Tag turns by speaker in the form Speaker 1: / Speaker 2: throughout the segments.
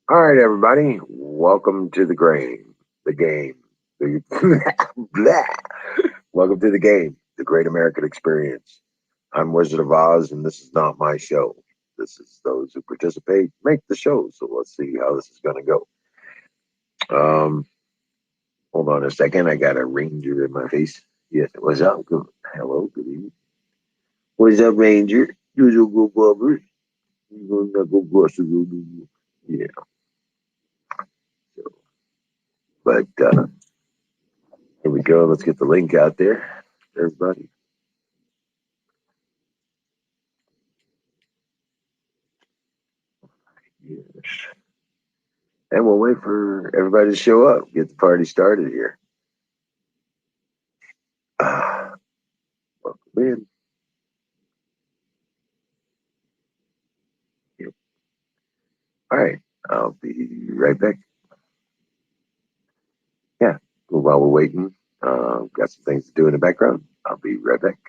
Speaker 1: All right, everybody. Welcome to the game. Blah. Welcome to the game, the Great American Experience. I'm Wizard of Oz, and this is not my show. This is those who participate make the show. So let's see how this is going to go. Um, Hold on a second. I got a ranger in my face. Yes, what's up? Good. Hello, good evening. What's up, Ranger? You go, Bubba. You gonna go brush the Yeah. So, but here we go. Let's get the link out there, everybody. Yes. And we'll wait for everybody to show up, get the party started here. Uh, Welcome in. Yep. All right. I'll be right back. Yeah. While we're waiting, got some things to do in the background. I'll be right back.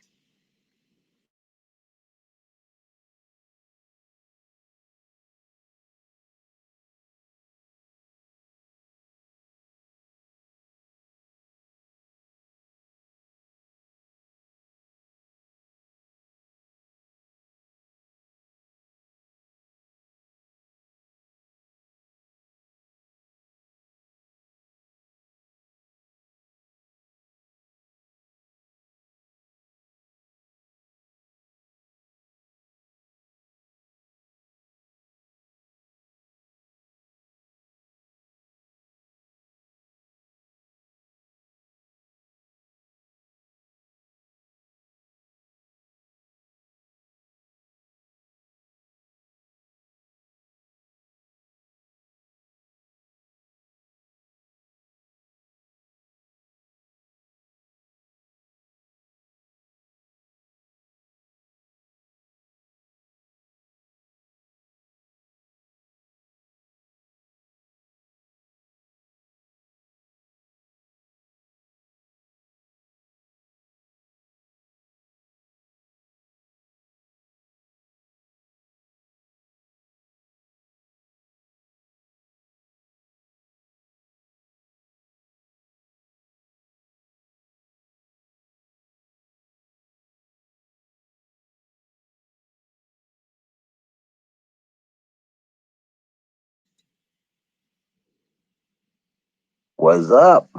Speaker 1: What's up?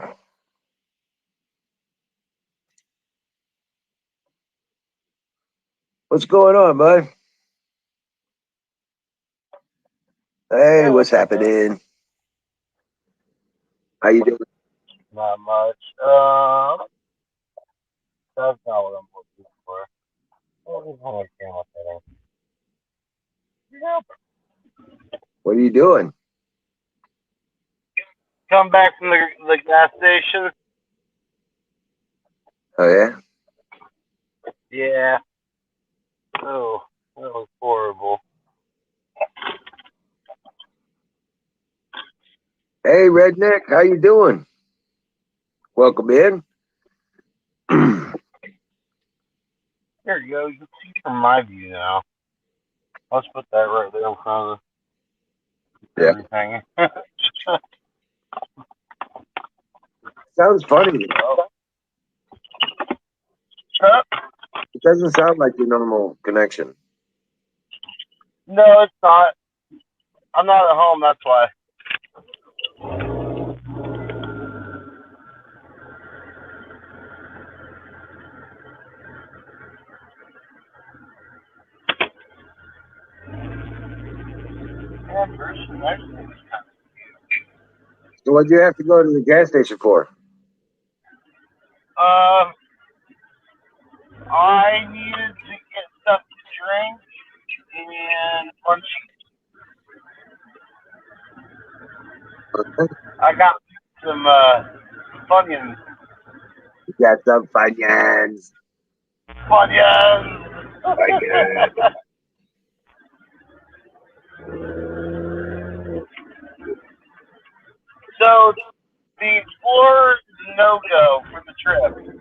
Speaker 1: What's going on, bud? Hey,
Speaker 2: Yeah,
Speaker 1: what's
Speaker 2: what's up, man?
Speaker 1: happening? How you doing?
Speaker 2: Not much. That's not what I'm looking for. Oh, how much camera setting? Yep.
Speaker 1: What are you doing?
Speaker 2: Come back from the gas station.
Speaker 1: Oh yeah.
Speaker 2: Yeah. Oh, that was horrible.
Speaker 1: Hey, redneck, how you doing? Welcome in.
Speaker 2: Here you go. You can see from my view now. Let's put that right there in front of
Speaker 1: Yeah,
Speaker 2: everything.
Speaker 1: sounds funny. It doesn't sound like your normal connection.
Speaker 2: No, it's not. I'm not at home. That's why. Yeah, person next to me.
Speaker 1: So what'd you have to go to the gas station for?
Speaker 2: Um, I needed to get stuff to drink and lunch. I got some Funyuns.
Speaker 1: You got some Funyuns.
Speaker 2: Funyuns.
Speaker 1: Funyuns.
Speaker 2: So the Explorer is no go for the trip.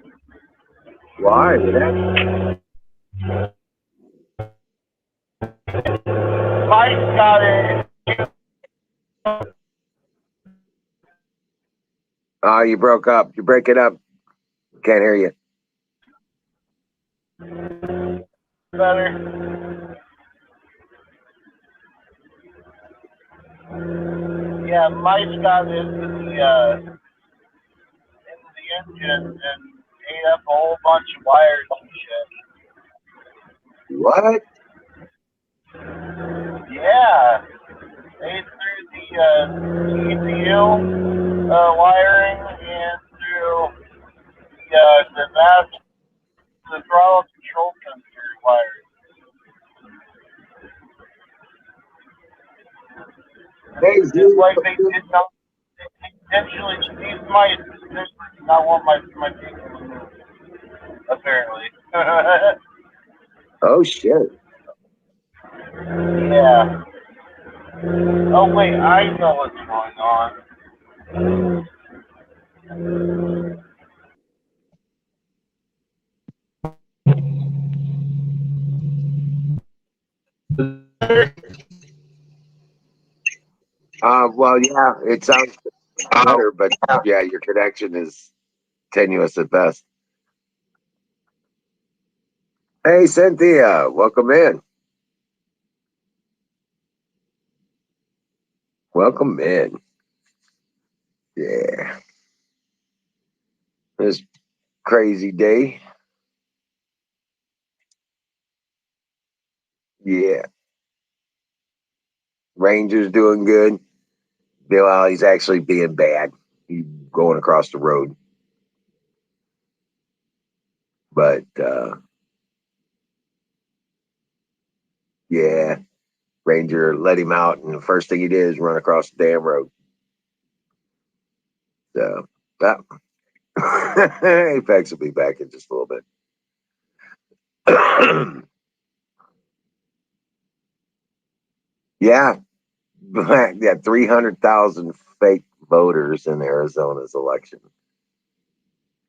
Speaker 1: Why? What happened?
Speaker 2: Mike got it.
Speaker 1: Oh, you broke up. You break it up. Can't hear you.
Speaker 2: Better. Yeah, mice got into the engine and ate up a whole bunch of wires and
Speaker 1: What?
Speaker 2: shit. Yeah, they threw the ECU wiring and through the mass, the throttle control sensor wires.
Speaker 1: Hey,
Speaker 2: Just
Speaker 1: Z.
Speaker 2: like they did not intentionally, these mice did not want my teeth removed, apparently.
Speaker 1: Oh, shit.
Speaker 2: Yeah. Oh wait, I know what's going on.
Speaker 1: Well, yeah, it sounds better, but yeah, your connection is tenuous at best. Hey, Cynthia, welcome in. Welcome in. Yeah, this crazy day. Yeah, Rangers doing good. Well, he's actually being bad. He's going across the road, but yeah, Ranger let him out, and the first thing he did is run across the damn road. So, that Apex will be back in just a little bit. Yeah, yeah, 300,000 fake voters in Arizona's election.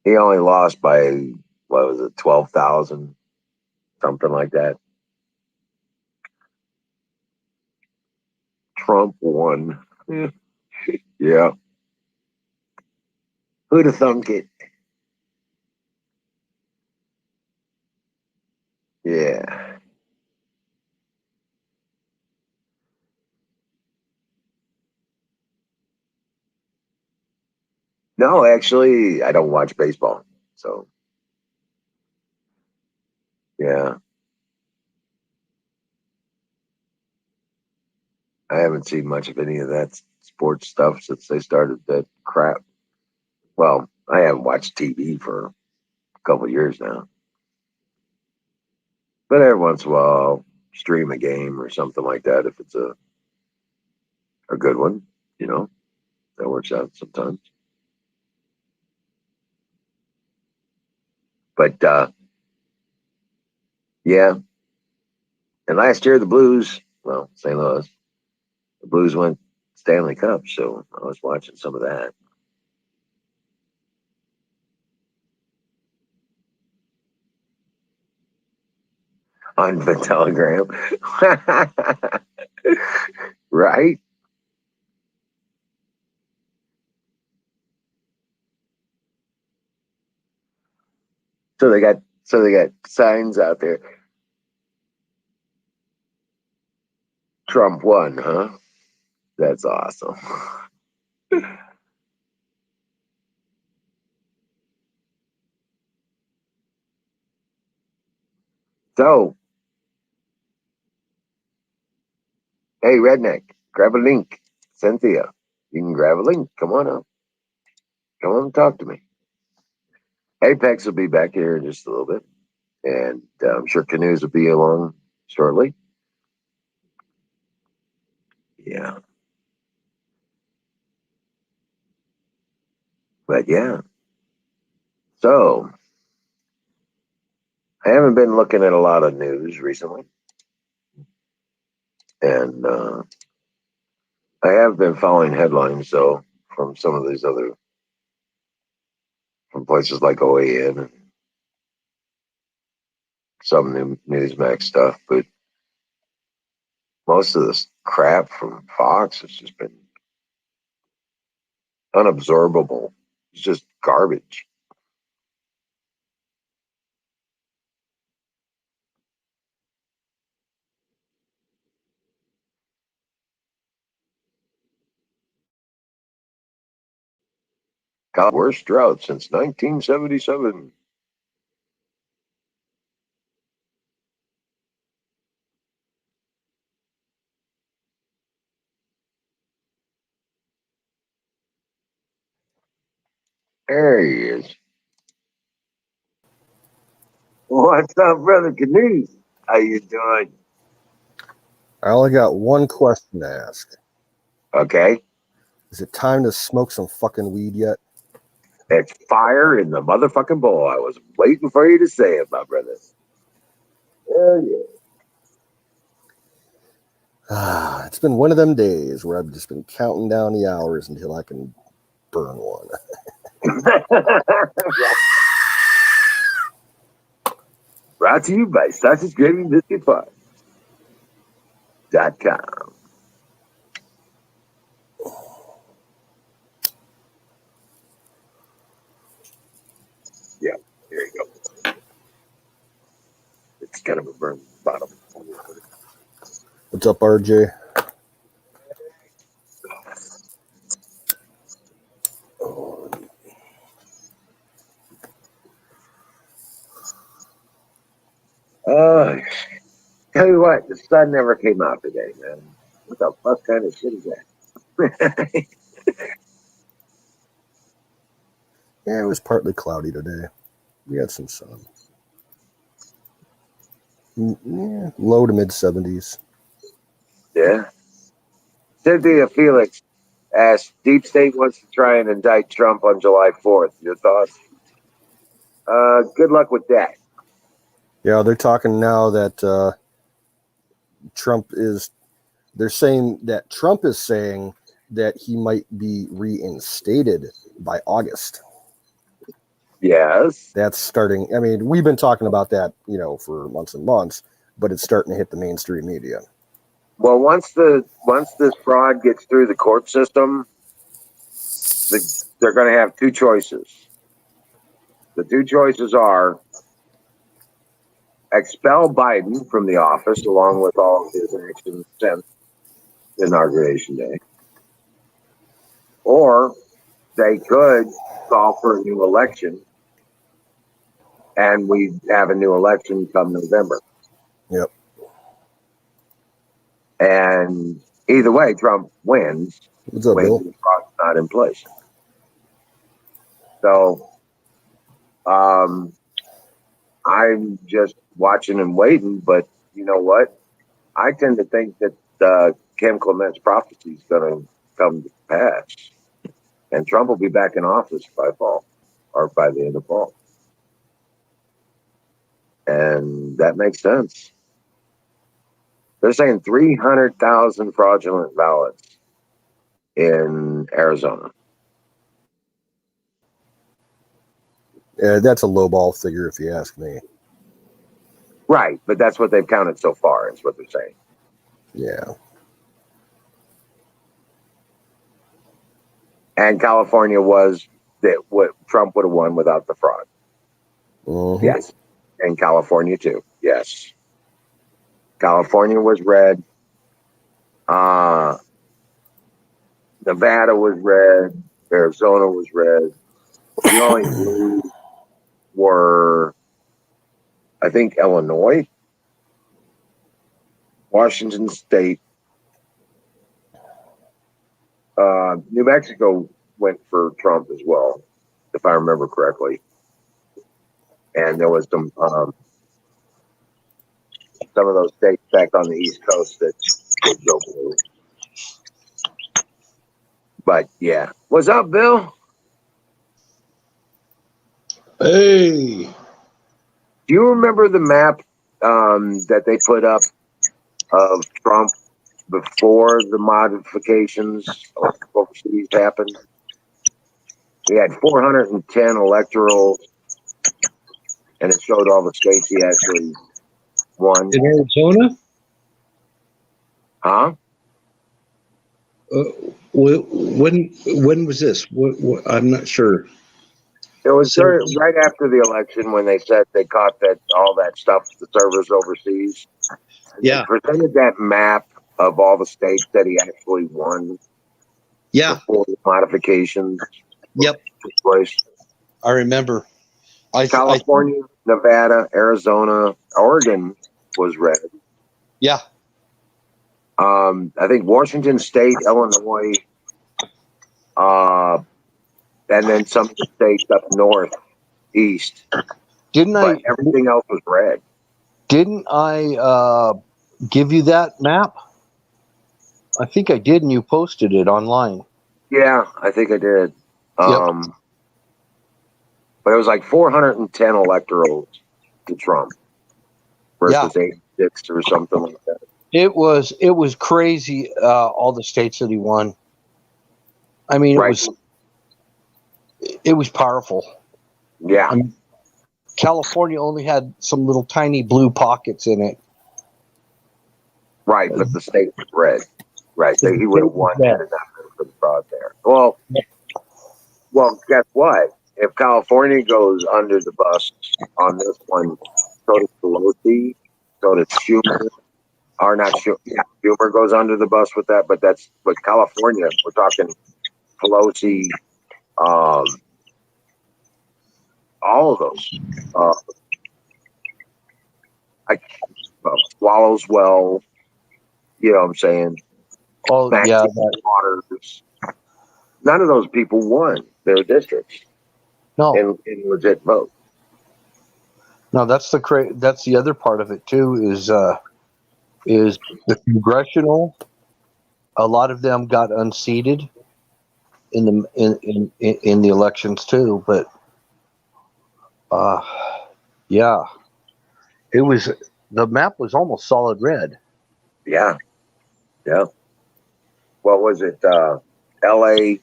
Speaker 1: He only lost by, what was it, 12,000, something like that. Trump won. Yeah. Who'd have thunk it? Yeah. No, actually, I don't watch baseball. So, yeah, I haven't seen much of any of that sports stuff since they started that crap. Well, I haven't watched TV for a couple of years now. But every once in a while, I'll stream a game or something like that if it's a good one, you know, that works out sometimes. But yeah, and last year the Blues, well, St. Louis, the Blues went Stanley Cup, so I was watching some of that on the Telegram. Right? So they got signs out there. Trump won, huh? That's awesome. So, hey, redneck, grab a link. Cynthia, you can grab a link. Come on up. Come on and talk to me. Apex will be back here in just a little bit, and I'm sure Canoes will be along shortly. Yeah, but yeah. So I haven't been looking at a lot of news recently, and I have been following headlines though from some of these other from places like OAN and some new Newsmax stuff, but most of this crap from Fox has just been unabsorbable. It's just garbage. God, worst drought since 1977. There he is. What's up, brother Canute? How you doing?
Speaker 3: I only got one question to ask.
Speaker 1: Okay.
Speaker 3: Is it time to smoke some fucking weed yet?
Speaker 1: It's fire in the motherfucking bowl. I was waiting for you to say it, my brother. Hell yeah.
Speaker 3: It's been one of them days where I've just been counting down the hours until I can burn one.
Speaker 1: Brought to you by SausageGravyBiscuitFarm.com. Yeah, there you go. It's kind of a burn bottom.
Speaker 3: What's up, RJ?
Speaker 1: Tell you what, the sun never came out today, man. What the fuck kind of shit is that?
Speaker 3: Yeah, it was partly cloudy today. We had some sun. Yeah, low to mid 70s.
Speaker 1: Yeah. Cynthia Felix asked, Deep State wants to try and indict Trump on July 4th. Your thoughts? Good luck with that.
Speaker 3: Yeah, they're talking now that they're saying that Trump is saying that he might be reinstated by August.
Speaker 1: Yes.
Speaker 3: That's starting. I mean, we've been talking about that, for months and months, but it's starting to hit the mainstream media.
Speaker 1: Well, once this fraud gets through the court system, they're going to have two choices. The two choices are expel Biden from the office along with all of his actions since Inauguration Day, or they could call for a new election, and we have a new election come November.
Speaker 3: Yep.
Speaker 1: And either way, Trump wins.
Speaker 3: What's up, Bill?
Speaker 1: The fraud's not in place. So, I'm just watching and waiting, but you know what? I tend to think that Kim Clement's prophecy is going to come to pass, and Trump will be back in office by fall, or by the end of fall, and that makes sense. They're saying 300,000 fraudulent ballots in Arizona.
Speaker 3: Yeah, that's a lowball figure, if you ask me.
Speaker 1: Right, but that's what they've counted so far, is what they're saying.
Speaker 3: Yeah.
Speaker 1: And California was what Trump would have won without the fraud.
Speaker 3: Mm-hmm.
Speaker 1: Yes. And California too. Yes. California was red. Nevada was red. Arizona was red. The only blue were, I think, Illinois, Washington State. New Mexico went for Trump as well, if I remember correctly. And there was some of those states back on the East Coast that would go blue. But yeah, what's up, Bill?
Speaker 4: Hey,
Speaker 1: Do you remember the map that they put up of Trump before the modifications overseas happened? He had 410 electoral, and it showed all the states he actually won.
Speaker 4: in Arizona?
Speaker 1: Huh?
Speaker 4: When was this? What, I'm not sure.
Speaker 1: It was
Speaker 4: So-
Speaker 1: right after the election when they said they caught that all that stuff, the servers overseas.
Speaker 4: Yeah.
Speaker 1: They presented that map of all the states that he actually won
Speaker 4: Yeah.
Speaker 1: before the modifications
Speaker 4: Yep.
Speaker 1: took place.
Speaker 4: I remember.
Speaker 1: California, Nevada, Arizona, Oregon was red.
Speaker 4: Yeah.
Speaker 1: I think Washington State, Illinois, and then some of the states up north, east.
Speaker 4: Didn't
Speaker 1: But
Speaker 4: I?
Speaker 1: everything else was red.
Speaker 4: Didn't I give you that map? I think I did, and you posted it online.
Speaker 1: Yeah, I think I did.
Speaker 4: Yep.
Speaker 1: But it was like 410 electorals to Trump versus 86 or something like that.
Speaker 4: It was crazy. All the states that he won. I mean,
Speaker 1: Right.
Speaker 4: it was powerful.
Speaker 1: Yeah,
Speaker 4: I mean, California only had some little tiny blue pockets in it.
Speaker 1: right. But the state was red. Right. So he would have won
Speaker 4: Yeah.
Speaker 1: had it not been for the fraud there. Well, guess what? If California goes under the bus on this one, so does Pelosi, so does Schumer. Or not Schumer. Yeah, Schumer goes under the bus with that, but California. We're talking Pelosi, all of those. Swallows well. You know what I'm saying?
Speaker 4: Oh yeah,
Speaker 1: Waters. None of those people won their districts
Speaker 4: no,
Speaker 1: in legit vote.
Speaker 4: no. That's the other part of it too. Is the congressional? A lot of them got unseated in the elections too. But yeah, the map was almost solid red.
Speaker 1: Yeah. Yeah. What was it? L.A.,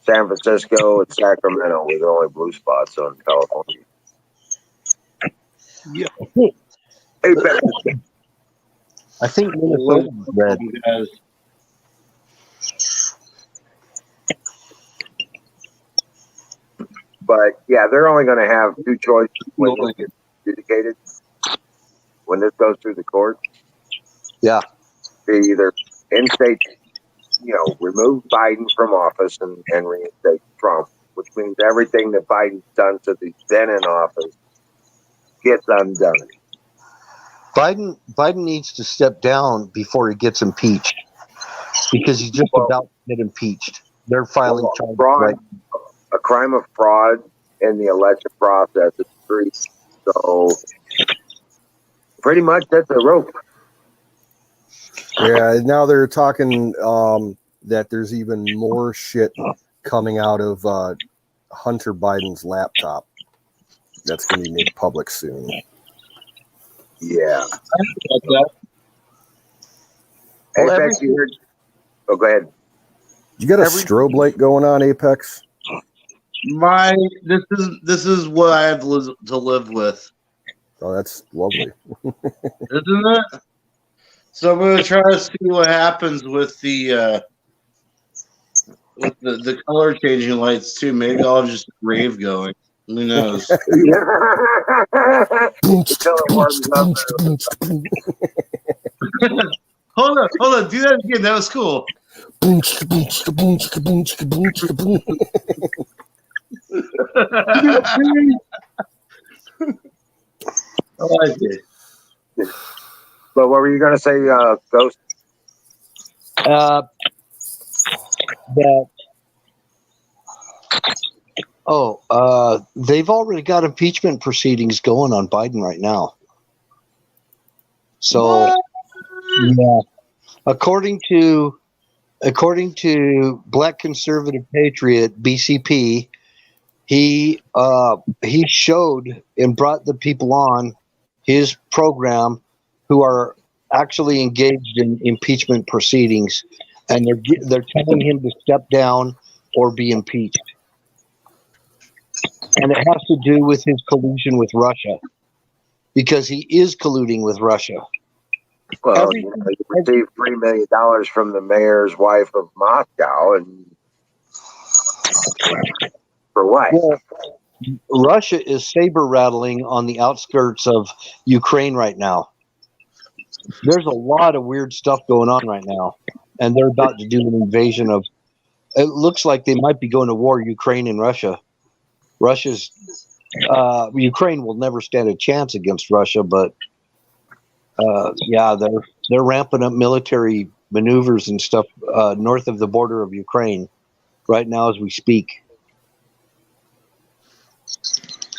Speaker 1: San Francisco, and Sacramento were the only blue spots on California.
Speaker 4: Yeah.
Speaker 1: Hey, Ben.
Speaker 4: I think Minnesota was red.
Speaker 1: But yeah, they're only going to have two choices when this gets adjudicated. When this goes through the court,
Speaker 4: Yeah.
Speaker 1: they either instate, remove Biden from office and reinstate Trump, which means everything that Biden's done to the then in office gets undone.
Speaker 4: Biden needs to step down before he gets impeached because he's just about to get impeached. They're filing charges.
Speaker 1: Fraud, a crime of fraud in the election process is free. So pretty much that's a rope.
Speaker 3: Yeah, now they're talking that there's even more shit coming out of Hunter Biden's laptop that's going to be made public soon.
Speaker 1: Yeah.
Speaker 4: Well,
Speaker 1: Apex, you heard? Oh, go ahead.
Speaker 3: You got a strobe light going on, Apex?
Speaker 5: This is what I have to live with,
Speaker 3: Oh, that's lovely.
Speaker 5: isn't it? So I'm gonna try to see what happens with the color changing lights too. Maybe I'll have just a rave going. Who knows?
Speaker 1: Until it warms up.
Speaker 5: Hold on. Do that again. That was cool. I like it.
Speaker 1: But what were you going to say, Ghost?
Speaker 4: They've already got impeachment proceedings going on Biden right now. So, yeah, according to Black Conservative Patriot BCP, he showed and brought the people on his program who are actually engaged in impeachment proceedings, and they're telling him to step down or be impeached. And it has to do with his collusion with Russia, because he is colluding with Russia.
Speaker 1: Well, he received $3 million from the mayor's wife of Moscow, and for what?
Speaker 4: Russia is saber rattling on the outskirts of Ukraine right now. There's a lot of weird stuff going on right now, and they're about to do an invasion of. It looks like they might be going to war, Ukraine and Russia. Ukraine will never stand a chance against Russia, but yeah, they're ramping up military maneuvers and stuff north of the border of Ukraine right now as we speak.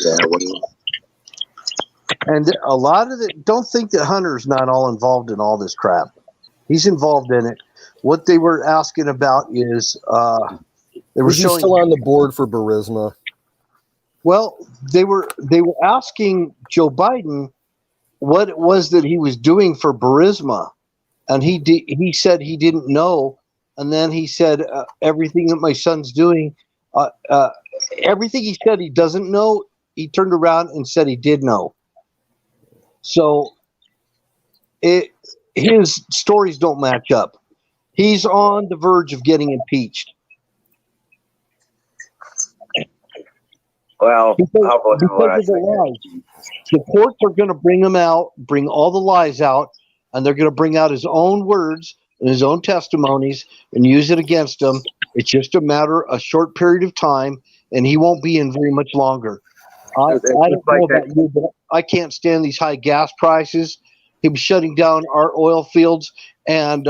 Speaker 1: Yeah,
Speaker 4: And a lot of it, don't think that Hunter's not all involved in all this crap. He's involved in it. What they were asking about is they were
Speaker 3: Was he
Speaker 4: showing.
Speaker 3: still on the board for Burisma?
Speaker 4: Well, they were asking Joe Biden what it was that he was doing for Burisma, and he said he didn't know, and then he said everything that my son's doing, everything he said he doesn't know. He turned around and said he did know. So his stories don't match up. He's on the verge of getting impeached.
Speaker 1: well,
Speaker 4: Because of the lies. The courts are going to bring him out, bring all the lies out, and they're going to bring out his own words and his own testimonies and use it against him. It's just a short period of time, and he won't be in very much longer. I don't know about you, but I can't stand these high gas prices. He was shutting down our oil fields and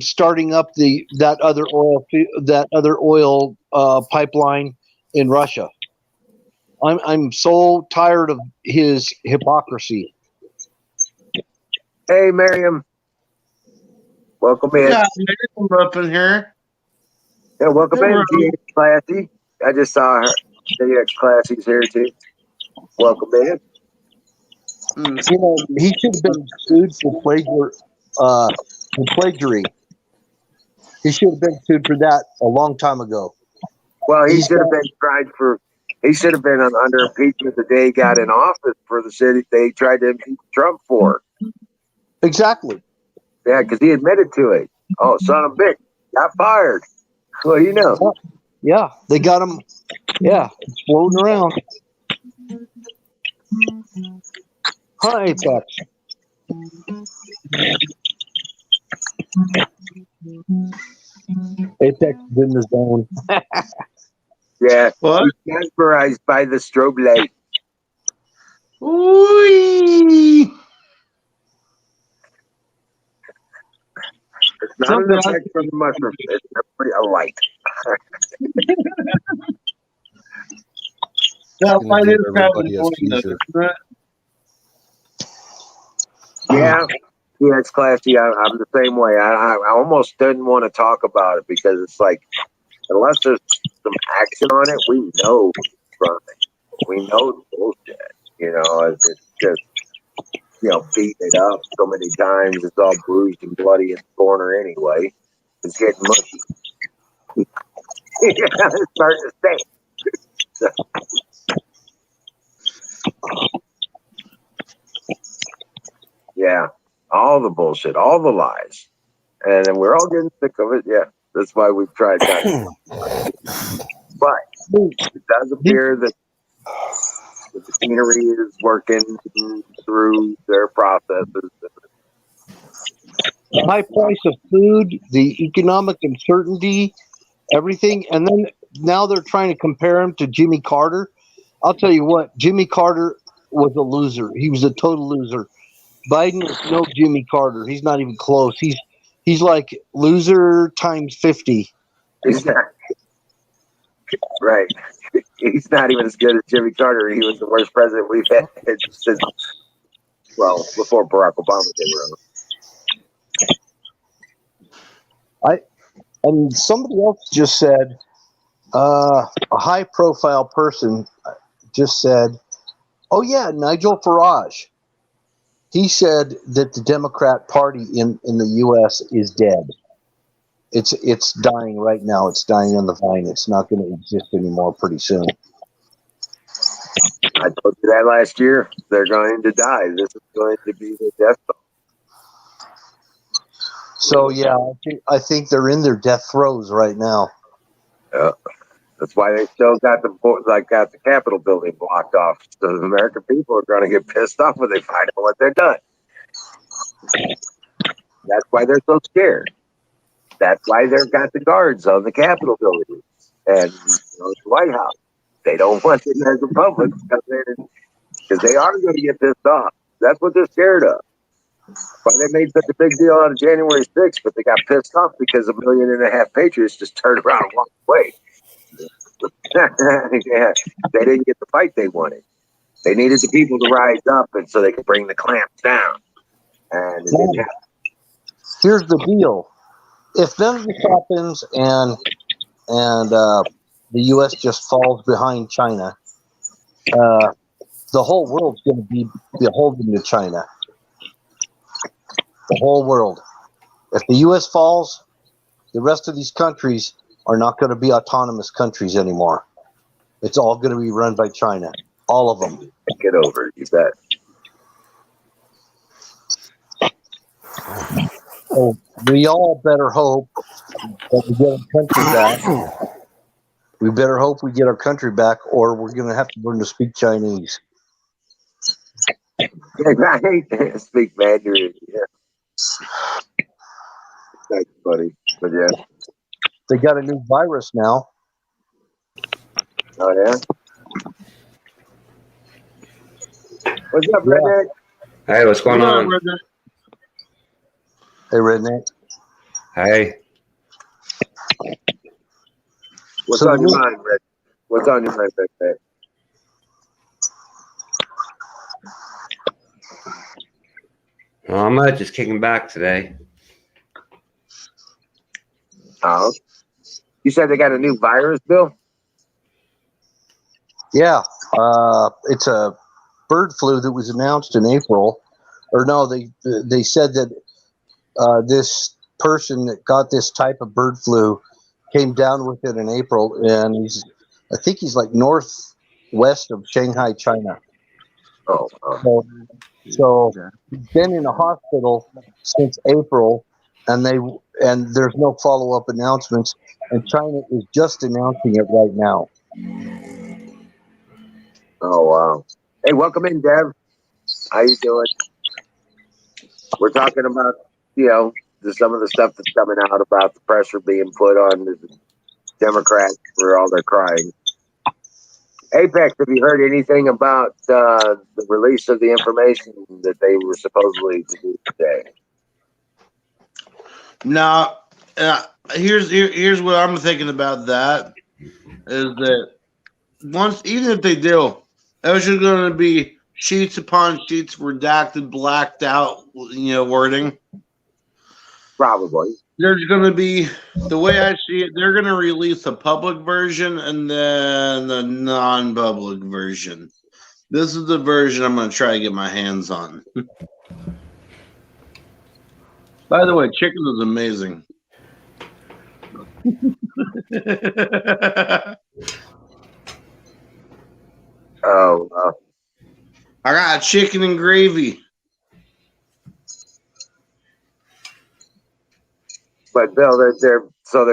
Speaker 4: starting up that other oil pipeline in Russia. I'm so tired of his hypocrisy.
Speaker 1: Hey, Miriam. Welcome in.
Speaker 5: Yeah, I'm up in here.
Speaker 1: Yeah, welcome in, GX Classy. I just saw her. GX Classy's here too. Welcome in.
Speaker 4: You know, he should have been sued for plagiary. He should have been sued for that a long time ago.
Speaker 1: Well, he should have been tried for. He should have been under impeachment the day he got in office for the city they tried to impeach Trump for.
Speaker 4: Exactly.
Speaker 1: Yeah, because he admitted to it. Oh, son of a bitch, got fired. Well, you know.
Speaker 4: Yeah, they got him. Yeah, it's floating around. Hi, Apex. Apex is in the zone.
Speaker 1: Yeah,
Speaker 5: What?
Speaker 1: he's mesmerized by the strobe light.
Speaker 5: Ooh.
Speaker 1: It's not an effect from the mushroom. It's a light.
Speaker 5: That
Speaker 3: Gonna
Speaker 5: might
Speaker 3: give
Speaker 5: is kind of
Speaker 3: everybody a
Speaker 5: annoying, though,
Speaker 3: seizure.
Speaker 5: isn't it?
Speaker 1: Yeah, it's classy. I'm the same way. I almost didn't want to talk about it because it's like, unless there's some action on it, we know from it. We know the bullshit. You know, it's just, beating it up so many times. It's all bruised and bloody in the corner anyway. It's getting mushy. It's starting to stink. Yeah, all the bullshit, all the lies. And then we're all getting sick of it. Yeah, that's why we've tried that. But it does appear that the machinery is working through their processes.
Speaker 4: The high price of food, the economic uncertainty, everything. And then now they're trying to compare him to Jimmy Carter. I'll tell you what, Jimmy Carter was a loser. He was a total loser. Biden is no Jimmy Carter. He's not even close. He's like loser times 50.
Speaker 1: He's not, right. He's not even as good as Jimmy Carter. He was the worst president we've had since, before Barack Obama came around.
Speaker 4: And somebody else just said, a high-profile person just said, "Oh yeah, Nigel Farage." He said that the Democrat Party in the U.S. is dead. It's dying right now. It's dying on the vine. It's not going to exist anymore pretty soon.
Speaker 1: I told you that last year. They're going to die. This is going to be the death zone.
Speaker 4: So yeah, I think they're in their death throes right now.
Speaker 1: Yeah. That's why they still got the Capitol building blocked off. So the American people are going to get pissed off when they find out what they're done. That's why they're so scared. That's why they've got the guards on the Capitol building and the White House. They don't want the American public to come in because they are going to get pissed off. That's what they're scared of. Why they made such a big deal out of January 6th, but they got pissed off because 1.5 million patriots just turned around and walked away. Yeah, they didn't get the fight they wanted. They needed the people to rise up, and so they could bring the clamps down. And it didn't happen.
Speaker 4: Here's the deal: if none of this happens, and the U.S. just falls behind China, the whole world's going to be beholden to China. The whole world. If the U.S. falls, the rest of these countries are not going to be autonomous countries anymore. It's all going to be run by China. All of them.
Speaker 1: Get over it, you bet.
Speaker 4: So we all better hope that we get our country back. We better hope we get our country back, or we're going to have to learn to speak Chinese.
Speaker 1: Right? Speak Mandarin. Yeah. That's funny. But yeah.
Speaker 4: They got a new virus now.
Speaker 1: Oh, yeah? What's up, Redneck?
Speaker 6: Hey, what's going on?
Speaker 4: Hey, Redneck.
Speaker 6: Hey.
Speaker 1: What's
Speaker 4: So
Speaker 1: on your mind, Red? What's on your mind, Redneck?
Speaker 6: Not much. Just kicking back today.
Speaker 1: Oh. You said they got a new virus, Bill?
Speaker 4: Yeah, it's a bird flu that was announced in April. Or no, they said that this person that got this type of bird flu came down with it in April, and I think he's like northwest of Shanghai, China.
Speaker 1: Oh.
Speaker 4: So he's been in a hospital since April, and there's no follow-up announcements, and China is just announcing it right now.
Speaker 1: Oh, wow. Hey, welcome in, Dev. How you doing? We're talking about, some of the stuff that's coming out about the pressure being put on the Democrats for all their crying. Apex, have you heard anything about the release of the information that they were supposedly to do today?
Speaker 5: Now, here's what I'm thinking about that is that even if they do, there's just going to be sheets upon sheets redacted, blacked out, wording.
Speaker 1: Probably.
Speaker 5: There's going to be, the way I see it, they're going to release a public version and then the non-public version. This is the version I'm going to try to get my hands on. By the way, chicken is amazing.
Speaker 1: Oh,
Speaker 5: I got chicken and gravy.
Speaker 1: but Bill, they're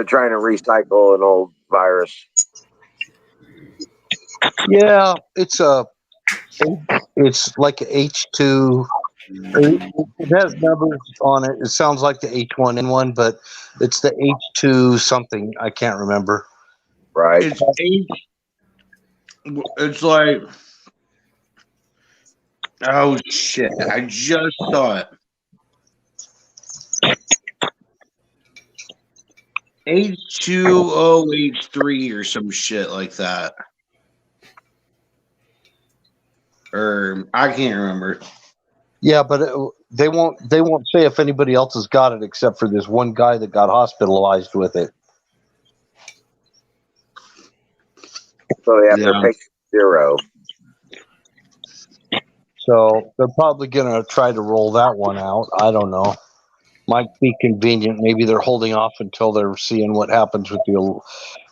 Speaker 1: trying to recycle an old virus.
Speaker 4: Yeah, it's like a H2. It has numbers on it. It sounds like the H1N1, but it's the H2 something. I can't remember.
Speaker 1: Right.
Speaker 5: It's like, oh shit! I just saw it. H2OH3 or some shit like that. Or I can't remember.
Speaker 4: Yeah, but they won't say if anybody else has got it except for this one guy that got hospitalized with it.
Speaker 1: So they have their patient 0.
Speaker 4: So they're probably going to try to roll that one out. I don't know. Might be convenient. Maybe they're holding off until they're seeing what happens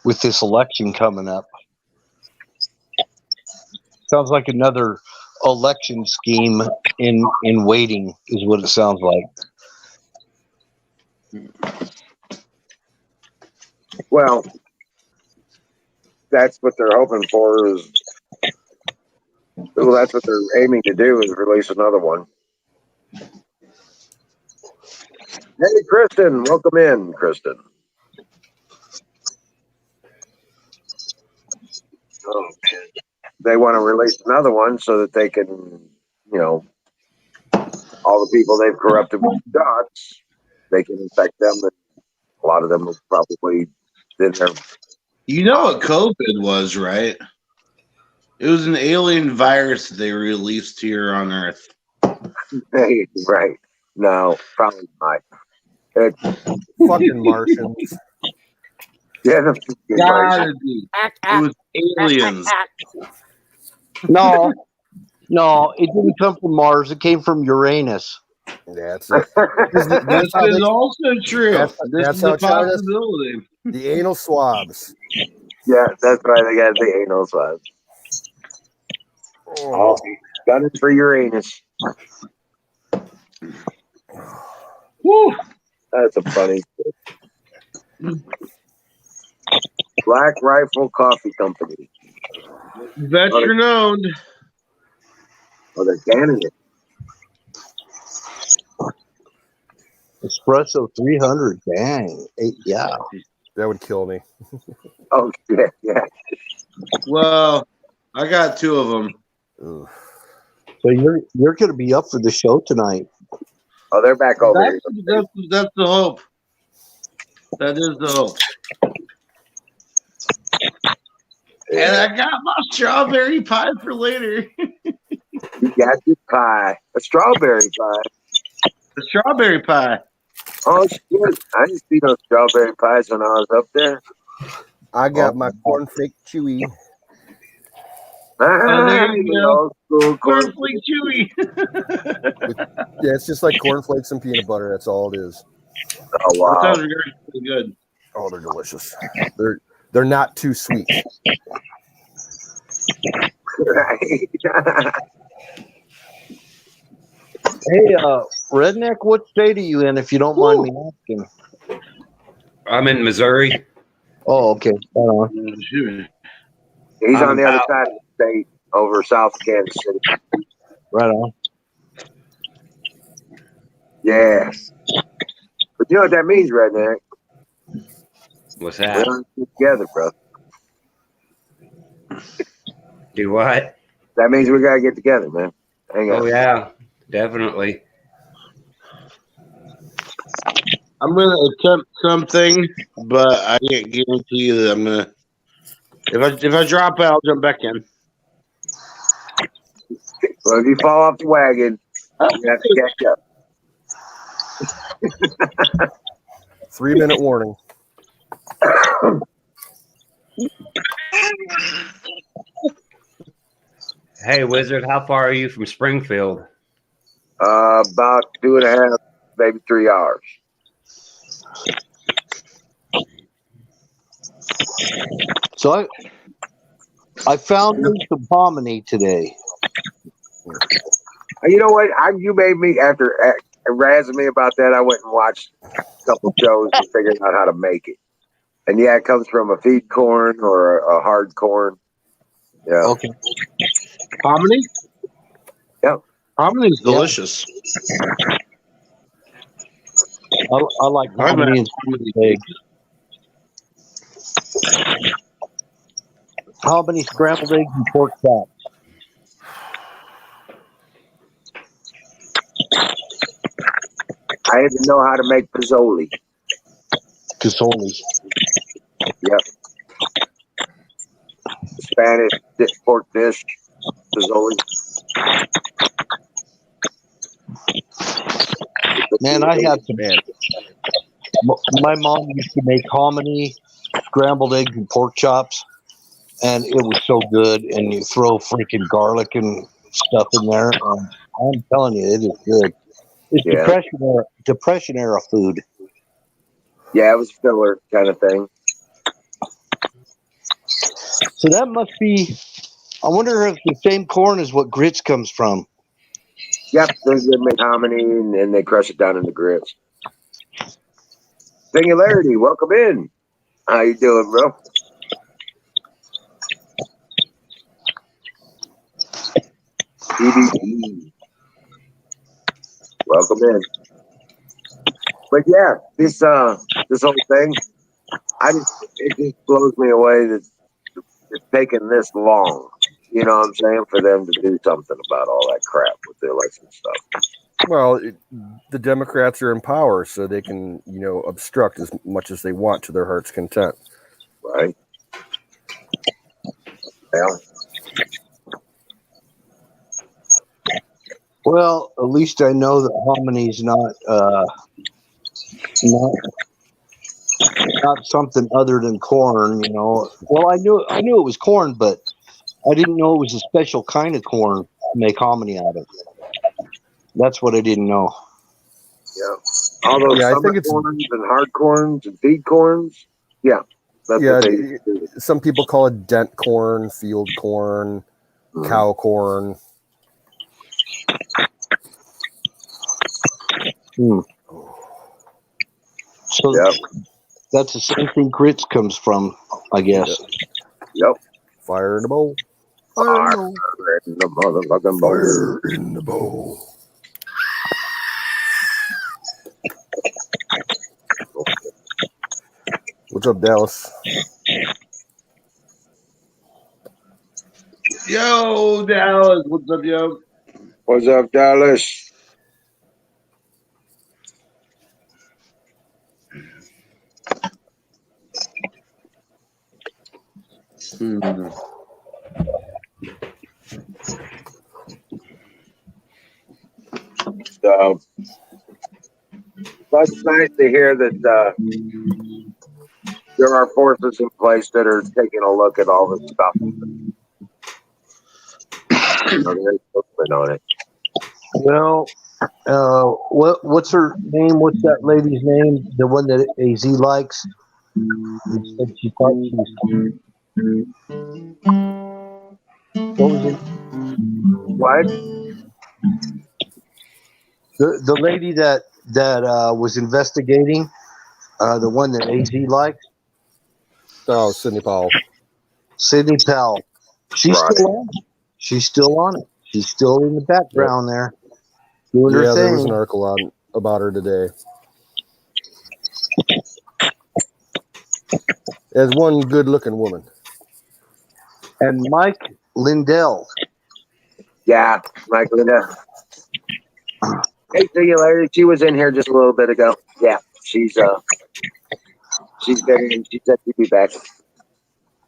Speaker 4: with this election coming up. Sounds like another election scheme in waiting is what it sounds like.
Speaker 1: Well, that's what they're hoping for. Well, that's what they're aiming to do, is release another one. Hey, Kristen, welcome in, Kristen. They want to release another one so that they can, you know, all the people they've corrupted with shots, they can infect them, and a lot of them will probably been there.
Speaker 5: You know what COVID was, right? It was an alien virus that they released here on Earth.
Speaker 1: Hey, right? No, probably not.
Speaker 3: Fucking Martians.
Speaker 1: Yeah,
Speaker 5: Gotta be. It was aliens.
Speaker 4: No, it didn't come from Mars. It came from Uranus.
Speaker 3: That's it.
Speaker 5: This is also true.
Speaker 3: That's
Speaker 5: This is
Speaker 3: how
Speaker 5: a
Speaker 3: China's-
Speaker 5: possibility.
Speaker 3: The anal swabs.
Speaker 1: yeah, that's right. They got the anal swabs. Oh, gunning for Uranus.
Speaker 5: Woo.
Speaker 1: That's a funny. Black Rifle Coffee Company.
Speaker 5: Veteran owned.
Speaker 1: Oh, they're canning it.
Speaker 4: Espresso 300. Dang. Yeah.
Speaker 3: That would kill me.
Speaker 1: Oh, shit, yeah.
Speaker 5: Well, I got 2 of them.
Speaker 3: Ugh.
Speaker 4: So you're going to be up for the show tonight.
Speaker 1: Oh, they're back over here.
Speaker 5: That's the hope. That is the hope. And I got my strawberry pie for later.
Speaker 1: You got your pie. A strawberry pie.
Speaker 5: The strawberry pie.
Speaker 1: Oh, shit. I didn't see no strawberry pies when I was up there.
Speaker 3: I got my cornflake chewy.
Speaker 5: there you go.
Speaker 1: Old school corn.
Speaker 5: Cornflake chewy.
Speaker 3: Yeah, it's just like cornflakes and peanut butter. That's all it is.
Speaker 1: Oh,
Speaker 5: That
Speaker 1: wow.
Speaker 5: sounds really good.
Speaker 3: Oh, they're delicious. They're not too sweet.
Speaker 1: Right.
Speaker 4: Hey, Redneck, what state are you in, if you don't mind me asking?
Speaker 6: I'm in Missouri.
Speaker 4: Oh, okay.
Speaker 5: Shoot.
Speaker 1: He's on the other
Speaker 6: about-
Speaker 1: side of the state, over south of Kansas City.
Speaker 4: Right on.
Speaker 1: Yes. But you know what that means, Redneck?
Speaker 6: What's
Speaker 1: We're
Speaker 6: that?
Speaker 1: on together, bro.
Speaker 6: Do what?
Speaker 1: That means we gotta get together, man. Hang on.
Speaker 6: Oh yeah, definitely.
Speaker 5: I'm gonna attempt something, but I can't guarantee you that I'm gonna. If I drop out, I'll jump back in.
Speaker 1: Well, if you fall off the wagon, you have to catch up.
Speaker 3: 3-minute warning.
Speaker 6: Hey, Wizard, how far are you from Springfield?
Speaker 1: About 2.5, maybe 3 hours.
Speaker 4: So I found some hominy today.
Speaker 1: You know what? You made me, after razzing me about that, I went and watched a couple shows and figured out how to make it. And yeah, it comes from a feed corn or a hard corn. Yeah.
Speaker 4: Okay.
Speaker 5: Hominy?
Speaker 1: Yep.
Speaker 5: Hominy is delicious.
Speaker 4: I like
Speaker 5: I'm
Speaker 4: hominy and scrambled eggs. Hominy, scrambled eggs, and pork chops.
Speaker 1: I had to know how to make pizzoli.
Speaker 4: Cassolis.
Speaker 1: Yep. Spanish pork dish, pizzoli.
Speaker 4: Man, I had some.
Speaker 3: Man,
Speaker 4: My mom used to make hominy, scrambled eggs, and pork chops, and it was so good. And you throw freaking garlic and stuff in there. I'm telling you, it is good. It's
Speaker 1: Yeah.
Speaker 4: depression era food.
Speaker 1: Yeah, it was filler kind of thing.
Speaker 4: So that must be. I wonder if the same corn is what grits comes from.
Speaker 1: Yep, they make hominy and they crush it down into grits. Singularity, welcome in. How you doing, bro? BBG. Welcome in. But yeah, this whole thing, it just blows me away that it's taken this long. You know what I'm saying? For them to do something about all that crap with the election stuff.
Speaker 3: Well, the Democrats are in power, so they can, obstruct as much as they want to their heart's content.
Speaker 1: Right? Yeah.
Speaker 4: Well, at least I know that homony's not something other than corn. Well, I knew it was corn, but I didn't know it was a special kind of corn to make hominy out of. That's what I didn't know.
Speaker 1: Yeah. All those summer corns and hard corns and feed corns. Yeah. That's what they do.
Speaker 3: Some people call it dent corn, field corn, cow corn.
Speaker 4: So that's the same thing grits comes from, I guess.
Speaker 1: Yep.
Speaker 3: Fire in the bowl.
Speaker 1: Fire in the motherfucking bowl.
Speaker 3: Fire in the bowl. What's up, Dallas?
Speaker 5: Yo, Dallas. What's up, yo?
Speaker 1: What's up, Dallas? So, it's nice to hear that there are forces in place that are taking a look at all this stuff. On it.
Speaker 4: Well, what's her name? What's that lady's name? The one that AZ likes? She thought she was. What was it?
Speaker 1: What?
Speaker 4: The lady that was investigating, the one that AZ likes.
Speaker 3: Oh, Sidney Powell.
Speaker 4: Sidney Powell. She's still on it. She's still on it. She's still in the background there, doing her thing.
Speaker 3: There was an article about her today. As one good-looking woman.
Speaker 4: And Mike Lindell.
Speaker 1: Yeah, Mike Lindell. Hey, see you later. She was in here just a little bit ago. Yeah, she's been in. She said she'd be back.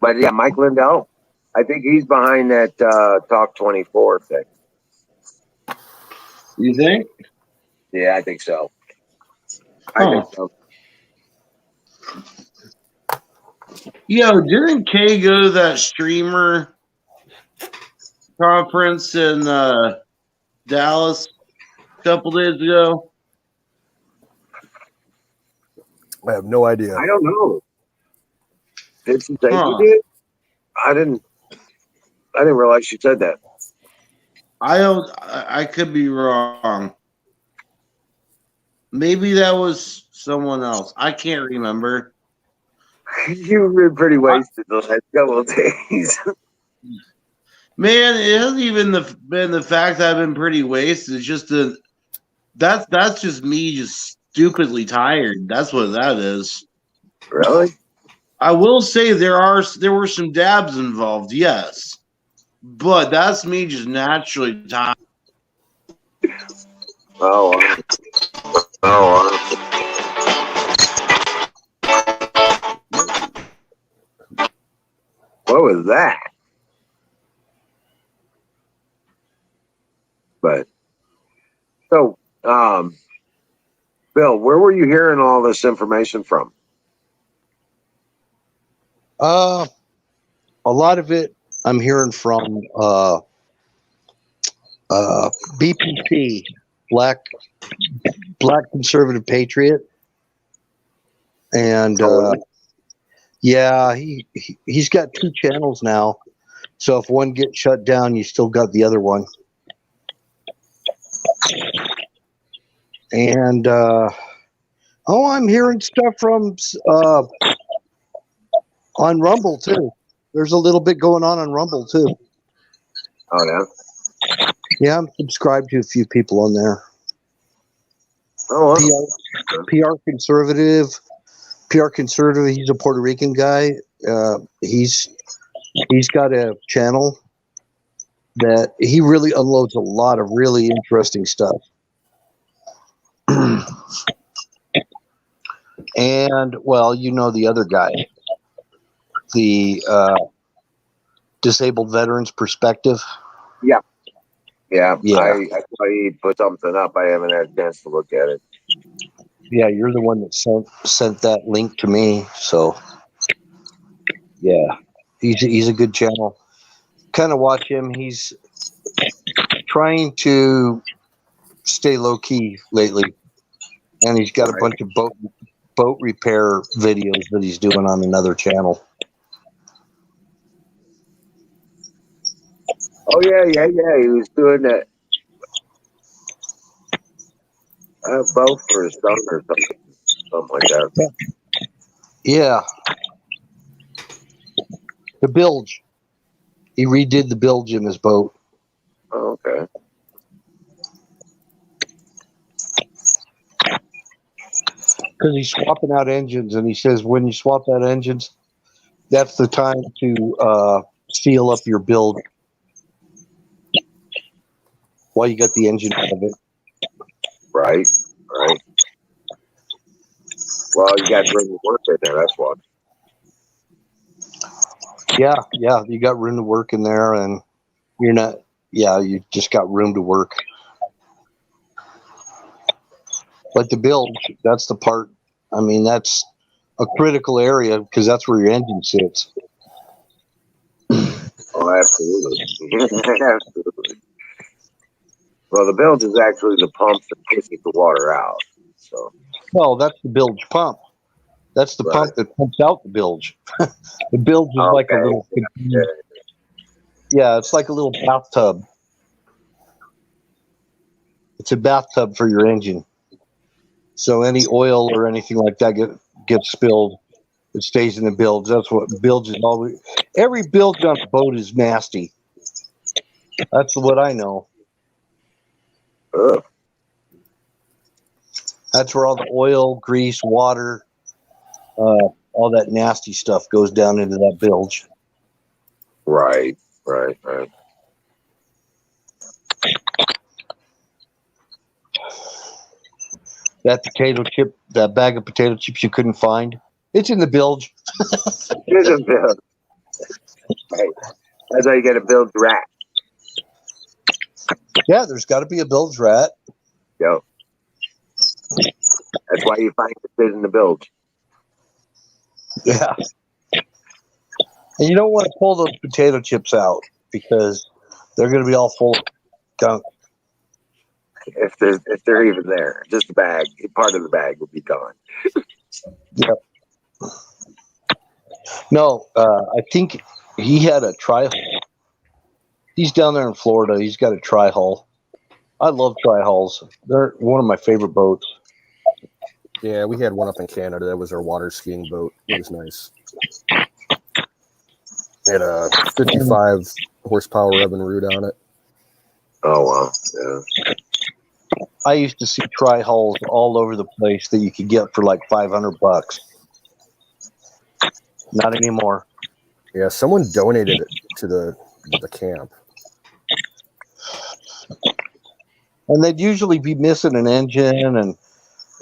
Speaker 1: But yeah, Mike Lindell. I think he's behind that Talk 24 thing.
Speaker 5: You think?
Speaker 1: Yeah, I think so. I think so.
Speaker 5: Yo, didn't Kay go to that streamer conference in Dallas a couple days ago?
Speaker 3: I have no idea.
Speaker 1: I don't know. Did she say she did? I didn't realize she said that.
Speaker 5: I could be wrong. Maybe that was someone else. I can't remember.
Speaker 1: You've been pretty wasted the last couple of days.
Speaker 5: Man, it hasn't even been the fact that I've been pretty wasted. It's just that's just me just stupidly tired. That's what that is.
Speaker 1: Really?
Speaker 5: I will say there were some dabs involved, yes. But that's me just naturally tired.
Speaker 1: Oh. What was that? But so, Bill, where were you hearing all this information from?
Speaker 4: A lot of it I'm hearing from BPP, Black Conservative Patriot, and yeah, he's got two channels now. So if one gets shut down, you still got the other one. And I'm hearing stuff from on Rumble too. There's a little bit going on Rumble too.
Speaker 1: Oh yeah.
Speaker 4: Yeah, I'm subscribed to a few people on there.
Speaker 1: Oh,
Speaker 4: PR conservative. PR conservative. He's a Puerto Rican guy. He's got a channel that he really unloads a lot of really interesting stuff. And well, you know the other guy, the Disabled Veterans Perspective.
Speaker 1: yeah.
Speaker 4: Yeah.
Speaker 1: I saw he put something up. I haven't had a chance to look at it.
Speaker 4: Yeah, you're the one that sent that link to me. So, yeah, he's a good channel. Kind of watch him. He's trying to stay low key lately, and he's got a bunch of boat repair videos that he's doing on another channel.
Speaker 1: Oh yeah. He was doing that. Both for his son or something like that.
Speaker 4: Yeah, the bilge. He redid the bilge in his boat.
Speaker 1: Oh, okay.
Speaker 4: Because he's swapping out engines, and he says when you swap out engines, that's the time to seal up your build while you got the engine out of it.
Speaker 1: Right. Well, you got room to work in there. That's what.
Speaker 4: Yeah, you got room to work in there, and you're not. Yeah, you just got room to work. But the bilge, that's the part. I mean, that's a critical area because that's where your engine sits.
Speaker 1: Oh, absolutely. Absolutely. Well, the bilge is actually the pump that pushes the water out. So.
Speaker 4: Well, that's the bilge pump. That's the pump that pumps out the bilge. The bilge is like a little. Yeah, it's like a little bathtub. It's a bathtub for your engine. So any oil or anything like that gets spilled, it stays in the bilge. That's what bilge is always. Every bilge on a boat is nasty. That's what I know.
Speaker 1: Ugh.
Speaker 4: That's where all the oil, grease, water, all that nasty stuff goes down into that bilge.
Speaker 1: Right.
Speaker 4: That bag of potato chips you couldn't find, it's in the bilge.
Speaker 1: Here's a bilge. Right. That's how you get a bilge rat.
Speaker 4: Yeah, there's got to be a bilge rat.
Speaker 1: Yo. That's why you find the shit in the bilge.
Speaker 4: Yeah. And you don't want to pull those potato chips out because they're going to be all full of gunk.
Speaker 1: If they're even there, just the bag, part of the bag will be gone.
Speaker 4: Yeah. No, I think he had a tri-hull. He's down there in Florida. He's got a tri-hull. I love tri-hulls. They're one of my favorite boats.
Speaker 3: Yeah, we had one up in Canada. That was our water skiing boat. It was nice. It had a 55 horsepower Evan Root on it.
Speaker 1: Oh, wow. Yeah.
Speaker 4: I used to see tri-hulls all over the place that you could get for like $500. Not anymore.
Speaker 3: Yeah, someone donated it to the camp.
Speaker 4: And they'd usually be missing an engine, and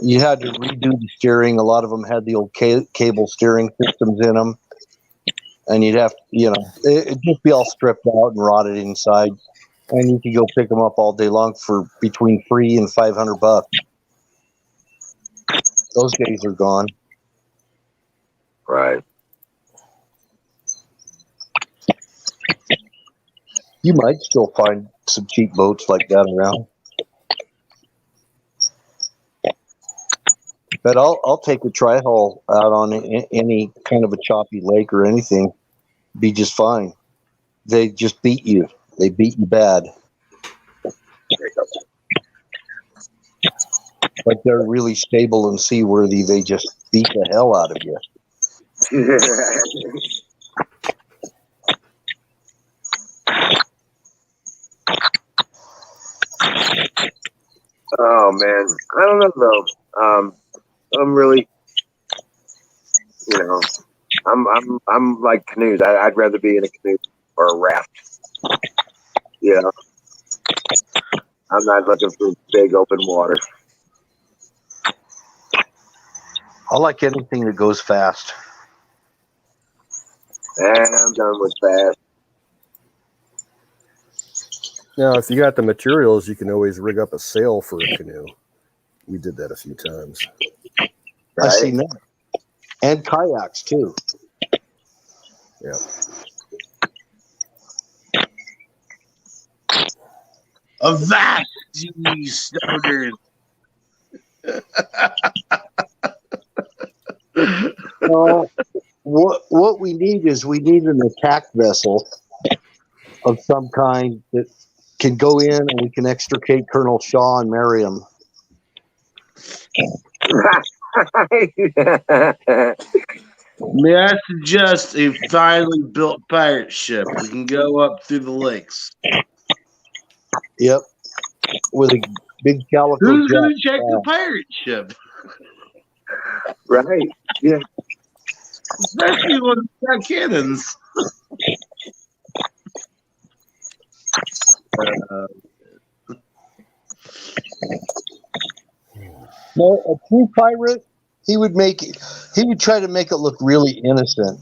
Speaker 4: you had to redo the steering. A lot of them had the old cable steering systems in them. And you'd have to, it'd just be all stripped out and rotted inside. And you could go pick them up all day long for between $300 and $500. Those days are gone.
Speaker 1: Right.
Speaker 4: You might still find some cheap boats like that around. But I'll take a tri-hull out on any kind of a choppy lake or anything. Be just fine. They just beat you. They beat you bad. Like they're really stable and seaworthy. They just beat the hell out of you.
Speaker 1: Oh man, I don't know though. I'm really, you know, I'm like canoes. I'd rather be in a canoe or a raft. You know, I'm not looking for big open water.
Speaker 4: I like anything that goes fast.
Speaker 1: And I'm done with that.
Speaker 3: Now, if you got the materials, you can always rig up a sail for a canoe. We did that a few times.
Speaker 4: I seen that. And kayaks too.
Speaker 3: Yeah.
Speaker 5: Avast, ye stoners.
Speaker 4: What we need is we need an attack vessel of some kind that can go in and we can extricate Colonel Shaw and marry him.
Speaker 5: May I suggest a finely built pirate ship? We can go up through the lakes.
Speaker 4: Yep. With a big calico
Speaker 5: Who's
Speaker 4: jet.
Speaker 5: going to check the pirate ship?
Speaker 1: Right. Yeah.
Speaker 5: Especially when it's got cannons.
Speaker 4: No, a true pirate, he would try to make it look really innocent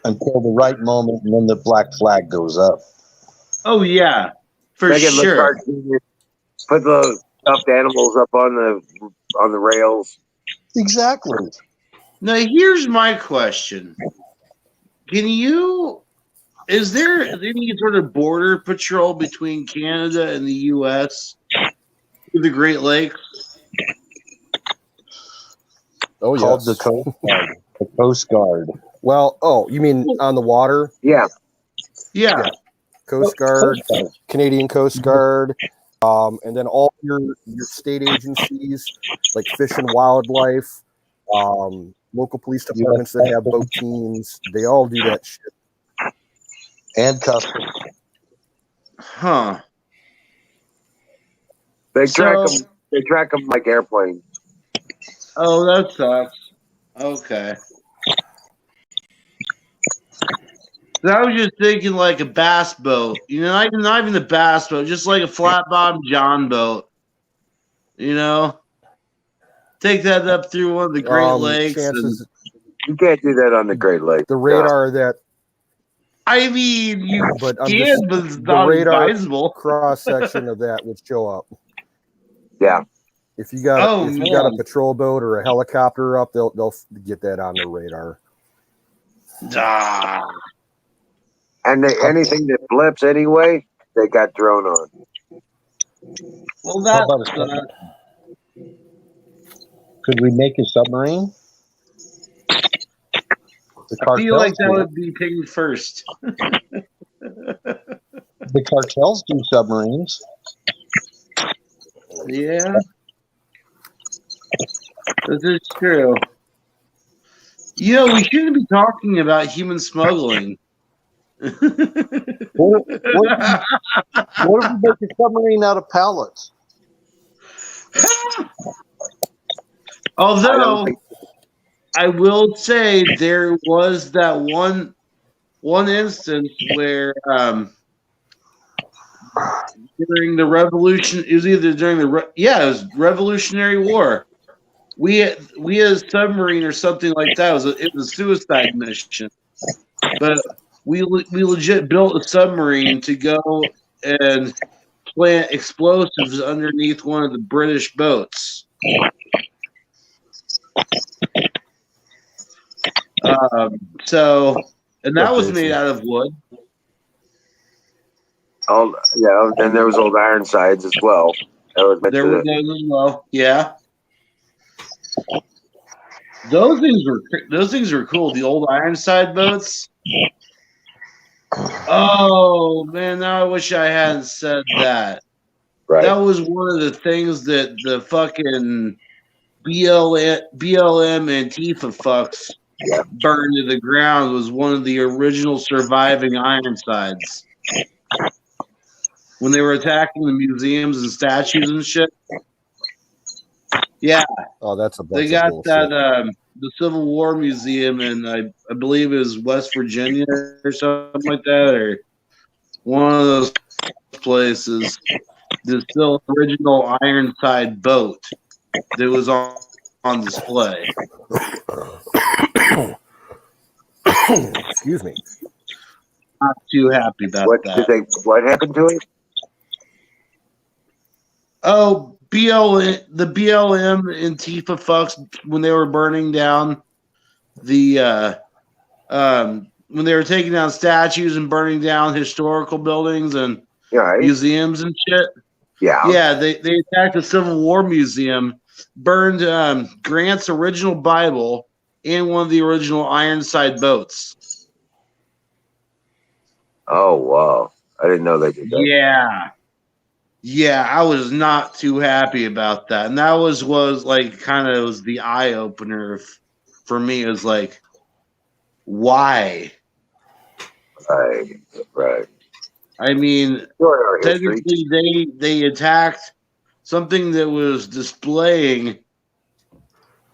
Speaker 4: until the right moment, and then the black flag goes up.
Speaker 5: Oh, yeah. For
Speaker 1: Make it look
Speaker 5: sure.
Speaker 1: cartoonish. Put the stuffed animals up on the rails.
Speaker 4: Exactly.
Speaker 5: Now, here's my question. Is there any sort of border patrol between Canada and the U.S. through the Great Lakes?
Speaker 3: Oh,
Speaker 4: Called
Speaker 3: yes.
Speaker 4: the Coast Guard. The Coast Guard.
Speaker 3: Well, you mean on the water?
Speaker 1: Yeah.
Speaker 5: Yeah.
Speaker 3: Coast Guard, Canadian Coast Guard, and then all your state agencies like Fish and Wildlife, local police departments that have boat teams. They all do that shit.
Speaker 4: And customs.
Speaker 5: Huh.
Speaker 1: They track them like airplanes.
Speaker 5: Oh, that sucks. Okay. So I was just thinking like a bass boat. You know, not even a bass boat, just like a flat bottom John boat. You know? Take that up through one of the Great Lakes.
Speaker 3: Chances,
Speaker 1: You can't do that on the Great Lakes.
Speaker 3: the radar that
Speaker 5: I mean, you
Speaker 3: But I'm
Speaker 5: can,
Speaker 3: just-
Speaker 5: but it's
Speaker 3: the
Speaker 5: not
Speaker 3: radar
Speaker 5: advisable.
Speaker 3: cross section of that would show up.
Speaker 1: Yeah.
Speaker 3: If you got
Speaker 5: Oh,
Speaker 3: if you got a
Speaker 5: man.
Speaker 3: patrol boat or a helicopter up, they'll get that on their radar.
Speaker 5: Ah.
Speaker 1: And anything that flips anyway, they got drone on.
Speaker 5: Well,
Speaker 4: How about a
Speaker 5: that's
Speaker 4: submarine? Could we make a submarine? The
Speaker 5: I feel like that
Speaker 4: cartels
Speaker 5: would be pinged first.
Speaker 4: the cartels do submarines.
Speaker 5: Yeah. This is true. You know, we shouldn't be talking about human smuggling.
Speaker 4: What if we make a submarine out of pallets?
Speaker 5: Although I will say there was that one instance where during the revolution, it was either during it was Revolutionary War. We had a submarine or something like that. It was a suicide mission, but we legit built a submarine to go and plant explosives underneath one of the British boats. And that was made out of wood.
Speaker 1: Oh, yeah, and there was old Ironsides as well. That was meant
Speaker 5: There
Speaker 1: to-
Speaker 5: were those as well. Yeah. Those things were cool. The old Ironside boats. Oh man, now I wish I hadn't said that.
Speaker 1: right.
Speaker 5: That was one of the things that the fucking BLM Antifa fucks burned to the ground. Was one of the original surviving Ironsides when they were attacking the museums and statues and shit. Yeah,
Speaker 3: Oh, that's a bunch
Speaker 5: they
Speaker 3: of
Speaker 5: got
Speaker 3: bullshit.
Speaker 5: that the Civil War Museum in I believe it was West Virginia or something like that, or one of those places. There's still original Ironside boat that was on display.
Speaker 3: Excuse me.
Speaker 5: Not too happy about
Speaker 1: What
Speaker 5: that.
Speaker 1: What happened to it?
Speaker 5: Oh, the BLM Antifa fucks when they were burning down the when they were taking down statues and burning down historical buildings and
Speaker 1: Yeah, right?
Speaker 5: museums and shit.
Speaker 1: Yeah.
Speaker 5: Yeah, they attacked the Civil War Museum, burned Grant's original Bible and one of the original Ironside boats.
Speaker 1: Oh wow! I didn't know they did that.
Speaker 5: Yeah. Yeah, I was not too happy about that. And that was like kind of was the eye opener for me. It was like, why?
Speaker 1: Right.
Speaker 5: I mean,
Speaker 1: Sure, our history.
Speaker 5: technically they attacked something that was displaying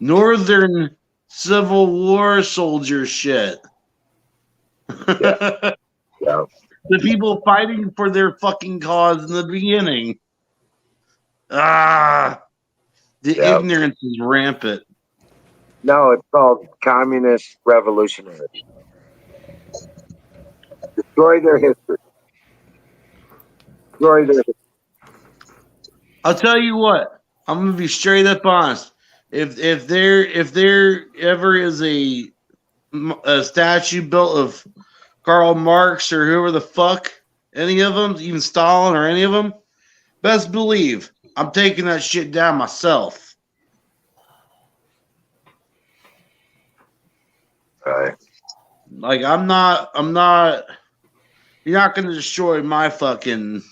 Speaker 5: Northern Civil War soldier shit.
Speaker 1: Yeah. Yeah.
Speaker 5: The people fighting for their fucking cause in the beginning. The
Speaker 1: Yeah.
Speaker 5: ignorance is rampant.
Speaker 1: No, it's called communist revolutionary. Destroy their history. Destroy their history.
Speaker 5: I'll tell you what. I'm gonna be straight up honest. If there ever is a statue built of Karl Marx or whoever the fuck, any of them, even Stalin or any of them, best believe I'm taking that shit down myself.
Speaker 1: Right.
Speaker 5: Like I'm not. You're not gonna destroy my fucking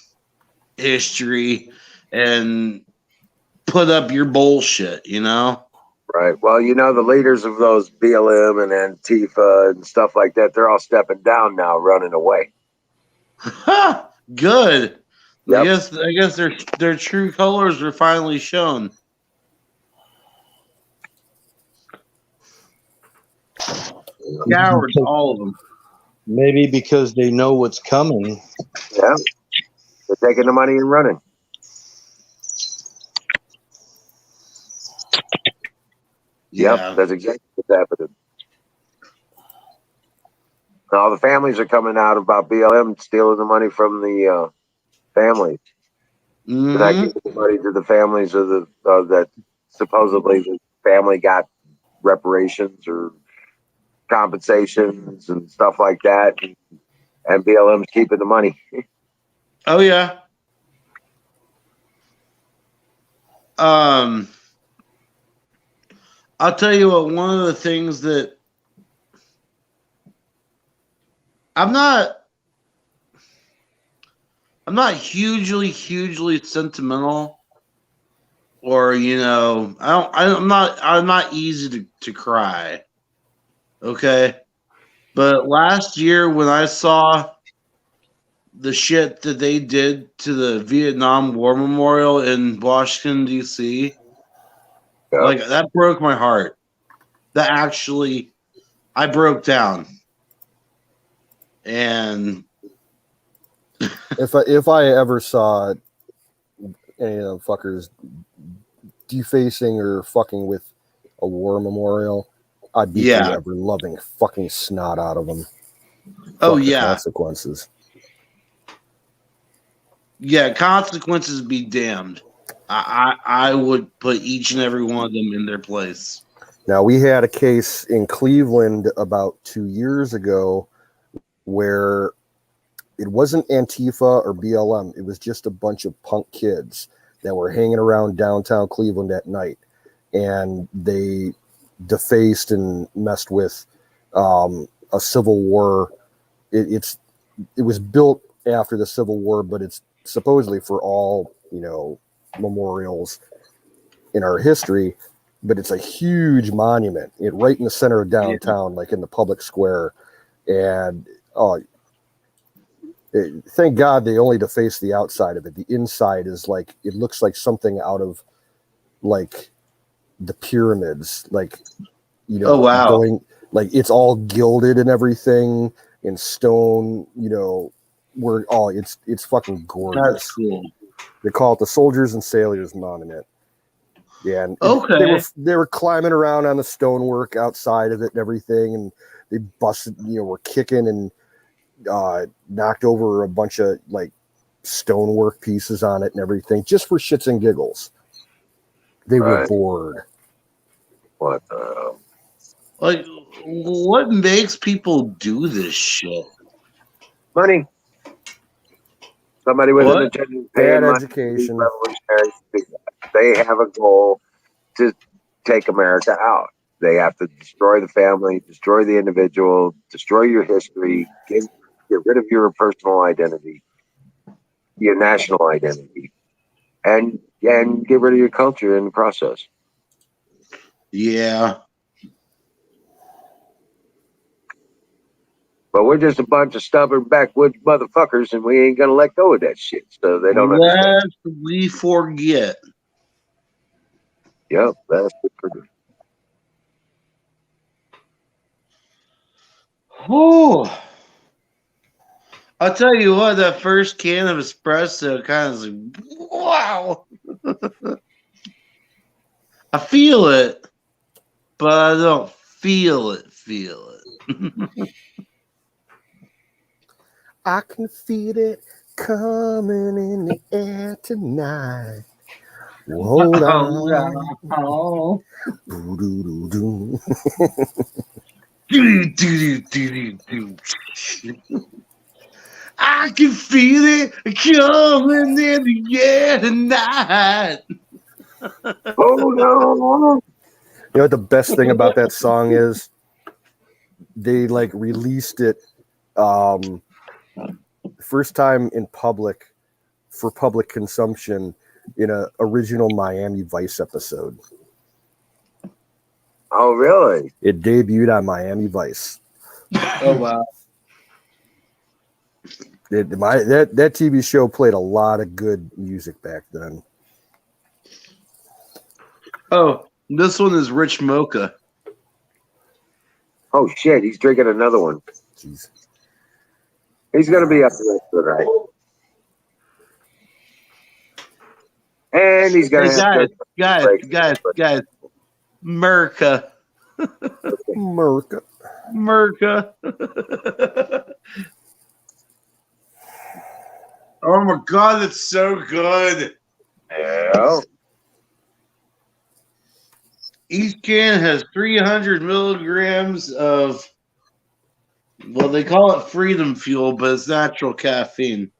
Speaker 5: history and put up your bullshit, you know?
Speaker 1: Right. Well, you know, the leaders of those BLM and Antifa and stuff like that, they're all stepping down now, running away.
Speaker 5: Good.
Speaker 1: Yep.
Speaker 5: I guess their true colors were finally shown. Cowards, all of them.
Speaker 4: Maybe because they know what's coming.
Speaker 1: Yeah. They're taking the money and running. Yep,
Speaker 5: Yeah.
Speaker 1: that's exactly what's happening. All the families are coming out about BLM stealing the money from the families.
Speaker 5: Mhm.
Speaker 1: They're not giving the money to the families of the that supposedly the family got reparations or compensations and stuff like that, and BLM's keeping the money.
Speaker 5: Oh yeah. I'll tell you what. One of the things that I'm not hugely sentimental, or I'm not easy to cry. Okay, but last year when I saw the shit that they did to the Vietnam War Memorial in Washington D.C.,
Speaker 1: Yeah.
Speaker 5: like that broke my heart. That actually, I broke down. And
Speaker 3: If I ever saw any of them fuckers defacing or fucking with a war memorial, I'd beat the ever loving fucking snot out of them.
Speaker 5: Oh,
Speaker 3: Fuck the
Speaker 5: yeah.
Speaker 3: consequences.
Speaker 5: Yeah, consequences be damned. I would put each and every one of them in their place.
Speaker 3: Now, we had a case in Cleveland about 2 years ago where it wasn't Antifa or BLM. It was just a bunch of punk kids that were hanging around downtown Cleveland at night. And they defaced and messed with a Civil War. It was built after the Civil War, but it's supposedly for all, memorials in our history. But it's a huge monument, right in the center of downtown, like in the public square. And thank God they only defaced the outside of it. The inside is like, it looks like something out of like the pyramids, like, you know,
Speaker 5: Oh, wow.
Speaker 3: going like it's all gilded and everything in stone, you know, where it's fucking gorgeous.
Speaker 5: That's cool.
Speaker 3: They call it the Soldiers and Sailors Monument. Yeah, and
Speaker 5: Okay.
Speaker 3: they were climbing around on the stonework outside of it and everything, and they busted, you know, were kicking and knocked over a bunch of like stonework pieces on it and everything, just for shits and giggles. They were
Speaker 1: Right.
Speaker 3: bored.
Speaker 1: What the hell?
Speaker 5: Like, what makes people do this shit?
Speaker 1: Money. Somebody with an
Speaker 5: What?
Speaker 1: agenda
Speaker 3: Bad
Speaker 1: paying money to
Speaker 3: education.
Speaker 1: these revolutionaries. They have a goal to take America out. They have to destroy the family, destroy the individual, destroy your history, get rid of your personal identity, your national identity, and get rid of your culture in the process.
Speaker 5: Yeah.
Speaker 1: But we're just a bunch of stubborn backwoods motherfuckers, and we ain't gonna let go of that shit. So they don't understand.
Speaker 5: Lest we forget.
Speaker 1: Yep, that's the truth.
Speaker 5: Whew. I'll tell you what, that first can of espresso kind of like, wow. I feel it, but I don't feel it.
Speaker 3: I can feel it coming in the air tonight. Hold on. Doo-doo-doo-doo.
Speaker 5: I can feel it coming in the air tonight.
Speaker 1: Hold on.
Speaker 3: You know what the best thing about that song is? They like released it first time in public for public consumption in a original Miami Vice episode.
Speaker 1: Oh, really?
Speaker 3: It debuted on Miami Vice.
Speaker 5: Oh wow.
Speaker 3: That TV show played a lot of good music back then.
Speaker 5: Oh, this one is Rich Mocha.
Speaker 1: Oh shit, he's drinking another one.
Speaker 3: Jeez.
Speaker 1: He's gonna be up there tonight. And he's gonna
Speaker 5: Hey,
Speaker 1: have to
Speaker 5: guys. Merca.
Speaker 3: Merca.
Speaker 5: Oh my god, it's so good.
Speaker 1: Yeah.
Speaker 5: Each can has 300 milligrams of, well, they call it freedom fuel, but it's natural caffeine.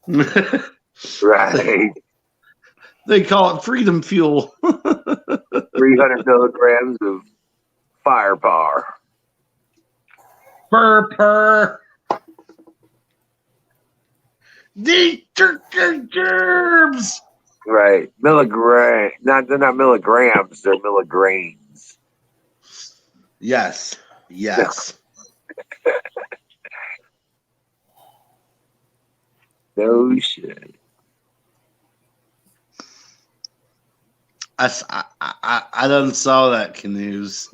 Speaker 1: Right.
Speaker 5: They call it freedom fuel.
Speaker 1: 300 milligrams of firepower.
Speaker 5: Purr. The germs.
Speaker 1: Right. Milligram. They're not milligrams, they're milligrains.
Speaker 5: Yes.
Speaker 1: No shit.
Speaker 5: I done saw that canoes.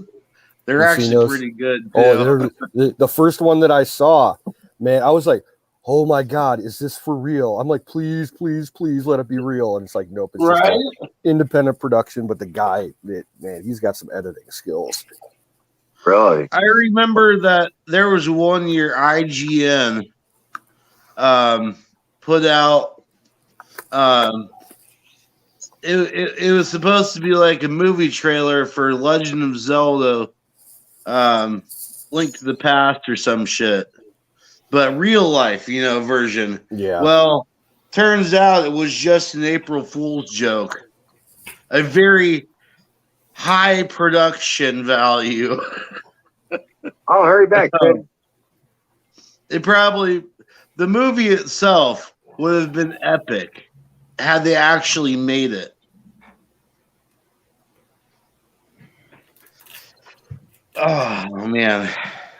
Speaker 5: They're
Speaker 3: You seen
Speaker 5: actually
Speaker 3: those?
Speaker 5: pretty good.
Speaker 3: Oh, the first one that I saw, man, I was like, oh my God, is this for real? I'm like, please let it be real. And it's like, nope, it's just an independent production. But the guy, man, he's got some editing skills.
Speaker 1: Really?
Speaker 5: I remember that there was one year IGN put out it was supposed to be like a movie trailer for Legend of Zelda Link to the Past or some shit. But real life, version.
Speaker 3: Yeah.
Speaker 5: Well, turns out it was just an April Fool's joke. A very high production value.
Speaker 1: Oh, hurry back, kid.
Speaker 5: The movie itself would have been epic had they actually made it. Oh man.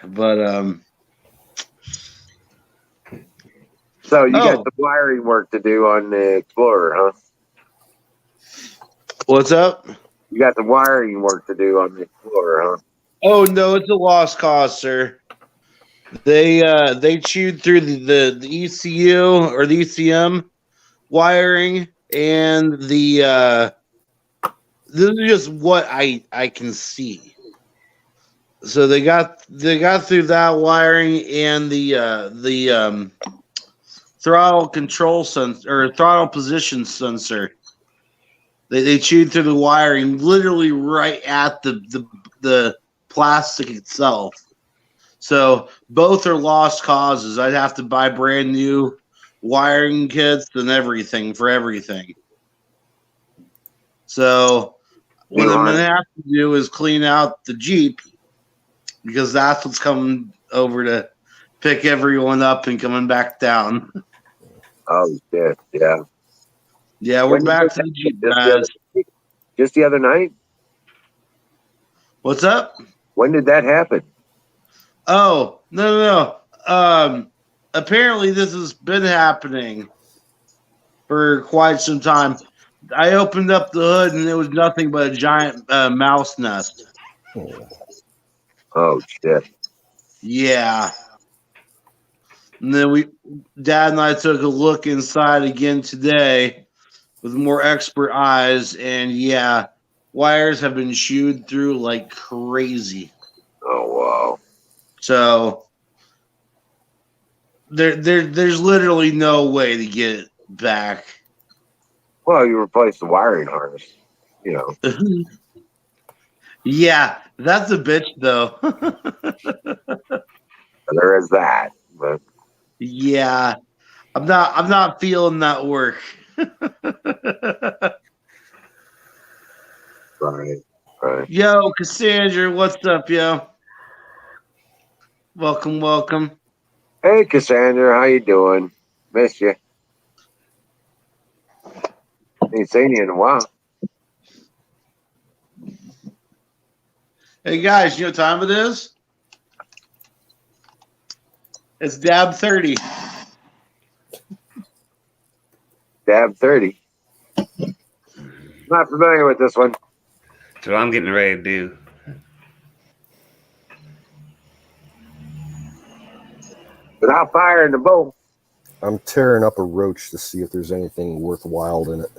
Speaker 5: But
Speaker 1: So you got the wiring work to do on the Explorer, huh?
Speaker 5: what's up?
Speaker 1: You got the wiring work to do on the floor, huh?
Speaker 5: Oh no, it's a lost cause, sir. They chewed through the ECU or the ECM wiring and the this is just what I can see. So they got through that wiring and the throttle control sensor or throttle position sensor. They chewed through the wiring literally right at the plastic itself. So both are lost causes. I'd have to buy brand new wiring kits and everything for everything. So what I'm going to have to do is clean out the Jeep because that's what's coming over to pick everyone up and coming back down.
Speaker 1: Oh, shit. Yeah.
Speaker 5: Yeah, we're back to the Jeep, guys.
Speaker 1: Just the other night?
Speaker 5: What's up?
Speaker 1: When did that happen?
Speaker 5: Oh, no. Apparently this has been happening for quite some time. I opened up the hood and it was nothing but a giant mouse nest.
Speaker 1: Oh, shit.
Speaker 5: Yeah. And then Dad and I took a look inside again today with more expert eyes, and yeah, wires have been chewed through like crazy.
Speaker 1: Oh, wow.
Speaker 5: So there's literally no way to get it back.
Speaker 1: Well, you replace the wiring harness, you know.
Speaker 5: Yeah, that's a bitch though.
Speaker 1: There is that, but
Speaker 5: Yeah, I'm not feeling that work.
Speaker 1: right.
Speaker 5: Yo, Cassandra, what's up, yo? Welcome.
Speaker 1: Hey, Cassandra, how you doing? Miss you. Ain't seen you in a while.
Speaker 5: Hey guys, you know what time it is? It's Dab 30.
Speaker 1: Dab 30. Not familiar with this one.
Speaker 6: That's what I'm getting ready to do.
Speaker 1: Without firing the bow.
Speaker 3: I'm tearing up a roach to see if there's anything worthwhile in it.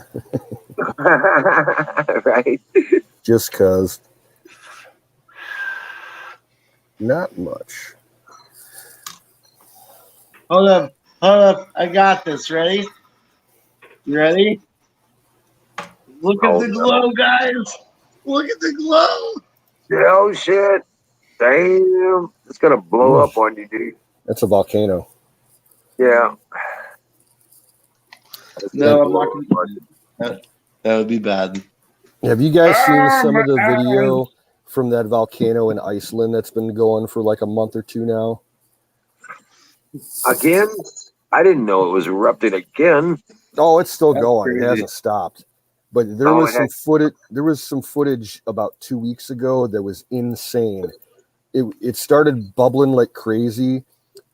Speaker 1: Right?
Speaker 3: Just because. Not much.
Speaker 5: Hold up. I got this. Ready? You ready? Look at the glow, guys. Look at the glow.
Speaker 1: Oh, shit. Damn. It's going to blow up on you, dude.
Speaker 3: That's a volcano.
Speaker 1: Yeah.
Speaker 5: No, I'm not going to. That would be bad.
Speaker 3: Have you guys seen some of the video from that volcano in Iceland that's been going for like a month or two now?
Speaker 1: Again? I didn't know it was erupting again.
Speaker 3: Oh, it's still going.
Speaker 5: crazy.
Speaker 3: It hasn't stopped. But there was some footage. There was some footage about 2 weeks ago that was insane. It started bubbling like crazy,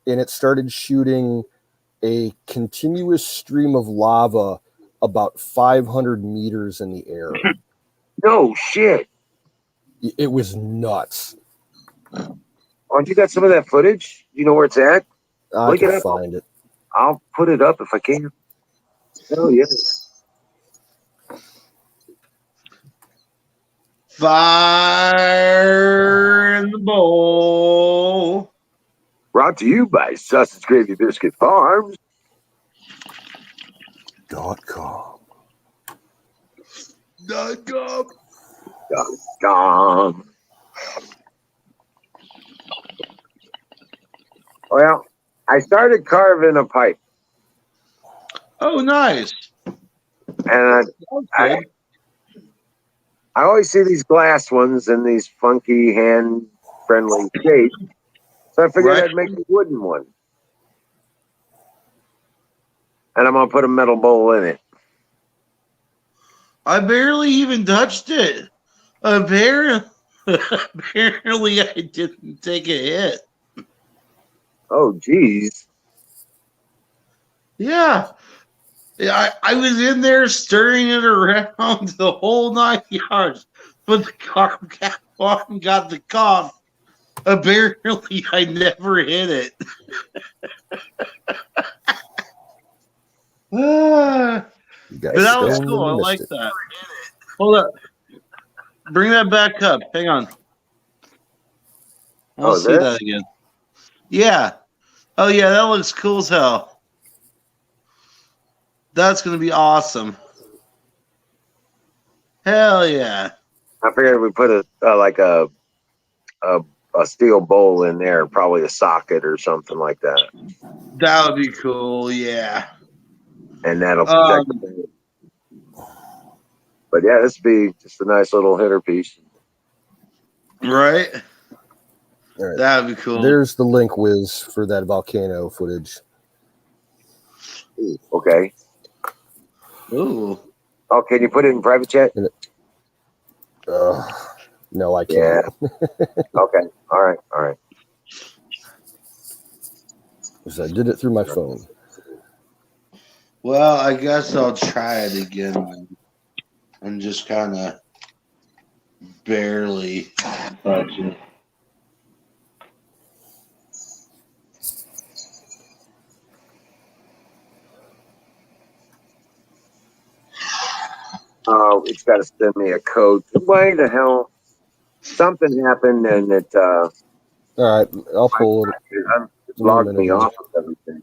Speaker 3: and it started shooting a continuous stream of lava about 500 meters in the air.
Speaker 1: No shit.
Speaker 3: It was nuts.
Speaker 1: Oh, you got some of that footage? You know where it's at?
Speaker 3: I
Speaker 1: Look it
Speaker 3: can
Speaker 1: up.
Speaker 3: find it.
Speaker 1: I'll put it up if I can. Hell yeah.
Speaker 5: Fire in the bowl.
Speaker 1: Brought to you by Sausage Gravy Biscuit Farms.
Speaker 3: .com.
Speaker 1: .com. Well, I started carving a pipe,
Speaker 5: Oh, nice.
Speaker 1: and I always see these glass ones in these funky hand-friendly shapes, so I figured
Speaker 5: Right.
Speaker 1: I'd make a wooden one. And I'm gonna put a metal bowl in it.
Speaker 5: I barely even touched it. Apparently I didn't take a hit.
Speaker 1: Oh, geez.
Speaker 5: Yeah. I was in there stirring it around the whole 9 yards, but the cat got the cough. Apparently, I never hit it. But
Speaker 3: You guys
Speaker 5: that was
Speaker 3: stoned
Speaker 5: cool. I
Speaker 3: and
Speaker 5: like
Speaker 3: missed it.
Speaker 5: that. Hold up. Bring that back up. Hang on. I'll see
Speaker 1: this?
Speaker 5: that again. Yeah. Oh, yeah, that looks cool as hell. That's going to be awesome. Hell yeah.
Speaker 1: I figured we put a steel bowl in there, probably a socket or something like that,
Speaker 5: That would be cool, yeah.
Speaker 1: and that'll protect the bowl. But yeah, this would be just a nice little hitter piece.
Speaker 5: Right?
Speaker 3: All right.
Speaker 5: That would be cool.
Speaker 3: There's the link, Wiz, for that volcano footage.
Speaker 1: Okay.
Speaker 5: Ooh.
Speaker 1: Oh, can you put it in private chat?
Speaker 3: No, I can't.
Speaker 1: Okay. All right.
Speaker 3: 'Cause I did it through my phone.
Speaker 5: Well, I guess I'll try it again then. And just kind of barely touch it.
Speaker 1: Oh, it's got to send me a code. Why the hell? Something happened and it
Speaker 3: All right, I'll pull it.
Speaker 1: it logged me off of everything.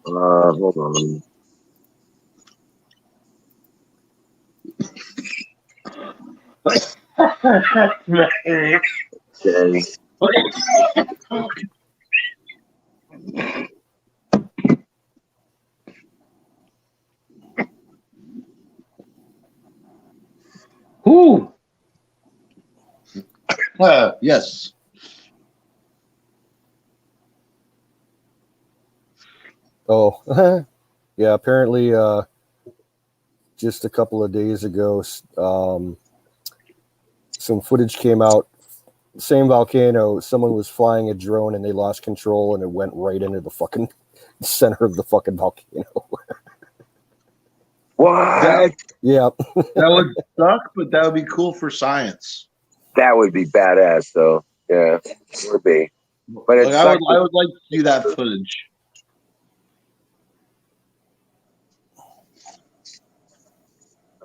Speaker 1: Hold on. Okay.
Speaker 5: Whoo! Yes.
Speaker 3: Oh, yeah. Apparently, just a couple of days ago, some footage came out. Same volcano. Someone was flying a drone and they lost control and it went right into the fucking center of the fucking volcano.
Speaker 1: What?
Speaker 3: Yeah.
Speaker 5: That would suck, but that would be cool for science.
Speaker 1: That would be badass, though. Yeah, it would be. But it's
Speaker 5: Like, I would like to see that footage.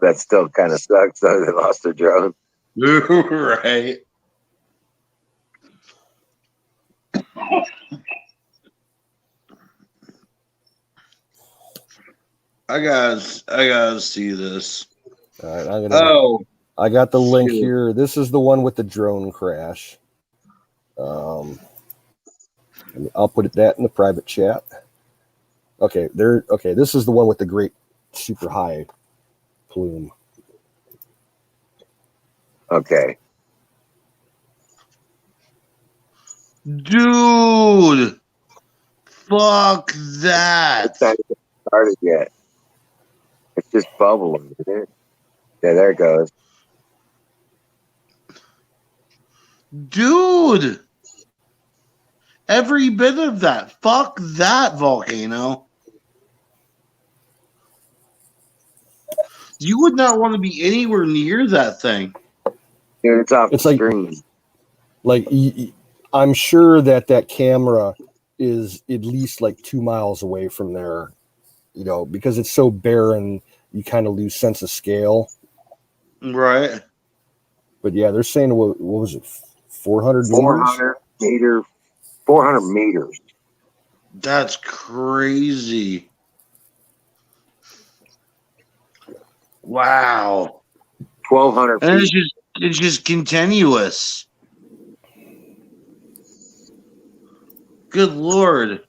Speaker 1: that still kind of sucks. Though they lost their drone.
Speaker 5: Right. I gotta see this.
Speaker 3: All right, I got the link here. This is the one with the drone crash. I'll put that in the private chat. Okay, this is the one with the great super high plume.
Speaker 1: Okay.
Speaker 5: Dude, fuck that.
Speaker 1: It's not even started yet. It's just bubbling, isn't it? Yeah, there it goes.
Speaker 5: Dude, every bit of that. Fuck that volcano. You would not want to be anywhere near that thing.
Speaker 1: Dude, it's off
Speaker 3: It's
Speaker 1: the
Speaker 3: like-
Speaker 1: screen.
Speaker 3: Like, I'm sure that camera is at least like 2 miles away from there, because it's so barren, you kind of lose sense of scale.
Speaker 5: Right.
Speaker 3: But yeah, they're saying, what was it, 400 meters?
Speaker 1: 400 meters.
Speaker 5: That's crazy. Wow.
Speaker 1: 1,200
Speaker 5: And
Speaker 1: feet.
Speaker 5: it's just continuous. Good Lord.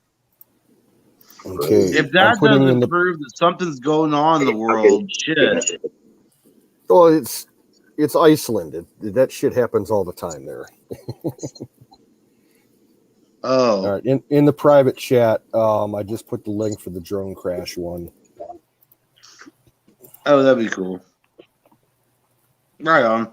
Speaker 3: Okay.
Speaker 5: If that
Speaker 3: I'm putting
Speaker 5: doesn't prove that something's going on in the world, shit.
Speaker 3: Well, it's Iceland. That shit happens all the time there.
Speaker 5: Oh.
Speaker 3: All right. In the private chat, I just put the link for the drone crash one.
Speaker 5: Oh, that'd be cool. Right on.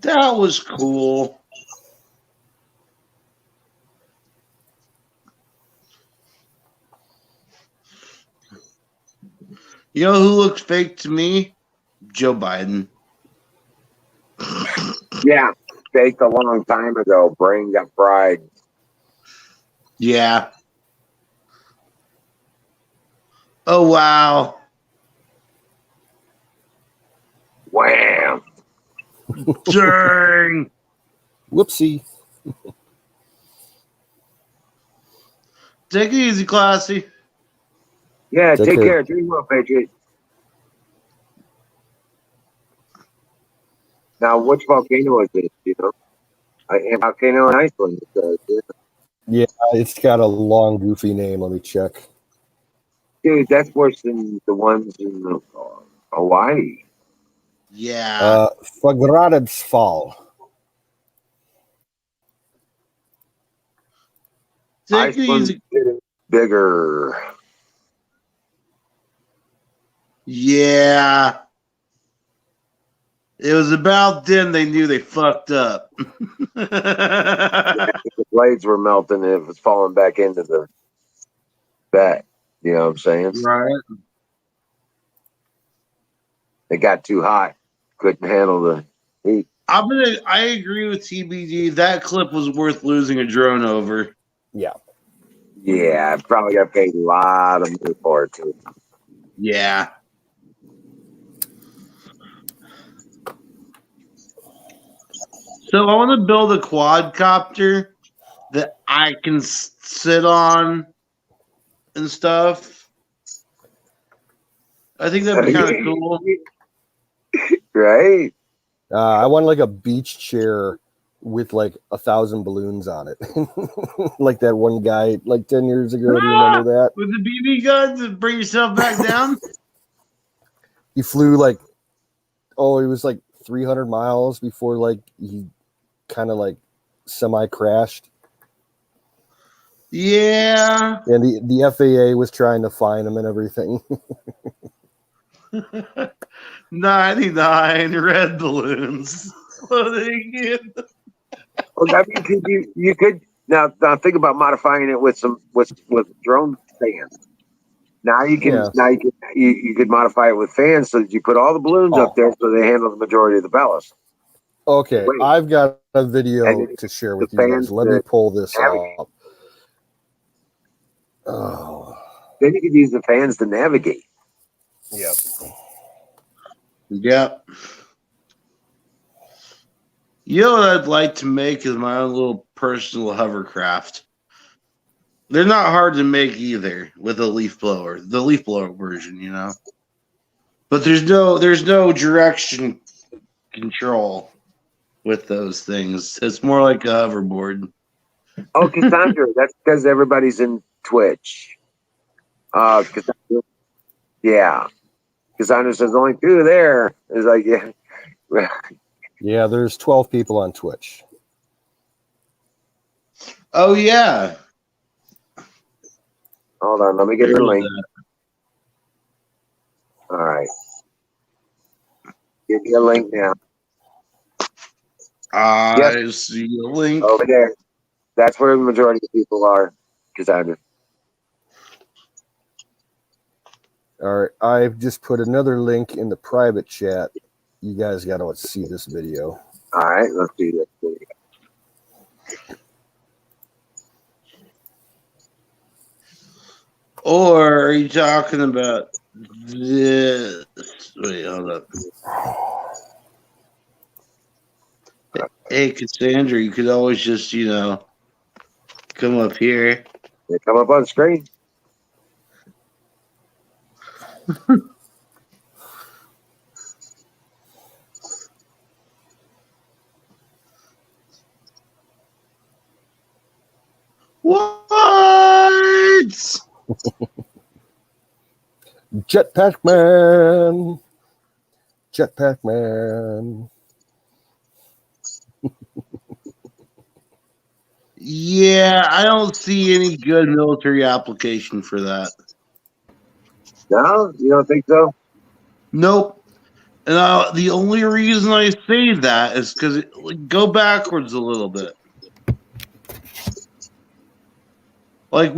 Speaker 5: That was cool. You know who looks fake to me? Joe Biden.
Speaker 1: Yeah, faked a long time ago. Brain got fried.
Speaker 5: Yeah. Oh, wow.
Speaker 1: Wham!
Speaker 5: Dang.
Speaker 3: Whoopsie.
Speaker 5: Take it easy, Classy.
Speaker 1: Yeah,
Speaker 3: Take
Speaker 1: take
Speaker 3: care.
Speaker 1: care. Dream well, Patriot. Now, which volcano is it? You know, a volcano in Iceland.
Speaker 3: Yeah, it's got a long, goofy name. Let me check.
Speaker 1: Dude, that's worse than the ones in Hawaii.
Speaker 5: Yeah.
Speaker 3: Fagradebsfall.
Speaker 5: Take it
Speaker 1: Iceland's
Speaker 5: easy.
Speaker 1: getting bigger.
Speaker 5: Yeah. It was about then they knew they fucked up.
Speaker 1: The blades were melting and it was falling back into the back. You know what I'm saying?
Speaker 5: Right.
Speaker 1: It got too hot. Couldn't handle the heat.
Speaker 5: I agree with TBD. That clip was worth losing a drone over.
Speaker 3: Yeah.
Speaker 1: Yeah, I probably got paid a lot of money for it too.
Speaker 5: Yeah. So I want to build a quadcopter that I can sit on and stuff. I think that'd be kind of cool.
Speaker 1: Right?
Speaker 3: I want like a beach chair with like 1,000 balloons on it. Like that one guy like 10 years ago. Do you remember that?
Speaker 5: With the BB gun to bring yourself back down?
Speaker 3: He flew like, he was like 300 miles before like he kind of like semi-crashed.
Speaker 5: Yeah.
Speaker 3: And the FAA was trying to find him and everything.
Speaker 5: 99 red balloons floating in.
Speaker 1: Well, I mean, you could now think about modifying it with drone fans. Now you can you could modify it with fans so that you put all the balloons up there so they handle the majority of the ballast.
Speaker 3: Okay,
Speaker 1: Wait.
Speaker 3: I've got a video to share with you guys. Let me pull this up. Oh.
Speaker 1: Then you could use the fans to navigate.
Speaker 3: Yep.
Speaker 5: Yep. You know what I'd like to make is my own little personal hovercraft. They're not hard to make either with a leaf blower, the leaf blower version, you know. But there's no direction control with those things. It's more like a hoverboard.
Speaker 1: Oh, Cassandra, that's because everybody's in Twitch. Cassandra, yeah. Cassandra says only 2 there. It's like, yeah.
Speaker 3: Yeah, there's 12 people on Twitch.
Speaker 5: Oh yeah.
Speaker 1: Hold on, let me get her link. All right. Give me a link now.
Speaker 5: I see a link.
Speaker 1: Over there. That's where the majority of people are, Cassandra.
Speaker 3: All right, I've just put another link in the private chat. You guys got to see this video.
Speaker 1: All right, let's do this.
Speaker 5: Or are you talking about this? Wait, hold up. Hey, Cassandra, you could always just, come up here.
Speaker 1: They come up on screen.
Speaker 5: What?
Speaker 3: Jetpack Man. Jetpack Man.
Speaker 5: Yeah, I don't see any good military application for that.
Speaker 1: No, you don't think so?
Speaker 5: Nope. And the only reason I say that is because go backwards a little bit. Like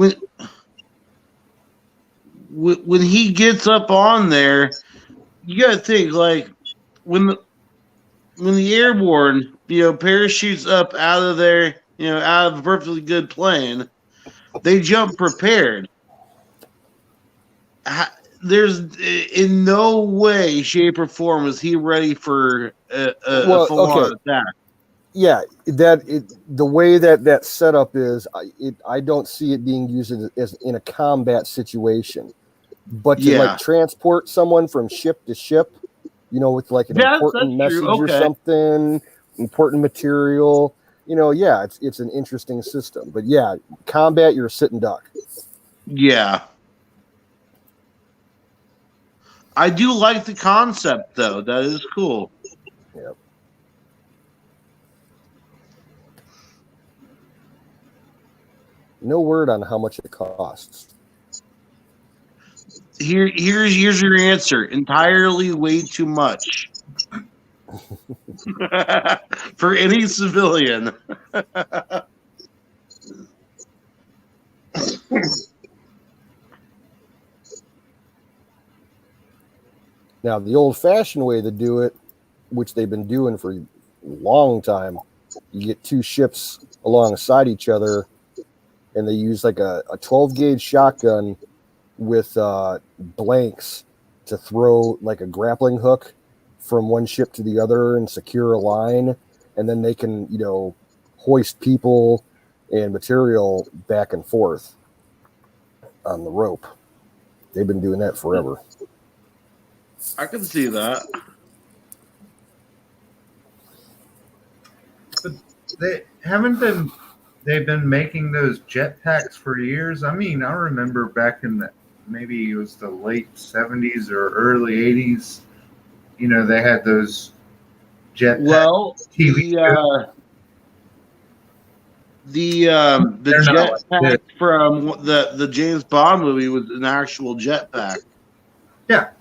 Speaker 5: when he gets up on there, you got to think like when the airborne, parachutes up out of there, out of a perfectly good plane, they jump prepared. There's in no way, shape, or form is he ready for a full-on attack.
Speaker 3: Yeah, the way that setup is, I don't see it being used as in a combat situation, but to like transport someone from ship to ship, with like an important message or something, important material, it's an interesting system. But yeah, combat, you're a sitting duck.
Speaker 5: Yeah. I do like the concept, though. That is cool.
Speaker 3: Yep. No word on how much it costs.
Speaker 5: Here's your answer. Entirely way too much. For any civilian.
Speaker 3: Now, the old-fashioned way to do it, which they've been doing for a long time, you get two ships alongside each other, and they use like a 12-gauge shotgun with blanks to throw like a grappling hook from one ship to the other and secure a line, and then they can, hoist people and material back and forth on the rope. They've been doing that forever.
Speaker 5: I can see that.
Speaker 7: But they've been making those jetpacks for years. I mean, I remember back in maybe it was the late 70s or early 80s. They had those jetpacks.
Speaker 5: Well,
Speaker 7: TV
Speaker 5: the jetpack from the James Bond movie was an actual jetpack.
Speaker 7: Yeah.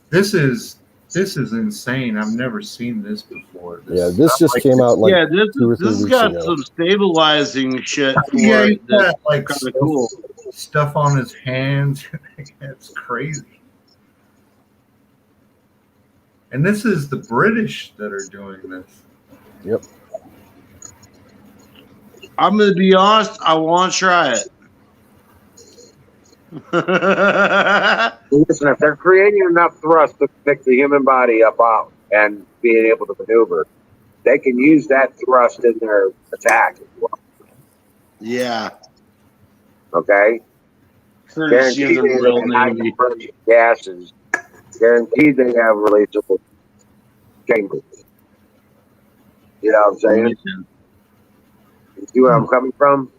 Speaker 7: This is insane. I've never seen this before.
Speaker 3: This just came out like
Speaker 5: this
Speaker 3: 2 or 3
Speaker 5: has
Speaker 3: weeks
Speaker 5: got
Speaker 3: ago.
Speaker 5: some stabilizing shit for
Speaker 7: he's
Speaker 5: it.
Speaker 7: got like
Speaker 5: kind of cool
Speaker 7: stuff on his hands. It's crazy. And this is the British that are doing this.
Speaker 3: Yep.
Speaker 5: I'm gonna be honest. I want to try it.
Speaker 1: Listen, if they're creating enough thrust to pick the human body up out and being able to maneuver, they can use that thrust in their attack as well.
Speaker 5: Yeah.
Speaker 1: Okay? Guaranteed they have high compression gases. Guaranteed they have releasable chambers. You know what I'm saying? You see where I'm coming from?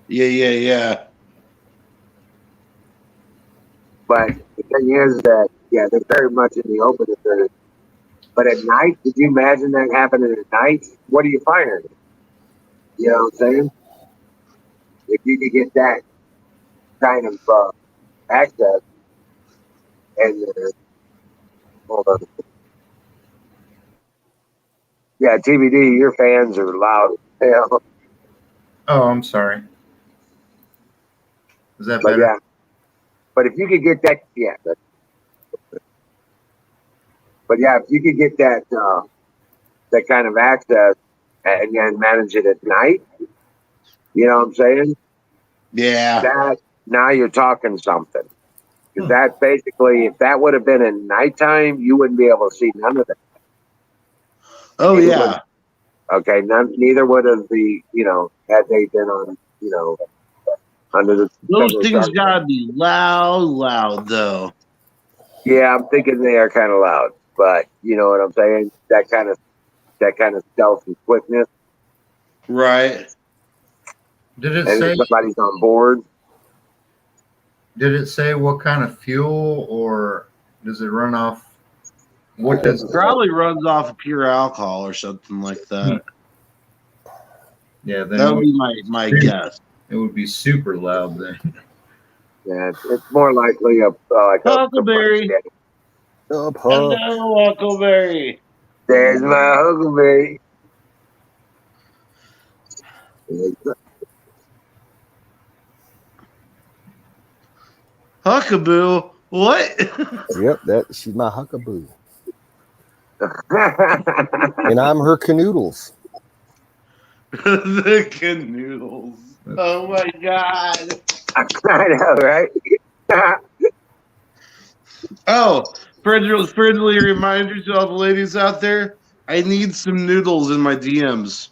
Speaker 5: Yeah.
Speaker 1: But the thing is that, they're very much in the open. But at night, could you imagine that happening at night? What are you firing? You know what I'm saying? If you could get that kind of access, and hold on. Yeah, TBD, your fans are loud.
Speaker 7: Oh, I'm sorry. Is that better?
Speaker 1: Yeah. But if you could get that, but if you could get that that kind of access and then manage it at night, you know what I'm saying?
Speaker 5: Yeah.
Speaker 1: That now you're talking something. Because that basically, if that would have been in nighttime, you wouldn't be able to see none of that.
Speaker 5: Oh yeah.
Speaker 1: Okay, neither would have the had they been on under the
Speaker 5: those things gotta be loud though.
Speaker 1: Yeah, I'm thinking they are kind of loud, but you know what I'm saying? That kind of stealth and quickness.
Speaker 5: Right.
Speaker 7: Did it
Speaker 1: say somebody's on board?
Speaker 7: Did it say what kind of fuel, or does it run off? What does
Speaker 5: it probably runs off of pure alcohol or something like that.
Speaker 7: Yeah, then
Speaker 5: That would be my guess.
Speaker 7: it would be super loud then.
Speaker 1: Yeah, it's more likely like a
Speaker 5: Huckleberry.
Speaker 3: Up, huh?
Speaker 5: Hello, Huckleberry.
Speaker 1: There's my Huckleberry.
Speaker 5: Huckaboo. What?
Speaker 3: Yep, she's my Huckaboo. And I'm her canoodles.
Speaker 5: The canoodles. Oh my god.
Speaker 1: I know, right?
Speaker 5: Oh, friendly reminder to all the ladies out there. I need some noodles in my DMs.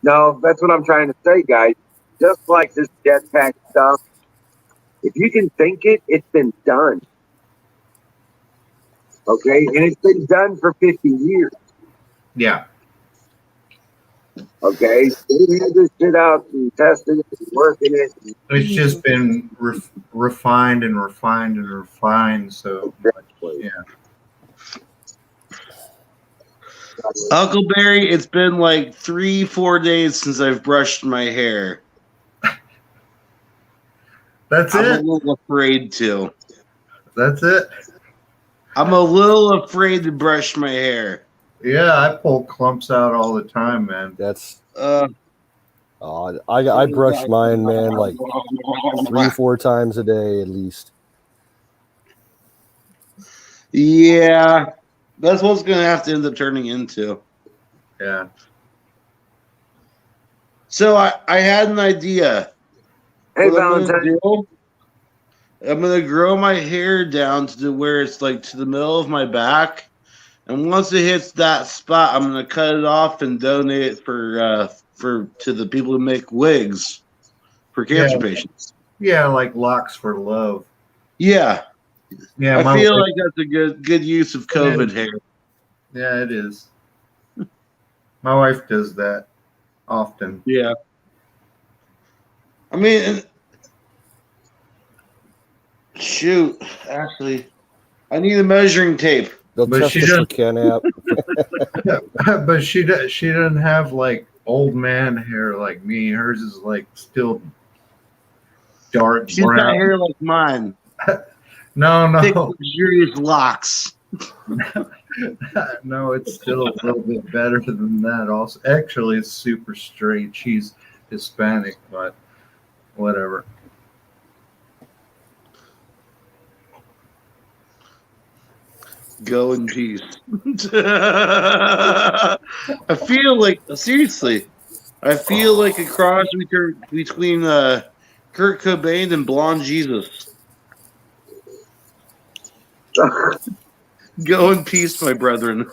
Speaker 1: No, that's what I'm trying to say, guys. Just like this jetpack stuff, if you can think it, it's been done. Okay, and it's been done for 50 years.
Speaker 7: Yeah.
Speaker 1: Okay, they had this shit out and tested it and working it.
Speaker 7: It's just been refined and refined and refined. So, yeah.
Speaker 5: Huckleberry, it's been like 3-4 days since I've brushed my hair.
Speaker 7: That's
Speaker 5: I'm
Speaker 7: it.
Speaker 5: a little afraid to.
Speaker 7: That's it.
Speaker 5: I'm a little afraid to brush my hair.
Speaker 7: Yeah, I pull clumps out all the time, man.
Speaker 3: That's
Speaker 5: Uh,
Speaker 3: I brush mine, man, like 3-4 times a day at least.
Speaker 5: yeah, that's what's going to have to end up turning into.
Speaker 7: Yeah.
Speaker 5: So I had an idea.
Speaker 1: Hey,
Speaker 5: What I'm gonna
Speaker 1: Valentine.
Speaker 5: do, I'm gonna grow my hair down to where it's like to the middle of my back, and once it hits that spot, I'm gonna cut it off and donate it for to the people who make wigs for cancer patients.
Speaker 7: Yeah, like locks for love.
Speaker 5: Yeah,
Speaker 7: Yeah,
Speaker 5: I feel like that's a good use of COVID hair.
Speaker 7: Yeah, it is. My wife does that often.
Speaker 5: Yeah, I mean, shoot, actually, I need a measuring tape.
Speaker 3: They'll
Speaker 7: But
Speaker 3: test
Speaker 7: she
Speaker 3: it for
Speaker 7: doesn't-
Speaker 3: Ken app.
Speaker 7: But she doesn't have like old man hair like me. Hers is like still dark
Speaker 5: She's got
Speaker 7: brown.
Speaker 5: hair like mine,
Speaker 7: No,
Speaker 5: thick,
Speaker 7: no,
Speaker 5: luxurious locks.
Speaker 7: no. It's still a little bit better than that. Also, actually, it's super straight. She's Hispanic, but whatever.
Speaker 5: Go in peace. I feel like seriously, I feel like a cross between Kurt Cobain and Blonde Jesus. Go in peace, my brethren.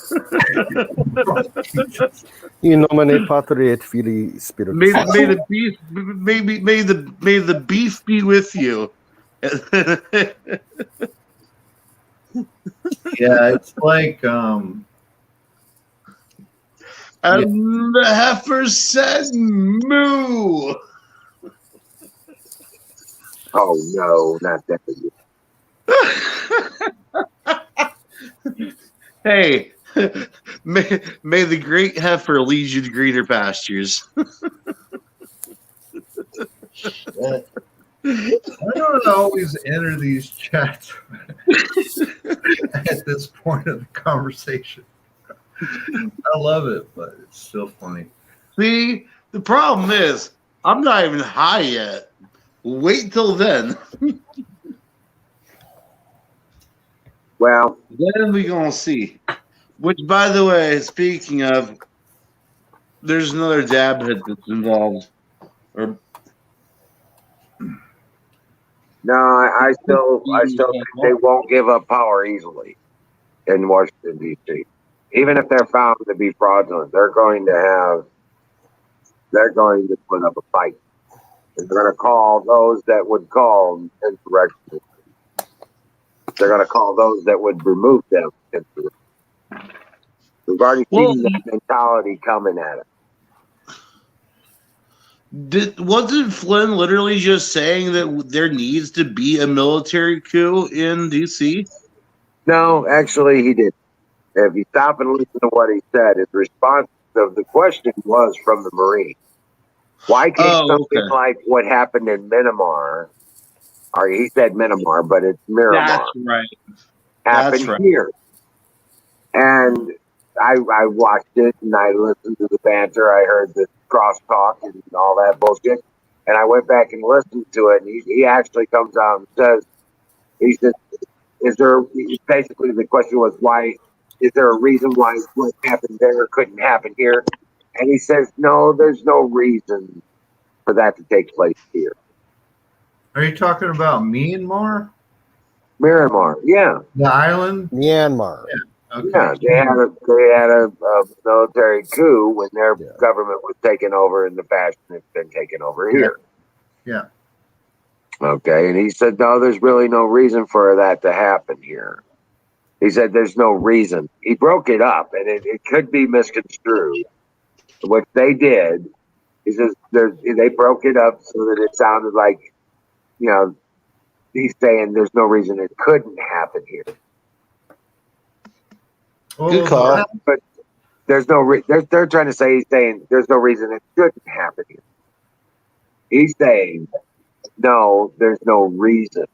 Speaker 3: In nomine Patri et Filii Spiritus.
Speaker 5: May the beef be with you.
Speaker 7: Yeah, it's like
Speaker 5: And the heifer said moo.
Speaker 1: Oh no, not that.
Speaker 5: Hey, may the great heifer lead you to greener pastures.
Speaker 7: I don't always enter these chats at this point of the conversation. I love it, but it's still funny.
Speaker 5: See, the problem is, I'm not even high yet. Wait till then.
Speaker 1: Well,
Speaker 5: Then we gonna see. Which, by the way, speaking of, there's another dab head that's involved. Or
Speaker 1: no, I still think they won't give up power easily in Washington D.C. Even if they're found to be fraudulent, they're going to put up a fight. And they're going to call those that would call insurrection. They're going to call those that would remove them insurrection. We've already seen that mentality coming at it.
Speaker 5: Wasn't Flynn literally just saying that there needs to be a military coup in D.C.?
Speaker 1: No, actually, he did. If you stop and listen to what he said, his response of the question was from the Marine. Why can't something like what happened in Myanmar, or he said Myanmar, but it's Miramar,
Speaker 5: That's right.
Speaker 1: happen here? And I watched it and I listened to the banter. I heard the crosstalk and all that bullshit. And I went back and listened to it. And he actually comes out and says, he said, basically the question was, why, is there a reason why what happened there couldn't happen here? And he says, no, there's no reason for that to take place here.
Speaker 7: Are you talking about Myanmar?
Speaker 1: Myanmar, yeah.
Speaker 7: The island?
Speaker 3: Myanmar.
Speaker 7: Yeah, okay.
Speaker 1: Yeah, they had a military coup when their government was taken over in the fashion it's been taken over here.
Speaker 7: Yeah.
Speaker 1: Okay, and he said, no, there's really no reason for that to happen here. He said there's no reason. He broke it up, and it could be misconstrued. What they did, he says, they broke it up so that it sounded like, you know, he's saying there's no reason it couldn't happen here.
Speaker 5: Good call.
Speaker 1: But there's no they're trying to say, he's saying there's no reason it shouldn't happen here. He's saying, no, there's no reason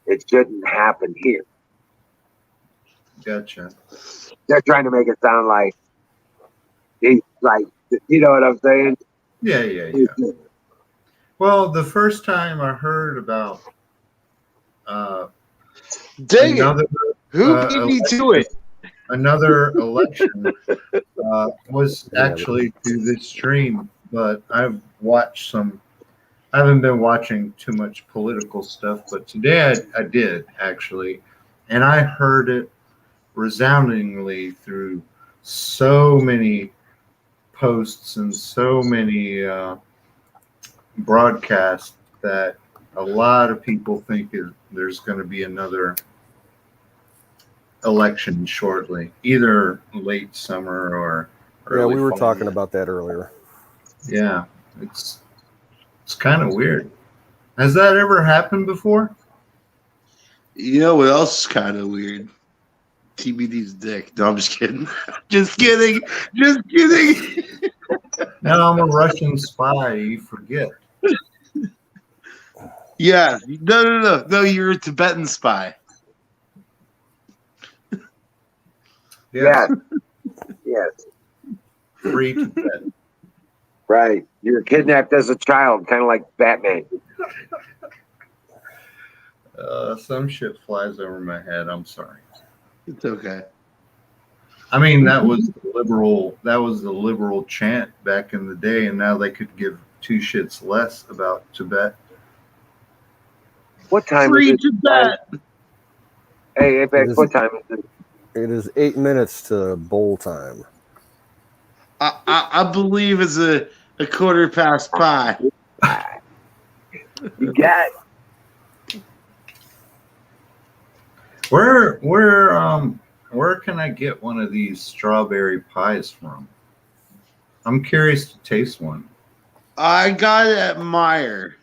Speaker 1: it shouldn't happen here.
Speaker 7: Gotcha.
Speaker 1: They're trying to make it sound like he's like, you know what I'm saying?
Speaker 7: Yeah. Well, the first time I heard about
Speaker 5: Dang it. Who beat me to it?
Speaker 7: Another election was actually through this stream, but I've watched some. I haven't been watching too much political stuff, but today I did actually, and I heard it resoundingly through so many posts and so many broadcasts that a lot of people think there's going to be another election shortly, either late summer or early
Speaker 3: we were
Speaker 7: fall.
Speaker 3: talking about that earlier.
Speaker 7: Yeah, it's kind of weird. Has that ever happened before?
Speaker 5: You know what else is kind of weird? TBD's dick. No, I'm just kidding. Just kidding.
Speaker 7: Now I'm a Russian spy. You forget.
Speaker 5: Yeah. No. You're a Tibetan spy.
Speaker 1: Yes. Yes.
Speaker 7: Free Tibet.
Speaker 1: Right. You were kidnapped as a child, kind of like Batman.
Speaker 7: Some shit flies over my head. I'm sorry.
Speaker 5: It's okay.
Speaker 7: I mean, that was the liberal chant back in the day, and now they could give two shits less about Tibet.
Speaker 1: What time
Speaker 5: Free
Speaker 1: is it?
Speaker 5: Tibet.
Speaker 1: Hey, Apex, what time is it?
Speaker 3: It is 8 minutes to bowl time.
Speaker 5: I believe it's a 5:15.
Speaker 1: You got it.
Speaker 7: Where can I get one of these strawberry pies from? I'm curious to taste one.
Speaker 5: I got it at Meyer.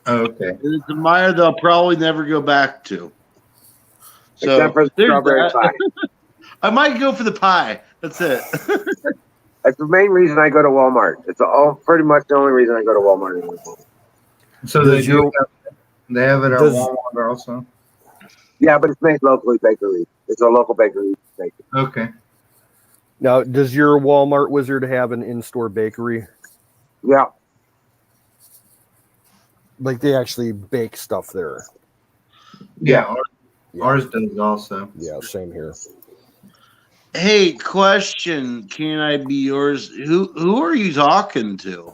Speaker 7: Oh, okay.
Speaker 5: It's a Meyer they'll probably never go back to. So
Speaker 1: Except for the
Speaker 5: there's
Speaker 1: strawberry
Speaker 5: that.
Speaker 1: pie.
Speaker 5: I might go for the pie. That's it.
Speaker 1: That's the main reason I go to Walmart. It's all pretty much the only reason I go to Walmart.
Speaker 7: So they have it at Walmart also?
Speaker 1: Yeah, but it's made locally bakery. It's a local bakery.
Speaker 7: Okay.
Speaker 3: Now, does your Walmart Wizard have an in-store bakery?
Speaker 1: Yeah.
Speaker 3: Like they actually bake stuff there?
Speaker 7: Yeah. Ours does also.
Speaker 3: Yeah, same here.
Speaker 5: Hey, question. Can I be yours? Who are you talking to?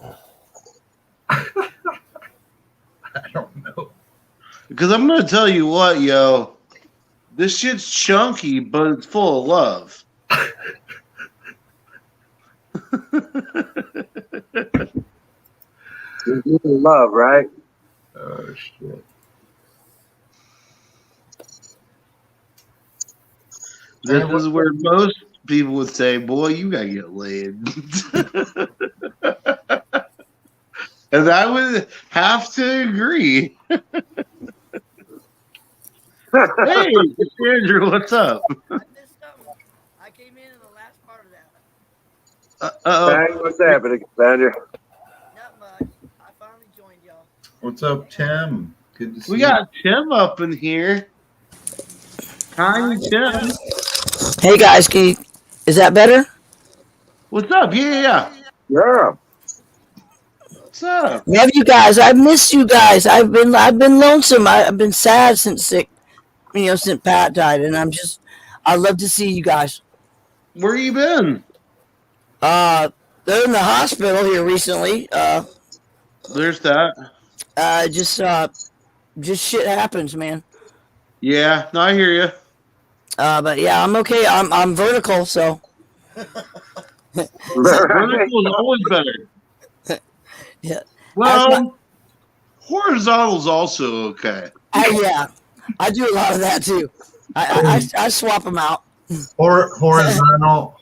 Speaker 7: I don't know.
Speaker 5: Because I'm going to tell you what, yo. This shit's chunky, but it's full of love.
Speaker 1: Love, right?
Speaker 7: Oh, shit.
Speaker 5: This is where most people would say, boy, you got to get laid. And I would have to agree. Hey, it's Andrew, what's up?
Speaker 8: I missed something. I came in the last part of that.
Speaker 1: Hey, what's happening, Sandra?
Speaker 8: Not much. I finally joined y'all.
Speaker 7: What's up, Tim? Good to see
Speaker 5: We
Speaker 7: you.
Speaker 5: got Tim up in here. Hi, Tim.
Speaker 8: Hey guys, is that better?
Speaker 5: What's up? Yeah.
Speaker 1: Yeah.
Speaker 5: What's up?
Speaker 8: Love you guys. I missed you guys. I've been lonesome. I've been sad since since Pat died, and I love to see you guys.
Speaker 5: Where you been?
Speaker 8: They're in the hospital here recently.
Speaker 5: There's that.
Speaker 8: Just shit happens, man.
Speaker 5: Yeah, no, I hear you.
Speaker 8: But yeah, I'm okay. I'm vertical, so
Speaker 5: Vertical is always better.
Speaker 8: yeah.
Speaker 5: Well, horizontal's also okay.
Speaker 8: Yeah, I do a lot of that too. I swap them out.
Speaker 7: Horizontal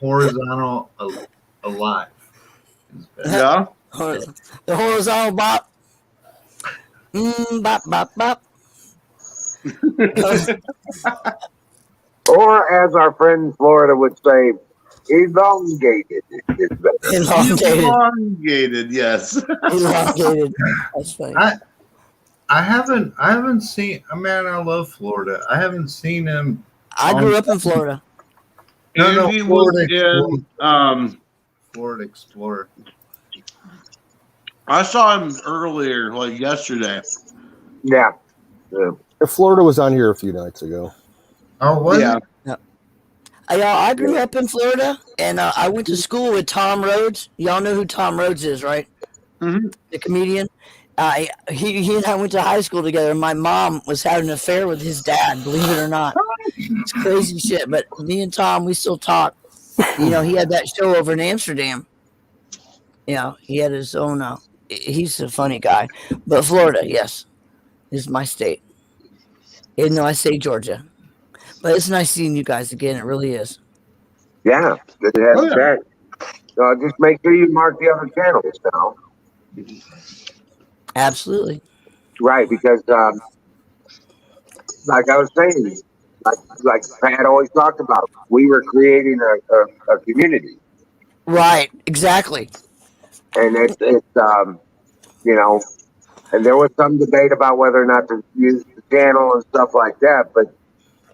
Speaker 7: alive.
Speaker 5: Yeah.
Speaker 8: The horizontal bop. Bop bop bop.
Speaker 1: Or as our friend in Florida would say, elongated.
Speaker 8: Elongated.
Speaker 5: Elongated, yes.
Speaker 8: Elongated. That's funny.
Speaker 7: I haven't seen. Man, I love Florida. I haven't seen him.
Speaker 8: I grew up in Florida.
Speaker 7: No,
Speaker 5: Andy
Speaker 7: Florida
Speaker 5: was in,
Speaker 7: Florida Explorer.
Speaker 5: I saw him earlier, like yesterday.
Speaker 1: Yeah.
Speaker 3: Florida was on here a few nights ago.
Speaker 7: Oh, what?
Speaker 5: Yeah.
Speaker 8: I grew up in Florida, and I went to school with Tom Rhodes. Y'all know who Tom Rhodes is, right?
Speaker 5: Mm-hmm.
Speaker 8: The comedian. He and I went to high school together. My mom was having an affair with his dad, believe it or not. It's crazy shit. But me and Tom, we still talk. He had that show over in Amsterdam. He had his own. He's a funny guy. But Florida, yes, is my state. Even though I say Georgia. But it's nice seeing you guys again. It really is.
Speaker 1: Yeah. Good to have you back. Just make sure you mark the other channels now.
Speaker 8: Absolutely.
Speaker 1: Right, because like I was saying, like Pat always talked about, we were creating a community.
Speaker 8: Right, exactly.
Speaker 1: And it's and there was some debate about whether or not to use the channel and stuff like that, but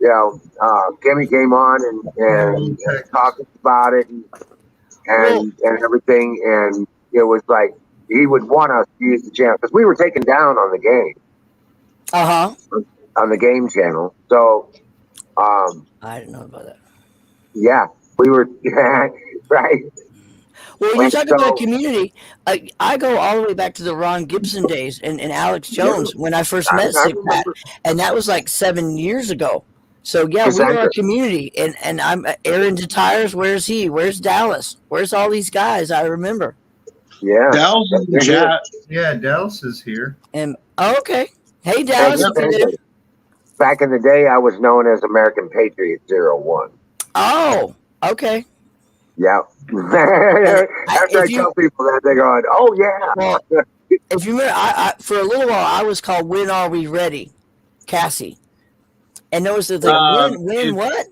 Speaker 1: Kimmy came on and talked about it and everything, and it was like he would want us to use the channel because we were taken down on the game. On the game channel. So
Speaker 8: I didn't know about that.
Speaker 1: Yeah, we were right.
Speaker 8: Well, you talk about community. I go all the way back to the Ron Gibson days and Alex Jones when I first met Sick Pat, and that was like 7 years ago. So yeah, we were a community, and I'm Aaron DeTires. Where's he? Where's Dallas? Where's all these guys? I remember.
Speaker 1: Yeah,
Speaker 5: Dallas is in the chat.
Speaker 7: Yeah, Dallas is here.
Speaker 8: And okay, hey Dallas.
Speaker 1: Back in the day, I was known as American Patriot 01.
Speaker 8: Oh, okay.
Speaker 1: Yeah. After I tell people that, they're going, "Oh yeah."
Speaker 8: Well, if you remember, I for a little while I was called "When Are We Ready," Cassie, and there was the when what?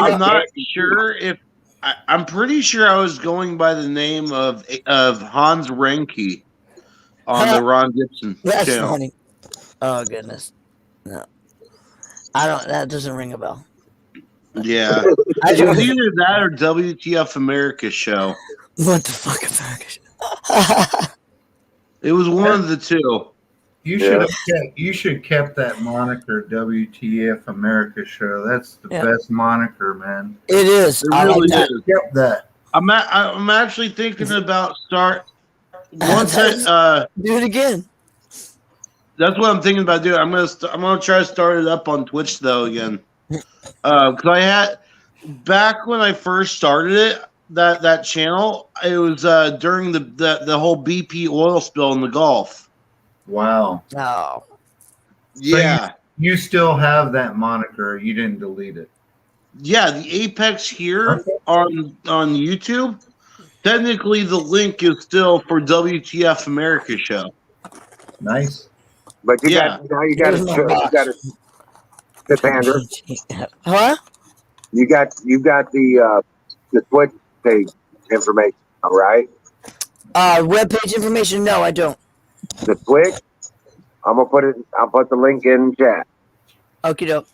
Speaker 5: I'm not sure if I'm pretty sure I was going by the name of Hans Renke on the Ron Gibson
Speaker 8: That's
Speaker 5: channel.
Speaker 8: funny. Oh goodness, no, I don't. That doesn't ring a bell.
Speaker 5: Yeah, it was either that or WTF America show.
Speaker 8: What the fuck, America?
Speaker 5: It was one of the two.
Speaker 7: You should have kept that moniker WTF America show. That's the best moniker, man.
Speaker 8: It is.
Speaker 5: It really is.
Speaker 7: Kept that.
Speaker 5: I'm actually thinking about
Speaker 8: do it again.
Speaker 5: That's what I'm thinking about doing. I'm gonna try to start it up on Twitch though again. Because I had back when I first started it, that channel, it was during the whole BP oil spill in the Gulf.
Speaker 7: Wow.
Speaker 8: Oh.
Speaker 5: Yeah.
Speaker 7: So you still have that moniker. You didn't delete it.
Speaker 5: Yeah, the Apex here on YouTube technically the link is still for WTF America show.
Speaker 7: Nice.
Speaker 1: But you
Speaker 5: Yeah.
Speaker 1: got now you got
Speaker 8: Here's my box.
Speaker 1: to Sandra.
Speaker 8: Huh?
Speaker 1: You got the Twitch page information, all right?
Speaker 8: Webpage information? No, I don't.
Speaker 1: The Twitch. I'll put the link in chat.
Speaker 8: Okie doke.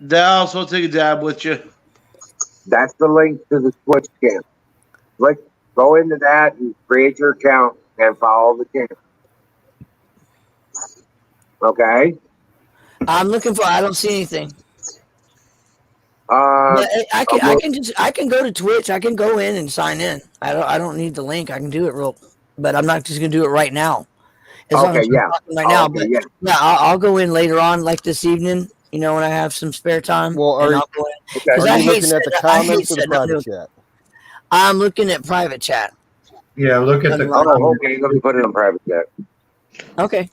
Speaker 5: Dallas, I'll take a dab with you.
Speaker 1: That's the link to the Twitch channel. Go into that and create your account and follow the channel. Okay.
Speaker 8: I'm looking for. I don't see anything.
Speaker 1: Uh,
Speaker 8: But I can go to Twitch. I can go in and sign in. I don't need the link. I can do it but I'm not just gonna do it right now. As long
Speaker 1: okay,
Speaker 8: as I'm
Speaker 1: yeah.
Speaker 8: talking right now,
Speaker 1: Okay,
Speaker 8: but
Speaker 1: yeah.
Speaker 8: yeah, I'll go in later on, like this evening. You know, when I have some spare time.
Speaker 3: Well,
Speaker 8: and
Speaker 3: are
Speaker 8: I'll go in.
Speaker 1: Okay.
Speaker 8: 'Cause
Speaker 3: Are
Speaker 8: I
Speaker 3: you
Speaker 8: hate
Speaker 3: looking at the
Speaker 8: setting- I hate
Speaker 3: comments or the
Speaker 8: setting up
Speaker 3: private
Speaker 8: new-
Speaker 3: chat?
Speaker 8: I'm looking at private chat.
Speaker 7: Yeah, look at the.
Speaker 1: Oh, okay. Let me put it on private chat.
Speaker 8: Okay.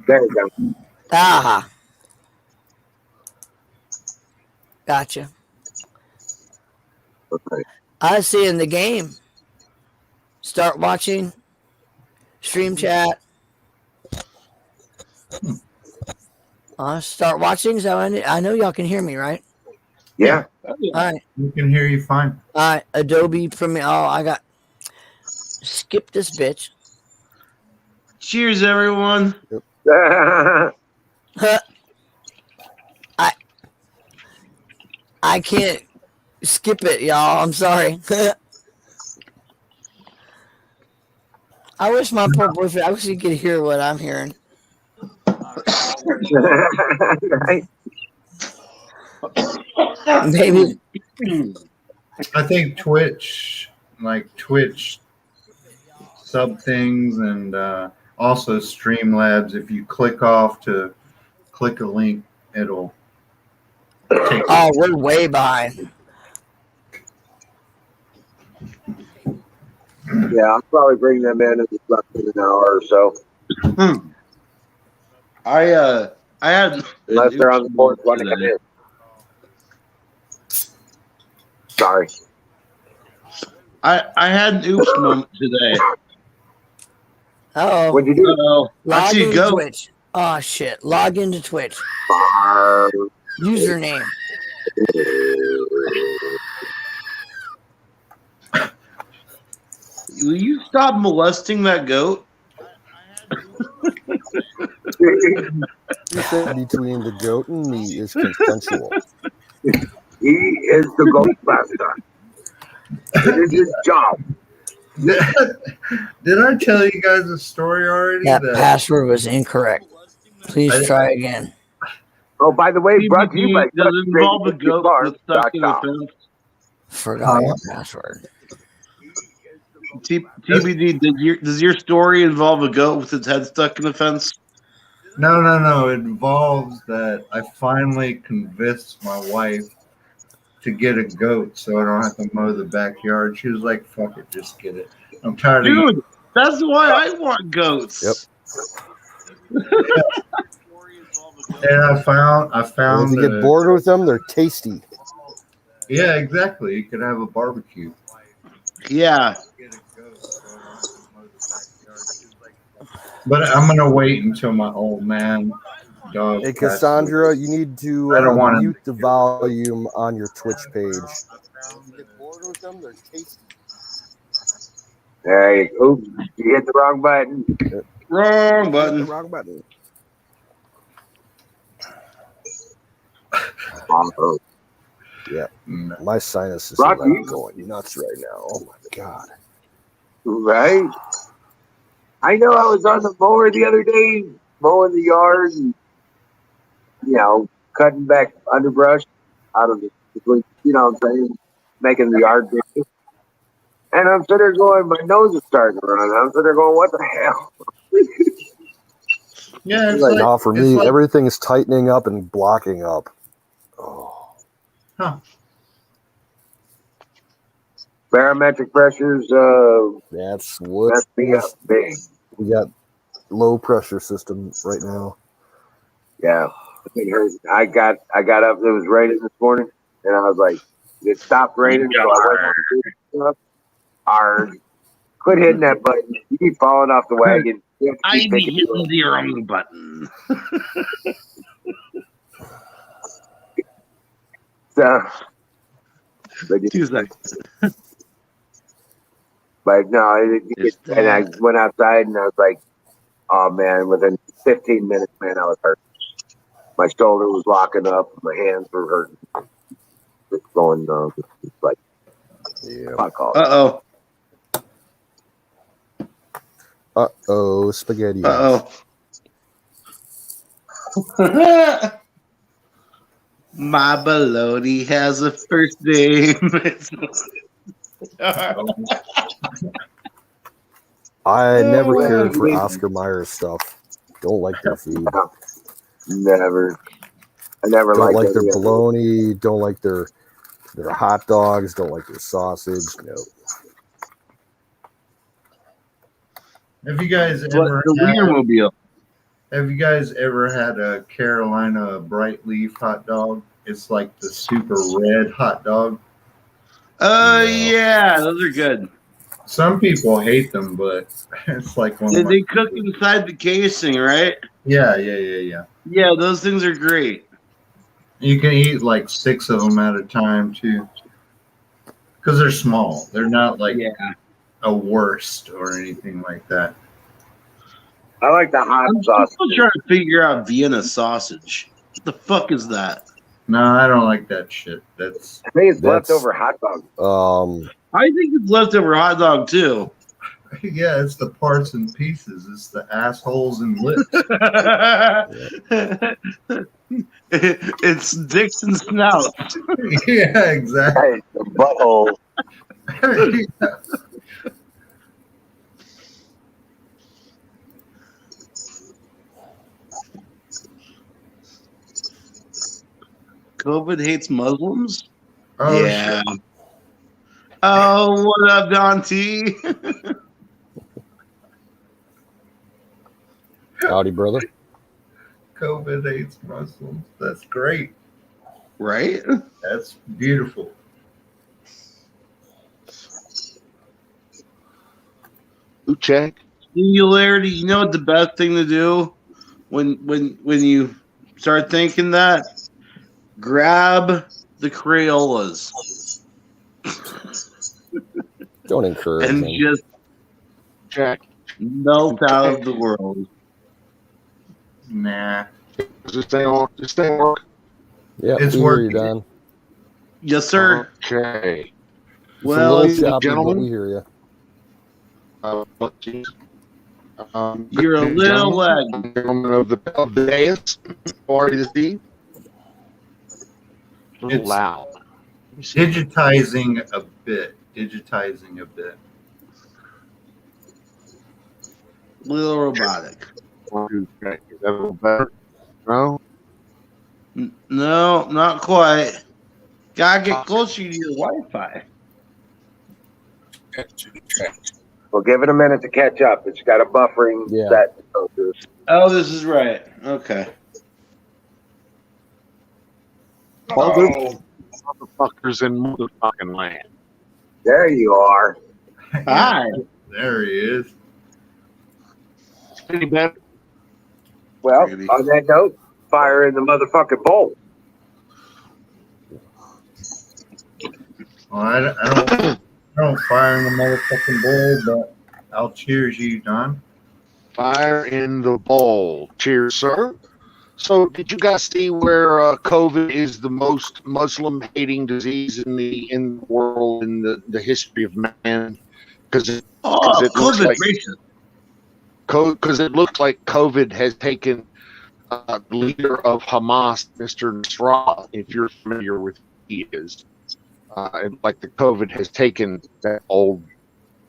Speaker 1: There you go.
Speaker 8: Aha. Gotcha.
Speaker 1: Okay.
Speaker 8: I see in the game. Start watching. Stream chat. Start watching. So I know y'all can hear me, right?
Speaker 1: Yeah.
Speaker 8: All right.
Speaker 7: We can hear you fine.
Speaker 8: All right. Adobe Premiere. Oh, I got. Skip this bitch.
Speaker 5: Cheers, everyone.
Speaker 8: I can't skip it, y'all. I'm sorry. I wish my poor boyfriend. I wish he could hear what I'm hearing.
Speaker 1: Right.
Speaker 8: Maybe.
Speaker 7: I think Twitch sub things and also Streamlabs. If you click a link, it'll take.
Speaker 8: Oh, we're way behind.
Speaker 1: Yeah, I'll probably bring them in less than an hour or so.
Speaker 5: I had
Speaker 1: Unless they're on the board when they come in. Sorry.
Speaker 5: I had an oops moment today.
Speaker 8: Oh,
Speaker 1: What'd you do?
Speaker 5: I
Speaker 8: log
Speaker 5: see
Speaker 8: into
Speaker 5: go.
Speaker 8: Twitch. Oh shit! Log into Twitch. Username.
Speaker 5: Will you stop molesting that goat?
Speaker 3: Between the goat and me is consensual.
Speaker 1: He is the gold master. It is his job.
Speaker 7: Did I tell you guys a story already?
Speaker 8: That password was incorrect. Please try again.
Speaker 1: Oh, by the way, brought to you by
Speaker 5: Does it involve a goat that's stuck in the fence?
Speaker 8: Forgot your password.
Speaker 5: TBD, does your story involve a goat with its head stuck in the fence?
Speaker 7: No. It involves that I finally convinced my wife to get a goat so I don't have to mow the backyard. She was like, fuck it, just get it. I'm tired of
Speaker 5: Dude, that's why I want goats.
Speaker 3: Yep.
Speaker 7: And I found
Speaker 3: And if you get bored with them, they're tasty.
Speaker 7: Yeah, exactly. You could have a barbecue.
Speaker 5: Yeah.
Speaker 7: But I'm gonna wait until my old man dog.
Speaker 3: Hey, Cassandra, you need to
Speaker 7: I don't wanna-
Speaker 3: mute the volume on your Twitch page. If you get bored with them, they're tasty.
Speaker 1: Hey, oops, you hit the wrong button.
Speaker 5: Wrong button.
Speaker 3: Wrong button. Yeah, my sinuses are
Speaker 1: Rocky.
Speaker 3: like going nuts right now. Oh my god!
Speaker 1: Right? I know I was on the mower the other day, mowing the yard and, cutting back underbrush out of between, what I'm saying, making the yard big. And I'm sitting there going, my nose is starting to run. I'm sitting there going, what the hell?
Speaker 7: Yeah, it's
Speaker 3: Now for
Speaker 7: it's
Speaker 3: me,
Speaker 7: like-
Speaker 3: everything is tightening up and blocking up. Oh,
Speaker 1: Barometric pressures,
Speaker 3: that's what
Speaker 1: messed me up big.
Speaker 3: we got. Low pressure system right now.
Speaker 1: Yeah. It hurt. I got up. It was raining this morning, and I was like, it stopped raining. So I went to do stuff. Hard. Quit hitting that button. You keep falling off the wagon. You have to
Speaker 5: I
Speaker 1: keep
Speaker 5: be
Speaker 1: picking
Speaker 5: hitting
Speaker 1: it
Speaker 5: the wrong button.
Speaker 1: up. So,
Speaker 5: 2 seconds.
Speaker 1: but no, and I went outside and I was like, oh man, within 15 minutes, man, I was hurt. My shoulder was locking up. My hands were hurting. It's going, it's like,
Speaker 3: Yeah.
Speaker 1: fuck all.
Speaker 5: Uh-oh.
Speaker 3: Uh-oh, spaghetti.
Speaker 5: Uh-oh. My baloney has a first name.
Speaker 3: I never cared for Oscar Mayer stuff. Don't like their food.
Speaker 1: Never. I never
Speaker 3: Don't
Speaker 1: liked
Speaker 3: like their
Speaker 1: any of it.
Speaker 3: bologna. Don't like their hot dogs. Don't like their sausage. No.
Speaker 7: Have you guys
Speaker 5: But
Speaker 7: ever
Speaker 5: the
Speaker 7: had,
Speaker 5: Wienermobile.
Speaker 7: have you guys ever had a Carolina bright leaf hot dog? It's like the super red hot dog.
Speaker 3: No.
Speaker 5: Yeah, those are good.
Speaker 7: Some people hate them, but it's like one of my
Speaker 5: They cook inside the casing, right?
Speaker 7: yeah.
Speaker 5: Yeah, those things are great.
Speaker 7: You can eat like 6 of them at a time too, because they're small. They're not like
Speaker 5: Yeah.
Speaker 7: a wurst or anything like that.
Speaker 1: I like the hot
Speaker 5: I'm
Speaker 1: sauce.
Speaker 5: still trying to figure out Vienna sausage. What the fuck is that?
Speaker 7: No, I don't like that shit. That's
Speaker 1: I think it's
Speaker 3: That's-
Speaker 1: leftover hot dog.
Speaker 5: I think it's leftover hot dog too.
Speaker 7: yeah, it's the parts and pieces. It's the assholes and lips.
Speaker 5: It's dicks and snouts.
Speaker 7: yeah, exactly.
Speaker 1: Hey, the butthole.
Speaker 5: COVID hates Muslims?
Speaker 7: Oh,
Speaker 5: yeah. Oh, what up, Dante?
Speaker 3: howdy, brother.
Speaker 7: COVID hates Muslims. That's great.
Speaker 5: Right?
Speaker 7: That's beautiful.
Speaker 4: Check.
Speaker 5: Singularity. You know what the best thing to do when you start thinking that? Grab the Crayolas
Speaker 3: Don't encourage
Speaker 5: and
Speaker 3: them.
Speaker 5: just
Speaker 4: Check.
Speaker 5: melt out of the world.
Speaker 7: Nah.
Speaker 4: This thing work.
Speaker 3: Yeah,
Speaker 7: It's
Speaker 3: we hear you,
Speaker 7: working.
Speaker 3: Don.
Speaker 5: Yes, sir.
Speaker 4: Okay.
Speaker 3: It's a
Speaker 5: Well,
Speaker 3: little choppy, but
Speaker 4: gentlemen.
Speaker 3: we hear you.
Speaker 5: You're a little lag.
Speaker 4: Gentlemen of the dais, party this eve. A little
Speaker 7: It's-
Speaker 4: loud.
Speaker 7: Digitizing a bit.
Speaker 5: Little robotic.
Speaker 4: Is that a little better? No?
Speaker 5: No, not quite. Gotta get closer to your Wi-Fi.
Speaker 1: Well, give it a minute to catch up. It's got a buffering
Speaker 3: Yeah.
Speaker 1: set to go through.
Speaker 5: Oh, this is right. Okay.
Speaker 4: Motherfuckers in motherfucking land.
Speaker 1: There you are.
Speaker 5: Hi.
Speaker 7: There he is.
Speaker 4: Any better?
Speaker 1: Well,
Speaker 5: Really?
Speaker 1: on that note, fire in the motherfucking bowl.
Speaker 7: Well, I don't fire in the motherfucking bowl, but I'll cheers you, Don.
Speaker 4: Fire in the bowl. Cheers, sir. So, did you guys see where COVID is the most Muslim-hating disease in the world in the history of man? Because it
Speaker 5: Oh,
Speaker 4: it looks
Speaker 5: COVID
Speaker 4: like-
Speaker 5: racist.
Speaker 4: it looks like COVID has taken the leader of Hamas, Mr. Nasrallah, if you're familiar with who he is. Like the COVID has taken that old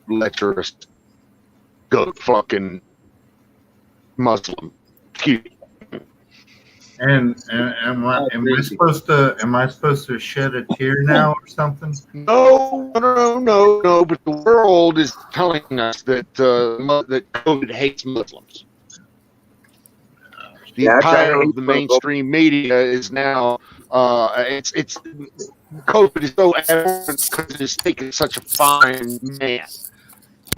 Speaker 4: lecherous goat fucking Muslim. Excuse me.
Speaker 7: And am I supposed to shed a tear now or something?
Speaker 4: No. But the world is telling us that that COVID hates Muslims.
Speaker 9: The entire of the mainstream media is now it's COVID is so abhorrent because it's taken such a fine man.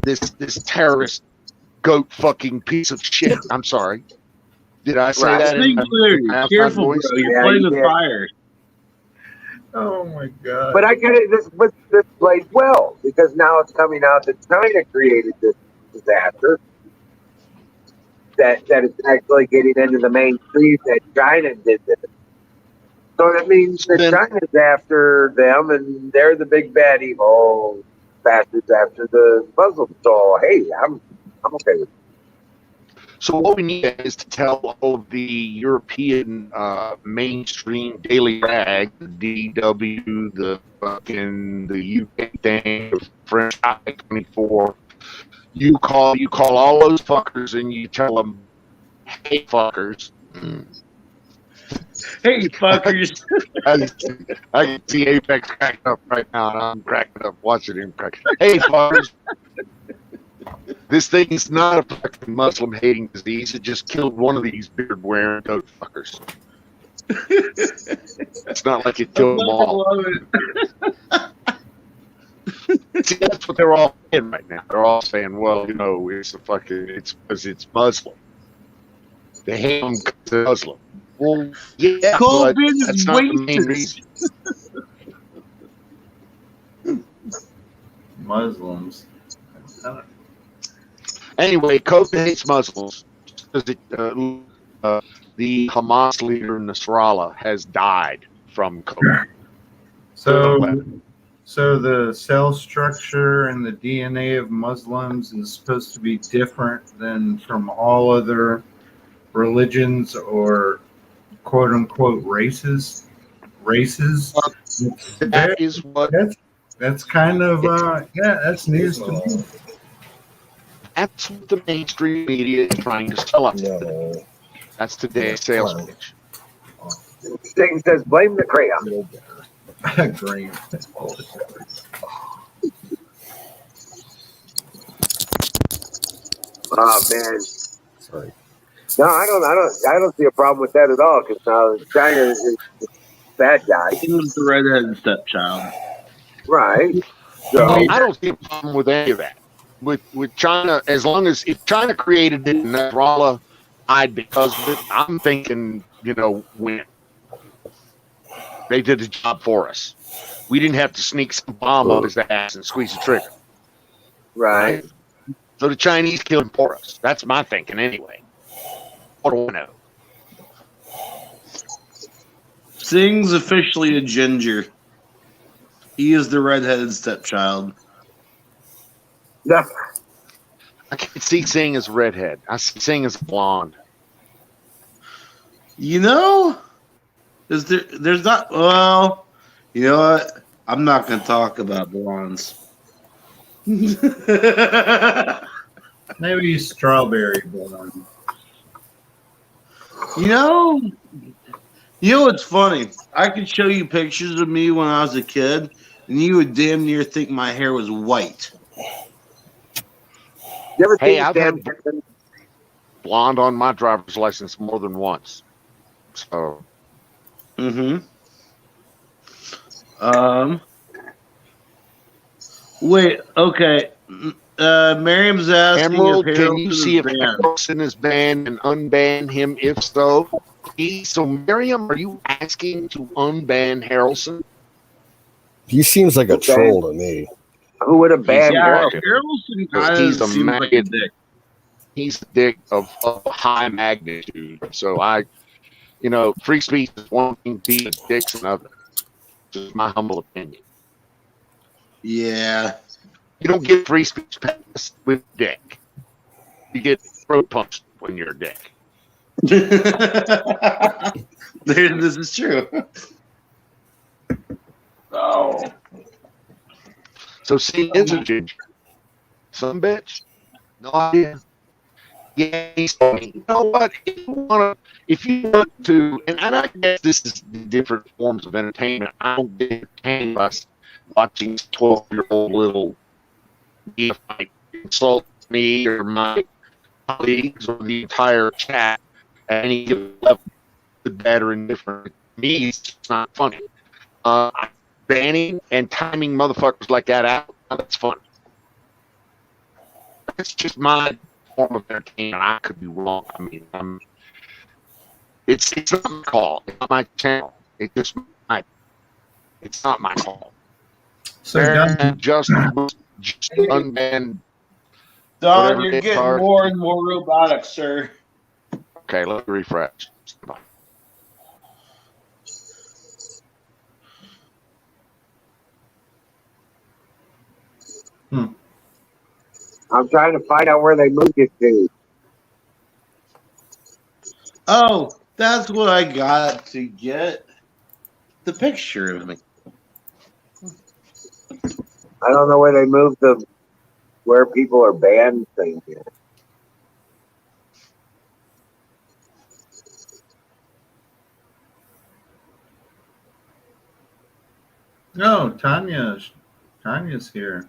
Speaker 9: This terrorist goat fucking piece of shit. I'm sorry. Did I say that?
Speaker 5: Speak clearly. Careful, bro. You're playing with fire.
Speaker 7: Oh my god!
Speaker 1: But I get it. This plays well because now it's coming out that China created this disaster. That it's actually getting into the mainstream that China did this. So that means that China's after them, and they're the big bad evil bastards after the Muslims. So hey, I'm okay with it.
Speaker 9: So what we need is to tell all of the European mainstream daily rag, the DW, the UK thing, the French I-24. You call all those fuckers and you tell them, hey fuckers.
Speaker 5: Hey fuckers.
Speaker 9: I can see Apex cracking up right now, and I'm cracking up watching him crack. Hey fuckers. This thing is not a fucking Muslim-hating disease. It just killed one of these beard-wearing goat fuckers. It's not like it killed them all. See, that's what they're all saying right now. They're all saying, well, it's because it's Muslim. They hate them because they're Muslim. Well, yeah, but that's not the main reason.
Speaker 7: Muslims.
Speaker 9: Anyway, COVID hates Muslims. The Hamas leader Nasrallah has died from COVID.
Speaker 7: So the cell structure and the DNA of Muslims is supposed to be different than from all other religions or quote unquote races.
Speaker 9: That is what.
Speaker 7: That's kind of that's news to me.
Speaker 9: That's what the mainstream media is trying to sell us. That's today's sales pitch.
Speaker 1: Satan says, blame the crayon.
Speaker 7: Green.
Speaker 1: Oh man. Sorry. No, I don't see a problem with that at all because now China is the bad guy.
Speaker 5: He was the redheaded stepchild.
Speaker 1: Right. So
Speaker 9: I don't see a problem with any of that. With China, as long as if China created it and Nasrallah died because of it, I'm thinking, win. They did the job for us. We didn't have to sneak some bomb up his ass and squeeze the trigger.
Speaker 1: Right.
Speaker 9: So the Chinese killed him for us. That's my thinking anyway. What do I know?
Speaker 5: Sing's officially a ginger. He is the redheaded stepchild.
Speaker 1: No.
Speaker 9: I can't see Sing as a redhead. I see Sing as blonde.
Speaker 5: There's not. Well, you know what? I'm not going to talk about blondes.
Speaker 7: Maybe strawberry blonde.
Speaker 5: You know what's funny? I could show you pictures of me when I was a kid, and you would damn near think my hair was white.
Speaker 1: You ever
Speaker 9: Hey, I've had blonde on my driver's license more than once. So.
Speaker 5: Wait. Okay. Miriam's asking
Speaker 9: Emerald,
Speaker 5: if
Speaker 9: can you see if
Speaker 5: banned.
Speaker 9: Harrelson is banned and unban him? If so, so Miriam, are you asking to unban Harrelson?
Speaker 3: He seems like a troll to me.
Speaker 1: Who would have banned
Speaker 5: Harrelson
Speaker 9: He's a
Speaker 5: seems like a dick.
Speaker 9: He's a dick of high magnitude. So free speech is one thing, being a dick's another. Just my humble opinion.
Speaker 5: Yeah.
Speaker 9: You don't get free speech passed with dick. You get throat punched when you're a dick.
Speaker 5: This is true. Oh.
Speaker 9: So see, is a ginger. Some bitch. No idea. Yeah, he's funny. You know what? If you want to, and I guess this is different forms of entertainment. I don't get entertained by watching 12-year-old little neophyte insult me or my colleagues or the entire chat at any given level, good, bad, or indifferent. To me, it's just not funny. Banning and timing motherfuckers like that out, that's fun. It's just my form of entertainment. I could be wrong. I mean, it's not my call. It's not my channel. It's not my call.
Speaker 7: So
Speaker 9: just unbanned.
Speaker 5: Don,
Speaker 9: whatever
Speaker 5: you're
Speaker 9: they
Speaker 5: getting
Speaker 9: are.
Speaker 5: more and more robotic, sir.
Speaker 9: Okay, let me refresh.
Speaker 1: I'm trying to find out where they moved it to.
Speaker 5: Oh, that's what I got to get the picture of me.
Speaker 1: I don't know where they moved the where people are banned thing here.
Speaker 7: No, Tanya's here.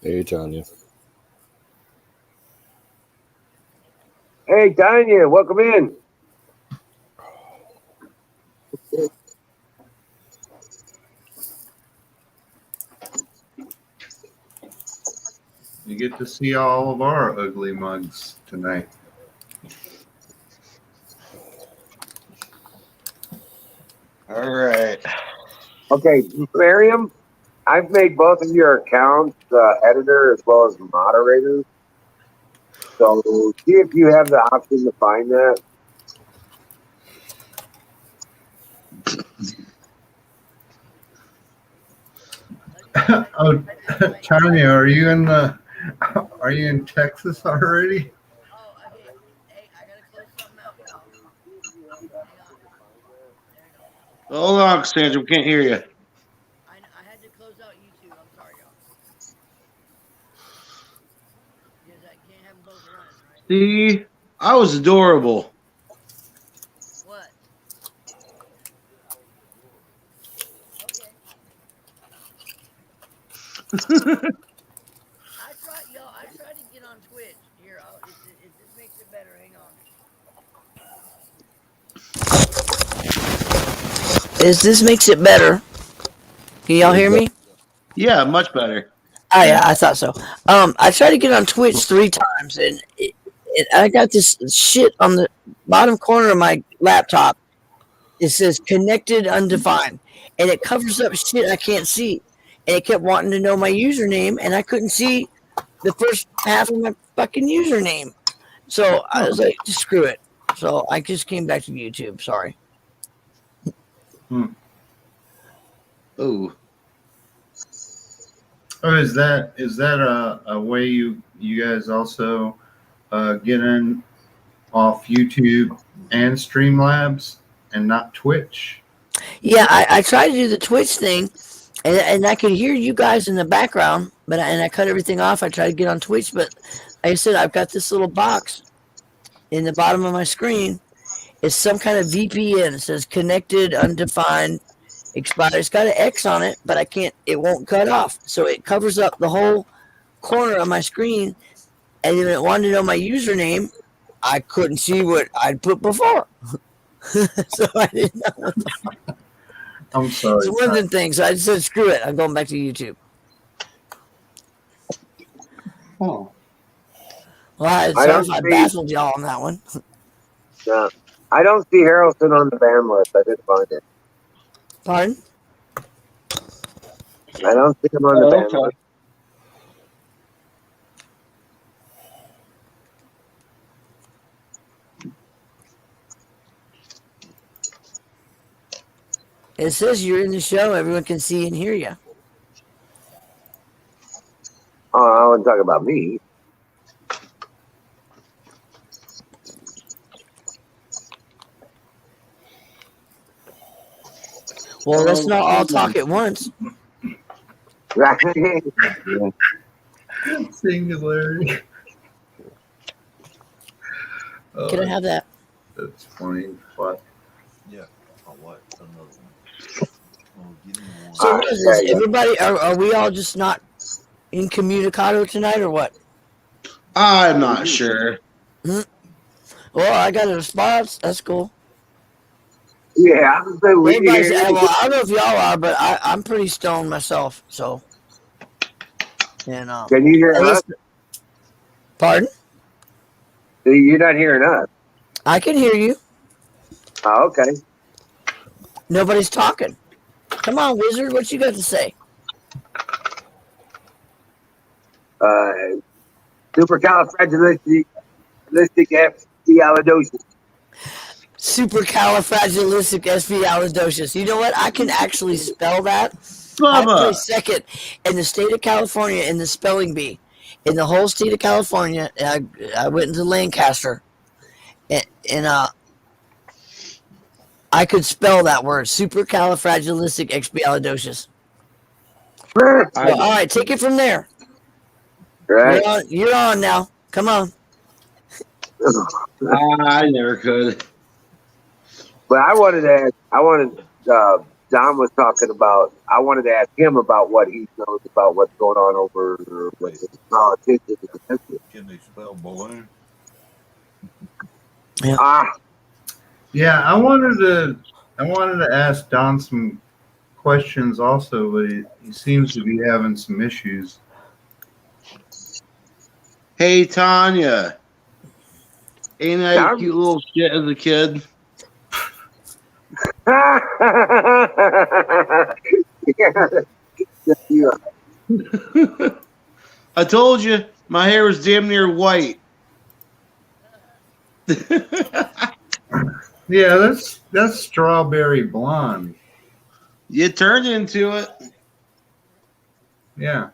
Speaker 3: Hey, Tanya.
Speaker 1: Hey, Tanya, welcome in.
Speaker 7: You get to see all of our ugly mugs tonight.
Speaker 5: All right.
Speaker 1: Okay, Miriam, I've made both of your accounts editor as well as moderator. So see if you have the option to find that.
Speaker 7: Oh, Tanya, are you in Texas already?
Speaker 5: Hold on, Cassandra. We can't hear you.
Speaker 8: I had to close out YouTube. I'm sorry, y'all. Because I can't have them both running, right?
Speaker 5: See, I was adorable.
Speaker 8: What? Okay. I tried to get on Twitch. Here, if this makes it better, hang on. If this makes it better, can y'all hear me?
Speaker 5: Yeah, much better.
Speaker 8: Oh yeah, I thought so. I tried to get on Twitch 3 times, and I got this shit on the bottom corner of my laptop. It says connected undefined, and it covers up shit I can't see. And it kept wanting to know my username, and I couldn't see the first half of my fucking username. So I was like, screw it. So I just came back to YouTube. Sorry.
Speaker 5: Oh.
Speaker 7: Oh, is that a way you guys also get in off YouTube and Streamlabs and not Twitch?
Speaker 8: Yeah, I tried to do the Twitch thing, and I could hear you guys in the background, but I cut everything off. I tried to get on Twitch, but like I said, I've got this little box in the bottom of my screen. It's some kind of VPN. It says connected, undefined, expired. It's got an X on it, but I can't. It won't cut off, so it covers up the whole corner of my screen. And then it wanted to know my username. I couldn't see what I'd put before, so I didn't know what the fuck.
Speaker 7: I'm sorry.
Speaker 8: It's one of them things. So I just said, screw it. I'm going back to YouTube.
Speaker 7: Oh.
Speaker 8: Well, sorry if I baffled y'all on that one.
Speaker 1: No, I don't see Harrelson on the ban list. I didn't find it.
Speaker 8: Pardon?
Speaker 1: I don't see him on the ban list.
Speaker 8: It says you're in the show. Everyone can see and hear you.
Speaker 1: Oh, I want to talk about me.
Speaker 8: Well, let's not all talk at once.
Speaker 7: Singularity.
Speaker 8: Can I have that?
Speaker 7: That's funny. What?
Speaker 10: Yeah. Oh, what? Another one.
Speaker 8: So what is this? Everybody, are we all just not incommunicado tonight, or what?
Speaker 5: I'm not sure.
Speaker 8: Well, I got a response. That's cool.
Speaker 1: Yeah, I'm saying we can
Speaker 8: Everybody's,
Speaker 1: hear you.
Speaker 8: well, I don't know if y'all are, but I'm pretty stoned myself. So, and
Speaker 1: Can you hear us?
Speaker 8: Pardon?
Speaker 1: You're not hearing us.
Speaker 8: I can hear you.
Speaker 1: Oh, okay.
Speaker 8: Nobody's talking. Come on, wizard. What you got to say?
Speaker 1: Supercalifragilisticexpialidocious.
Speaker 8: Supercalifragilisticexpialidocious. You know what? I can actually spell that. I
Speaker 5: Bubba.
Speaker 8: placed second in the state of California in the spelling bee. In the whole state of California, I went into Lancaster, and I could spell that word, supercalifragilisticexpialidocious. So, all right, take it from there.
Speaker 1: Right.
Speaker 8: You're on now. Come on.
Speaker 5: I never could.
Speaker 1: But I wanted to ask, Don was talking about, I wanted to ask him about what he knows about what's going on over with the politicians.
Speaker 10: Can they spell balloon?
Speaker 8: Yeah.
Speaker 7: Yeah, I wanted to ask Don some questions also, but he seems to be having some issues.
Speaker 5: Hey, Tanya. Ain't I a cute little shit as a kid? I told you, my hair was damn near white.
Speaker 7: Yeah, that's strawberry blonde.
Speaker 5: You turned into it.
Speaker 7: Yeah.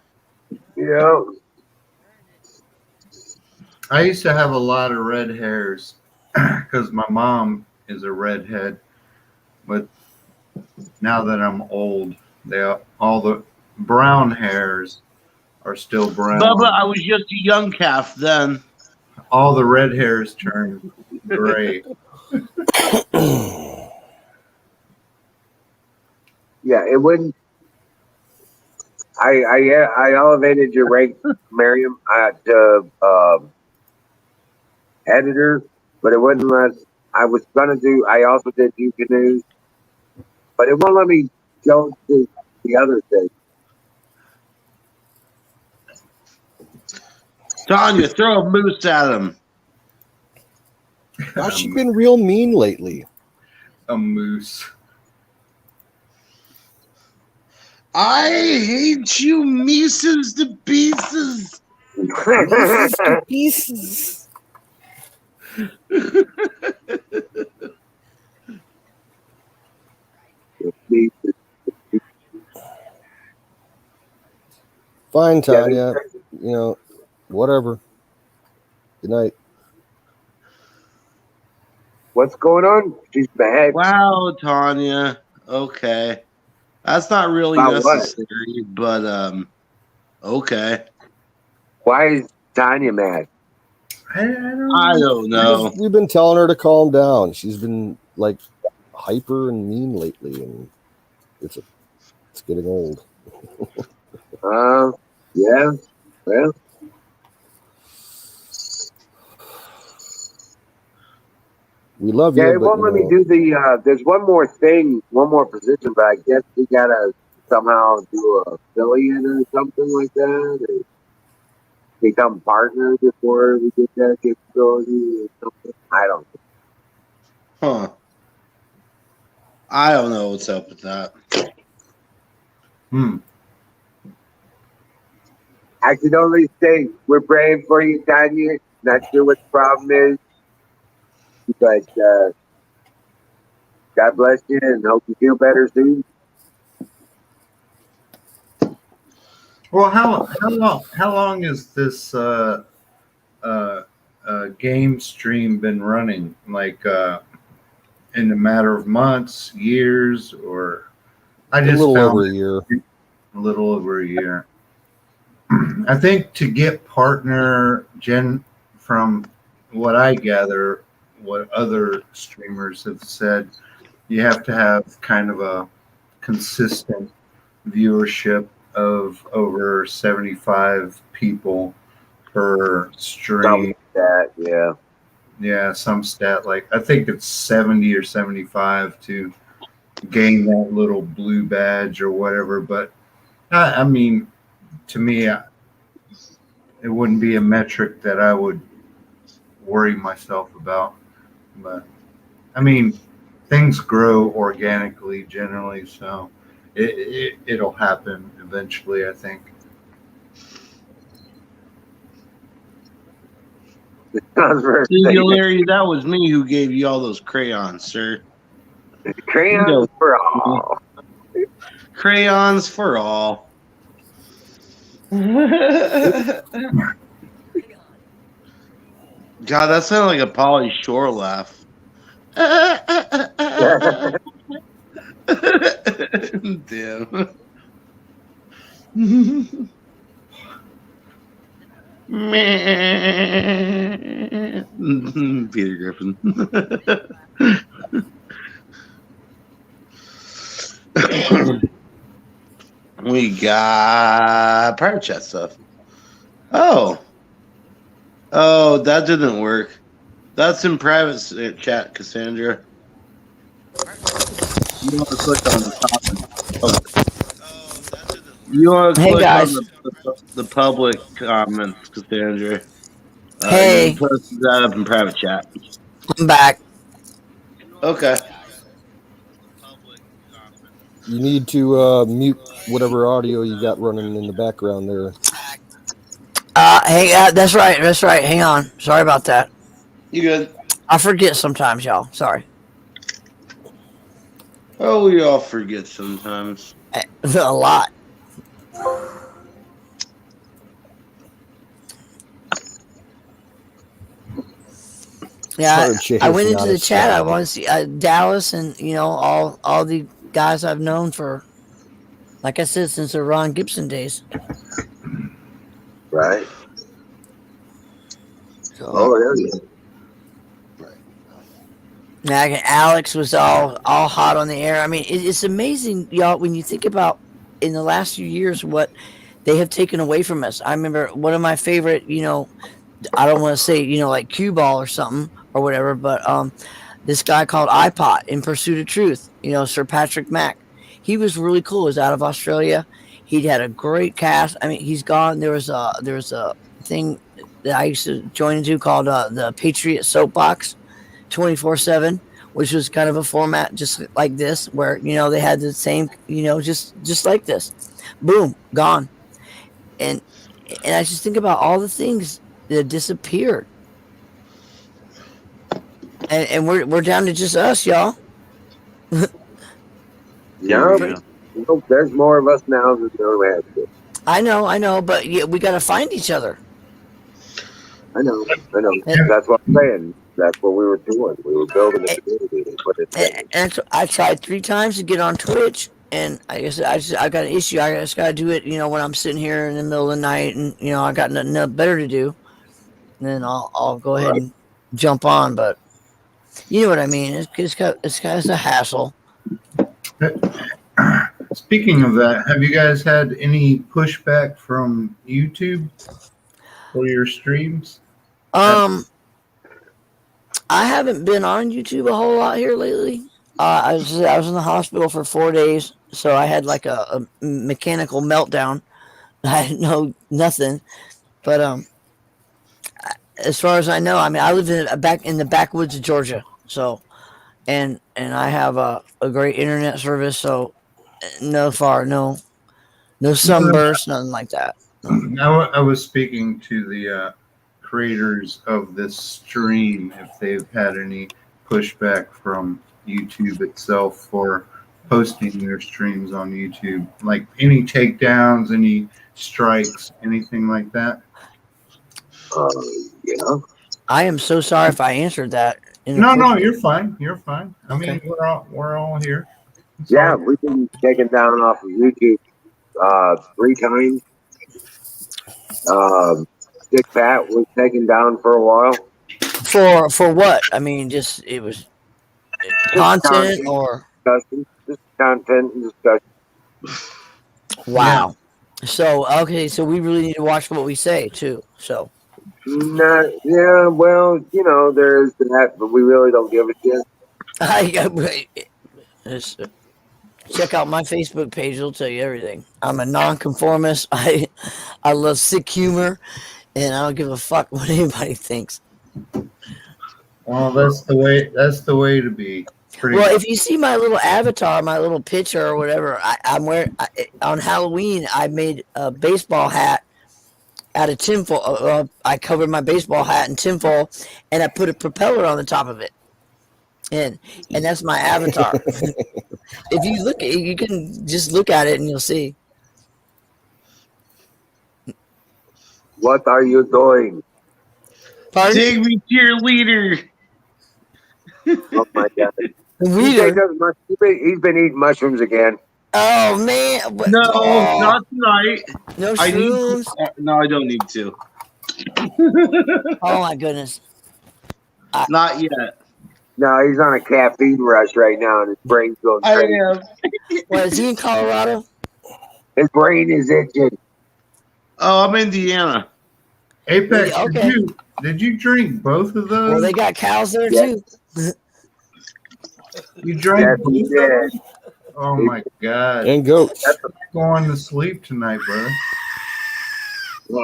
Speaker 1: Yeah.
Speaker 7: I used to have a lot of red hairs because my mom is a redhead. But now that I'm old, all the brown hairs are still brown.
Speaker 5: Bubba, I was just a young calf then.
Speaker 7: All the red hairs turn gray.
Speaker 1: Yeah, it wouldn't. I elevated your rank, Miriam, to editor, but it wouldn't let. I was gonna do. I also did do canoes, but it won't let me go to the other thing.
Speaker 5: Tanya, throw a moose at him.
Speaker 3: Gosh, she's been real mean lately.
Speaker 7: A moose.
Speaker 5: I hate you, Mises to pieces.
Speaker 3: Pieces to pieces. Fine, Tanya. You know, whatever. Good night.
Speaker 1: What's going on? She's bad.
Speaker 5: Wow, Tanya. Okay. That's not really
Speaker 1: About what?
Speaker 5: necessary, but okay.
Speaker 1: Why is Tanya mad?
Speaker 7: I don't
Speaker 5: I don't know.
Speaker 3: We've been telling her to calm down. She's been like hyper and mean lately, and it's getting old.
Speaker 1: Yeah. Well,
Speaker 3: we love you.
Speaker 1: yeah, it
Speaker 3: but,
Speaker 1: won't let me do the. There's one more thing, one more position, but I guess we gotta somehow do a affiliate or something like that, or become partners before we get that capability or something. I don't know.
Speaker 5: Huh. I don't know what's up with that.
Speaker 1: I can only say we're praying for you, Tanya. Not sure what the problem is, but God bless you and hope you feel better soon.
Speaker 7: Well, how long has this game stream been running? Like in a matter of months, years, or I just
Speaker 3: a little
Speaker 7: found
Speaker 3: over a year.
Speaker 7: A little over a year. I think to get partner from what I gather, what other streamers have said, you have to have kind of a consistent viewership of over 75 people per stream.
Speaker 1: Something like that, yeah.
Speaker 7: Yeah, some stat like I think it's 70 or 75 to gain that little blue badge or whatever. But I mean, to me, it wouldn't be a metric that I would worry myself about. But I mean, things grow organically generally, so it'll happen eventually, I think.
Speaker 5: Larry, that was me who gave you all those crayons, sir.
Speaker 1: Crayons for all.
Speaker 5: Crayons for all. God, that sounded like a Pauly Shore laugh. Damn. Peter Griffin. We got private chat stuff. Oh, that didn't work. That's in private chat, Cassandra. You want to click on the top. You want to click on the public comments, Cassandra.
Speaker 8: Hey.
Speaker 5: You posted that up in private chat.
Speaker 8: I'm back.
Speaker 5: Okay.
Speaker 3: You need to mute whatever audio you got running in the background there.
Speaker 8: Hey, that's right. That's right. Hang on. Sorry about that.
Speaker 5: You good?
Speaker 8: I forget sometimes, y'all. Sorry.
Speaker 5: Oh, we all forget sometimes.
Speaker 8: A lot. Yeah, I went into the chat. I want to see Dallas and all the guys I've known for, like I said, since the Ron Gibson days.
Speaker 1: Right.
Speaker 8: So,
Speaker 1: there you go.
Speaker 8: Yeah, Alex was all hot on the air. I mean, it's amazing, y'all, when you think about in the last few years what they have taken away from us. I remember one of my favorite, I don't want to say, like cue ball or something or whatever, but this guy called iPod in Pursuit of Truth, Sir Patrick Mack. He was really cool. He was out of Australia. He'd had a great cast. I mean, he's gone. There was a thing that I used to join into called the Patriot Soapbox 24/7, which was kind of a format just like this, where they had the same, just like this. Boom, gone. And I just think about all the things that disappeared. And we're down to just us, y'all.
Speaker 1: Yeah. There's more of us now than there has been.
Speaker 8: I know, but we got to find each other.
Speaker 1: I know. That's what I'm saying. That's what we were doing. We were building a community.
Speaker 8: And I tried 3 times to get on Twitch, and I guess I got an issue. I just got to do it, when I'm sitting here in the middle of the night, and I got nothing better to do. And then I'll go ahead and jump on. But you know what I mean? It's a hassle.
Speaker 7: Speaking of that, have you guys had any pushback from YouTube for your streams?
Speaker 8: I haven't been on YouTube a whole lot here lately. I was in the hospital for 4 days, so I had like a mechanical meltdown. I didn't know nothing, but as far as I know, I mean, I live in the backwoods of Georgia, so and I have a great internet service, so no sunburst, nothing like that.
Speaker 7: I was speaking to the creators of this stream, if they've had any pushback from YouTube itself for posting their streams on YouTube, like any takedowns, any strikes, anything like that.
Speaker 1: Yeah.
Speaker 8: I am so sorry if I answered that.
Speaker 7: No, you're fine. You're fine. I
Speaker 8: Okay.
Speaker 7: mean, we're all here.
Speaker 1: Yeah, we've been taken down off of YouTube 3 times. Dick Pat was taken down for a while.
Speaker 8: For what? I mean, just it was content or
Speaker 1: discussion. Just content and discussion.
Speaker 8: wow. So okay, so we really need to watch what we say too. So
Speaker 1: Yeah, well, there's that, but we really don't give a shit.
Speaker 8: Check out my Facebook page; it'll tell you everything. I'm a nonconformist. I love sick humor, and I don't give a fuck what anybody thinks.
Speaker 7: Well, that's the way. That's the way to be.
Speaker 8: Well, if you see my little avatar, my little picture or whatever, I'm wearing on Halloween. I made a baseball hat out of tinfoil. I covered my baseball hat in tinfoil, and I put a propeller on the top of it, and that's my avatar. If you look, you can just look at it and you'll see.
Speaker 1: What are you doing?
Speaker 8: Pardon?
Speaker 5: Take me to your leader.
Speaker 1: Oh my God!
Speaker 8: Leader?
Speaker 1: He's been eating mushrooms again.
Speaker 8: Oh man!
Speaker 5: No,
Speaker 8: Oh,
Speaker 5: not tonight.
Speaker 8: no
Speaker 5: I need.
Speaker 8: shrooms.
Speaker 5: No, I don't need to.
Speaker 8: Oh my goodness!
Speaker 5: Not yet.
Speaker 1: No, he's on a caffeine rush right now, and his brain's going
Speaker 5: I
Speaker 1: crazy.
Speaker 5: am.
Speaker 8: What is he in Colorado?
Speaker 1: His brain is itching.
Speaker 5: Oh, I'm Indiana.
Speaker 7: Apex,
Speaker 8: Okay.
Speaker 7: did you drink both of those?
Speaker 8: Well, they got cows there
Speaker 1: Yeah.
Speaker 8: too.
Speaker 7: You drank
Speaker 1: Yes,
Speaker 7: both
Speaker 1: he
Speaker 7: of
Speaker 1: did.
Speaker 7: them? Oh my God!
Speaker 3: And goats.
Speaker 7: Going to sleep tonight, brother.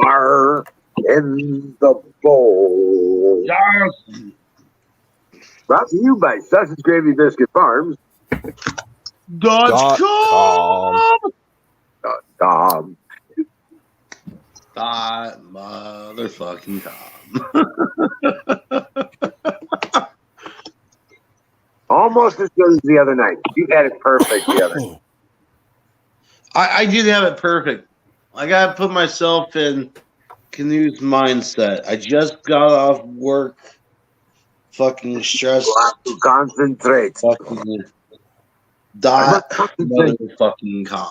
Speaker 1: Are in the bowl.
Speaker 5: Yes.
Speaker 1: Brought to you by Sausage Gravy Biscuit Farms.
Speaker 5: .com.
Speaker 1: .com.
Speaker 5: Motherfucking com.
Speaker 1: Almost as good as the other night. You had it perfect the other night.
Speaker 5: I did have it perfect. I gotta put myself in Canoe's mindset. I just got off work, fucking stressed.
Speaker 1: To concentrate.
Speaker 5: Fucking motherfucking com.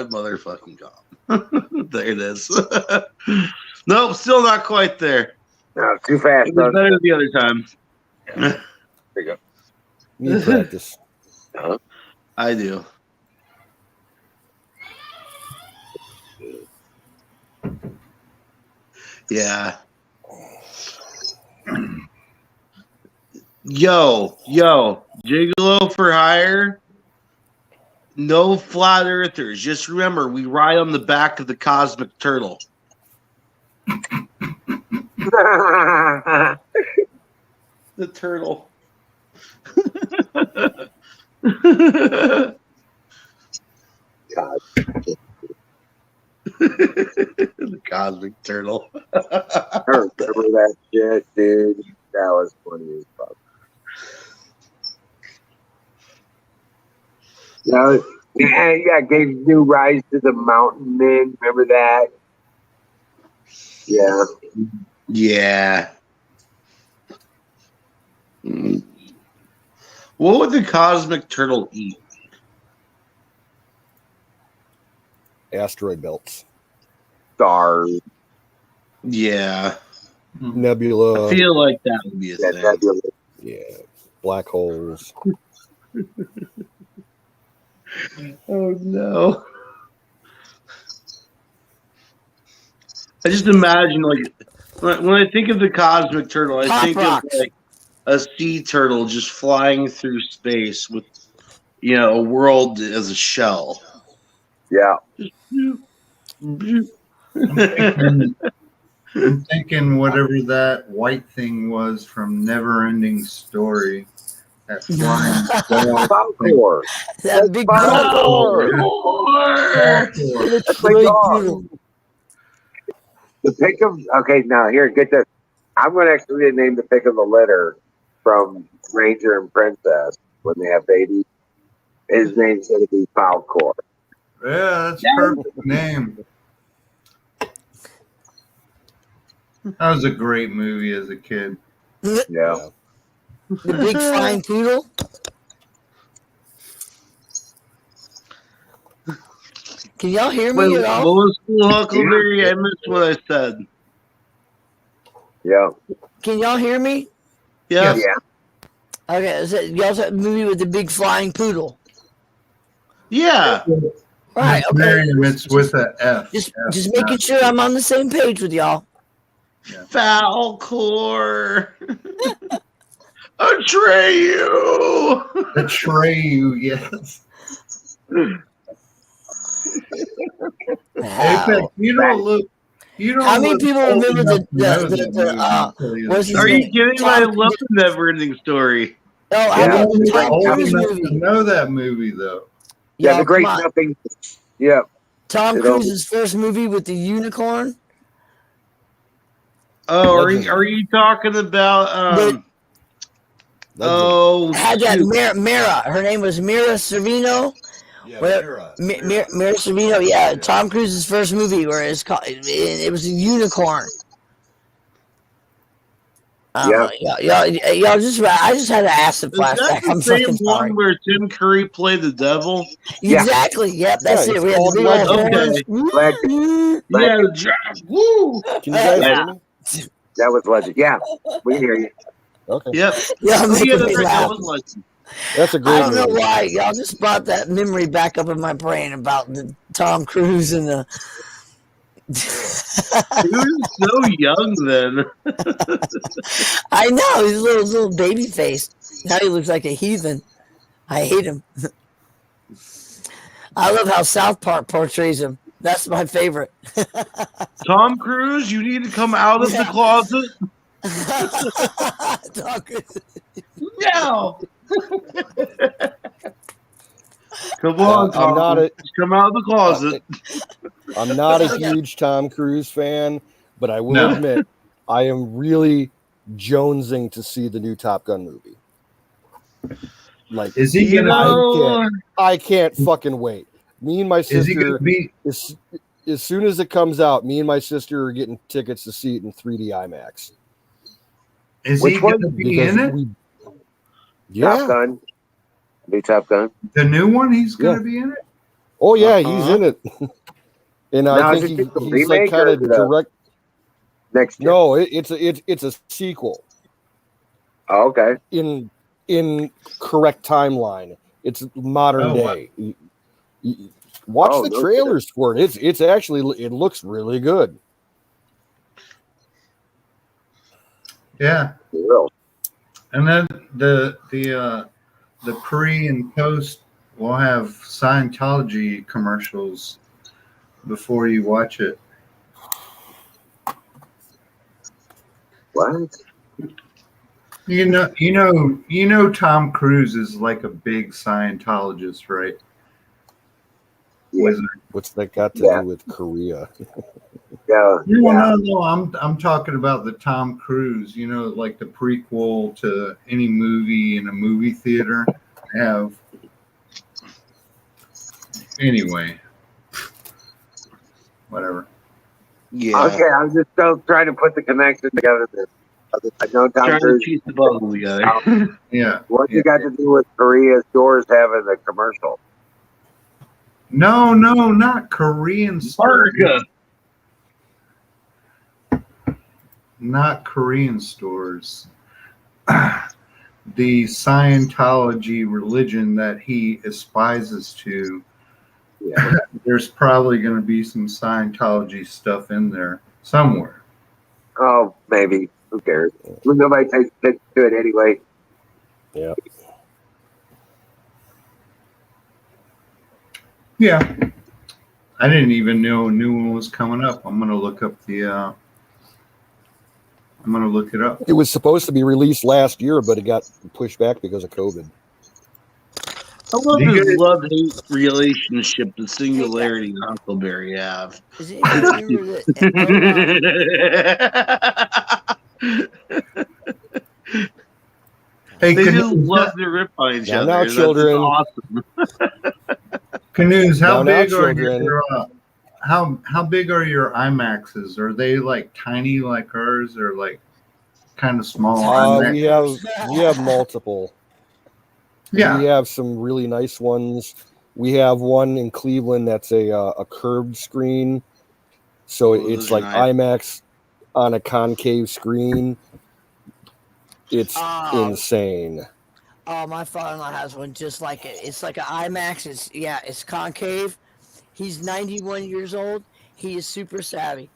Speaker 5: Motherfucking com. There it is. Nope, still not quite there.
Speaker 1: No, too fast.
Speaker 5: It was better the other time.
Speaker 1: There you go.
Speaker 3: Need practice.
Speaker 5: I do. Yeah. Yo, Gigolo for hire. No flat earthers. Just remember, we ride on the back of the cosmic turtle. The turtle. The cosmic turtle.
Speaker 1: I remember that shit, dude. That was funny as fuck. Yeah, gave new rise to the mountain men. Remember that? Yeah.
Speaker 5: Yeah. What would the cosmic turtle eat?
Speaker 3: Asteroid belts.
Speaker 1: Stars.
Speaker 5: Yeah.
Speaker 3: Nebula.
Speaker 5: I feel like that would be a thing.
Speaker 3: Yeah. Black holes.
Speaker 5: Oh no. I just imagine, like, when I think of the cosmic turtle, I
Speaker 8: Pop
Speaker 5: think
Speaker 8: rocks.
Speaker 5: of like a sea turtle just flying through space with, a world as a shell.
Speaker 1: Yeah.
Speaker 7: I'm thinking whatever that white thing was from Never-Ending Story. That flying
Speaker 1: Falcor.
Speaker 8: That big
Speaker 1: That's my dog. The pick of now here, get this. I'm going to actually name the pick of the litter from Ranger and Princess when they have babies. His name's going to be Falcor.
Speaker 7: Yeah, that's a perfect name. That was a great movie as a kid.
Speaker 1: Yeah.
Speaker 8: The big flying poodle. Can y'all hear me at all?
Speaker 5: What was cool, Huckleberry? I missed what I said.
Speaker 1: Yeah.
Speaker 8: Can y'all hear me?
Speaker 5: Yeah.
Speaker 1: Yeah.
Speaker 8: Okay, is that y'all's that movie with the big flying poodle?
Speaker 5: Yeah.
Speaker 8: Right. Okay.
Speaker 7: Miriam, it's with a F.
Speaker 8: Just
Speaker 7: F,
Speaker 8: making
Speaker 7: not-
Speaker 8: sure I'm on the same page with y'all.
Speaker 5: Falcor. Atreyu.
Speaker 7: Atreyu, yes. Apex, you don't look. You don't.
Speaker 8: How many
Speaker 7: look
Speaker 8: people
Speaker 7: old
Speaker 8: remember
Speaker 7: enough to know that movie, I'll tell you
Speaker 8: what's
Speaker 7: that.
Speaker 8: his
Speaker 5: Are
Speaker 8: name?
Speaker 5: you kidding me? I love the Never-Ending Story.
Speaker 8: Oh, how
Speaker 7: You
Speaker 8: about
Speaker 7: don't
Speaker 8: the
Speaker 7: look
Speaker 8: Tom
Speaker 7: old
Speaker 8: Cruise
Speaker 7: enough
Speaker 8: movie?
Speaker 7: to know that movie, though.
Speaker 1: Yeah,
Speaker 8: Y'all,
Speaker 1: the great
Speaker 8: come on.
Speaker 1: nothing. Yeah.
Speaker 8: Tom
Speaker 1: You know-
Speaker 8: Cruise's first movie with the unicorn.
Speaker 5: Oh,
Speaker 3: Legend.
Speaker 5: are you talking about
Speaker 3: Legend.
Speaker 8: Had that
Speaker 5: shoot.
Speaker 8: Mira. Her name was Mira Sorvino.
Speaker 10: Yeah,
Speaker 8: Where-
Speaker 10: Mira.
Speaker 8: Mira Sorvino. Yeah, Tom Cruise's first movie where it's called. It was a unicorn.
Speaker 1: Yeah.
Speaker 8: Y'all just. I just had to ask the
Speaker 5: Is that
Speaker 8: flashback.
Speaker 5: the
Speaker 8: I'm
Speaker 5: same
Speaker 8: fucking
Speaker 5: one
Speaker 8: sorry.
Speaker 5: where Tim Curry played the devil?
Speaker 1: Yeah.
Speaker 8: Exactly. Yep. That's
Speaker 3: Yeah,
Speaker 8: it.
Speaker 3: it's
Speaker 8: We had the
Speaker 3: called
Speaker 8: big old
Speaker 3: Legend.
Speaker 8: horns.
Speaker 1: Legend.
Speaker 5: Yeah, the Jack. Woo!
Speaker 3: Can you guys
Speaker 8: Yeah.
Speaker 3: hear me?
Speaker 1: That was Legend. Yeah, we can hear you.
Speaker 3: Okay.
Speaker 5: Yep.
Speaker 8: Y'all
Speaker 5: Oh,
Speaker 8: making
Speaker 5: yeah,
Speaker 8: me
Speaker 5: that's right. That
Speaker 8: laugh.
Speaker 5: was Legend.
Speaker 3: That's a great
Speaker 8: I don't know
Speaker 3: movie.
Speaker 8: why. Y'all just brought that memory back up in my brain about the Tom Cruise and the.
Speaker 5: He was so young then.
Speaker 8: I know he's a little baby face. Now he looks like a heathen. I hate him. I love how South Park portrays him. That's my favorite.
Speaker 5: Tom Cruise, you need to come out of the closet
Speaker 8: Tom Cruise.
Speaker 5: now. Come on, Tom.
Speaker 3: I'm not a
Speaker 5: come out of the closet.
Speaker 3: I'm not a huge Tom Cruise fan, but I will
Speaker 7: No.
Speaker 3: admit I am really jonesing to see the new Top Gun movie. Like,
Speaker 7: Is he
Speaker 5: You
Speaker 7: gonna?
Speaker 5: know,
Speaker 3: I can't fucking wait. Me and my
Speaker 7: Is he
Speaker 3: sister,
Speaker 7: gonna be?
Speaker 3: as soon as it comes out, me and my sister are getting tickets to see it in 3D IMAX.
Speaker 7: Is
Speaker 1: Which
Speaker 7: he
Speaker 1: one?
Speaker 7: gonna be in it?
Speaker 1: Top
Speaker 3: Yeah.
Speaker 1: Gun. New Top Gun.
Speaker 7: The new one? He's gonna
Speaker 3: Yeah.
Speaker 7: be in it.
Speaker 3: Oh yeah, he's in it. And
Speaker 1: Now,
Speaker 3: I
Speaker 1: is
Speaker 3: think
Speaker 1: it just a
Speaker 3: he's like
Speaker 1: remake
Speaker 3: kind
Speaker 1: or
Speaker 3: of
Speaker 1: is it a-
Speaker 3: direct.
Speaker 1: Next year.
Speaker 3: No, it's a sequel
Speaker 1: Oh, okay.
Speaker 3: in correct timeline. It's modern
Speaker 7: Oh, wow.
Speaker 3: day. Watch
Speaker 1: Oh,
Speaker 3: the
Speaker 1: no
Speaker 3: trailers for it. It's actually, it looks really good.
Speaker 7: Yeah.
Speaker 1: It will.
Speaker 7: And then the pre and post will have Scientology commercials before you watch it.
Speaker 1: What?
Speaker 7: You know Tom Cruise is like a big Scientologist, right?
Speaker 1: Yeah.
Speaker 7: Wizard.
Speaker 3: What's that got to
Speaker 1: Yeah.
Speaker 3: do with Korea?
Speaker 1: Yeah.
Speaker 7: No. I'm talking about the Tom Cruise. You know, like the prequel to any movie in a movie theater. Have anyway. Whatever.
Speaker 5: yeah.
Speaker 1: Okay, I'm just still trying to put the connection together. I know Tom
Speaker 5: Trying to
Speaker 1: Cruise.
Speaker 5: piece the puzzle together.
Speaker 7: Yeah.
Speaker 1: What's it got to do with Korea stores having a commercial?
Speaker 7: No, not Korean stores.
Speaker 5: America.
Speaker 7: Not Korean stores. The Scientology religion that he aspires to,
Speaker 1: Yeah.
Speaker 7: there's probably going to be some Scientology stuff in there somewhere.
Speaker 1: Oh, maybe. Who cares? Nobody takes attention to it anyway.
Speaker 3: Yeah.
Speaker 7: Yeah. I didn't even know a new one was coming up. I'm going to look up I'm going to look it up.
Speaker 3: It was supposed to be released last year, but it got pushed back because of COVID.
Speaker 5: I love
Speaker 7: You
Speaker 5: this
Speaker 7: guys-
Speaker 5: love-hate relationship the Singularity and Huckleberry have.
Speaker 8: Does anybody remember that?
Speaker 7: Hey,
Speaker 5: They just
Speaker 7: Canoes,
Speaker 5: love to rip on each
Speaker 3: Now,
Speaker 5: other.
Speaker 3: now,
Speaker 5: That's
Speaker 3: children.
Speaker 5: awesome.
Speaker 7: Canoes, how
Speaker 3: Now,
Speaker 7: big are
Speaker 3: children.
Speaker 7: your how big are your IMAXs? Are they like tiny like ours, or like kind of small? IMAX?
Speaker 3: We have multiple.
Speaker 7: Yeah.
Speaker 3: We have some really nice ones. We have one in Cleveland that's a curved screen, so
Speaker 5: Oh,
Speaker 3: it's
Speaker 5: those are
Speaker 3: like
Speaker 5: nice.
Speaker 3: IMAX on a concave screen. It's insane.
Speaker 8: Oh, my father-in-law has one just like it. It's like an IMAX. It's concave, He's 91 years old. He is super savvy.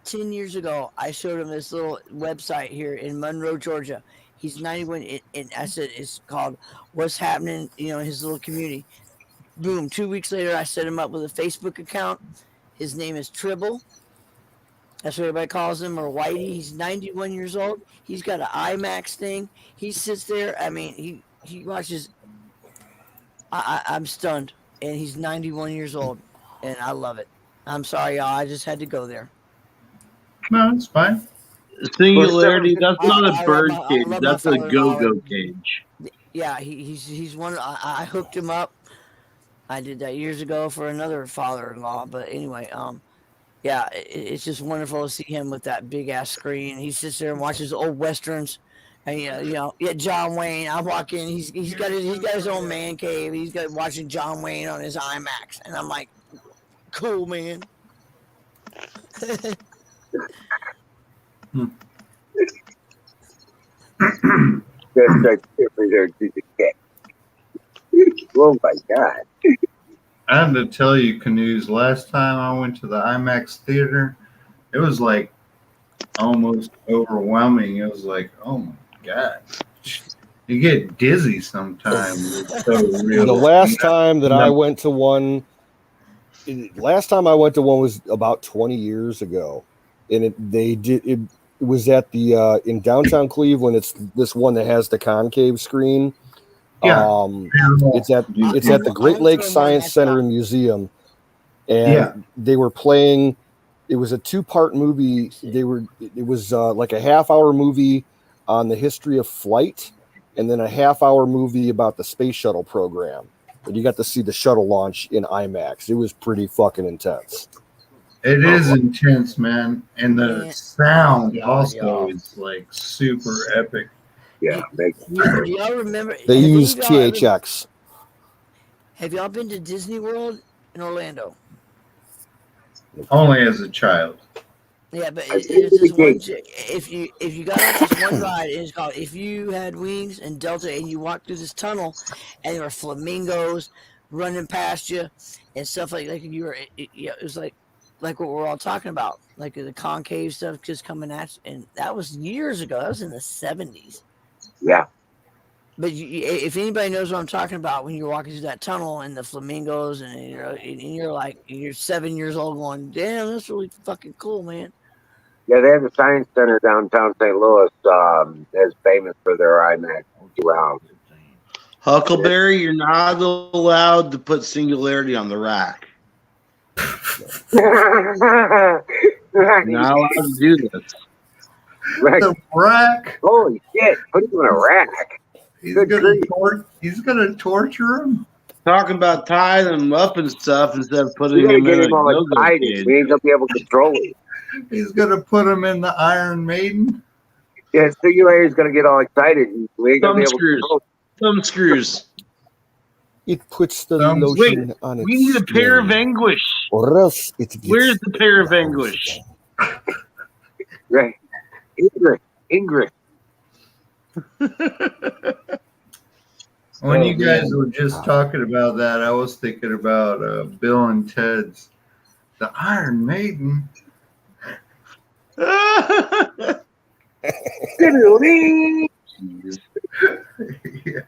Speaker 8: 10 years ago, I showed him this little website here in Monroe, Georgia. He's 91, and I said it's called What's Happening, in his little community. Boom, 2 weeks later, I set him up with a Facebook account. His name is Tribble. That's what everybody calls him, or Whitey. He's 91 years old. He's got an IMAX thing. He sits there. I mean, he watches. I'm stunned, and he's 91 years old, and I love it. I'm sorry, y'all. I just had to go there.
Speaker 7: No, it's fine.
Speaker 5: Singularity, that's not a bird cage.
Speaker 8: love
Speaker 5: That's
Speaker 8: my
Speaker 5: a
Speaker 8: father-in-law.
Speaker 5: go-go cage.
Speaker 8: Yeah, he's one. I hooked him up. I did that years ago for another father-in-law. But anyway, yeah, it's just wonderful to see him with that big ass screen. He sits there and watches old westerns, and John Wayne. I walk in, he's got his own man cave. He's got watching John Wayne on his IMAX, and I'm like, cool, man.
Speaker 1: Oh my God.
Speaker 7: I had to tell you, Canoes, last time I went to the IMAX theater, it was like almost overwhelming. It was like, oh my God. You get dizzy sometimes. It's so real.
Speaker 3: The last time that I went to one, was about 20 years ago. And it was at the in downtown Cleveland. It's this one that has the concave screen.
Speaker 7: Yeah.
Speaker 3: It's at the Great Lakes Science Center and Museum, and they were playing. It was a 2-part movie. It was like a half-hour movie on the history of flight, and then a half-hour movie about the space shuttle program. And you got to see the shuttle launch in IMAX. It was pretty fucking intense.
Speaker 7: It is intense, man, and the sound also is like super epic.
Speaker 1: Yeah,
Speaker 8: do y'all remember?
Speaker 3: They used THX.
Speaker 8: Have y'all been to Disney World in Orlando?
Speaker 7: Only as a child.
Speaker 8: Yeah, but there's this one. If you got on this one ride, it's called If You Had Wings and Delta, and you walk through this tunnel, and there were flamingos running past you and stuff like you were. It was like what we're all talking about, like the concave stuff just coming at you, and that was years ago. That was in the 70s.
Speaker 1: Yeah.
Speaker 8: But if anybody knows what I'm talking about, when you're walking through that tunnel and the flamingos, and you're 7 years old, going, "Damn, that's really fucking cool, man."
Speaker 1: Yeah, they have the Science Center downtown St. Louis that's famous for their IMAX round.
Speaker 5: Huckleberry, you're not allowed to put Singularity on the rack. You're not allowed to do this.
Speaker 7: The rack.
Speaker 1: Holy shit! Put him in a rack.
Speaker 7: He's gonna torture him.
Speaker 5: Talking about tying them up and stuff instead of putting
Speaker 1: We gotta
Speaker 5: him
Speaker 1: get
Speaker 5: in
Speaker 1: him
Speaker 5: a
Speaker 1: all
Speaker 5: go-go
Speaker 1: excited.
Speaker 5: cage.
Speaker 1: We ain't gonna be able to control him.
Speaker 7: He's gonna put him in the Iron Maiden.
Speaker 1: Yeah, Singulary's gonna get all excited. And we ain't gonna be able to control him.
Speaker 5: Thumb screws.
Speaker 3: It puts the lotion on its
Speaker 5: We need a pair of anguish.
Speaker 3: or else it gets
Speaker 5: Where's the pair of anguish?
Speaker 1: Right. Ingrid.
Speaker 7: When you guys were just talking about that, I was thinking about Bill and Ted's The Iron Maiden. Yeah.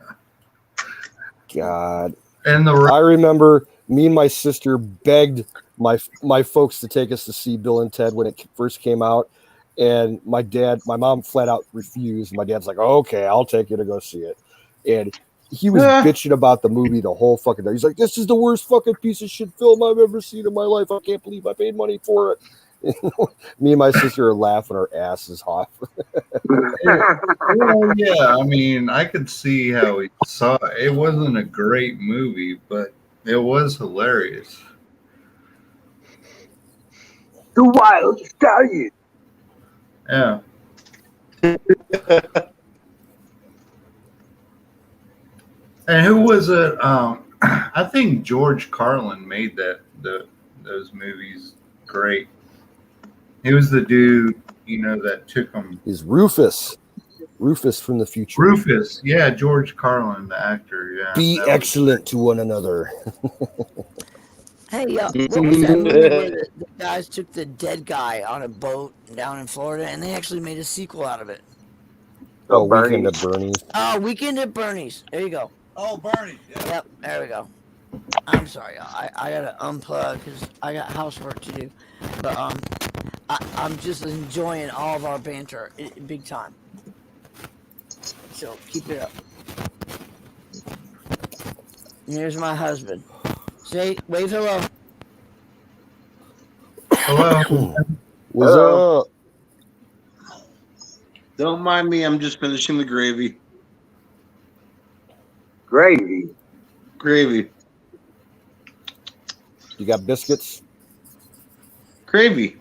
Speaker 3: God.
Speaker 7: And
Speaker 3: I remember me and my sister begged my folks to take us to see Bill and Ted when it first came out, and my mom flat out refused. My dad's like, "Okay, I'll take you to go see it," and he was bitching about the movie the whole fucking day. He's like, "This is the worst fucking piece of shit film I've ever seen in my life. I can't believe I paid money for it." Me and my sister are laughing our asses off.
Speaker 7: Well, yeah, I mean, I could see how he saw it. It wasn't a great movie, but it was hilarious.
Speaker 1: The Wild Stallion.
Speaker 7: Yeah. And who was it? I think George Carlin made those movies great. He was the dude, that took them.
Speaker 3: He's Rufus from the future.
Speaker 7: Rufus, yeah, George Carlin, the actor. Yeah.
Speaker 3: Be excellent to one another.
Speaker 8: Hey, what was that movie where the guys took the dead guy on a boat down in Florida, and they actually made a sequel out of it?
Speaker 3: Oh, Weekend at Bernie's.
Speaker 8: Oh, Weekend at Bernie's. There you go.
Speaker 10: Oh, Bernie. Yeah.
Speaker 8: Yep, there we go. I'm sorry, I gotta unplug because I got housework to do. But I'm just enjoying all of our banter, big time. So keep it up. And here's my husband. Say, wave hello.
Speaker 7: Hello.
Speaker 3: What's up?
Speaker 5: Don't mind me. I'm just finishing the gravy.
Speaker 1: Gravy.
Speaker 5: Gravy.
Speaker 3: You got biscuits?
Speaker 5: Gravy.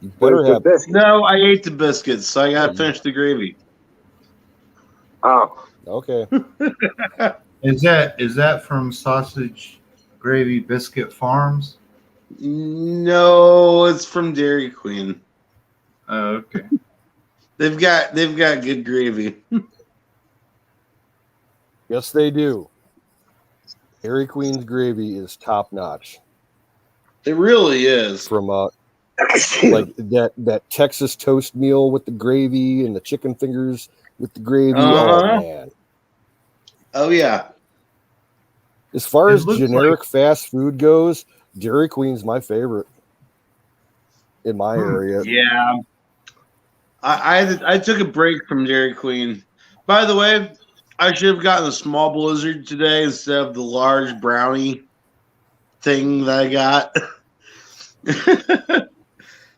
Speaker 3: You better have.
Speaker 5: No, I ate the biscuits, so I got to finish the gravy.
Speaker 1: Oh.
Speaker 3: Okay.
Speaker 7: Is that from Sausage Gravy Biscuit Farms?
Speaker 5: No, it's from Dairy Queen.
Speaker 7: Oh, okay.
Speaker 5: They've got good gravy.
Speaker 3: Yes, they do. Dairy Queen's gravy is top notch.
Speaker 5: It really is.
Speaker 3: From like that Texas toast meal with the gravy and the chicken fingers with the gravy. Oh man.
Speaker 5: Oh yeah.
Speaker 3: As far as generic fast food goes, Dairy Queen's my favorite in my area.
Speaker 5: Yeah. I took a break from Dairy Queen. By the way, I should have gotten a small blizzard today instead of the large brownie thing that I got.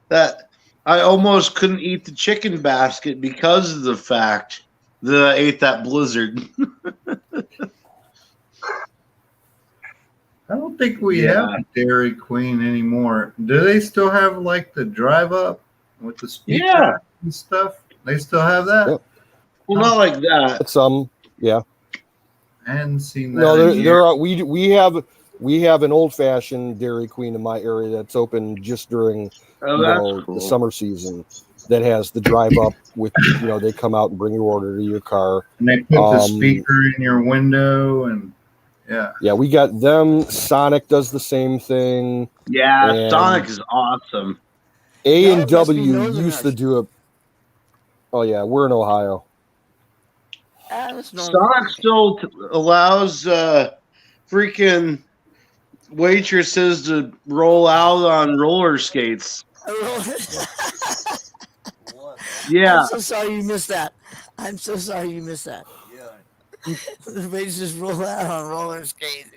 Speaker 5: That I almost couldn't eat the chicken basket because of the fact that I ate that blizzard.
Speaker 7: I don't think we have Dairy Queen anymore. Do they still have like the drive up with the speaker and stuff? They still have that?
Speaker 3: Yep.
Speaker 5: Well, not like that.
Speaker 3: Some, yeah.
Speaker 7: I hadn't seen that.
Speaker 3: No, there are. We have an old fashioned Dairy Queen in my area that's open just during the summer season. That has the drive up with they come out and bring your order to your car.
Speaker 7: And they put the speaker in your window and. Yeah,
Speaker 3: we got them. Sonic does the same thing.
Speaker 5: Yeah, Sonic is awesome.
Speaker 3: A&W used to do it. Oh yeah, we're in Ohio.
Speaker 5: Sonic still allows freaking waitresses to roll out on roller skates. Yeah.
Speaker 8: I'm so sorry you missed that. The waiters just roll out on roller skates.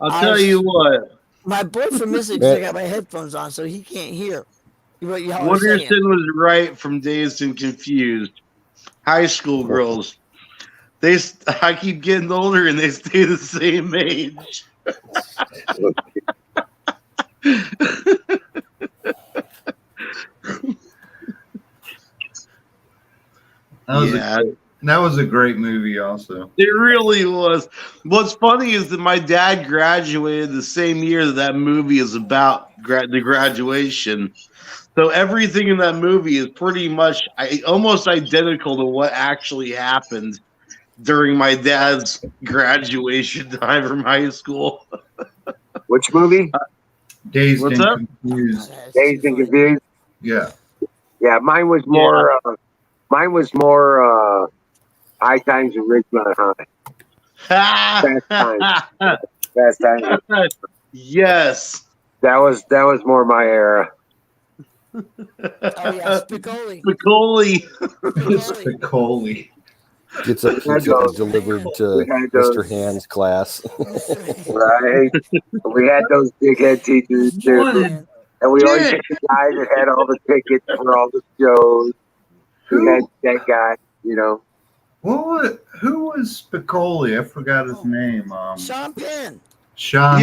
Speaker 5: I'll tell you what.
Speaker 8: My boyfriend missed it because I got my headphones on, so he can't hear.
Speaker 5: Wooderson was right from Dazed and Confused. High school girls. I keep getting older and they stay the same age.
Speaker 7: That was a great movie also.
Speaker 5: It really was. What's funny is that my dad graduated the same year that movie is about the graduation. So everything in that movie is pretty much almost identical to what actually happened during my dad's graduation time from high school.
Speaker 1: Which movie?
Speaker 7: Dazed
Speaker 5: What's
Speaker 7: and
Speaker 5: up?
Speaker 7: Confused.
Speaker 1: Dazed and Confused?
Speaker 7: Yeah.
Speaker 1: Yeah, mine was more High Times in Ridgemont High. Fast Times.
Speaker 5: Yes.
Speaker 1: That was more my era.
Speaker 8: Oh yeah, Spicoli.
Speaker 7: Spicoli.
Speaker 3: Gets a pizza delivered to Mr. Hand's class.
Speaker 1: Right. We had those big head teachers too. And we always had the guy that had all the tickets for all the shows. We had that guy,
Speaker 7: Who was Spicoli? I forgot his name.
Speaker 8: Sean Penn.
Speaker 7: Sean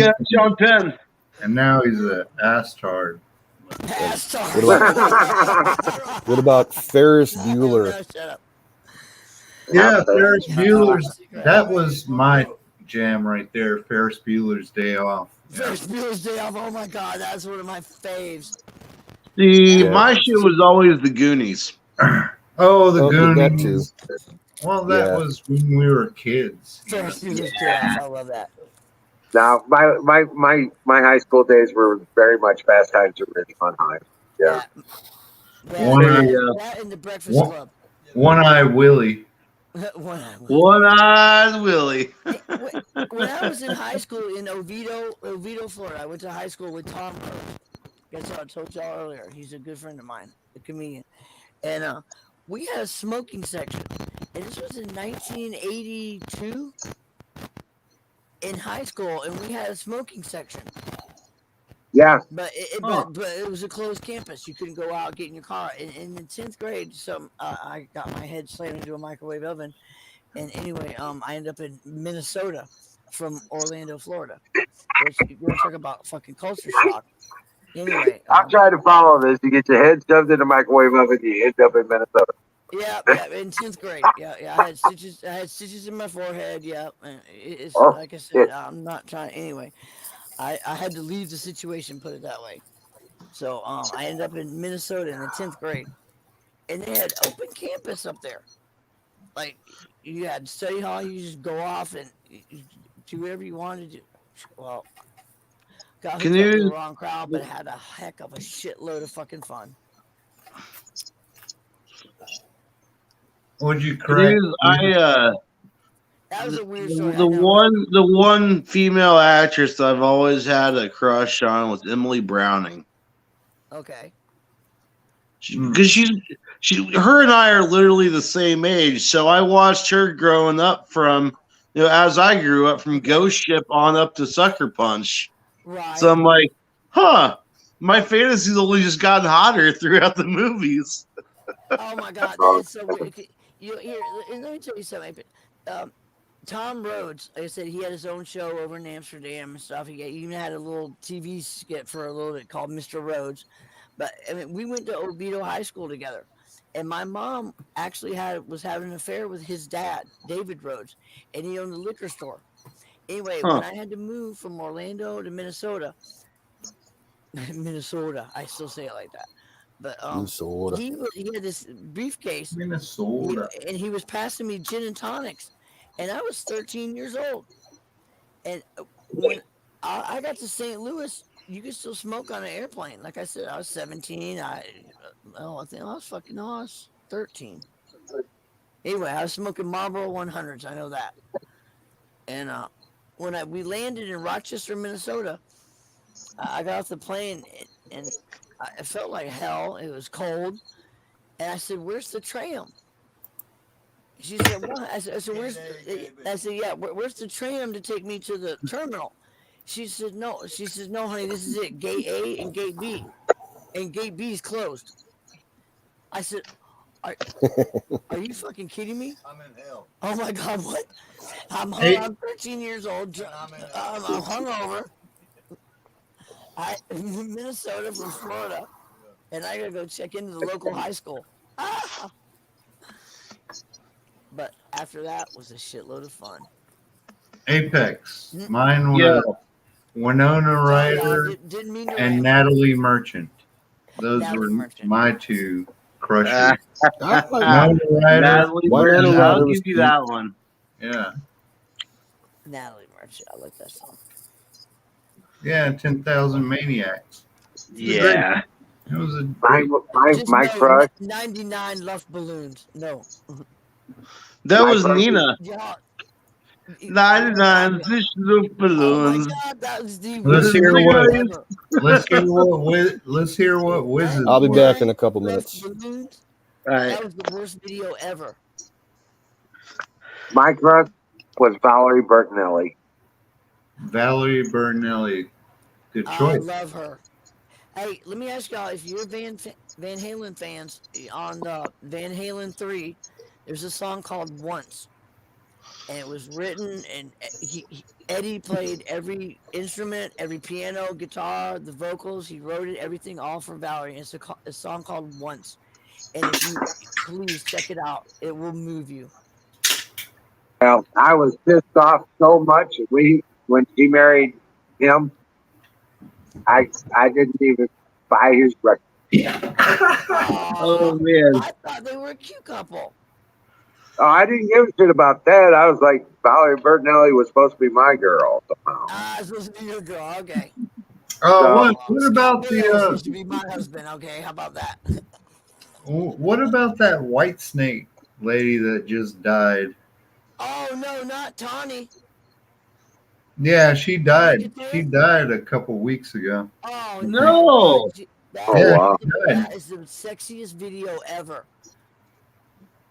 Speaker 5: Penn.
Speaker 7: And now he's an ass-tard.
Speaker 3: What about Ferris Bueller?
Speaker 7: Yeah, Ferris Bueller's. That was my jam right there. Ferris Bueller's Day Off.
Speaker 8: Ferris Bueller's Day Off. Oh my God, that's one of my faves.
Speaker 5: See, my shit was always the Goonies.
Speaker 7: Oh, the Goonies. Well, that
Speaker 3: Yeah.
Speaker 7: was when we were kids. you know.
Speaker 8: Ferris Bueller's Day Off. I love that.
Speaker 1: Now, my high school days were very much Fast Times at Ridgemont High. Yeah.
Speaker 7: One eye,
Speaker 8: That and the Breakfast
Speaker 7: one,
Speaker 8: Club.
Speaker 7: one eye Willie.
Speaker 5: One-eyed Willie.
Speaker 8: When I was in high school in Oviedo, Florida, I went to high school with Tom Rhodes. Guess what I told y'all earlier? He's a good friend of mine, a comedian. And we had a smoking section. And this was in 1982 in high school, and we had a smoking section.
Speaker 1: Yeah.
Speaker 8: But it was a closed campus. You couldn't go out, get in your car. In the 10th grade, I got my head slammed into a microwave oven. And anyway, I ended up in Minnesota from Orlando, Florida. Which you want to talk about fucking culture shock. Anyway,
Speaker 1: I'm trying to follow this. You get your head shoved in the microwave oven, you end up in Minnesota.
Speaker 8: yeah, in 10th grade. Yeah, I had stitches in my forehead. Yeah, it's like I said, I'm not trying. Anyway, I had to leave the situation, put it that way. So I ended up in Minnesota in the 10th grade, and they had open campus up there. Like you had study hall, you just go off and do whatever you wanted to do. Well, got hooked up with the wrong crowd, but had a heck of a shitload of fucking fun.
Speaker 7: Would you correct?
Speaker 5: Dude,
Speaker 8: That was a weird story.
Speaker 5: the one female actress I've always had a crush on was Emily Browning.
Speaker 8: Okay.
Speaker 5: Because her and I are literally the same age, so I watched her growing up from, as I grew up from Ghost Ship on up to Sucker Punch.
Speaker 8: Right.
Speaker 5: So I'm like, my fantasies only just gotten hotter throughout the movies.
Speaker 8: Oh my God, that is so weird. Let me tell you something. Tom Rhodes, like I said, he had his own show over in Amsterdam and stuff. He even had a little TV skit for a little bit called Mr. Rhodes. But I mean, we went to Oviedo High School together, and my mom actually was having an affair with his dad, David Rhodes, and he owned a liquor store. Anyway, when I had to move from Orlando to Minnesota, I still say it like that. But he had this briefcase,
Speaker 7: Minnesota,
Speaker 8: and he was passing me gin and tonics, and I was 13 years old. And when I got to St. Louis, you could still smoke on an airplane. Like I said, I was 17. I was 13. Anyway, I was smoking Marlboro 100s. I know that. And when we landed in Rochester, Minnesota, I got off the plane and it felt like hell. It was cold. And I said, "Where's the tram?" She said, "What?" I said, "Yeah, where's the tram to take me to the terminal?" She said, "No." She says, "No, honey, this is it. Gate A and Gate B. And Gate B is closed." I said, Are you fucking kidding me?
Speaker 10: I'm in hell.
Speaker 8: Oh my God, what? I'm 13 years old. I'm hungover. I'm Minnesota from Florida, and I gotta go check into the local high school. But after that was a shitload of fun.
Speaker 7: Apex. Mine was Winona Ryder and Natalie Merchant. Those were my two crushes.
Speaker 5: Natalie Merchant. I'll give you that one.
Speaker 7: Yeah.
Speaker 8: Natalie Merchant. I like that song.
Speaker 7: Yeah, 10,000 Maniacs.
Speaker 5: Yeah.
Speaker 7: It was a
Speaker 1: my crush.
Speaker 8: 99 Luft Balloons. No.
Speaker 5: That was Nina.
Speaker 8: Yeah.
Speaker 5: 99 fish Luft Balloons.
Speaker 8: Oh my God, that was the
Speaker 7: let's hear what Wizard.
Speaker 3: I'll be back in a couple minutes.
Speaker 8: All
Speaker 5: right.
Speaker 8: That was the worst video ever.
Speaker 1: My crush was Valerie Bertinelli.
Speaker 7: Valerie Bertinelli. Good
Speaker 8: I
Speaker 7: choice.
Speaker 8: love her. Hey, let me ask y'all, if you're Van Halen fans, on Van Halen 3, there's a song called Once. And it was written, and Eddie played every instrument, every piano, guitar, the vocals. He wrote it, everything, all for Valerie. And it's a song called Once. And if you please check it out, it will move you.
Speaker 1: Well, I was pissed off so much when she married him. I didn't even buy his record.
Speaker 5: Oh man!
Speaker 8: I thought they were a cute couple.
Speaker 1: Oh, I didn't give a shit about that. I was like, Valerie Bertinelli was supposed to be my girl. Somehow.
Speaker 8: Ah, it's supposed to be your girl. Okay.
Speaker 7: Oh,
Speaker 1: So-
Speaker 7: what about
Speaker 8: Scott Bill's
Speaker 7: the?
Speaker 8: supposed to be my husband. Okay, how about that?
Speaker 7: What about that White Snake lady that just died?
Speaker 8: Oh no, not Tawny.
Speaker 7: Yeah, she died. She died a couple weeks ago.
Speaker 8: Oh
Speaker 5: No.
Speaker 8: That,
Speaker 1: Oh,
Speaker 7: Yeah,
Speaker 1: wow.
Speaker 7: she died.
Speaker 8: that is the sexiest video ever.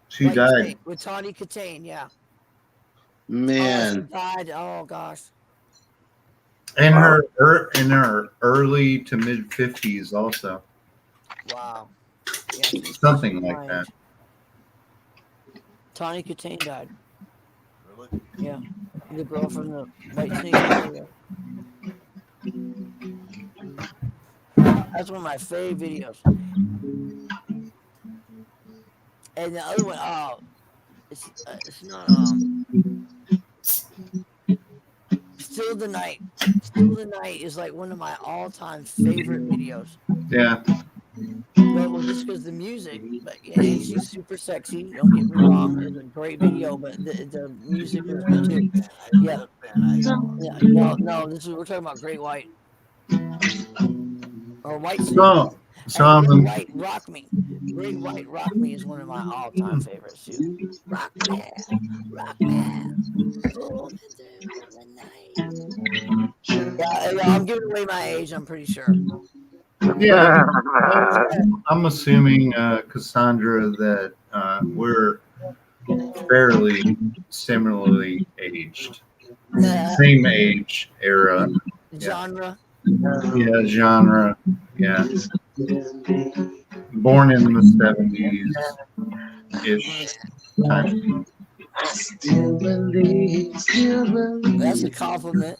Speaker 7: She
Speaker 8: White
Speaker 7: died.
Speaker 8: Snake with Tawny Katane. Yeah. Oh, she
Speaker 5: Man.
Speaker 8: died. Oh gosh.
Speaker 7: In her early to mid 50s, also
Speaker 8: Wow. Yeah,
Speaker 7: something like that.
Speaker 8: Tawny Katane died.
Speaker 10: Really?
Speaker 8: Yeah. The girl from the White Snake video. That's one of my favorite videos. And the other one, oh, it's not Still the Night. Still the Night is like one of my all-time favorite videos.
Speaker 7: Yeah.
Speaker 8: Well, just because the music, but yeah, and she's super sexy. Don't get me wrong, it's a great video, but the music was good too. Yeah, yeah. No. This is we're talking about Great White or White Snake.
Speaker 7: So
Speaker 8: And
Speaker 7: I'm
Speaker 8: Great White Rock Me. Great White Rock Me is one of my all-time favorites too. Rock me, pull me through the night. Yeah, I'm giving away my age. I'm pretty sure.
Speaker 7: yeah. I'm assuming Cassandra that we're fairly similarly aged, same age era.
Speaker 8: Genre.
Speaker 7: Yeah, genre. Yeah. Born in the 70s ish time.
Speaker 8: That's a compliment.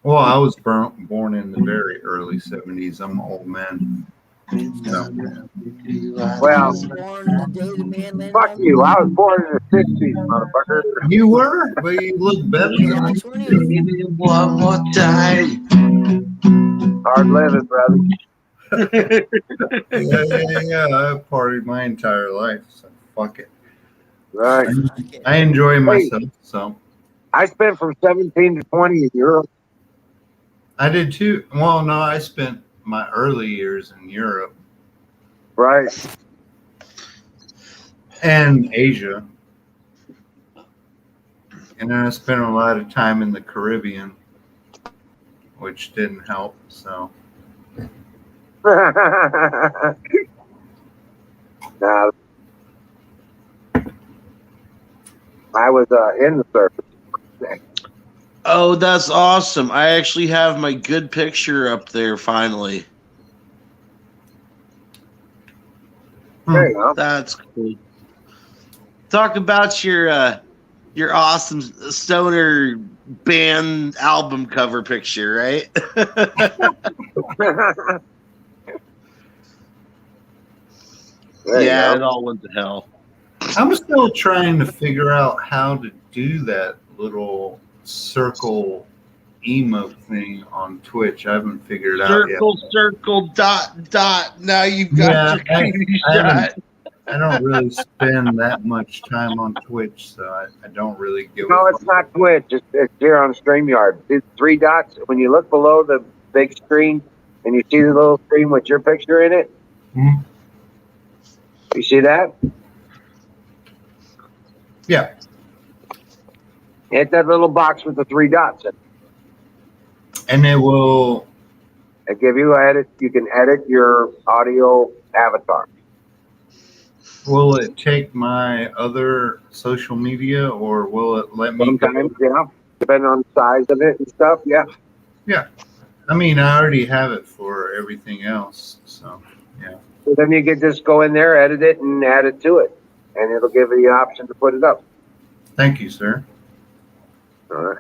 Speaker 7: Well, I was born in the very early 70s. I'm an old man. So.
Speaker 1: Well,
Speaker 8: Born the day the man landed
Speaker 1: fuck
Speaker 8: on
Speaker 1: you. I was born in the 60s, motherfucker.
Speaker 7: You were, but you look better than me.
Speaker 8: 20.
Speaker 5: One more time.
Speaker 1: Hard living, brother.
Speaker 7: Yeah. I've partied my entire life, so fuck it.
Speaker 1: Right.
Speaker 7: I enjoy myself, so.
Speaker 1: I spent from 17 to 20 in Europe.
Speaker 7: I did too. Well, no, I spent my early years in Europe.
Speaker 1: Right.
Speaker 7: And Asia. And then I spent a lot of time in the Caribbean, which didn't help, so.
Speaker 1: Now, I was in the service.
Speaker 5: Oh, that's awesome. I actually have my good picture up there finally.
Speaker 1: There you go.
Speaker 5: That's cool. Talk about your awesome stoner band album cover picture, right? Yeah, it all went to hell.
Speaker 7: I'm still trying to figure out how to do that little circle emote thing on Twitch. I haven't figured it out yet.
Speaker 5: Circle, dot. Now you've got your beauty shot.
Speaker 7: I don't really spend that much time on Twitch, so I don't really give
Speaker 1: No,
Speaker 7: a
Speaker 1: it's not Twitch. It's here on StreamYard. It's 3 dots. When you look below the big screen and you see the little screen with your picture in it,
Speaker 7: Mhm.
Speaker 1: You see that?
Speaker 7: Yeah.
Speaker 1: Hit that little box with the 3 dots in it.
Speaker 7: And it will.
Speaker 1: It give you edit. You can edit your audio avatar.
Speaker 7: Will it take my other social media, or will it let me?
Speaker 1: Sometimes, yeah, depending on the size of it and stuff. Yeah.
Speaker 7: Yeah. I mean, I already have it for everything else, so yeah.
Speaker 1: So then you can just go in there, edit it, and add it to it, and it'll give you the option to put it up.
Speaker 7: Thank you, sir.
Speaker 1: All right.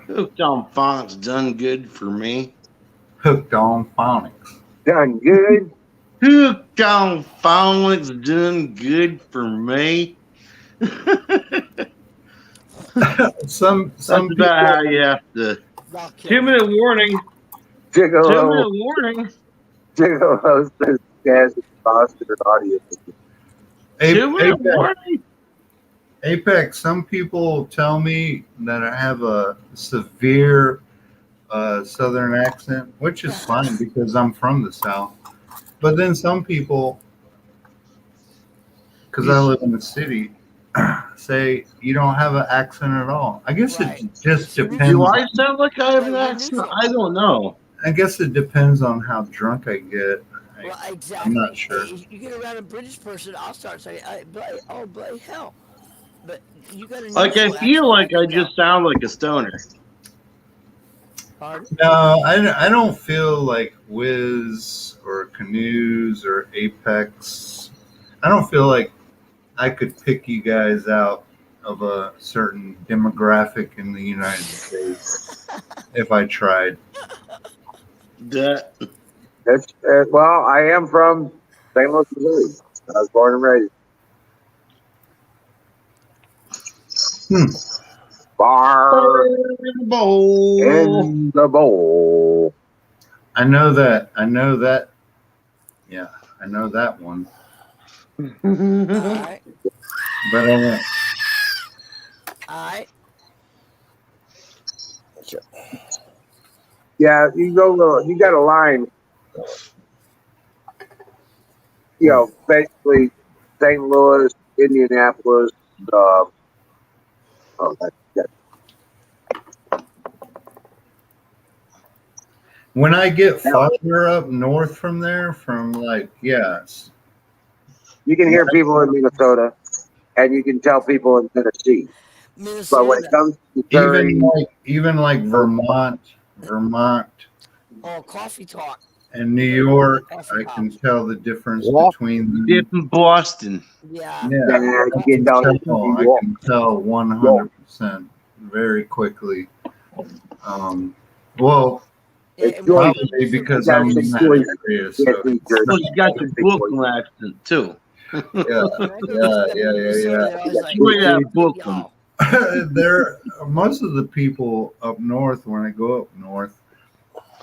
Speaker 5: Hooked on Phonics done good for me.
Speaker 7: Hooked on Phonics.
Speaker 1: Done good.
Speaker 5: Hooked on Phonics done good for me.
Speaker 7: Some
Speaker 5: That's about how you have to. 2-minute warning.
Speaker 1: Gigolo.
Speaker 5: 2-minute warning.
Speaker 1: Gigolo says Jazz is Foster audio.
Speaker 7: Apex, some people tell me that I have a severe Southern accent, which is fine because I'm from the South. But then some people, because I live in the city, say you don't have an accent at all. I guess it just depends.
Speaker 5: Do I sound like I have an accent? I don't know.
Speaker 7: I guess it depends on how drunk I get.
Speaker 8: Well, exactly.
Speaker 7: I'm not sure.
Speaker 8: Hey, you get around a British person, I'll start saying, bloody hell. But you got to
Speaker 5: Like, I feel like I just sound like a stoner.
Speaker 8: Pardon?
Speaker 7: No, I don't feel like Wiz or Canoes or Apex. I don't feel like I could pick you guys out of a certain demographic in the United States if I tried.
Speaker 1: Well, I am from St. Louis, Missouri. I was born and raised. Bar in the bowl.
Speaker 7: I know that. Yeah, I know that one.
Speaker 8: Alright.
Speaker 7: But I won't.
Speaker 8: Alright.
Speaker 1: Yeah, you got a line. You know, basically St. Louis, Indianapolis.
Speaker 7: When I get farther up north from there,
Speaker 1: you can hear people in Minnesota, and you can tell people in Tennessee. But when it comes to Missouri,
Speaker 7: even like Vermont,
Speaker 8: Oh, coffee talk.
Speaker 7: and New York, I can tell the difference between them.
Speaker 5: Dip in Boston.
Speaker 8: Yeah.
Speaker 7: I can tell 100% very quickly. Probably because I'm in that area. So
Speaker 5: Well, you got your Brooklyn accent too.
Speaker 7: There, most of the people up north, when I go up north,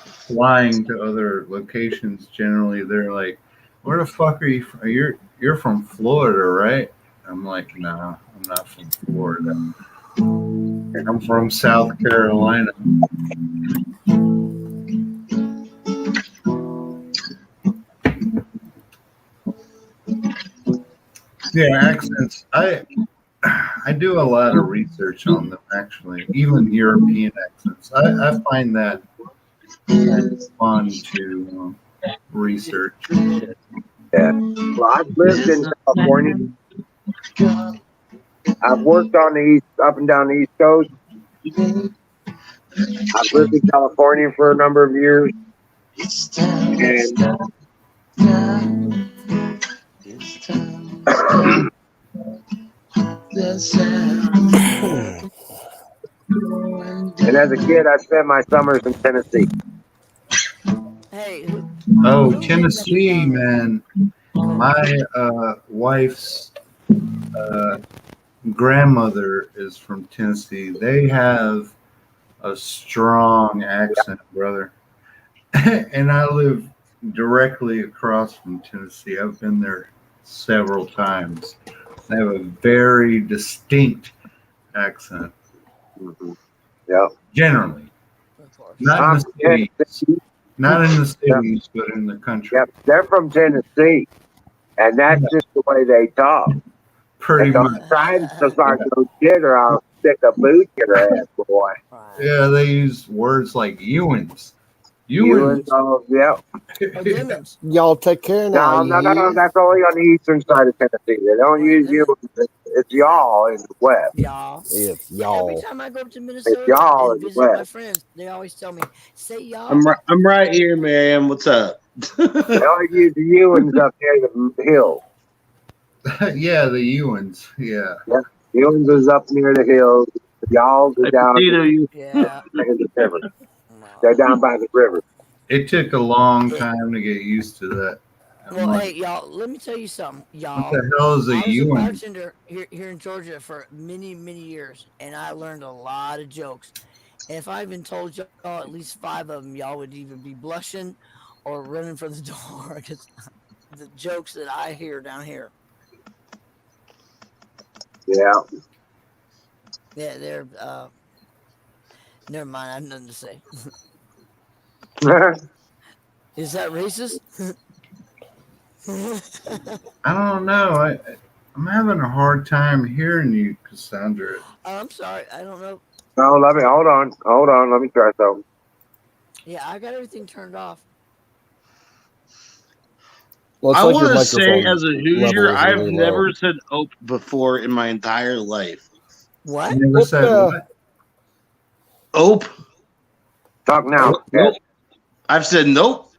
Speaker 7: flying to other locations, generally they're like, "Where the fuck are you from? You're from Florida, right?" I'm like, "Nah, I'm not from Florida. I'm from South Carolina." Yeah, accents. I do a lot of research on them, actually, even European accents. I find that fun to research.
Speaker 1: Yeah. Well, I've lived in California. I've worked on the up and down the East Coast. I've lived in California for a number of years. And as a kid, I spent my summers in Tennessee.
Speaker 7: Oh, Tennessee, man. My wife's grandmother is from Tennessee. They have a strong accent, brother. And I live directly across from Tennessee. I've been there several times. They have a very distinct accent.
Speaker 1: Mm-hmm. Yeah.
Speaker 7: Generally. Not in the cities. Not in the cities, but in the country.
Speaker 1: Yep. They're from Tennessee. And that's just the way they talk.
Speaker 7: Pretty much.
Speaker 1: Trying to start no shit or I'll stick a boot in your ass, boy.
Speaker 7: Yeah, they use words like Ewins.
Speaker 1: Oh, yeah.
Speaker 3: Y'all take care now.
Speaker 1: No. That's only on the eastern side of Tennessee. They don't use you. It's y'all in the west.
Speaker 8: Y'all.
Speaker 3: It's y'all.
Speaker 8: Every time I go up to Minnesota
Speaker 1: y'all
Speaker 8: and visit my friends, they always tell me, "Say y'all."
Speaker 5: I'm right here, man. What's up?
Speaker 1: They only use the Ewins up there the hill.
Speaker 7: Yeah, the Ewins. Yeah.
Speaker 1: Ewins is up near the hill. Y'all are down
Speaker 8: Yeah.
Speaker 1: in the river. They're down by the river.
Speaker 7: It took a long time to get used to that.
Speaker 8: Well, hey, y'all, let me tell you something, y'all.
Speaker 7: What the hell is a
Speaker 8: I was
Speaker 7: Ewan?
Speaker 8: a bartender here in Georgia for many, many years, and I learned a lot of jokes. And if I even told y'all at least 5 of them, y'all would either be blushing or running for the door because the jokes that I hear down here.
Speaker 1: Yeah.
Speaker 8: Yeah, they're. Never mind. I have nothing to say. Is that racist?
Speaker 7: I don't know. I'm having a hard time hearing you, Cassandra.
Speaker 8: Oh, I'm sorry. I don't know.
Speaker 1: No, let me hold on. Let me try something.
Speaker 8: Yeah, I got everything turned off.
Speaker 3: Well, it's
Speaker 5: I
Speaker 3: like your
Speaker 5: want to say,
Speaker 3: microphone
Speaker 5: as a
Speaker 3: level
Speaker 5: Hoosier,
Speaker 3: is
Speaker 5: I've
Speaker 3: really
Speaker 5: never
Speaker 3: low.
Speaker 5: said "ope" before in my entire life.
Speaker 8: What?
Speaker 7: You never said what?
Speaker 5: Ope.
Speaker 1: Talk now.
Speaker 5: Nope. I've said nope,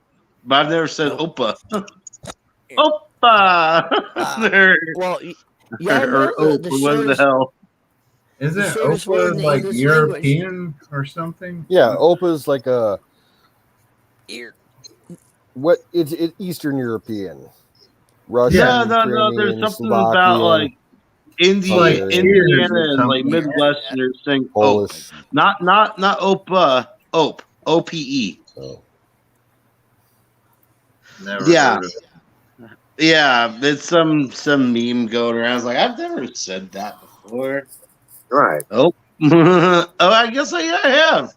Speaker 5: but I've never said
Speaker 8: Nope.
Speaker 5: opa. Opa.
Speaker 8: Well, y'all
Speaker 5: or
Speaker 8: know
Speaker 5: ope.
Speaker 8: the
Speaker 5: What the
Speaker 8: shortest.
Speaker 5: hell?
Speaker 7: Is
Speaker 8: The
Speaker 7: it
Speaker 8: shortest word in
Speaker 7: Opa
Speaker 8: the
Speaker 7: like
Speaker 8: English language.
Speaker 7: European or something?
Speaker 3: Yeah, Opa's like a
Speaker 8: Ear.
Speaker 3: what? It's Eastern European, Russian,
Speaker 5: No. There's
Speaker 3: Ukrainian,
Speaker 5: something about
Speaker 3: Slovakian,
Speaker 5: like
Speaker 3: Hungarian,
Speaker 5: Indiana,
Speaker 7: or
Speaker 5: and like
Speaker 7: something.
Speaker 5: Midwesterners saying ope,
Speaker 3: Polish.
Speaker 5: not opa, ope, OPE.
Speaker 3: So,
Speaker 7: Never
Speaker 5: Yeah.
Speaker 7: heard of it.
Speaker 5: Yeah, it's some meme going around. It's like, I've never said that before.
Speaker 1: Right.
Speaker 5: Oh, oh, I guess I have.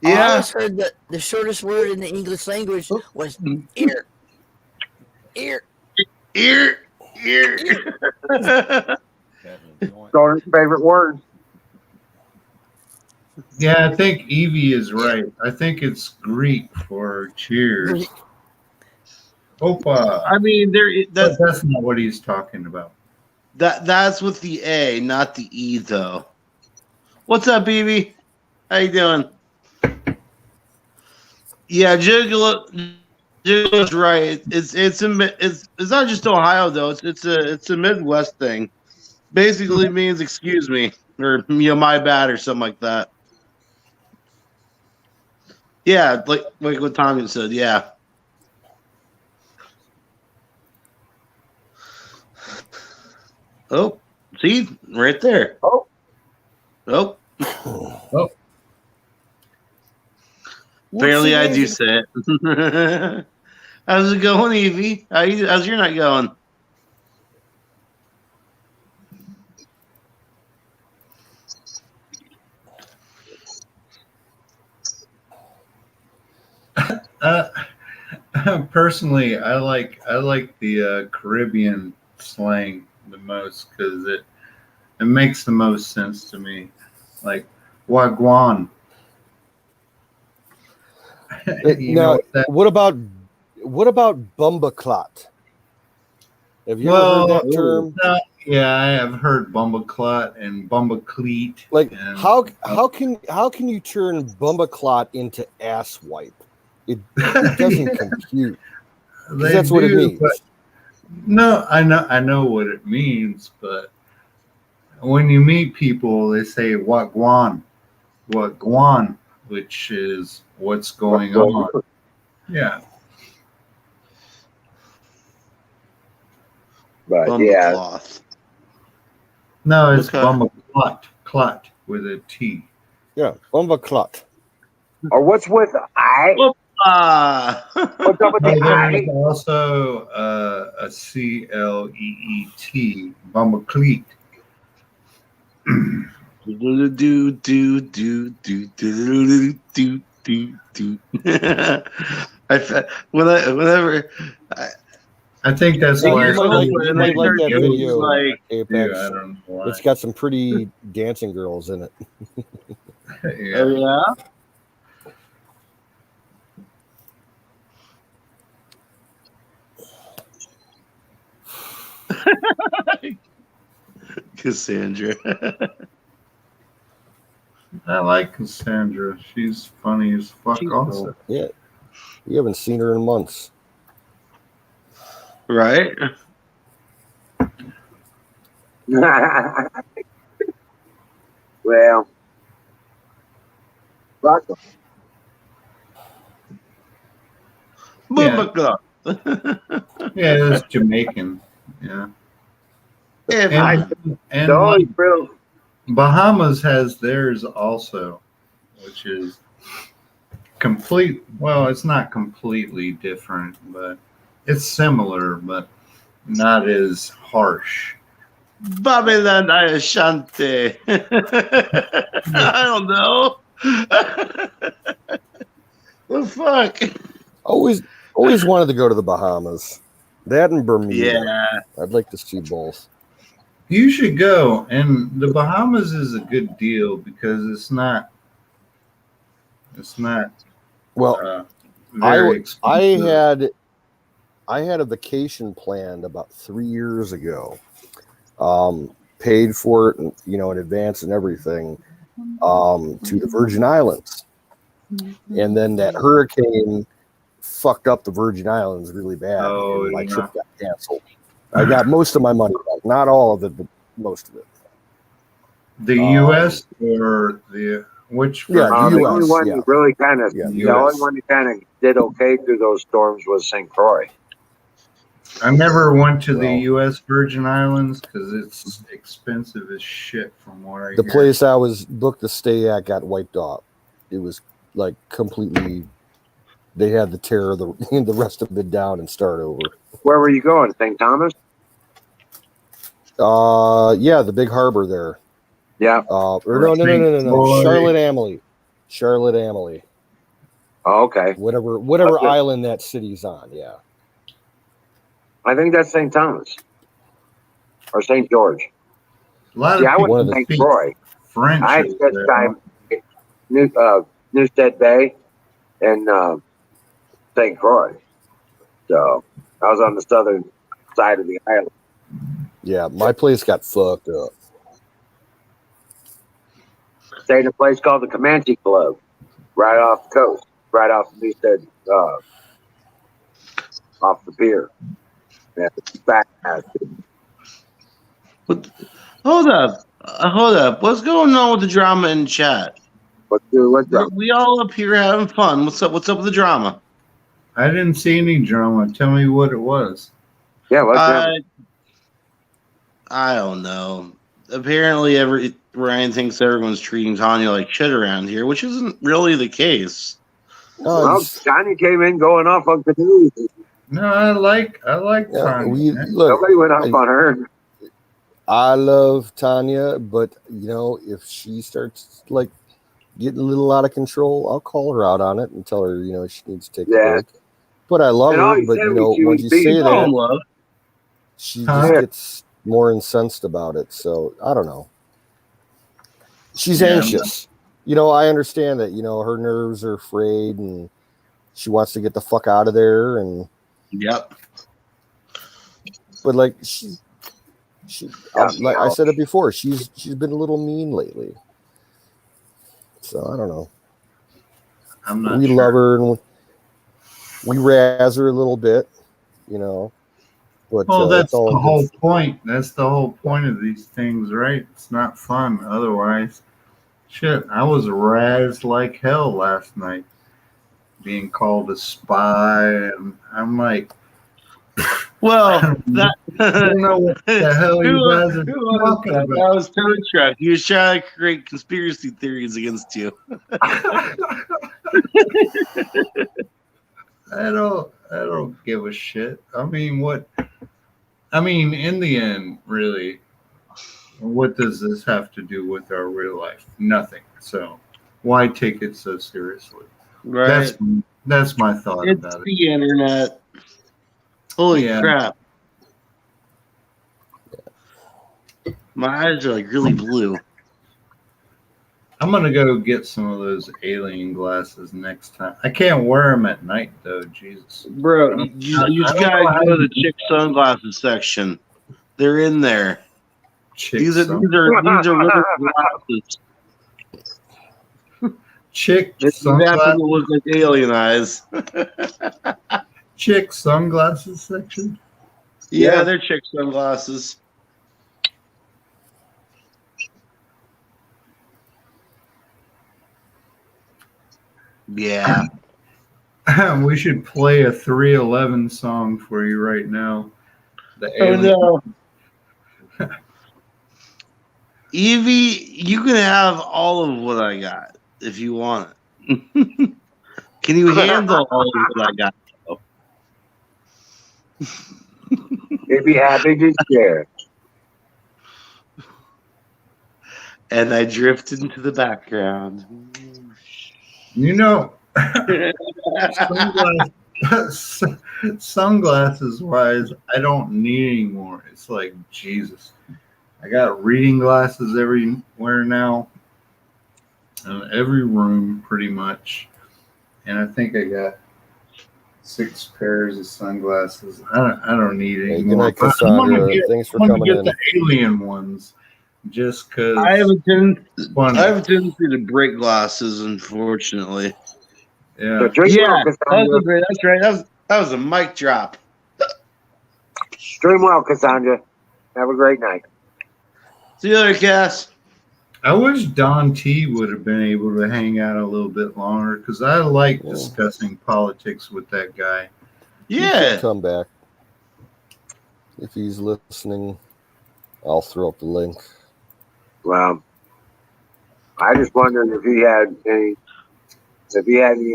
Speaker 8: I
Speaker 5: Yeah,
Speaker 8: always heard that the shortest word in the English language was ear. Ear.
Speaker 5: ear.
Speaker 1: Daughter's favorite word.
Speaker 7: Yeah, I think Evie is right. I think it's Greek for cheers. Opa.
Speaker 5: I mean,
Speaker 7: But that's not what he's talking about.
Speaker 5: that's with the A, not the E, though. What's up, BB? How you doing? Yeah, Gigolo's right. It's not just Ohio though. It's a Midwest thing. Basically means excuse me or my bad or something like that. Yeah, like what Tommy said. Yeah. Oh, see right there.
Speaker 1: Oh.
Speaker 5: Apparently, I do say it. How's it going, Evie? How's your night going?
Speaker 7: Personally, I like the Caribbean slang the most because it makes the most sense to me. Like wagwan.
Speaker 3: now, what about bumbaclot? Have you ever heard that term?
Speaker 7: Yeah, I have heard bumbaclot and bumbacleat.
Speaker 3: Like
Speaker 7: and,
Speaker 3: how can you turn bumbaclot into ass wipe? It doesn't compute. That's what it means.
Speaker 7: No, I know what it means, but when you meet people, they say wagwan, which is what's going on. Yeah.
Speaker 1: But
Speaker 5: Bumbacloth.
Speaker 7: No, it's bumbaclot, clot with a T.
Speaker 3: Yeah, bumbaclot.
Speaker 1: Or what's with I? What's up with the I?
Speaker 7: There's also a CLEET, bumbacleat. I think that's why
Speaker 3: you might like that video,
Speaker 5: like,
Speaker 3: Apex.
Speaker 7: I don't know why.
Speaker 3: It's got some pretty dancing girls in it.
Speaker 7: Yeah.
Speaker 5: Oh yeah. Cassandra.
Speaker 7: I like Cassandra. She's funny as fuck. Also,
Speaker 3: Yeah, you haven't seen her in months.
Speaker 5: Right?
Speaker 1: Well, welcome.
Speaker 5: Bumbacloth.
Speaker 7: yeah, it was Jamaican. Yeah, and
Speaker 1: Dolly, bro.
Speaker 7: Bahamas has theirs also, which is complete. Well, it's not completely different, but it's similar, but not as harsh.
Speaker 5: Babylon Ashanti. I don't know. The fuck?
Speaker 3: Always wanted to go to the Bahamas. That and Bermuda.
Speaker 5: Yeah.
Speaker 3: I'd like to see both.
Speaker 7: You should go, and the Bahamas is a good deal because it's not.
Speaker 3: Well,
Speaker 7: very expensive.
Speaker 3: I had a vacation planned about 3 years ago. Paid for it, in advance and everything, to the Virgin Islands, and then that hurricane fucked up the Virgin Islands really bad.
Speaker 7: Oh,
Speaker 3: and my
Speaker 7: yeah.
Speaker 3: trip got canceled. I got most of my money back, not all of it, but most of it.
Speaker 7: The U.S. or the which?
Speaker 3: Yeah,
Speaker 1: the
Speaker 3: US,
Speaker 1: only one
Speaker 3: yeah.
Speaker 1: that really kind of,
Speaker 3: Yeah,
Speaker 1: the only one that kind of did okay through those storms was St. Croix.
Speaker 7: I never went to the
Speaker 3: Well.
Speaker 7: U.S. Virgin Islands because it's expensive as shit. From what I
Speaker 3: The
Speaker 7: hear.
Speaker 3: place I was booked to stay at got wiped off. It was like completely. They had to tear the rest of it down and start over.
Speaker 1: Where were you going? St. Thomas?
Speaker 3: Yeah, the big harbor there.
Speaker 1: Yeah.
Speaker 3: No.
Speaker 7: St. Croix.
Speaker 3: Charlotte Amalie.
Speaker 1: Oh, okay.
Speaker 3: Whatever
Speaker 1: Okay.
Speaker 3: island that city's on. Yeah.
Speaker 1: I think that's St. Thomas or St. George.
Speaker 7: A lot of
Speaker 1: Yeah, I
Speaker 7: people
Speaker 1: went
Speaker 3: One
Speaker 1: to
Speaker 3: of
Speaker 1: St.
Speaker 7: speak
Speaker 1: Croix.
Speaker 7: French.
Speaker 1: I had
Speaker 7: is
Speaker 1: this
Speaker 7: there.
Speaker 1: time Newstead Bay and St. Croix. So I was on the southern side of the island.
Speaker 3: Yeah, my place got fucked up.
Speaker 1: Stayed in a place called the Comanche Club, right off the coast, right off Newstead, off the pier. Yeah, it's back.
Speaker 5: Hold up. What's going on with the drama in chat?
Speaker 1: What's up?
Speaker 5: We all up here having fun. What's up with the drama?
Speaker 7: I didn't see any drama. Tell me what it was.
Speaker 1: Yeah, what's up?
Speaker 5: I don't know. Apparently, Ryan thinks everyone's treating Tanya like shit around here, which isn't really the case.
Speaker 3: No,
Speaker 1: Well,
Speaker 3: it's-
Speaker 1: Johnny came in going off on canoes.
Speaker 7: No, I like
Speaker 3: yeah,
Speaker 7: Tanya.
Speaker 3: look,
Speaker 1: Nobody went off on her.
Speaker 3: I love Tanya, but if she starts like getting a little out of control, I'll call her out on it and tell her, she needs to take
Speaker 1: Yeah.
Speaker 3: a break. But I love
Speaker 1: And all
Speaker 3: her,
Speaker 1: you
Speaker 3: but
Speaker 1: said was she
Speaker 3: once
Speaker 1: was
Speaker 3: you say
Speaker 1: being
Speaker 3: that,
Speaker 5: love.
Speaker 3: she
Speaker 7: Huh?
Speaker 3: just gets more incensed about it. So I don't know. She's
Speaker 7: Yeah.
Speaker 3: anxious. I understand that, her nerves are frayed and she wants to get the fuck out of there.
Speaker 5: Yep.
Speaker 3: But like like I said it before, she's been a little mean lately. So I don't know.
Speaker 7: I'm not
Speaker 3: We
Speaker 7: sure.
Speaker 3: love her and we razz her a little bit, But
Speaker 7: Well, that's the
Speaker 3: all
Speaker 7: whole
Speaker 3: good.
Speaker 7: point. That's the whole point of these things, right? It's not fun otherwise. Shit, I was razzed like hell last night, being called a spy, and I'm like,
Speaker 5: Well,
Speaker 7: I don't know what the hell you guys are talking
Speaker 5: that?
Speaker 7: about.
Speaker 5: That was Toad Truck. He was trying to create conspiracy theories against you.
Speaker 7: I don't give a shit. I mean, in the end, really, what does this have to do with our real life? Nothing. So why take it so seriously?
Speaker 5: Right.
Speaker 7: That's my thought
Speaker 5: It's
Speaker 7: about it.
Speaker 5: the internet. Holy
Speaker 7: Yeah.
Speaker 5: crap. My eyes are like really blue.
Speaker 7: I'm gonna go get some of those alien glasses next time. I can't wear them at night though. Jesus,
Speaker 5: Bro, you
Speaker 7: I don't
Speaker 5: gotta
Speaker 7: know how
Speaker 5: go to
Speaker 7: you-
Speaker 5: the chick sunglasses section. They're in there.
Speaker 7: Chick
Speaker 5: These are little glasses.
Speaker 7: chick
Speaker 5: They happen
Speaker 7: sunglasses.
Speaker 5: to look like alien eyes.
Speaker 7: Chick sunglasses section.
Speaker 5: Yeah, they're chick sunglasses. Yeah.
Speaker 7: We should play a 311 song for you right now. The
Speaker 5: Oh
Speaker 7: alien.
Speaker 5: no. Evie, you can have all of what I got if you want it. Can you handle all of what I got?
Speaker 1: They'd be happy to share.
Speaker 5: and I drift into the background.
Speaker 7: You know, sunglasses wise, I don't need any more. It's like, Jesus. I got reading glasses everywhere now, in every room pretty much. And I think I got 6 pairs of sunglasses. I don't need any
Speaker 3: Hey, good
Speaker 7: more.
Speaker 3: night, Cassandra. Thanks for coming
Speaker 7: get
Speaker 3: in.
Speaker 7: the alien ones just because.
Speaker 5: I have a tendency to break glasses, unfortunately.
Speaker 7: Yeah.
Speaker 1: So drink well,
Speaker 5: That's
Speaker 1: Cassandra.
Speaker 5: right. That was a mic drop.
Speaker 1: Stream well, Cassandra. Have a great night.
Speaker 5: See you later, Cass.
Speaker 7: I wish Don T would have been able to hang out a little bit longer because I like discussing politics with that guy.
Speaker 3: He
Speaker 5: Yeah.
Speaker 3: should come back. If he's listening, I'll throw up the link.
Speaker 1: Well, I just wondered if he had any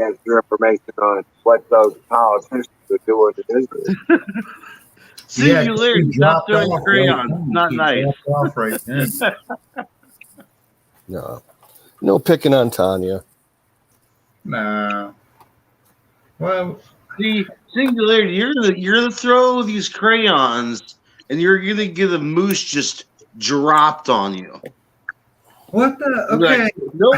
Speaker 1: extra information on what those politicians are doing in Israel.
Speaker 5: See
Speaker 7: Yeah,
Speaker 5: you later.
Speaker 7: he
Speaker 5: Stop
Speaker 7: dropped
Speaker 5: doing
Speaker 7: off
Speaker 5: crayons.
Speaker 7: right then.
Speaker 5: Not
Speaker 7: He
Speaker 5: nice.
Speaker 7: dropped off right then.
Speaker 3: No picking on Tanya.
Speaker 7: Nah. Well,
Speaker 5: See, Singularity, you're the throw these crayons, and you're gonna get a moose just dropped on you.
Speaker 7: what the?
Speaker 5: You're
Speaker 7: Okay.
Speaker 5: like, nope.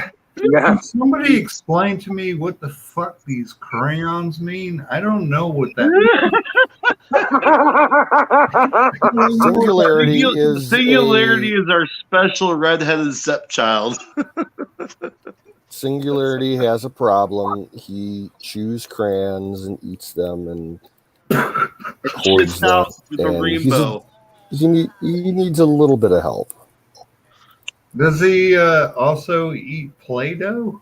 Speaker 1: Yeah.
Speaker 7: Can somebody explain to me what the fuck these crayons mean? I don't know what that means.
Speaker 3: Singularity
Speaker 5: is our special redheaded stepchild.
Speaker 3: Singularity has a problem. He chews crayons and eats them and hoards
Speaker 5: Shits
Speaker 3: them.
Speaker 5: out with a
Speaker 3: And
Speaker 5: rainbow.
Speaker 3: he needs a little bit of help.
Speaker 7: Does he also eat Play-Doh?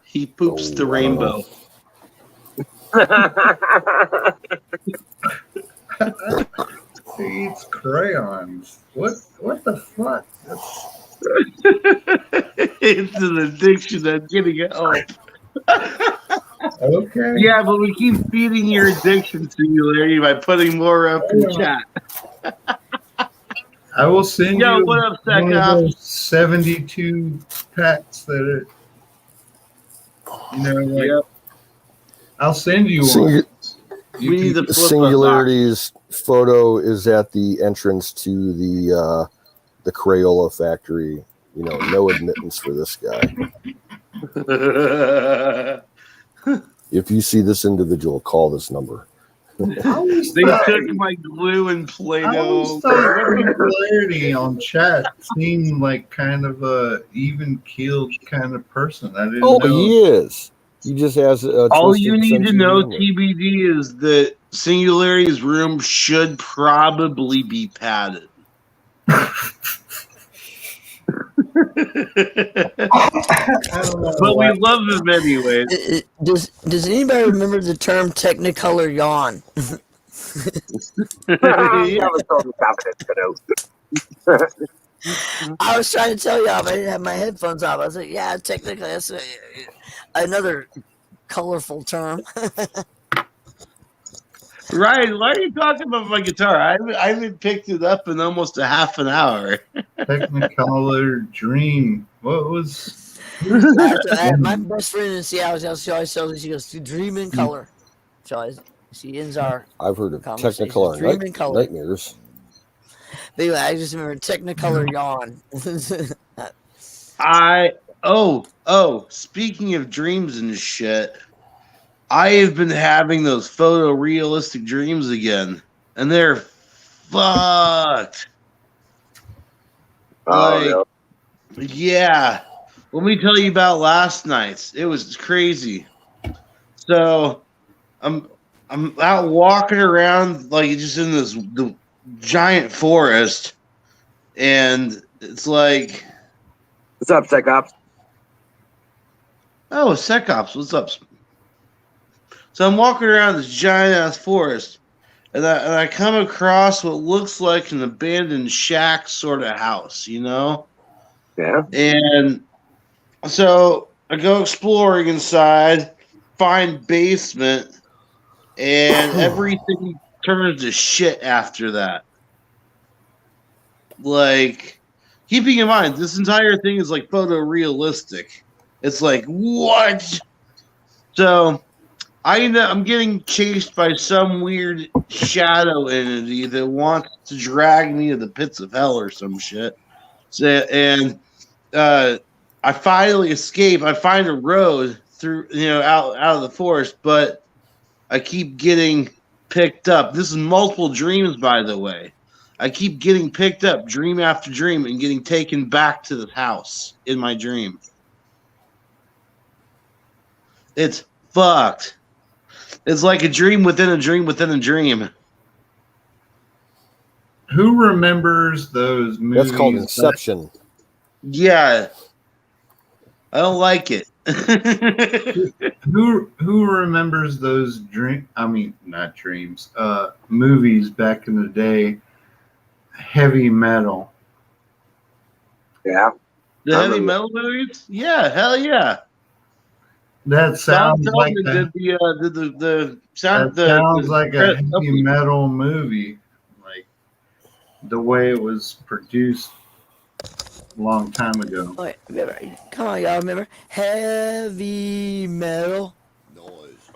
Speaker 5: He poops the rainbow.
Speaker 7: He eats crayons. What the fuck?
Speaker 5: It's an addiction that's getting help.
Speaker 7: Okay.
Speaker 5: Yeah, but we keep feeding your addiction, Singularity, by putting more up in the chat.
Speaker 7: I will send
Speaker 5: Yo,
Speaker 7: you
Speaker 5: what up,
Speaker 7: one of
Speaker 5: Secop?
Speaker 7: those 72 packs that are,
Speaker 5: Yep.
Speaker 7: I'll send you one.
Speaker 3: Singu-
Speaker 5: We need to flip
Speaker 3: Singularity's photo is at the entrance to the Crayola factory. No admittance for this guy. If you see this individual, call this number.
Speaker 5: They took my glue and Play-Doh.
Speaker 7: Singularity on chat seemed like kind of a even-keeled kind of person. I didn't know.
Speaker 3: He is. He just has a
Speaker 5: All
Speaker 3: twisted
Speaker 5: you need
Speaker 3: sense
Speaker 5: to
Speaker 3: of
Speaker 5: know,
Speaker 3: humor.
Speaker 5: TBD, is that Singularity's room should probably be padded. But we love him anyway.
Speaker 8: Does anybody remember the term Technicolor yawn? I was trying to tell y'all, but I didn't have my headphones off. I was like, yeah, technically, that's another colorful term.
Speaker 5: Ryan, why are you talking about my guitar? I haven't picked it up in almost a half an hour.
Speaker 7: Technicolor Dream. What was?
Speaker 8: My best friend in Seattle, she always tells me, she goes, dream in color. She ends our
Speaker 3: I've heard of
Speaker 8: conversations.
Speaker 3: Technicolor
Speaker 8: Dream in color.
Speaker 3: nightmares.
Speaker 8: But anyway, I just remember Technicolor yawn.
Speaker 5: Speaking of dreams and shit, I have been having those photorealistic dreams again, and they're fucked. Yeah. Let me tell you about last night's. It was crazy. So, I'm out walking around like just in the giant forest, and it's like,
Speaker 1: what's up, Secops?
Speaker 5: Oh, Secops, what's up? So I'm walking around this giant ass forest, and I come across what looks like an abandoned shack sort of house, Yeah. And so I go exploring inside, find basement, and everything turns to shit after that. Like, keeping in mind, this entire thing is like photorealistic. It's like, what? So I'm getting chased by some weird shadow entity that wants to drag me to the pits of hell or some shit. So, and I finally escape. I find a road through, out of the forest, but I keep getting picked up. This is multiple dreams, by the way. I keep getting picked up, dream after dream, and getting taken back to the house in my dream. It's fucked. It's like a dream within a dream within a dream.
Speaker 7: Who remembers those movies?
Speaker 3: That's called Inception.
Speaker 5: Yeah. I don't like it.
Speaker 7: Who remembers those movies back in the day? Heavy metal.
Speaker 1: Yeah.
Speaker 5: The heavy metal movies? Yeah, hell yeah.
Speaker 7: That sounds like
Speaker 5: sounds
Speaker 7: like a heavy metal movie, like the way it was produced a long time ago.
Speaker 8: Wait, remember, come on, y'all. Remember heavy metal?
Speaker 10: Noise.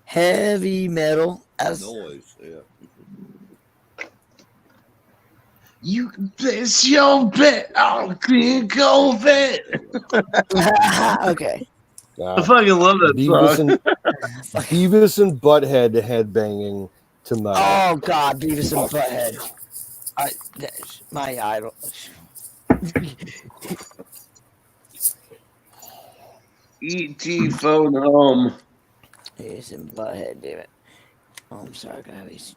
Speaker 8: Heavy metal.
Speaker 10: Noise, yeah.
Speaker 5: You it's your bet. I'll clean COVID.
Speaker 8: Okay.
Speaker 5: I fucking love that song.
Speaker 3: Beavis and Butthead headbanging to metal.
Speaker 8: Oh God, Beavis and Butthead. That's my idol.
Speaker 5: E.T. phone home.
Speaker 8: Beavis and Butthead, damn it. Oh, I'm sorry, guys.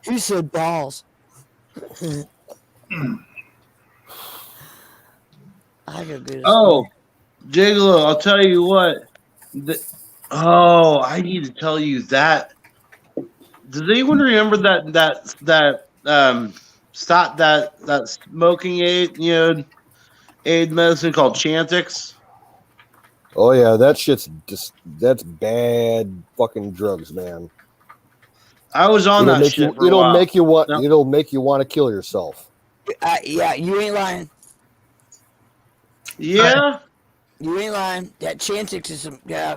Speaker 8: Who said balls? I could be.
Speaker 5: Oh, Gigolo, I'll tell you what. I need to tell you that. Does anyone remember that smoking aid, aid medicine called Chantix?
Speaker 3: Oh yeah, that's bad fucking drugs, man.
Speaker 5: I was on that shit for a while.
Speaker 3: It'll make you want to kill yourself.
Speaker 8: Yeah, you ain't lying.
Speaker 5: Yeah,
Speaker 8: you ain't lying. That Chantix is some. Yeah,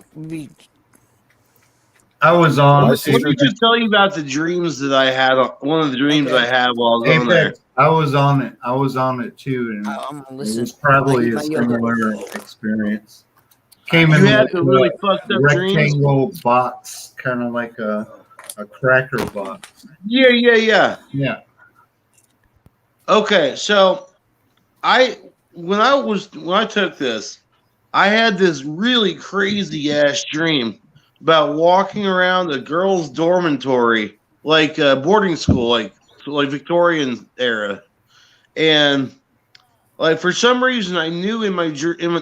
Speaker 7: I was on.
Speaker 5: Let me just tell you about the dreams that I had. One of the dreams I had while I was on there.
Speaker 7: I was on it. I was on it too, and it was probably a similar experience. Came in
Speaker 5: a really fucked up
Speaker 7: rectangle box, kind of like a cracker box.
Speaker 5: Yeah.
Speaker 2: Okay, so when I took this, I had this really crazy ass dream about walking around a girls' dormitory, like boarding school, like Victorian era, and like for some reason I knew in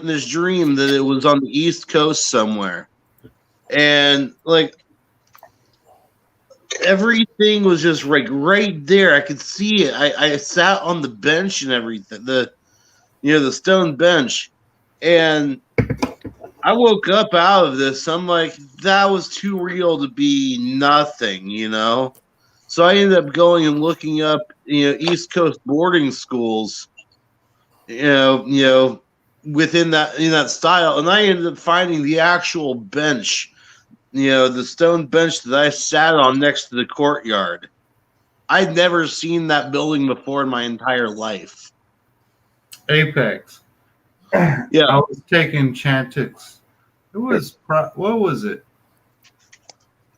Speaker 2: this dream that it was on the East Coast somewhere, and like everything was just like right there. I could see it. I sat on the bench and everything, the stone bench, and I woke up out of this. I'm like, that was too real to be nothing, So I ended up going and looking up, East Coast boarding schools, within that style, and I ended up finding the actual bench, the stone bench that I sat on next to the courtyard. I'd never seen that building before in my entire life.
Speaker 7: Apex.
Speaker 2: Yeah,
Speaker 7: I was taking Chantix. It was what was it?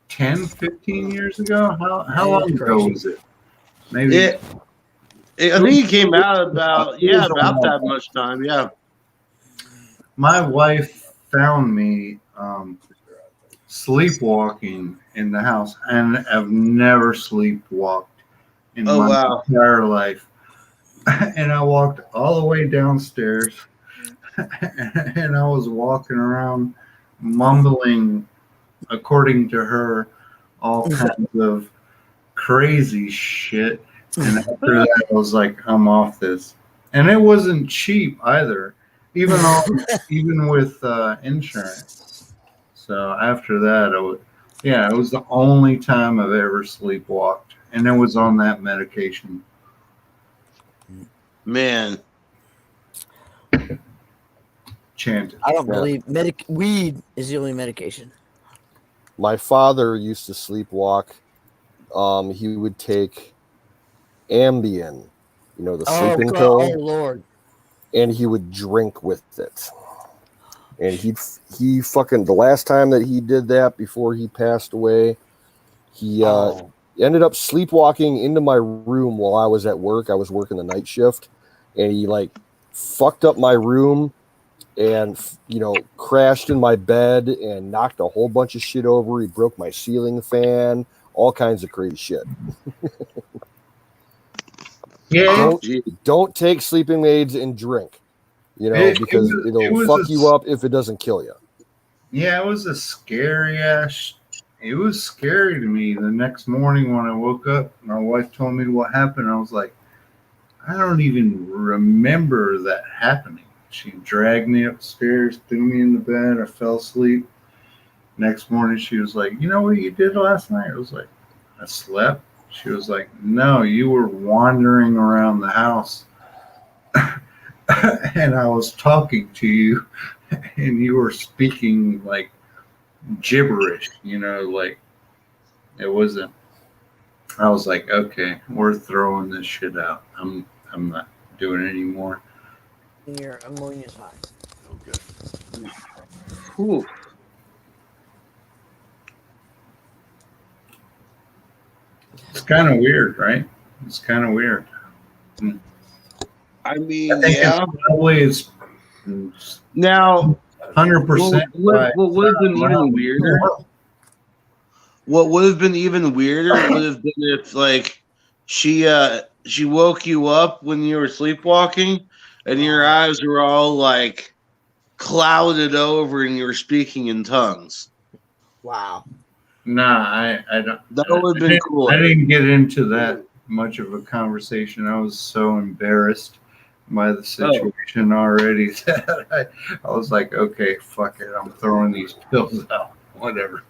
Speaker 7: 10, 15 years ago? How long ago was it? Maybe.
Speaker 2: I think it came out about that much time. Yeah.
Speaker 7: My wife found me sleepwalking in the house, and I've never sleepwalked in my entire life. And I walked all the way downstairs, and I was walking around mumbling, according to her, all kinds of crazy shit. And after that, I was like, I'm off this. And it wasn't cheap either, even with insurance. So after that, it was the only time I've ever sleepwalked and then was on that medication.
Speaker 2: Man,
Speaker 7: Chanted.
Speaker 8: I don't
Speaker 3: Yeah.
Speaker 8: believe weed is the only medication.
Speaker 3: My father used to sleepwalk. He would take Ambien, the sleeping
Speaker 8: God,
Speaker 3: pill,
Speaker 8: oh Lord.
Speaker 3: and he would drink with it. And he fucking, the last time that he did that before he passed away, he ended up sleepwalking into my room while I was at work. I was working the night shift, and he like fucked up my room and crashed in my bed and knocked a whole bunch of shit over. He broke my ceiling fan, all kinds of crazy shit.
Speaker 7: Yeah.
Speaker 3: Don't take sleeping aids and drink, because it'll fuck you up if it doesn't kill you.
Speaker 7: Yeah, it was a scary ass. It was scary to me the next morning when I woke up. My wife told me what happened. I was like, I don't even remember that happening. She dragged me upstairs, threw me in the bed. I fell asleep. Next morning, she was like, you know what you did last night? I was like, I slept. She was like, no, you were wandering around the house and I was talking to you and you were speaking like gibberish, like it wasn't. I was like, okay, we're throwing this shit out. I'm not doing it anymore.
Speaker 8: Your ammonia's high.
Speaker 10: Okay.
Speaker 2: whew.
Speaker 7: It's kind of weird, right? It's kind of weird.
Speaker 2: I mean,
Speaker 7: I think
Speaker 2: yeah.
Speaker 7: it's
Speaker 2: Now,
Speaker 7: 100%.
Speaker 2: what would have been even weirder? What would have been even weirder would have been if, like, she woke you up when you were sleepwalking, and your eyes were all like clouded over, and you were speaking in tongues.
Speaker 8: Wow.
Speaker 7: Nah, I don't.
Speaker 2: That would have been cool.
Speaker 7: I didn't get into that much of a conversation. I was so embarrassed by the situation already that I was like, okay, fuck it. I'm throwing these pills out. Whatever.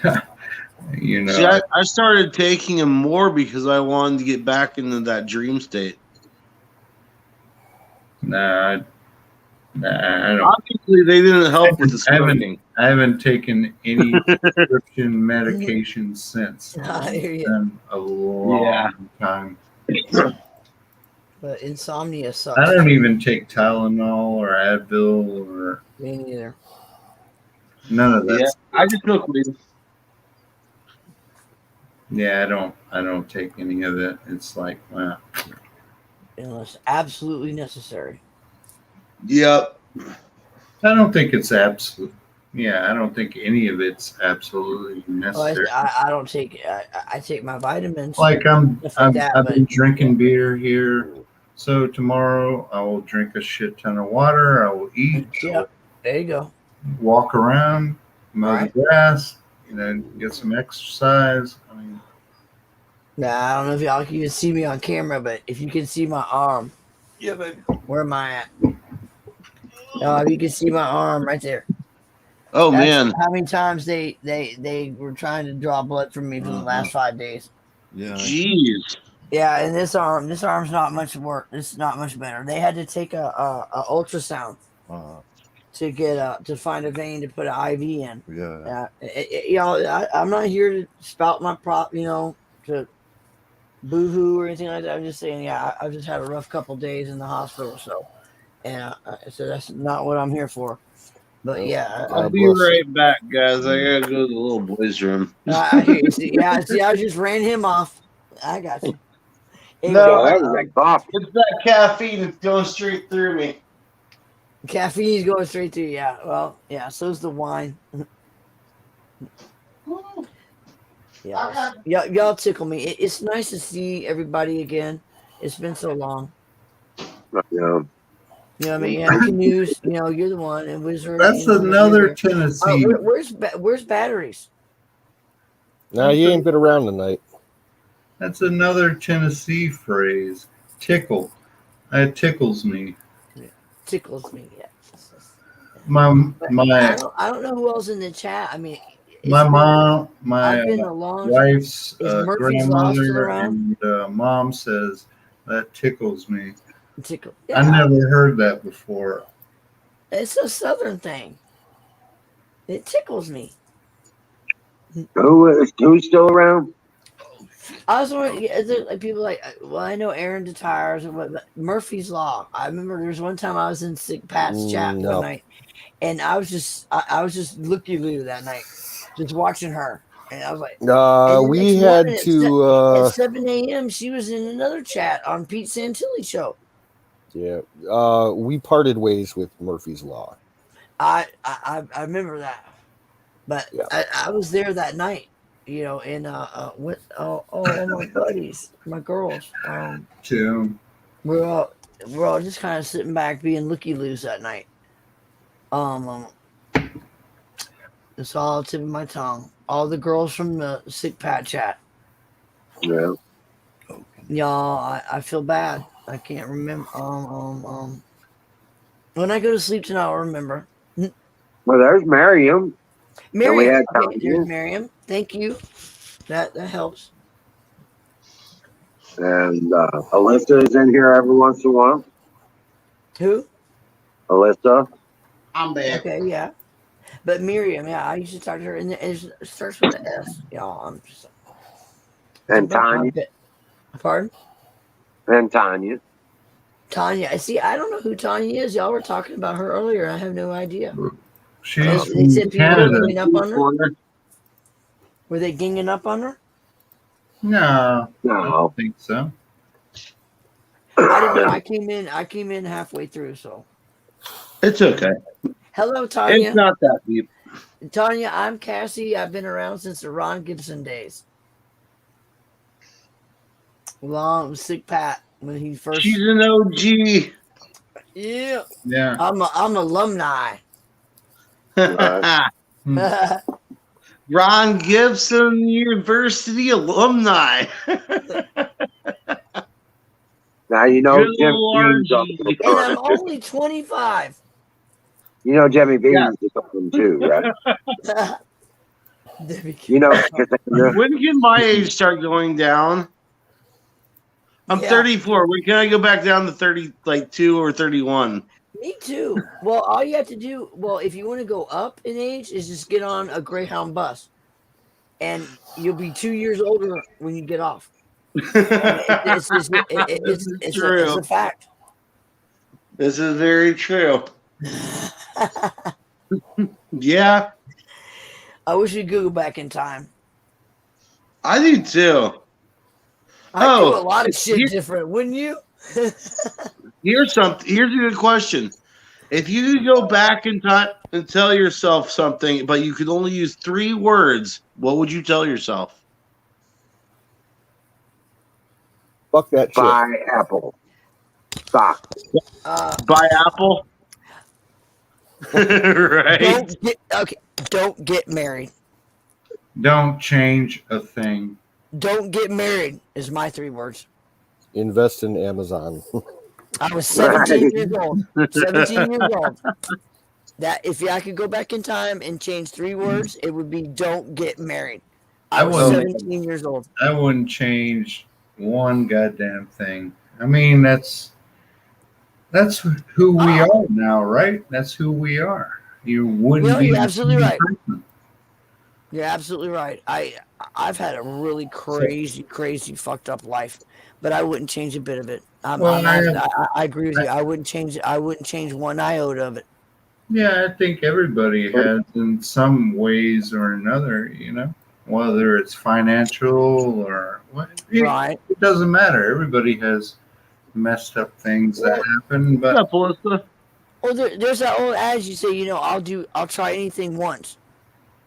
Speaker 2: See, I started taking them more because I wanted to get back into that dream state.
Speaker 7: Nah, I don't.
Speaker 2: Obviously, they didn't help with the smoking.
Speaker 7: I haven't taken any prescription medication since.
Speaker 8: I hear you.
Speaker 7: It's been a long time.
Speaker 8: But insomnia sucks.
Speaker 7: I don't even take Tylenol or Advil or
Speaker 8: Me neither.
Speaker 7: none of that.
Speaker 2: Yeah, I just took weed.
Speaker 7: Yeah, I don't take any of it. It's like, wow.
Speaker 8: Unless absolutely necessary.
Speaker 2: Yep.
Speaker 7: I don't think it's absolute. Yeah, I don't think any of it's absolutely
Speaker 8: Oh,
Speaker 7: necessary.
Speaker 8: I don't take. I take my vitamins.
Speaker 7: Like
Speaker 8: stuff like that,
Speaker 7: I've been
Speaker 8: but
Speaker 7: drinking beer here. So tomorrow I will drink a shit ton of water. I will eat.
Speaker 8: yeah, there you go.
Speaker 7: Walk around, mow the grass. Get some exercise. I mean,
Speaker 8: Nah, I don't know if y'all can even see me on camera, but if you can see my arm,
Speaker 10: Yeah, baby.
Speaker 8: where am I at? No, if you can see my arm right there.
Speaker 2: Oh,
Speaker 8: That's
Speaker 2: man.
Speaker 8: how many times they were trying to draw blood from me for the last 5 days.
Speaker 10: Yeah.
Speaker 2: Jeez.
Speaker 8: Yeah, and this arm's not much work. It's not much better. They had to take a ultrasound to get to find a vein to put an IV in.
Speaker 10: Yeah.
Speaker 8: I'm not here to spout my to boo-hoo or anything like that. I'm just saying, I've just had a rough couple days in the hospital, so that's not what I'm here for. But yeah,
Speaker 2: I'll be right back, guys. I gotta go to the little boy's room.
Speaker 8: I hear you. See, I just ran him off. I got you.
Speaker 2: No,
Speaker 1: that was like coffee.
Speaker 2: It's that caffeine that's going straight through me.
Speaker 8: Caffeine's going straight to you. Yeah. Well, yeah. So's the wine. Yeah. Y'all tickle me. It's nice to see everybody again. It's been so long.
Speaker 1: Yeah.
Speaker 8: You know what I mean? Yeah, Canoes, you're the one. And Wizard.
Speaker 7: that's another Tennessee.
Speaker 8: Where's batteries?
Speaker 3: No, he ain't been around tonight.
Speaker 7: That's another Tennessee phrase. Tickle. It tickles me.
Speaker 8: Tickles me. Yeah.
Speaker 7: My.
Speaker 8: I don't know who else in the chat. I mean,
Speaker 7: My mom, my
Speaker 8: I've been a long.
Speaker 7: wife's
Speaker 8: Is Murphy's Law still
Speaker 7: grandmother
Speaker 8: around?
Speaker 7: and mom says that tickles me.
Speaker 8: Tickle.
Speaker 7: I never heard that before.
Speaker 8: It's a Southern thing. It tickles me.
Speaker 1: Who's still around?
Speaker 8: I was wondering, like people like, well, I know Aaron DeTires and what, but Murphy's Law. I remember there was one time I was in Sick Pat's chat
Speaker 3: No.
Speaker 8: one night, and I was just looky-loo that night, just watching her, and I was like,
Speaker 3: We had to.
Speaker 8: At 7 a.m. She was in another chat on Pete Santilli show.
Speaker 3: Yeah, we parted ways with Murphy's Law.
Speaker 8: I remember that, but
Speaker 3: Yeah.
Speaker 8: I was there that night, you know, and with all my buddies, my girls,
Speaker 7: Too.
Speaker 8: we're all just kind of sitting back, being looky-loos that night. It's all tip of my tongue. All the girls from the Sick Pat chat.
Speaker 1: Yeah.
Speaker 8: Y'all, I feel bad. I can't remember. When I go to sleep tonight, I'll remember.
Speaker 1: Well, there's Miriam.
Speaker 8: Miriam.
Speaker 1: we had
Speaker 8: Okay, there's
Speaker 1: Tanya.
Speaker 8: Miriam. Thank you. That helps.
Speaker 1: And Alyssa is in here every once in a while.
Speaker 8: Who?
Speaker 1: Alyssa.
Speaker 2: I'm back.
Speaker 8: Okay, yeah. But Miriam, yeah, I used to talk to her, and it starts with an S. Y'all, I'm just.
Speaker 1: And Tanya.
Speaker 8: Pardon?
Speaker 1: And Tanya.
Speaker 8: Tanya. See, I don't know who Tanya is. Y'all were talking about her earlier. I have no idea.
Speaker 7: She's
Speaker 8: They said
Speaker 7: from
Speaker 8: people were
Speaker 7: Canada.
Speaker 8: ganging up on her. Were they ganging up on her?
Speaker 7: No, I
Speaker 1: No.
Speaker 7: don't think so.
Speaker 8: I didn't know. I came in halfway through. So,
Speaker 2: It's okay.
Speaker 8: hello, Tanya.
Speaker 2: It's not that deep.
Speaker 8: Tanya, I'm Cassie. I've been around since the Ron Gibson days. Long Sick Pat when he first.
Speaker 2: She's an OG.
Speaker 8: Yeah,
Speaker 7: Yeah.
Speaker 8: I'm alumni.
Speaker 2: Ron Gibson University alumni.
Speaker 1: Now you know
Speaker 2: Good
Speaker 1: Jim
Speaker 2: Lord.
Speaker 1: Beam's up
Speaker 8: And I'm only 25.
Speaker 1: You know Jimmy Beam's
Speaker 2: Yeah.
Speaker 1: is something too, right?
Speaker 8: Debbie,
Speaker 1: You know, 'cause
Speaker 2: When can my age start going down? I'm
Speaker 8: Yeah.
Speaker 2: 34. When can I go back down to 30, like 2 or 31?
Speaker 8: Me too. Well, all you have to do, if you want to go up in age, is just get on a Greyhound bus, and you'll be 2 years older when you get off. It's
Speaker 2: true.
Speaker 8: a fact.
Speaker 2: This is very true. Yeah,
Speaker 8: I wish we could go back in time.
Speaker 2: I do too.
Speaker 8: I'd
Speaker 2: Oh,
Speaker 8: do a lot of shit
Speaker 2: here-
Speaker 8: different, wouldn't you?
Speaker 2: Here's something. Here's a good question. If you could go back in time and tell yourself something, but you could only use 3 words, what would you tell yourself?
Speaker 3: Fuck that shit.
Speaker 1: buy Apple stock.
Speaker 2: Buy Apple? Right?
Speaker 8: Don't get married.
Speaker 7: Don't change a thing.
Speaker 8: Don't get married is my 3 words.
Speaker 3: Invest in Amazon.
Speaker 8: I was 17
Speaker 1: Right.
Speaker 8: years old. 17 years old. That if I could go back in time and change 3 words, it would be don't get married. I
Speaker 7: I
Speaker 8: was
Speaker 7: wouldn't.
Speaker 8: 17 years old.
Speaker 7: I wouldn't change one goddamn thing. I mean, that's who we are now, right? That's who we are. You wouldn't
Speaker 8: No,
Speaker 7: be
Speaker 8: you're
Speaker 7: the
Speaker 8: absolutely
Speaker 7: same
Speaker 8: right.
Speaker 7: person.
Speaker 8: You're absolutely right. I've had a really crazy fucked up life, but I wouldn't change a bit of it. I agree with you. I wouldn't change one iota of it.
Speaker 7: Yeah, I think everybody has in some ways or another, you know, whether it's financial or what.
Speaker 8: Right.
Speaker 7: It doesn't matter. Everybody has messed up things that happen, but
Speaker 2: What's up, Alyssa?
Speaker 8: Well, there's that old adage you say, I'll try anything once.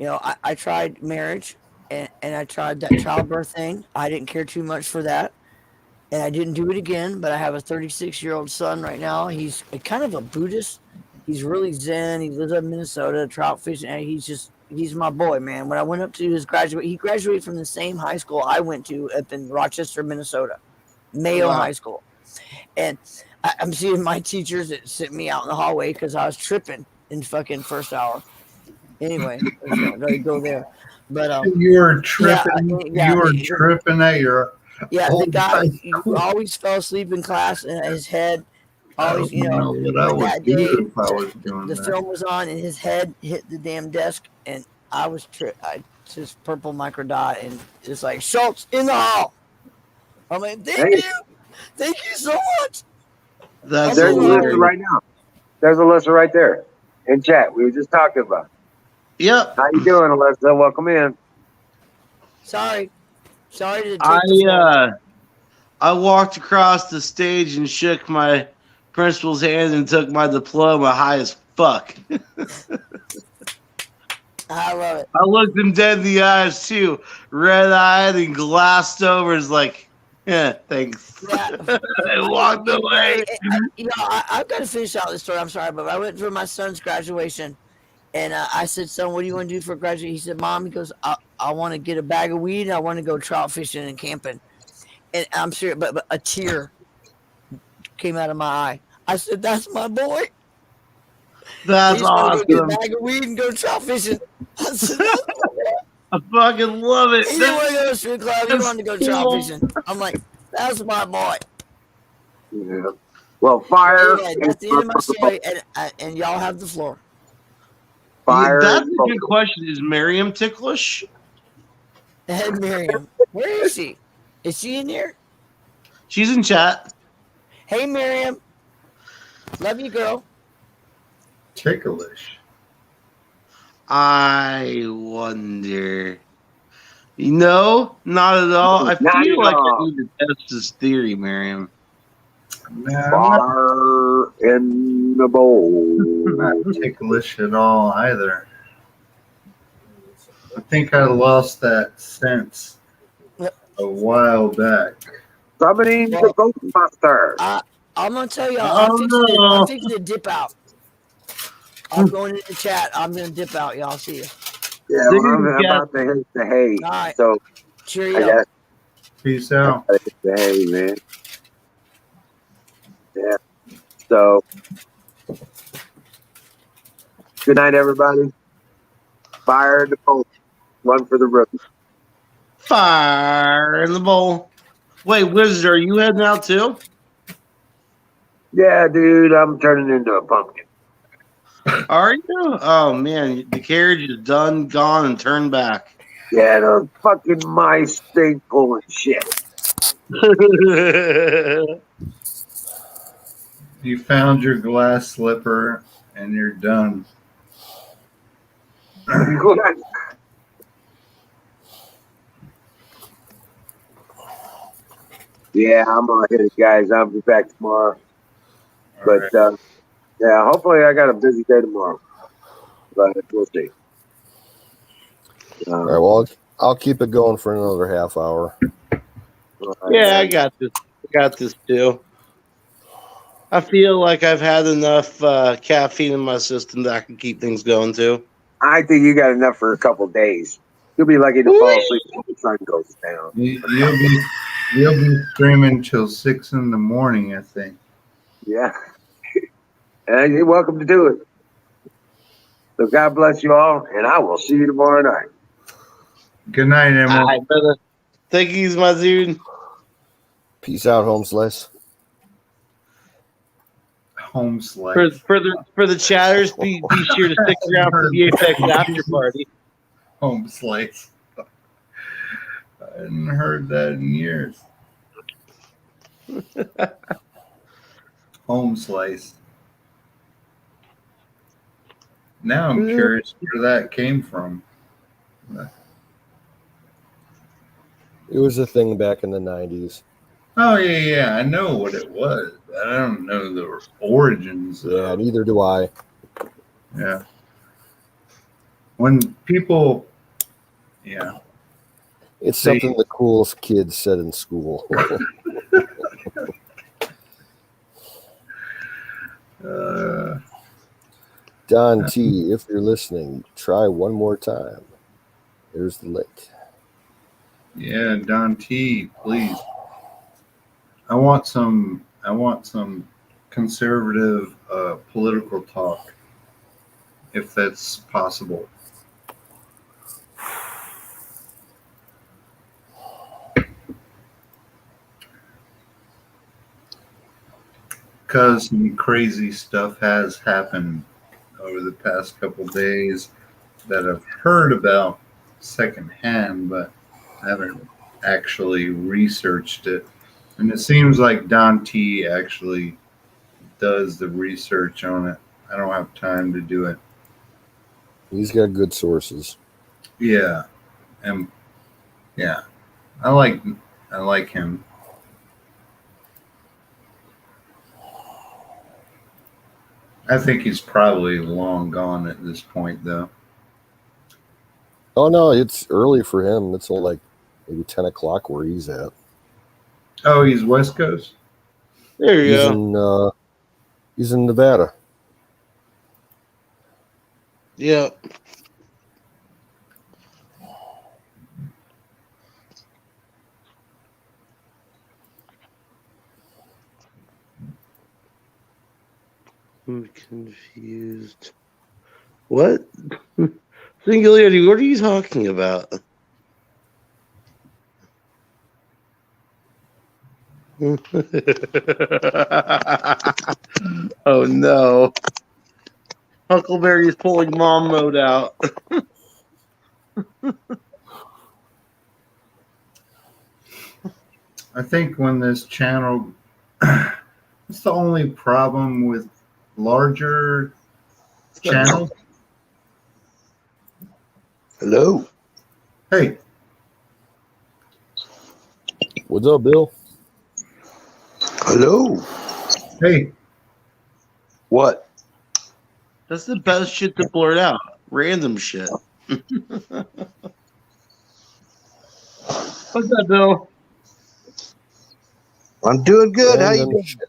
Speaker 8: I tried marriage and I tried that childbirth thing. I didn't care too much for that. And I didn't do it again, but I have a 36-year-old son right now. He's kind of a Buddhist. He's really Zen. He lives up in Minnesota, trout fishing. And he's my boy, man. When I went up to his he graduated from the same high school I went to up in Rochester, Minnesota, Mayo
Speaker 2: Wow.
Speaker 8: High School. And I'm seeing my teachers that sent me out in the hallway because I was tripping in fucking first hour. Anyway, let's not really go there. But
Speaker 7: You were tripping.
Speaker 8: yeah,
Speaker 7: you were tripping at your.
Speaker 8: yeah, the
Speaker 7: old
Speaker 8: guy
Speaker 7: high
Speaker 8: who
Speaker 7: school.
Speaker 8: always fell asleep in class, and his head
Speaker 7: I
Speaker 8: always,
Speaker 7: don't know what I would
Speaker 8: that
Speaker 7: do
Speaker 8: day
Speaker 7: if I was doing
Speaker 8: the
Speaker 7: that.
Speaker 8: film was on, and his head hit the damn desk, and I was I just purple micro dot, and it's like Schultz in the hall. I'm like, thank you so much.
Speaker 2: That's
Speaker 1: There's
Speaker 8: hilarious.
Speaker 1: Alyssa right now. There's Alyssa right there in chat. We were just talking about.
Speaker 2: Yep.
Speaker 1: How you doing, Alyssa? Welcome in.
Speaker 8: Sorry to take the floor.
Speaker 2: I walked across the stage and shook my principal's hand and took my diploma high as fuck.
Speaker 8: I love it.
Speaker 2: I looked him dead in the eyes too, red-eyed and glassed over. It's like, yeah, thanks.
Speaker 8: Yeah.
Speaker 2: I walked away.
Speaker 8: I've got to finish out this story. I'm sorry, but I went for my son's graduation, and I said, "Son, what do you want to do for graduation?" He said, "Mom," he goes, I want to get a bag of weed, and I want to go trout fishing and camping." And I'm serious, but a tear came out of my eye. I said, "That's my boy.
Speaker 2: That's
Speaker 8: He's gonna
Speaker 2: awesome.
Speaker 8: go get a bag of weed and go trout fishing." I said,
Speaker 2: I fucking love it.
Speaker 8: he didn't want to go to a strip club. He wanted to go trout fishing. I'm like, "That's my boy."
Speaker 1: Yeah. Well, fire.
Speaker 8: Anyway, that's the end of my story, and y'all have the floor.
Speaker 1: Fire.
Speaker 2: That's a good question. Is Miriam ticklish?
Speaker 8: Hey, Miriam, where is she? Is she in here?
Speaker 2: She's in chat.
Speaker 8: Hey, Miriam. Love you, girl.
Speaker 7: Ticklish.
Speaker 2: I wonder. No, not at all. I
Speaker 1: Not
Speaker 2: feel
Speaker 1: at
Speaker 2: like
Speaker 1: all.
Speaker 2: I need to test this theory, Miriam.
Speaker 1: Fire in the bowl.
Speaker 7: Not ticklish at all either. I think I lost that sense a while back.
Speaker 1: Summoning the Ghostbuster.
Speaker 8: I'm gonna tell y'all.
Speaker 2: Oh,
Speaker 8: I'm fixing to dip out. I'm going into chat. I'm gonna dip out. Y'all see you.
Speaker 1: Yeah, well, I'm about to hit the hay.
Speaker 8: All right.
Speaker 1: So I
Speaker 8: Cheerio.
Speaker 1: got
Speaker 7: Peace out.
Speaker 1: to hit the hay, man. Yeah. So good night, everybody. Fire in the bowl. One for the rookie.
Speaker 2: Fire in the bowl. Wait, Wizard, are you heading out too?
Speaker 1: Yeah, dude, I'm turning into a pumpkin.
Speaker 2: Are you? Oh man, the carriage is done, gone, and turned back.
Speaker 1: Yeah, those fucking mice stink pulling shit.
Speaker 7: You found your glass slipper and you're done.
Speaker 1: Yeah, I'm gonna hit it, guys. I'll be back tomorrow. But yeah, hopefully I got a busy day tomorrow. But we'll see.
Speaker 3: All right, well, I'll keep it going for another half hour.
Speaker 2: Yeah, I got this. I got this too. I feel like I've had enough caffeine in my system that I can keep things going too.
Speaker 1: I think you got enough for a couple days. You'll be lucky to fall asleep when the sun goes down.
Speaker 7: You'll be screaming till 6 in the morning, I think.
Speaker 1: Yeah. And you're welcome to do it. So God bless you all, and I will see you tomorrow night.
Speaker 7: Good night, Emma.
Speaker 2: All right, brother. Thank you, my dude.
Speaker 3: Peace out, home slice.
Speaker 7: Home slice.
Speaker 2: For the chatters, be sure to stick around for the Apex after party.
Speaker 7: Home slice. I hadn't heard that in years. Home slice. Now I'm curious where that came from.
Speaker 3: It was a thing back in the 90s.
Speaker 7: Oh yeah, I know what it was, but I don't know the origins.
Speaker 3: Yeah, neither do I.
Speaker 7: Yeah. When people, yeah.
Speaker 3: It's something the coolest kids said in school. Don T, if you're listening, try one more time. There's the link.
Speaker 7: Yeah, Don T, please. I want some conservative political talk, if that's possible. because some crazy stuff has happened over the past couple days that I've heard about secondhand, but I haven't actually researched it. And it seems like Don T actually does the research on it. I don't have time to do it.
Speaker 3: He's got good sources.
Speaker 7: Yeah, and yeah, I like him. I think he's probably long gone at this point, though.
Speaker 3: Oh no, it's early for him. It's only like maybe 10 o'clock where he's at.
Speaker 7: Oh, he's West Coast?
Speaker 2: There you go.
Speaker 3: He's in Nevada.
Speaker 2: Yeah. I'm confused. What? Singularity, what are you talking about? Oh no. Huckleberry is pulling mom mode out.
Speaker 7: I think when this channel, it's the only problem with larger channels.
Speaker 4: Hello.
Speaker 7: Hey,
Speaker 3: What's up, Bill?
Speaker 4: Hello.
Speaker 7: hey,
Speaker 4: What?
Speaker 2: That's the best shit to blurt out. Random shit. What's up, Bill?
Speaker 4: I'm doing good. How you
Speaker 3: Random
Speaker 4: doing?
Speaker 3: shit.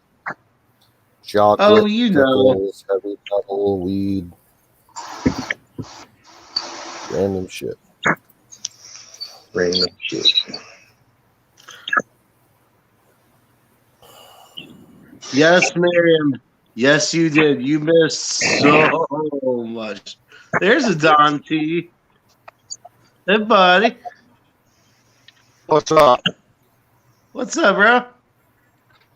Speaker 3: Chocolate,
Speaker 2: Oh, you know.
Speaker 3: pickles, heavy metal, weed. Random shit.
Speaker 4: Random shit.
Speaker 2: Yes, Miriam. Yes, you did. You missed so much. There's a Don T. Hey, buddy.
Speaker 9: What's up?
Speaker 2: What's up, bro?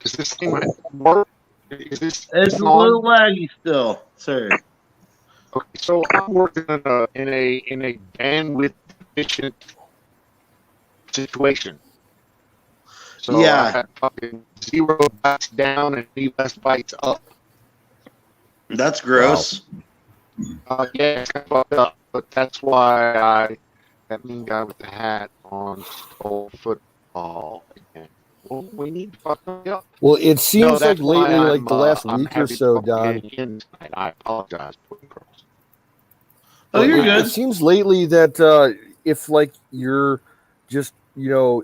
Speaker 9: Is this thing work? Is this
Speaker 2: It's a little laggy still, sir.
Speaker 9: Okay, so I'm working in a bandwidth efficient situation. So
Speaker 2: Yeah.
Speaker 9: I had fucking 0 bytes down and 3 less bytes up.
Speaker 2: That's gross.
Speaker 9: Yeah, it's kind of fucked up, but that's why that mean guy with the hat on stole football again. Well, we need to fuck him up.
Speaker 3: Well, it seems
Speaker 9: No,
Speaker 3: like
Speaker 9: that's why
Speaker 3: lately, like the last
Speaker 9: I'm
Speaker 3: week or
Speaker 9: having
Speaker 3: so,
Speaker 9: trouble
Speaker 3: Don.
Speaker 9: getting in tonight. I apologize, boys and girls.
Speaker 2: Oh, you're
Speaker 3: It
Speaker 2: good.
Speaker 3: seems lately that if like you're just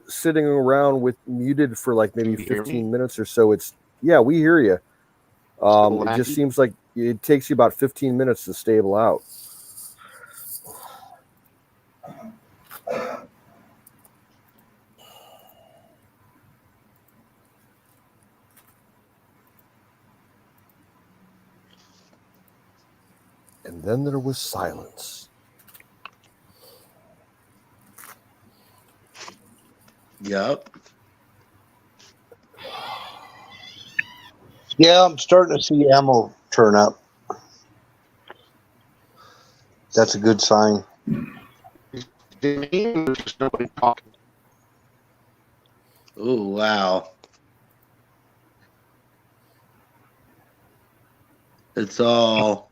Speaker 3: sitting around with muted for like maybe
Speaker 9: Can you hear me?
Speaker 3: 15 minutes or so, we hear you. It just
Speaker 9: laggy?
Speaker 3: seems like it takes you about 15 minutes to stable out. And then there was silence.
Speaker 2: Yep.
Speaker 4: Yeah, I'm starting to see ammo turn up. That's a good sign.
Speaker 9: There's just nobody talking.
Speaker 2: Oh, wow. It's all.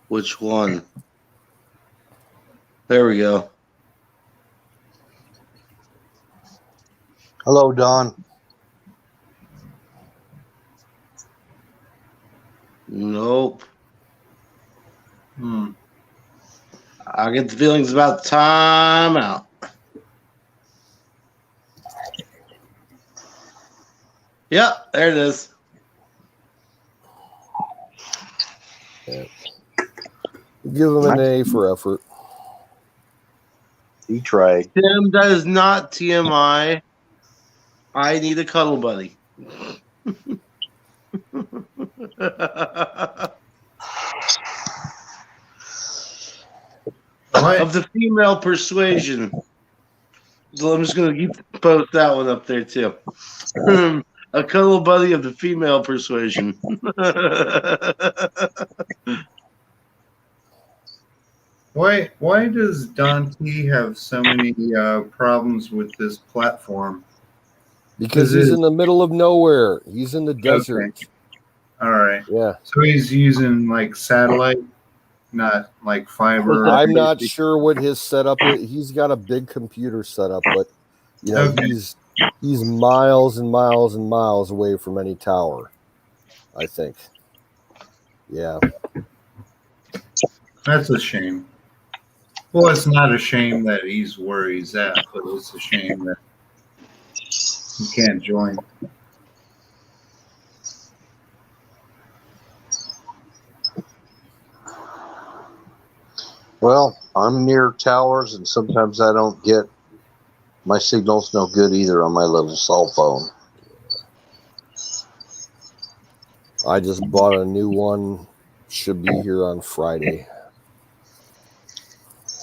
Speaker 2: Which one? There we go.
Speaker 4: Hello, Don.
Speaker 2: Nope. I get the feelings about time out. Yep, there it is.
Speaker 3: Yeah. Give him an A for effort.
Speaker 4: He tried.
Speaker 2: Tim, that is not TMI. I need a cuddle buddy. Of the female persuasion. So I'm just going to post that one up there too. a cuddle buddy of the female persuasion.
Speaker 7: Why does Don T have so many problems with this platform?
Speaker 3: Because he's in the middle of nowhere. He's in the desert.
Speaker 7: Okay. All right.
Speaker 3: Yeah.
Speaker 7: So he's using like satellite, not like fiber.
Speaker 3: I'm not sure what his setup is. He's got a big computer setup, but you know,
Speaker 7: Okay.
Speaker 3: he's miles and miles and miles away from any tower, I think. Yeah.
Speaker 7: That's a shame. Well, it's not a shame that he's where he's at, but it's a shame that he can't join.
Speaker 4: Well, I'm near towers, and sometimes I don't get my signal's no good either on my little cell phone.
Speaker 3: I just bought a new one. Should be here on Friday.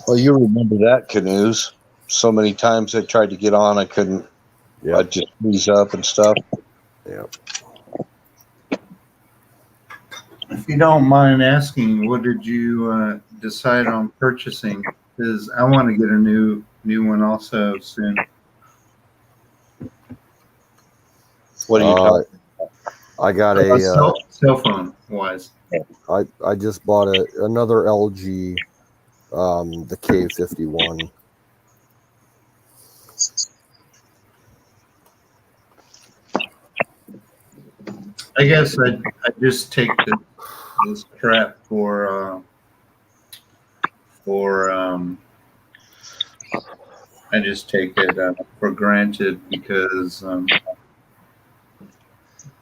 Speaker 4: Well, you remember that, Canoes. So many times I tried to get on, I couldn't.
Speaker 3: Yeah.
Speaker 4: I'd just freeze up and stuff.
Speaker 3: Yeah.
Speaker 7: If you don't mind asking, what did you decide on purchasing? Because I want to get a new one also soon.
Speaker 4: What are you talking?
Speaker 3: I got
Speaker 7: cell phone wise.
Speaker 3: I just bought another LG, the K51.
Speaker 7: I guess I just take this crap for I just take it for granted because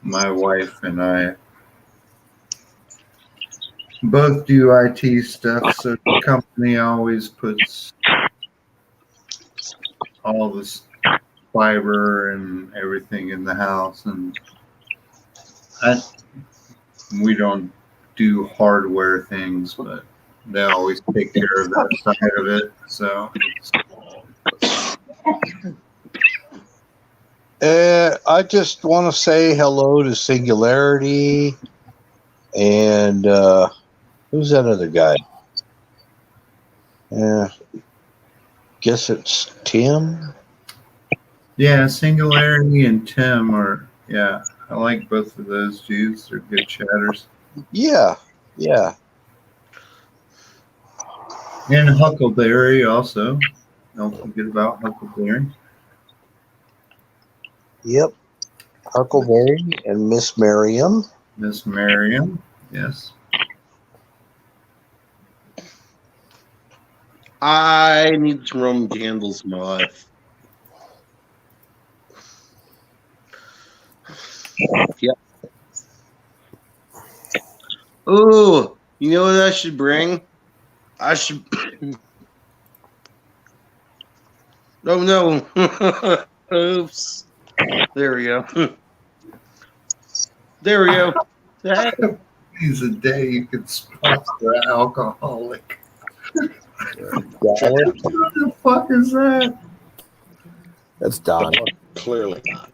Speaker 7: my wife and I both do IT stuff, so the company always puts all this fiber and everything in the house, and we don't do hardware things, but they always take care of that side of it. So
Speaker 4: I just want to say hello to Singularity and who's that other guy? Guess it's Tim.
Speaker 7: yeah, Singularity and Tim are I like both of those dudes. They're good chatters.
Speaker 4: Yeah.
Speaker 7: And Huckleberry also. Don't forget about Huckleberry.
Speaker 4: Yep. Huckleberry and Miss Miriam.
Speaker 7: Miss Miriam, yes.
Speaker 2: I need some Roman candles in my life. Yep. Ooh, you know what I should bring? I should. Oh no! Oops. There we go. There we go.
Speaker 7: He's a day you could sponsor an alcoholic. What the fuck is that?
Speaker 3: That's Don.
Speaker 10: Clearly not.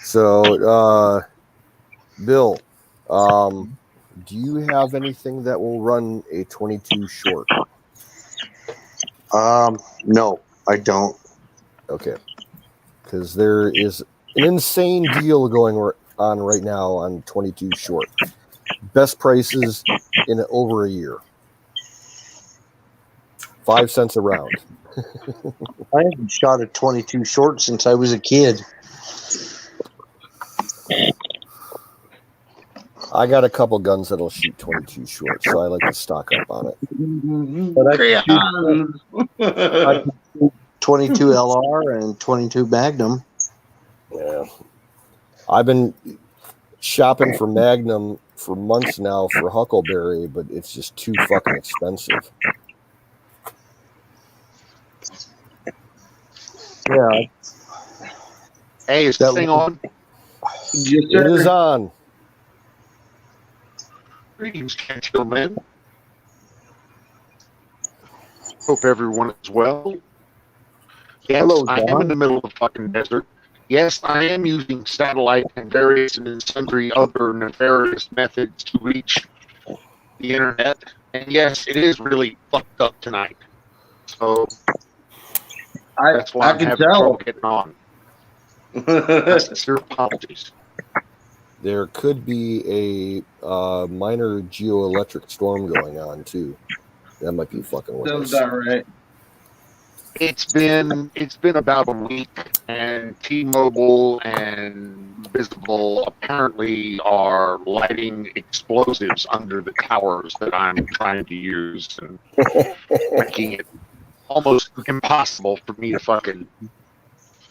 Speaker 3: So, Bill, do you have anything that will run a 22 short?
Speaker 4: No, I don't.
Speaker 3: Okay. Because there is an insane deal going on right now on 22 short. Best prices in over a year. 5 cents a round.
Speaker 4: I haven't shot a 22 short since I was a kid.
Speaker 3: I got a couple guns that'll shoot 22 short, so I like to stock up on it.
Speaker 4: But I can shoot 22 LR and 22 Magnum.
Speaker 3: Yeah. I've been shopping for Magnum for months now for Huckleberry, but it's just too fucking expensive.
Speaker 4: Yeah.
Speaker 9: Hey, is that thing on?
Speaker 3: It is on.
Speaker 9: Greetings, gentlemen. Hope everyone is well. Yes,
Speaker 4: Hello,
Speaker 9: I am
Speaker 4: John.
Speaker 9: in the middle of the fucking desert. Yes, I am using satellite and various and sundry other nefarious methods to reach the internet. And yes, it is really fucked up tonight. So that's why
Speaker 2: I
Speaker 9: I'm
Speaker 2: can
Speaker 9: having
Speaker 2: tell.
Speaker 9: trouble getting on. Sincere apologies.
Speaker 3: There could be a minor geoelectric storm going on too. That might be fucking with
Speaker 2: Sounds
Speaker 3: us.
Speaker 2: about right.
Speaker 9: It's been about a week, and T-Mobile and Visible apparently are lighting explosives under the towers that I'm trying to use, and making it almost impossible for me to fucking.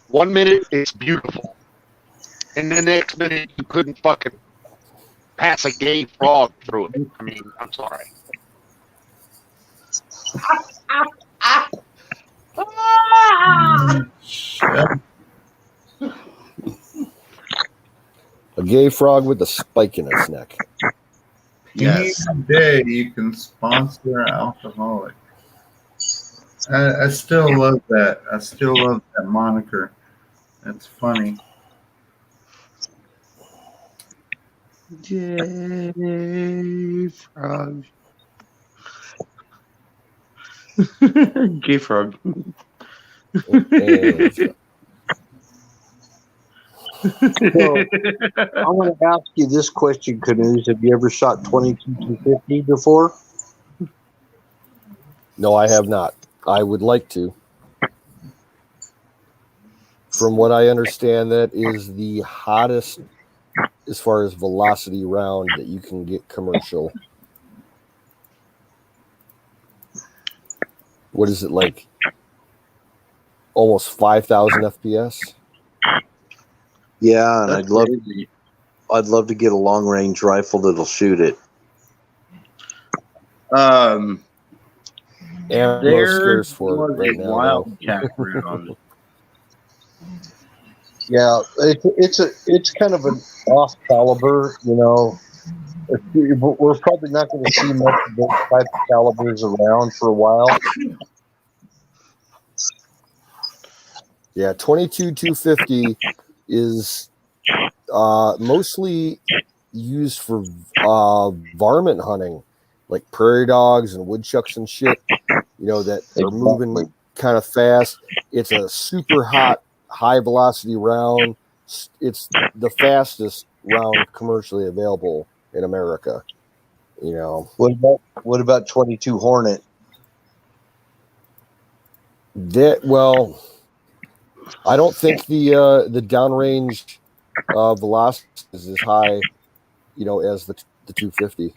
Speaker 9: 1 minute it's beautiful, and the next minute you couldn't fucking pass a gay frog through it. I mean, I'm sorry.
Speaker 3: A gay frog with a spike in its neck.
Speaker 2: Yes.
Speaker 7: Any day you can sponsor an alcoholic. I still love that. I still love that moniker. That's funny.
Speaker 2: Gay frog. Gay frog.
Speaker 4: So, I want to ask you this question, Canoes. Have you ever shot 22-250 before?
Speaker 3: No, I have not. I would like to. From what I understand, that is the hottest as far as velocity round that you can get commercial. What is it like? Almost 5,000 FPS?
Speaker 4: Yeah, and
Speaker 2: That's crazy.
Speaker 4: I'd love to get a long range rifle that'll shoot it.
Speaker 3: Ammo
Speaker 2: There
Speaker 3: scarce for
Speaker 2: was
Speaker 3: it right
Speaker 2: a
Speaker 3: now.
Speaker 2: wildcat round.
Speaker 4: Yeah, it's kind of an off caliber, you know. We're probably not going to see much of those type of calibers around for a while.
Speaker 3: Yeah, 22-250 is mostly used for varmint hunting, like prairie dogs and woodchucks and shit, you know, that are moving kind of fast. It's a super hot, high velocity round. It's the fastest round commercially available in America. You know,
Speaker 4: What about 22 Hornet?
Speaker 3: Well, I don't think the downrange velocity is as high, you know, as the 250.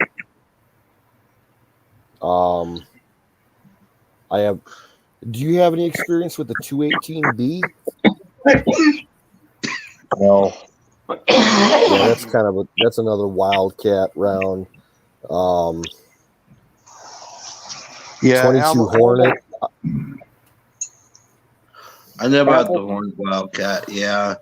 Speaker 3: I have. Do you have any experience with the 218B?
Speaker 4: No.
Speaker 3: Yeah, that's another wildcat round.
Speaker 4: Yeah,
Speaker 3: 22 Hornet.
Speaker 2: I know about the Horned Wildcat. Yeah.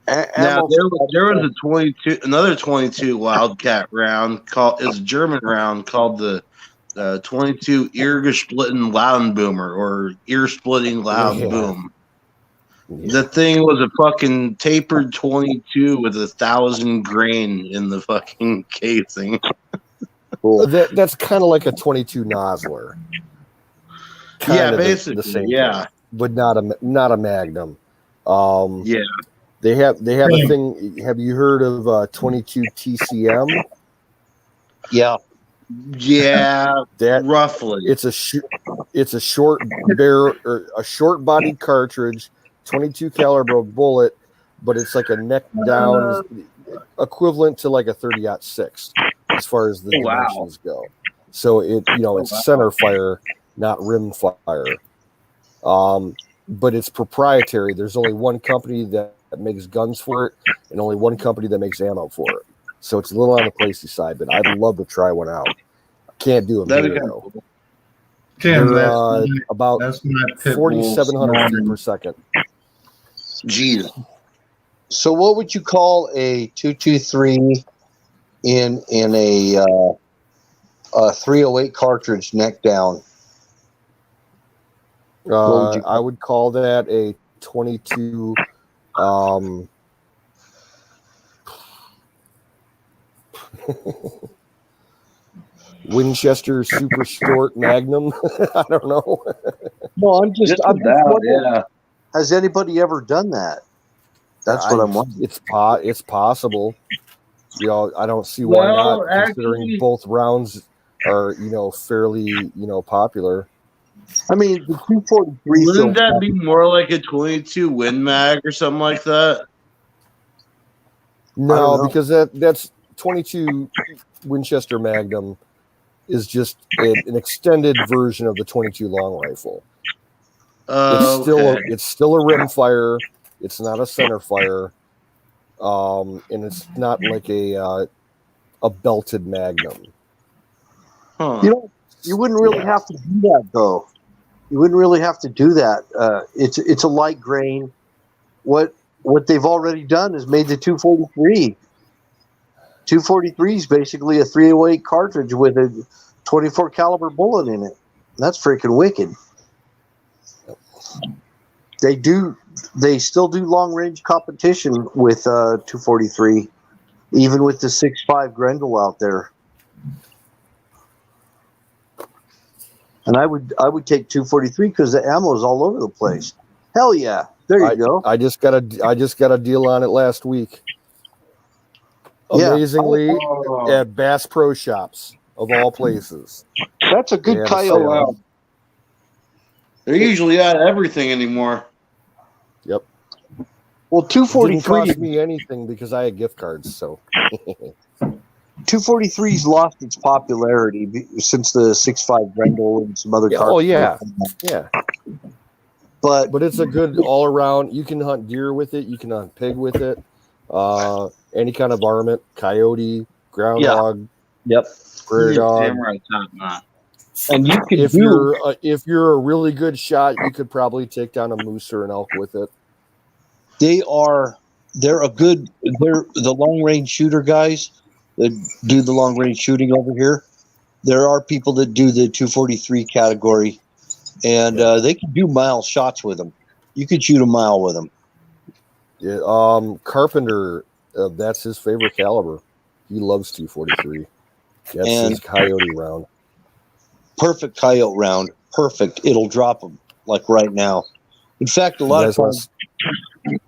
Speaker 2: Now
Speaker 4: Ammo
Speaker 2: there was another 22 Wildcat round is a German round called the 22 Eargesplitten Loudenboomer or ear splitting loud boom.
Speaker 3: Yeah.
Speaker 2: The thing was a fucking tapered 22 with 1,000 grain in the fucking casing.
Speaker 4: Cool.
Speaker 3: That's kind of like a 22 Nosler.
Speaker 2: Yeah, basically.
Speaker 3: The same
Speaker 2: Yeah.
Speaker 3: thing, but not a Magnum.
Speaker 2: Yeah.
Speaker 3: They have a thing. Have you heard of 22 TCM?
Speaker 4: Yeah.
Speaker 2: Yeah.
Speaker 3: That
Speaker 2: roughly.
Speaker 3: It's a short barrel or a short bodied cartridge, 22 caliber bullet, but it's like a neck down equivalent to like a 30-06 as far as the dimensions go. So it's center fire, not rim fire. But it's proprietary. There's only one company that makes guns for it, and only one company that makes ammo for it. So it's a little on the pricey side, but I'd love to try one out. I can't do them here though.
Speaker 7: Tim,
Speaker 3: They're about
Speaker 7: that's my pit
Speaker 3: 4,700 feet per second.
Speaker 2: Jeez.
Speaker 4: So what would you call a 223 in a 308 cartridge neck down? would you
Speaker 3: I would call that a 22. Winchester Super Short Magnum. I don't know.
Speaker 4: No, I'm just wondering,
Speaker 2: yeah.
Speaker 4: has anybody ever done that? That's what I'm wondering.
Speaker 3: It's possible. You know, I don't see why
Speaker 2: Well,
Speaker 3: not, considering
Speaker 2: actually-
Speaker 3: both rounds are, you know, fairly, you know, popular.
Speaker 4: I mean, the 243
Speaker 2: Wouldn't that be more like a 22 Win Mag or something like that?
Speaker 3: No,
Speaker 4: know.
Speaker 3: because that's 22 Winchester Magnum is just an extended version of the 22 long rifle. It's still a rim fire. It's not a center fire, and it's not like a belted Magnum.
Speaker 2: Huh.
Speaker 4: You know, you wouldn't really have to do that, though. You wouldn't really have to do that. It's a light grain. What they've already done is made the 243. 243 is basically a 308 cartridge with a 24 caliber bullet in it. That's freaking wicked. They still do long range competition with 243, even with the 6.5 Grendel out there. And I would take 243 because the ammo is all over the place. Hell yeah! There you go.
Speaker 3: I just got a deal on it last week.
Speaker 4: Yeah.
Speaker 3: Amazingly, at Bass Pro Shops of all places.
Speaker 4: That's a good
Speaker 3: Yeah,
Speaker 4: coyote.
Speaker 3: so,
Speaker 4: round.
Speaker 2: They're usually at everything anymore.
Speaker 3: Yep.
Speaker 4: Well,
Speaker 3: It didn't
Speaker 4: 243
Speaker 3: cost me anything because I had gift cards. So
Speaker 4: 243's lost its popularity since the 6.5 Grendel and some other
Speaker 3: Yeah,
Speaker 4: cartridges.
Speaker 3: yeah.
Speaker 4: But
Speaker 3: But it's a good all around. You can hunt deer with it. You can hunt pig with it. Any kind of varmint, coyote, groundhog,
Speaker 4: yep.
Speaker 3: prairie dog.
Speaker 2: Damn right, top knot.
Speaker 4: And you can
Speaker 3: If you're a really good shot, you could probably take down a moose or an elk with it.
Speaker 4: they're the long range shooter guys that do the long range shooting over here. There are people that do the 243 category, and they can do mile shots with them. You could shoot a mile with them.
Speaker 3: Yeah, Carpenter, that's his favorite caliber. He loves 243. That's
Speaker 4: And-
Speaker 3: his coyote round.
Speaker 4: Perfect coyote round. Perfect. It'll drop them like right now. In fact, a lot of times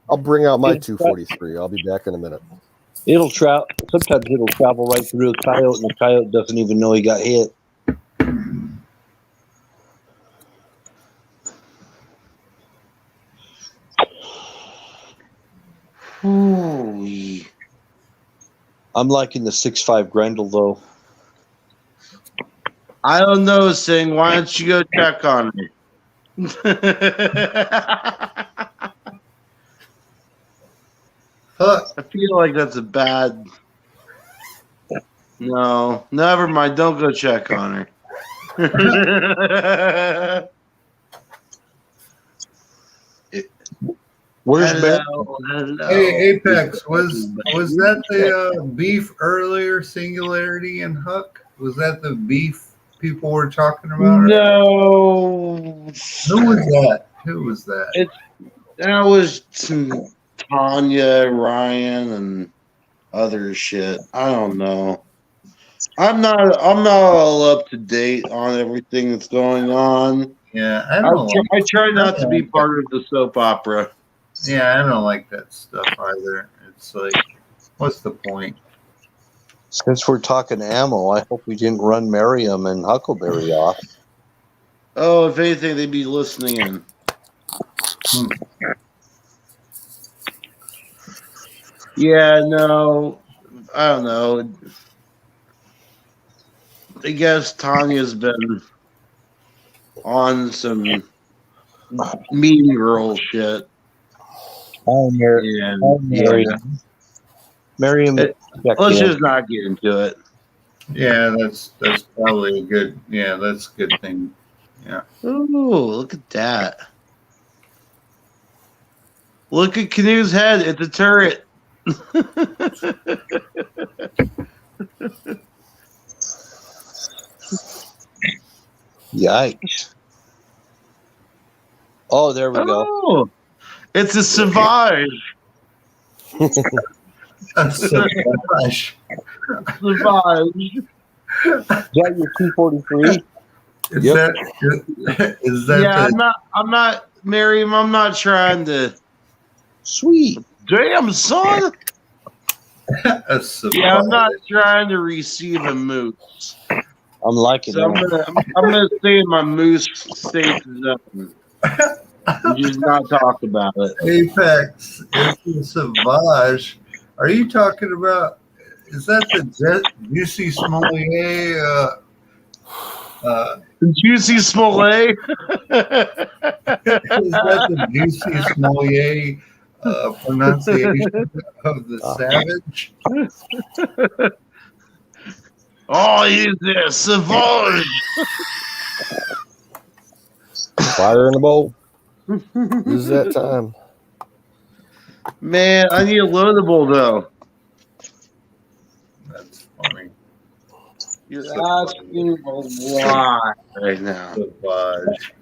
Speaker 3: I'll bring out my 243. I'll be back in a minute.
Speaker 4: it'll travel. Sometimes it'll travel right through a coyote, and the coyote doesn't even know he got hit.
Speaker 2: Holy.
Speaker 4: I'm liking the 6.5 Grendel though.
Speaker 2: I don't know, Sing. Why don't you go check on me?
Speaker 7: Huh.
Speaker 2: I feel like that's a bad. No, never mind. Don't go check on her.
Speaker 4: Where's Bear?
Speaker 2: Hello.
Speaker 7: Hey, Apex, was that the beef earlier, Singularity and Huck? Was that the beef people were talking about?
Speaker 2: No.
Speaker 7: Who was that? Who was that?
Speaker 2: That was Tanya, Ryan, and other shit. I don't know. I'm not all up to date on everything that's going on.
Speaker 7: Yeah, I
Speaker 2: try not to be part of the soap opera.
Speaker 7: Yeah, I don't like that stuff either. It's like, what's the point?
Speaker 4: Since we're talking ammo, I hope we didn't run Merriam and Huckleberry off.
Speaker 2: Oh, if anything, they'd be listening in. Yeah, no, I don't know. I guess Tanya's been on some mean girl shit.
Speaker 4: Oh, Merriam. Merriam.
Speaker 2: Let's just not get into it.
Speaker 7: Yeah, that's probably a good. Yeah, that's a good thing. Yeah.
Speaker 2: Ooh, look at that. Look at Canoe's head. It's a turret.
Speaker 4: Yikes. Oh, there we go.
Speaker 2: Oh, it's a Savage.
Speaker 7: A Savage.
Speaker 2: Savage.
Speaker 4: Is that your 243?
Speaker 7: Is
Speaker 3: Yep.
Speaker 7: that
Speaker 2: Yeah,
Speaker 7: the,
Speaker 2: I'm not, Miriam. I'm not trying to.
Speaker 4: Sweet.
Speaker 2: Damn, son.
Speaker 7: a Savage?
Speaker 2: Yeah, I'm not trying to receive a moose.
Speaker 4: I'm liking
Speaker 2: So
Speaker 4: that.
Speaker 2: I'm gonna stay in my moose safe zone. And just not talk about it.
Speaker 7: Apex, it's a Savage. Are you talking about? Is that the Juicy Smollier?
Speaker 2: Juicy Smollett.
Speaker 7: Is that the Juicy Smollier pronunciation of the Savage?
Speaker 2: Oh, he's there, Savage.
Speaker 3: Fire in the bowl. This is that time.
Speaker 2: Man, I need a loadable though.
Speaker 7: That's funny.
Speaker 2: You're asking a lot right now.
Speaker 7: Savage.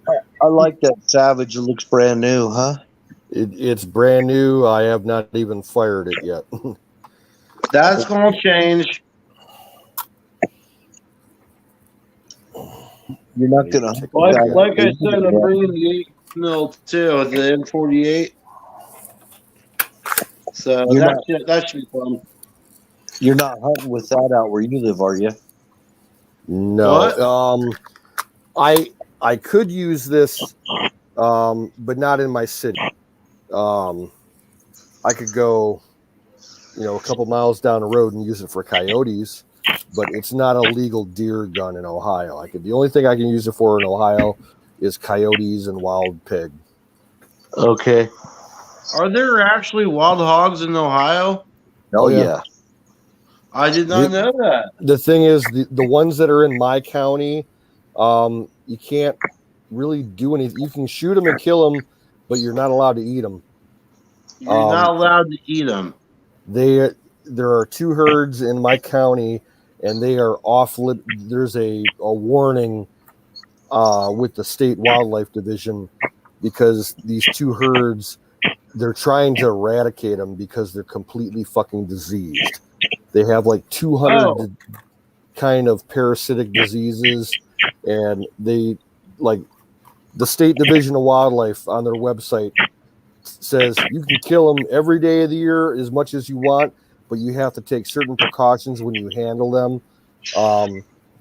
Speaker 4: I like that Savage. It looks brand new, huh?
Speaker 3: It's brand new. I have not even fired it yet.
Speaker 2: That's gonna change.
Speaker 4: You're not gonna.
Speaker 2: Like I said, I'm bringing the 8 too, the M48. So that should be fun.
Speaker 4: You're not hunting with that out where you live, are you?
Speaker 3: No. I could use this, but not in my city. I could go, a couple miles down the road and use it for coyotes, but it's not a legal deer gun in Ohio. The only thing I can use it for in Ohio is coyotes and wild pig.
Speaker 4: Okay.
Speaker 2: Are there actually wild hogs in Ohio?
Speaker 4: Oh yeah.
Speaker 2: I did not know that.
Speaker 3: The thing is, the ones that are in my county, you can't really do anything. You can shoot them and kill them, but you're not allowed to eat them.
Speaker 2: You're not allowed to eat them.
Speaker 3: There are 2 herds in my county, and they are off. There's a warning with the state wildlife division because these 2 herds, they're trying to eradicate them because they're completely fucking diseased. They have like 200 kind of parasitic diseases, and they the state division of wildlife on their website says you can kill them every day of the year as much as you want, but you have to take certain precautions when you handle them.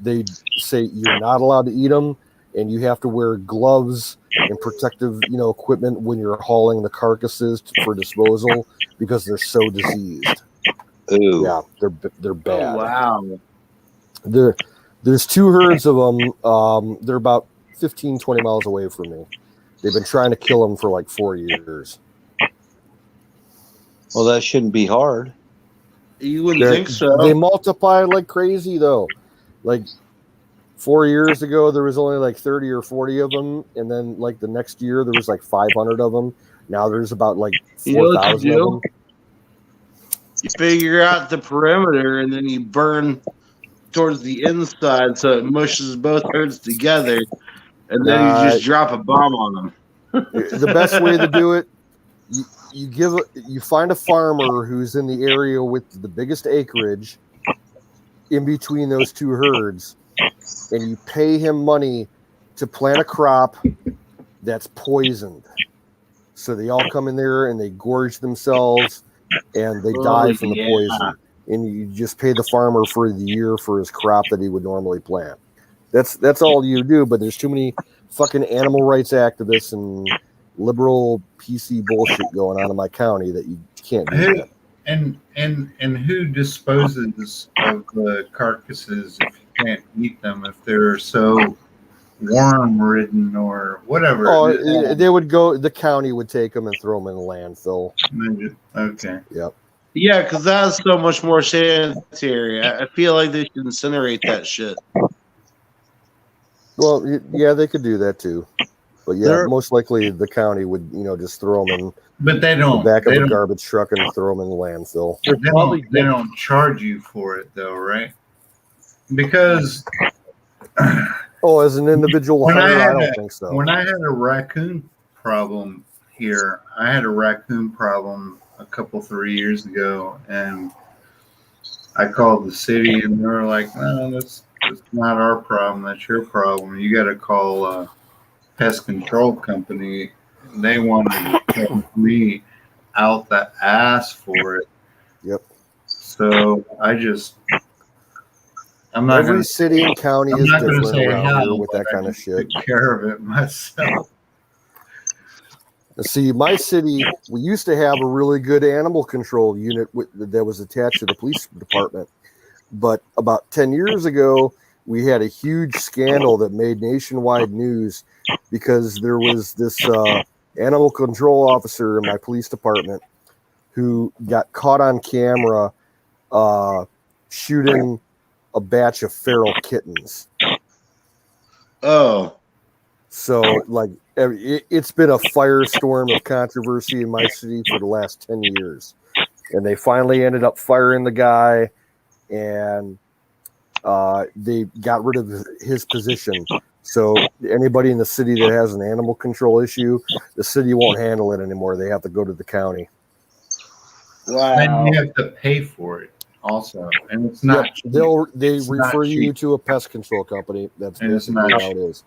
Speaker 3: They say you're not allowed to eat them, and you have to wear gloves and protective, equipment when you're hauling the carcasses for disposal because they're so diseased.
Speaker 4: Ooh.
Speaker 3: Yeah, they're bad.
Speaker 2: Oh,
Speaker 3: wow. There's 2 herds of them. They're about 15, 20 miles away from me. They've been trying to kill them for like 4 years.
Speaker 4: Well, that shouldn't be hard.
Speaker 2: You wouldn't think so.
Speaker 3: They multiply like crazy, though. Like 4 years ago, there was only like 30 or 40 of them, and then like the next year, there was like 500 of them. Now there's about like 4,000 of them.
Speaker 2: You figure out the perimeter, and then you burn towards the inside, so it mushes both herds together, and then you just drop a bomb on them.
Speaker 3: The best way to do it, you find a farmer who's in the area with the biggest acreage in between those 2 herds, and you pay him money to plant a crop that's poisoned. So they all come in there and they gorge themselves and they die from the poison. And you just pay the farmer for the year for his crop that he would normally plant. That's all you do, but there's too many fucking animal rights activists and liberal PC bullshit going on in my county that you can't do that.
Speaker 7: And who disposes of the carcasses if you can't eat them, if they're so worm ridden or whatever?
Speaker 3: Oh, they would go. The county would take them and throw them in the landfill.
Speaker 7: Okay.
Speaker 3: Yep.
Speaker 2: Yeah, because that's so much more sanitary. I feel like they should incinerate that shit.
Speaker 3: Well, yeah, they could do that too. But yeah, most likely the county would, just throw them in
Speaker 7: But they
Speaker 3: the
Speaker 7: don't.
Speaker 3: back of
Speaker 7: They
Speaker 3: a
Speaker 7: don't,
Speaker 3: garbage truck and throw them in the landfill.
Speaker 7: they don't charge you for it though, right? Because
Speaker 3: Oh, as an individual
Speaker 7: When I
Speaker 3: hunter, I
Speaker 7: had
Speaker 3: don't
Speaker 7: a-
Speaker 3: think so.
Speaker 7: when I had a raccoon problem here, I had a raccoon problem a couple 3 years ago, and I called the city, and they were like, "No, that's not our problem. That's your problem. You got to call a pest control company." And they wanted to take me out the ass for it.
Speaker 3: Yep.
Speaker 7: So I'm not
Speaker 3: Every
Speaker 7: going to
Speaker 3: city and county
Speaker 7: I'm
Speaker 3: is
Speaker 7: not going to
Speaker 3: different
Speaker 7: say
Speaker 3: around
Speaker 7: how,
Speaker 3: here with that
Speaker 7: but I
Speaker 3: kind of
Speaker 7: just
Speaker 3: shit.
Speaker 7: took care of it myself.
Speaker 3: See, my city, we used to have a really good animal control unit that was attached to the police department. But about 10 years ago, we had a huge scandal that made nationwide news because there was this animal control officer in my police department who got caught on camera shooting a batch of feral kittens.
Speaker 2: Oh,
Speaker 3: So, like, it's been a firestorm of controversy in my city for the last 10 years. And they finally ended up firing the guy, and they got rid of his position. So anybody in the city that has an animal control issue, the city won't handle it anymore. They have to go to the county.
Speaker 2: wow.
Speaker 7: And you have to pay for it also, and it's not. cheap.
Speaker 3: They
Speaker 7: It's not
Speaker 3: refer you
Speaker 7: cheap.
Speaker 3: to a pest control company. That's
Speaker 7: And it's
Speaker 3: basically
Speaker 7: not
Speaker 3: how it is.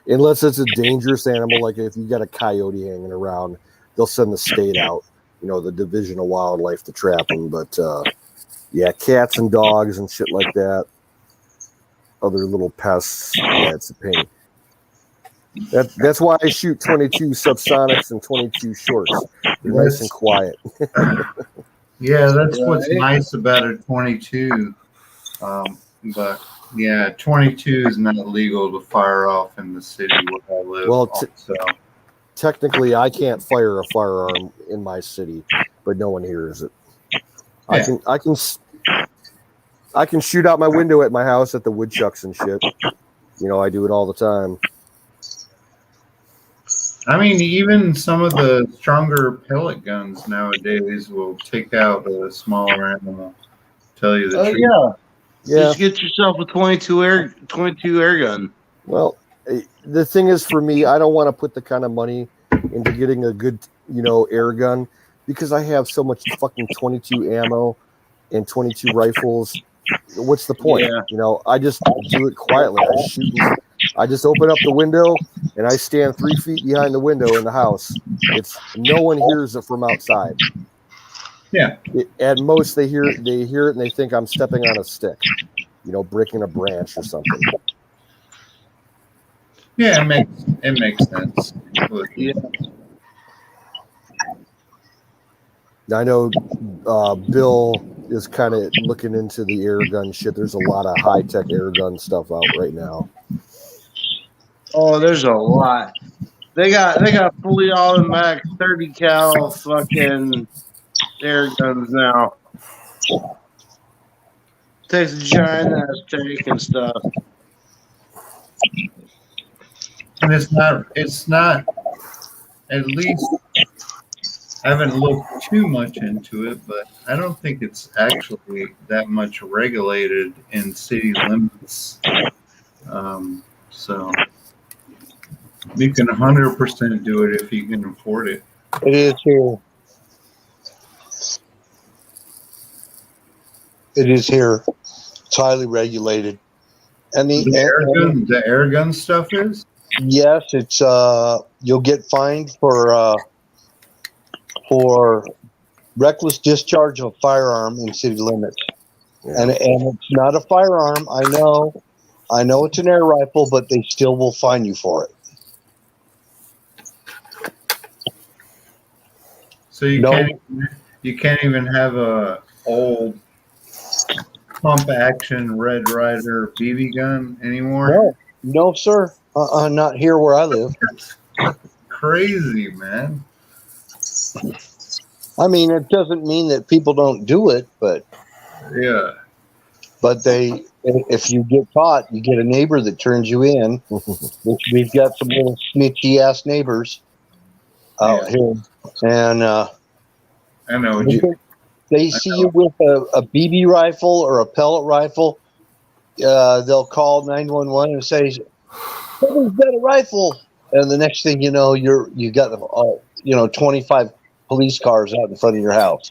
Speaker 3: Unless it's a dangerous animal, like if you got a coyote hanging around, they'll send the state out, the Division of Wildlife to trap them. But yeah, cats and dogs and shit like that, other little pests, yeah, it's a pain. That's why I shoot 22 subsonics and 22 shorts. They're nice and quiet.
Speaker 7: Yeah, that's what's
Speaker 2: Right.
Speaker 7: nice about a 22. But yeah, 22 is not legal to fire off in the city where I live.
Speaker 3: Well,
Speaker 7: also.
Speaker 3: Technically, I can't fire a firearm in my city, but no one hears it.
Speaker 7: Yeah.
Speaker 3: I can shoot out my window at my house at the woodchucks and shit. I do it all the time.
Speaker 7: I mean, even some of the stronger pellet guns nowadays will take out a smaller animal. Tell you the
Speaker 2: Oh
Speaker 7: truth.
Speaker 2: yeah.
Speaker 3: Yeah.
Speaker 2: Just get yourself a 22 air gun.
Speaker 3: Well, the thing is, for me, I don't want to put the kind of money into getting a good, air gun because I have so much fucking 22 ammo and 22 rifles. What's the point?
Speaker 2: Yeah.
Speaker 3: I just do it quietly. I just open up the window and I stand 3 feet behind the window in the house. No one hears it from outside.
Speaker 7: Yeah.
Speaker 3: At most, they hear it and they think I'm stepping on a stick, breaking a branch or something.
Speaker 7: Yeah, it makes sense.
Speaker 2: Yeah.
Speaker 3: I know Bill is kind of looking into the air gun shit. There's a lot of high-tech air gun stuff out right now.
Speaker 2: Oh, there's a lot. They got fully automatic 30 cal fucking air guns now. Takes a giant ass tank and stuff.
Speaker 7: And it's not, at least, I haven't looked too much into it, but I don't think it's actually that much regulated in city limits. So you can 100% do it if you can afford it.
Speaker 4: It is here. It is here. It's highly regulated. And
Speaker 7: The air gun stuff is?
Speaker 4: yes, it's you'll get fined for reckless discharge of a firearm in city limits.
Speaker 3: Yeah.
Speaker 4: And it's not a firearm. I know it's an air rifle, but they still will fine you for it.
Speaker 7: So you
Speaker 4: No.
Speaker 7: can't even have a old pump action Red Ryder BB gun anymore?
Speaker 4: No, sir. Not here where I live.
Speaker 7: Crazy, man.
Speaker 4: I mean, it doesn't mean that people don't do it, but
Speaker 7: Yeah.
Speaker 4: but if you get caught, you get a neighbor that turns you in. Which we've got some little snitchy ass neighbors out here, and
Speaker 7: I know.
Speaker 4: they see you with a BB rifle or a pellet rifle. They'll call 911 and say, "Somebody's got a rifle," and the next thing you know, you got 25 police cars out in front of your house.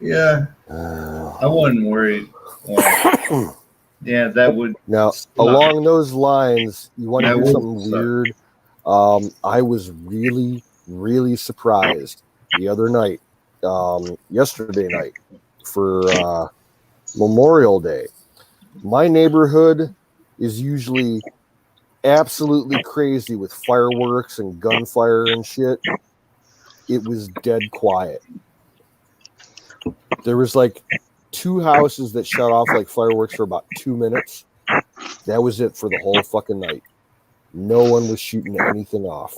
Speaker 7: Yeah, I wasn't worried. Yeah, that would.
Speaker 3: Now, along those lines, you want to
Speaker 7: That
Speaker 3: hear
Speaker 7: would
Speaker 3: something
Speaker 7: suck.
Speaker 3: weird? I was really, really surprised the other night, yesterday night, for Memorial Day. My neighborhood is usually absolutely crazy with fireworks and gunfire and shit. It was dead quiet. There was like 2 houses that shut off like fireworks for about 2 minutes. That was it for the whole fucking night. No one was shooting anything off.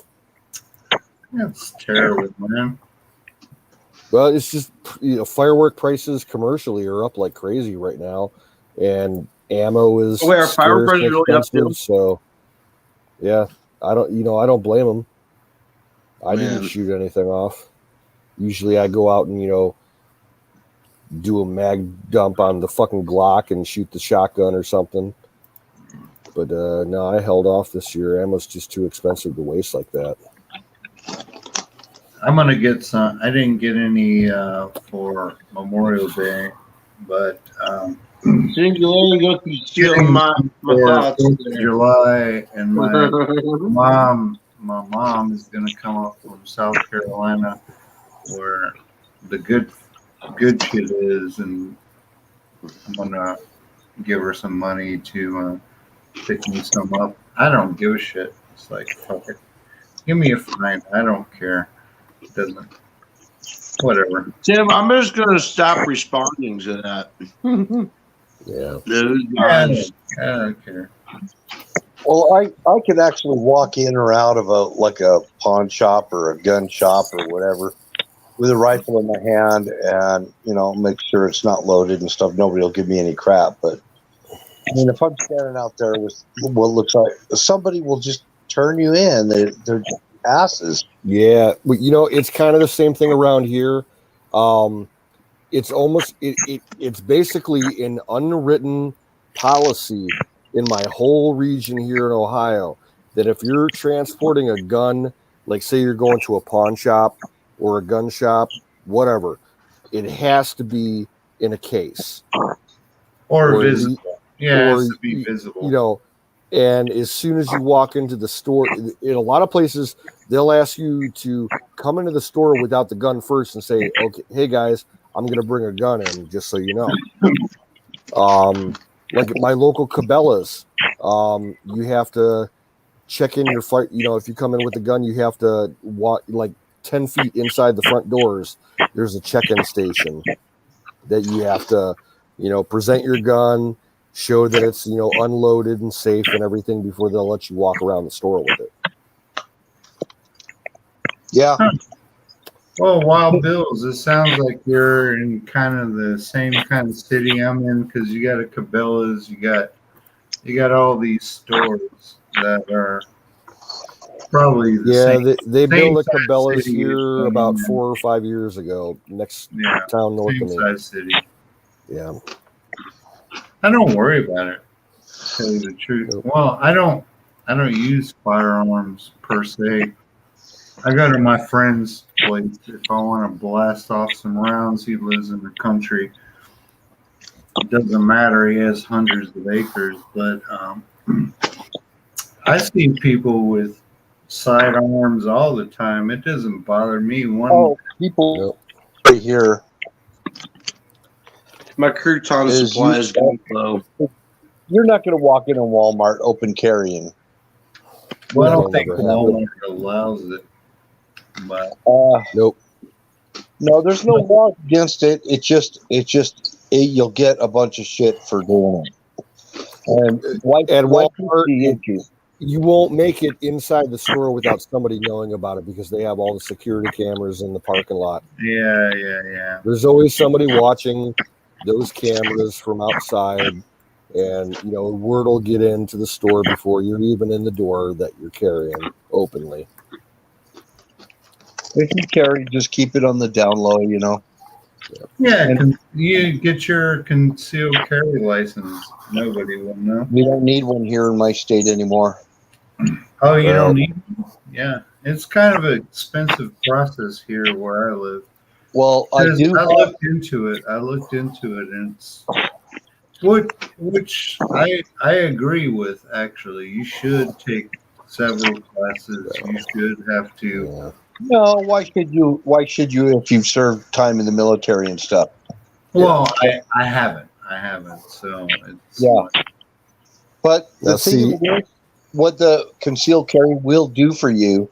Speaker 7: That's terrible, man.
Speaker 3: Well, it's just, firework prices commercially are up like crazy right now, and ammo is
Speaker 2: Wait, are firework
Speaker 3: scarce
Speaker 2: prices
Speaker 3: and
Speaker 2: really up
Speaker 3: expensive.
Speaker 2: too?
Speaker 3: So, yeah, I don't blame them. I didn't
Speaker 2: Man.
Speaker 3: shoot anything off. Usually, I go out and do a mag dump on the fucking Glock and shoot the shotgun or something. But no, I held off this year. Ammo's just too expensive to waste like that.
Speaker 7: I'm gonna get some. I didn't get any for Memorial Day, but
Speaker 2: Singularly go through steal my
Speaker 7: for
Speaker 2: thoughts.
Speaker 7: 4th of July, and my mom is gonna come up from South Carolina, where the good shit is, and I'm gonna give her some money to pick me some up. I don't give a shit. It's like, fuck it. Give me a fine. I don't care. It doesn't. Whatever.
Speaker 2: Tim, I'm just gonna stop responding to that.
Speaker 3: Yeah.
Speaker 2: Those
Speaker 7: I
Speaker 2: guys.
Speaker 7: don't care.
Speaker 4: Well, I could actually walk in or out of a pawn shop or a gun shop or whatever with a rifle in my hand and, make sure it's not loaded and stuff. Nobody will give me any crap. But, I mean, if I'm standing out there with what looks like somebody will just turn you in. They're just asses.
Speaker 3: Yeah, but it's kind of the same thing around here. It's almost it's basically an unwritten policy in my whole region here in Ohio that if you're transporting a gun, like say you're going to a pawn shop or a gun shop, whatever, it has to be in a case
Speaker 7: Or visible. Yeah, it has
Speaker 3: or,
Speaker 7: to be visible.
Speaker 3: And as soon as you walk into the store, in a lot of places, they'll ask you to come into the store without the gun first and say, okay, hey guys, I'm going to bring a gun in, just so you know. Like at my local Cabela's, you have to check in your fight. If you come in with a gun, you have to walk like 10 feet inside the front doors. There's a check-in station that you have to, present your gun, show that it's, unloaded and safe and everything before they'll let you walk around the store with it.
Speaker 4: Yeah.
Speaker 7: Well, Wild Bills, it sounds like you're in kind of the same kind of city I'm in, because you got a Cabela's, you got all these stores that are probably the same.
Speaker 3: They built a
Speaker 7: size
Speaker 3: Cabela's
Speaker 7: city
Speaker 3: here
Speaker 7: as
Speaker 3: about
Speaker 7: Birmingham.
Speaker 3: 4 or 5 years ago, next town north
Speaker 7: same
Speaker 3: of me.
Speaker 7: size city.
Speaker 3: Yeah.
Speaker 7: I don't worry about it, to tell you the truth. Well, I don't use firearms per se. I go to my friend's place if I want to blast off some rounds. He lives in the country. It doesn't matter. He has hundreds of acres, but I see people with sidearms all the time. It doesn't bother me.
Speaker 4: People right here.
Speaker 2: My crouton
Speaker 4: Is
Speaker 2: supply is
Speaker 4: you-
Speaker 2: going low.
Speaker 4: You're not going to walk in a Walmart open carrying.
Speaker 7: Well, I
Speaker 3: That'll
Speaker 7: don't think
Speaker 3: never happen.
Speaker 7: Walmart allows it, but
Speaker 3: Nope.
Speaker 4: No, there's no law against it. You'll get a bunch of shit for doing it. And
Speaker 3: At
Speaker 4: why
Speaker 3: Walmart,
Speaker 4: the issue?
Speaker 3: you won't make it inside the store without somebody knowing about it because they have all the security cameras in the parking lot.
Speaker 7: yeah.
Speaker 3: There's always somebody watching. those cameras from outside, and word will get into the store before you're even in the door that you're carrying openly.
Speaker 4: If you carry, just keep it on the down low,
Speaker 7: Yeah, you get your concealed carry license. Nobody will know.
Speaker 4: We don't need one here in my state anymore.
Speaker 7: Oh, you
Speaker 3: Well-
Speaker 7: don't need one? Yeah. It's kind of an expensive process here where I live.
Speaker 4: Well, I
Speaker 7: 'Cause
Speaker 4: do.
Speaker 7: I looked into it, and it's which I agree with. Actually, you should take several classes. You should have to.
Speaker 4: No, why should you? Why should you if you've served time in the military and stuff?
Speaker 7: Well, I haven't. So it's
Speaker 4: Yeah. But the
Speaker 3: Now,
Speaker 4: thing
Speaker 3: see-
Speaker 4: is, what the concealed carry will do for you,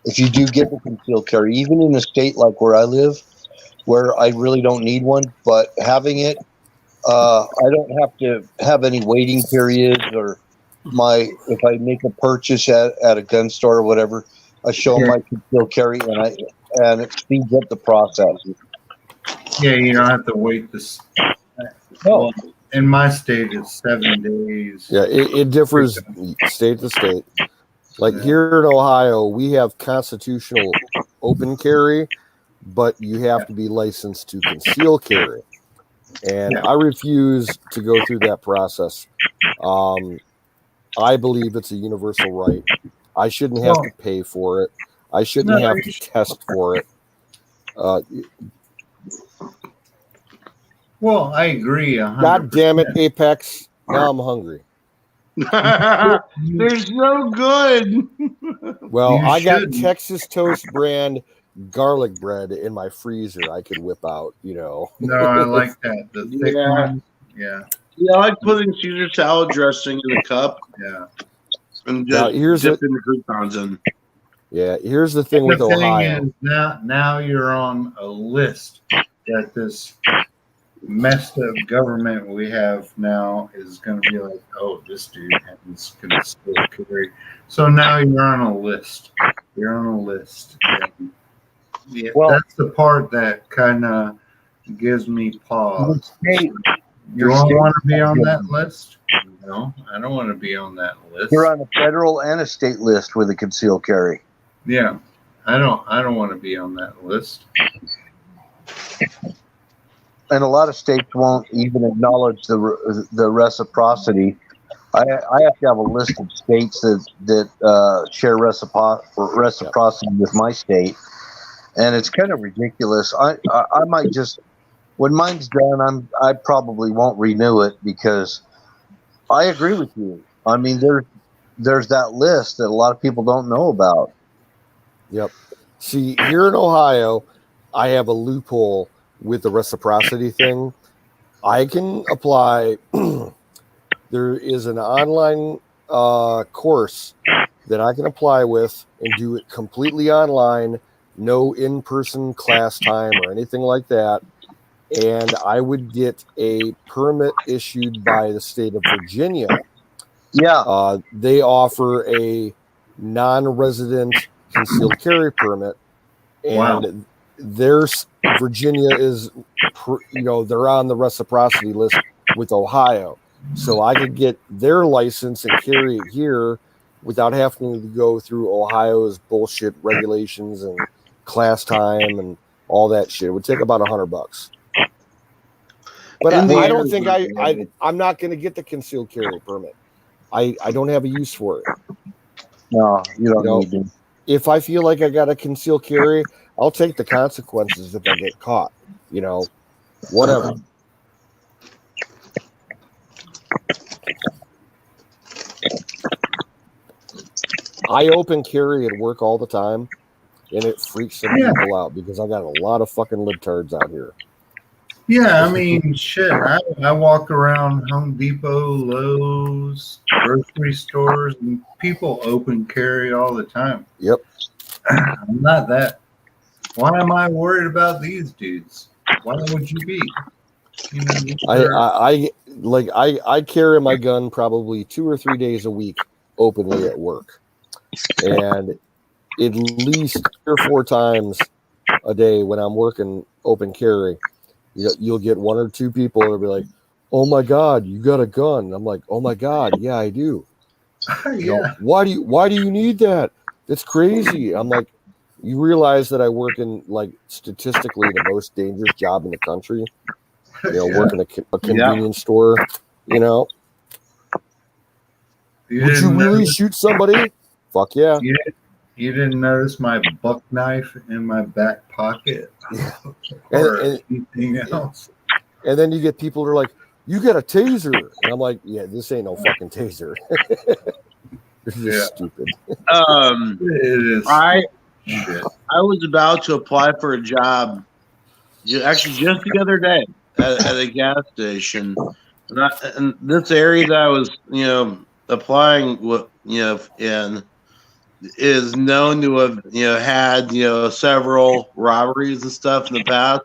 Speaker 4: if you do get the concealed carry, even in a state like where I live, where I really don't need one, but having it, I don't have to have any waiting periods, or if I make a purchase at a gun store or whatever, I show them my concealed carry, and it speeds up the process.
Speaker 7: Yeah, you don't have to wait this.
Speaker 4: No.
Speaker 7: Well, in my state, it's 7 days.
Speaker 3: Yeah, it differs state to state. Like
Speaker 7: Yeah.
Speaker 3: here in Ohio, we have constitutional open carry, but you have to be licensed to conceal carry. And I refuse to go through that process. I believe it's a universal right. I shouldn't have to pay for it. I shouldn't have to test for it.
Speaker 7: Well, I agree. 100%.
Speaker 3: God damn it, Apex. Now I'm hungry.
Speaker 2: They're so good.
Speaker 3: Well,
Speaker 7: You
Speaker 3: I got
Speaker 7: shouldn't.
Speaker 3: Texas Toast brand garlic bread in my freezer. I could whip out,
Speaker 7: No, I like that. The thick
Speaker 2: Yeah.
Speaker 7: one. Yeah,
Speaker 2: Yeah, I like putting Caesar salad dressing in a cup
Speaker 7: yeah.
Speaker 2: and
Speaker 3: Now,
Speaker 2: just
Speaker 3: here's
Speaker 2: dipping the croutons in.
Speaker 3: Yeah, here's the thing with
Speaker 7: The thing
Speaker 3: Ohio.
Speaker 7: is, now you're on a list that this messed up government we have now is going to be like, oh, this dude is going to still carry. So now you're on a list. You're on a list. And yeah,
Speaker 4: Well-
Speaker 7: that's the part that kind of gives me pause.
Speaker 4: State,
Speaker 7: You don't want to be on that list? No, I don't want to be on that list.
Speaker 4: you're on a federal and a state list with a concealed carry.
Speaker 7: Yeah, I don't want to be on that list.
Speaker 4: And a lot of states won't even acknowledge the reciprocity. I have to have a list of states that share reciprocity with my state, and it's kind of ridiculous. I might just, when mine's done, I probably won't renew it, because I agree with you. I mean, there's that list that a lot of people don't know about.
Speaker 3: Yep. See, here in Ohio, I have a loophole with the reciprocity thing. I can apply. There is an online course that I can apply with and do it completely online, no in-person class time or anything like that. And I would get a permit issued by the state of Virginia.
Speaker 4: Yeah.
Speaker 3: They offer a non-resident concealed carry permit, and there's Virginia is, they're on the reciprocity list with Ohio, so I could get their license and carry it here without having to go through Ohio's bullshit regulations and class time and all that shit. It would take about $100. But I don't think I'm not going to get the concealed carry permit. I don't have a use for it.
Speaker 4: No, you don't need to.
Speaker 3: If I feel like I got to conceal carry, I'll take the consequences if I get caught. Whatever. I open carry at work all the time, and it freaks some people out because I got a lot of fucking libtards out here.
Speaker 7: Yeah, I mean, shit. I walk around Home Depot, Lowe's, grocery stores, and people open carry all the time.
Speaker 3: Yep.
Speaker 7: I'm not that. Why am I worried about these dudes? Why would you be?
Speaker 3: I carry my gun probably 2 or 3 days a week openly at work, and at least 3 or 4 times a day when I'm working open carry, You'll get one or two people that'll be like, "Oh my God, you got a gun?" And I'm like, "Oh my God, yeah, I do."
Speaker 7: Yeah.
Speaker 3: Why do you need that? That's crazy. I'm like, you realize that I work in like statistically the most dangerous job in the country. Working a convenience store. Would you really shoot somebody? Fuck yeah.
Speaker 7: You didn't notice my buck knife in my back pocket
Speaker 3: And-
Speaker 7: or
Speaker 3: and-
Speaker 7: anything else?
Speaker 3: And then you get people that are like, "You got a taser," and I'm like, "Yeah, this ain't no fucking taser." This is just stupid.
Speaker 7: It is. Shit.
Speaker 2: I was about to apply for a job, actually just the other day at a gas station, and this area that I was, applying, in is known to have, had, several robberies and stuff in the past.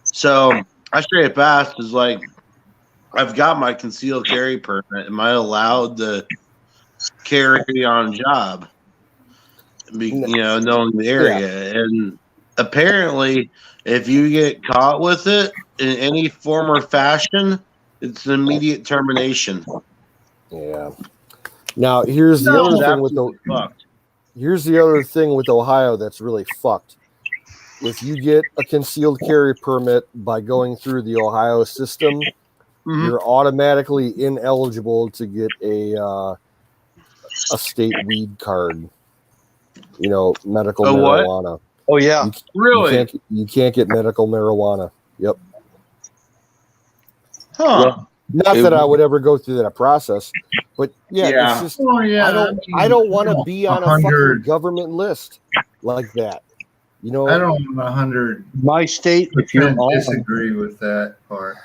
Speaker 2: So I straight passed is like, I've got my concealed carry permit. Am I allowed to carry on job? Knowing the area. And apparently, if you get caught with it in any form or fashion, it's an immediate termination.
Speaker 3: Yeah. Now here's the other thing with here's the other thing with Ohio that's really fucked. If you get a concealed carry permit by going through the Ohio system, you're automatically ineligible to get a state weed card. Medical marijuana.
Speaker 4: What? Oh yeah,
Speaker 2: really?
Speaker 3: You can't get medical marijuana. Yep.
Speaker 2: Huh.
Speaker 3: Not that I would ever go through that process, but it's just I don't want to be on a fucking government list like that.
Speaker 7: I don't 100.
Speaker 4: My state, if you're
Speaker 7: disagree with that part.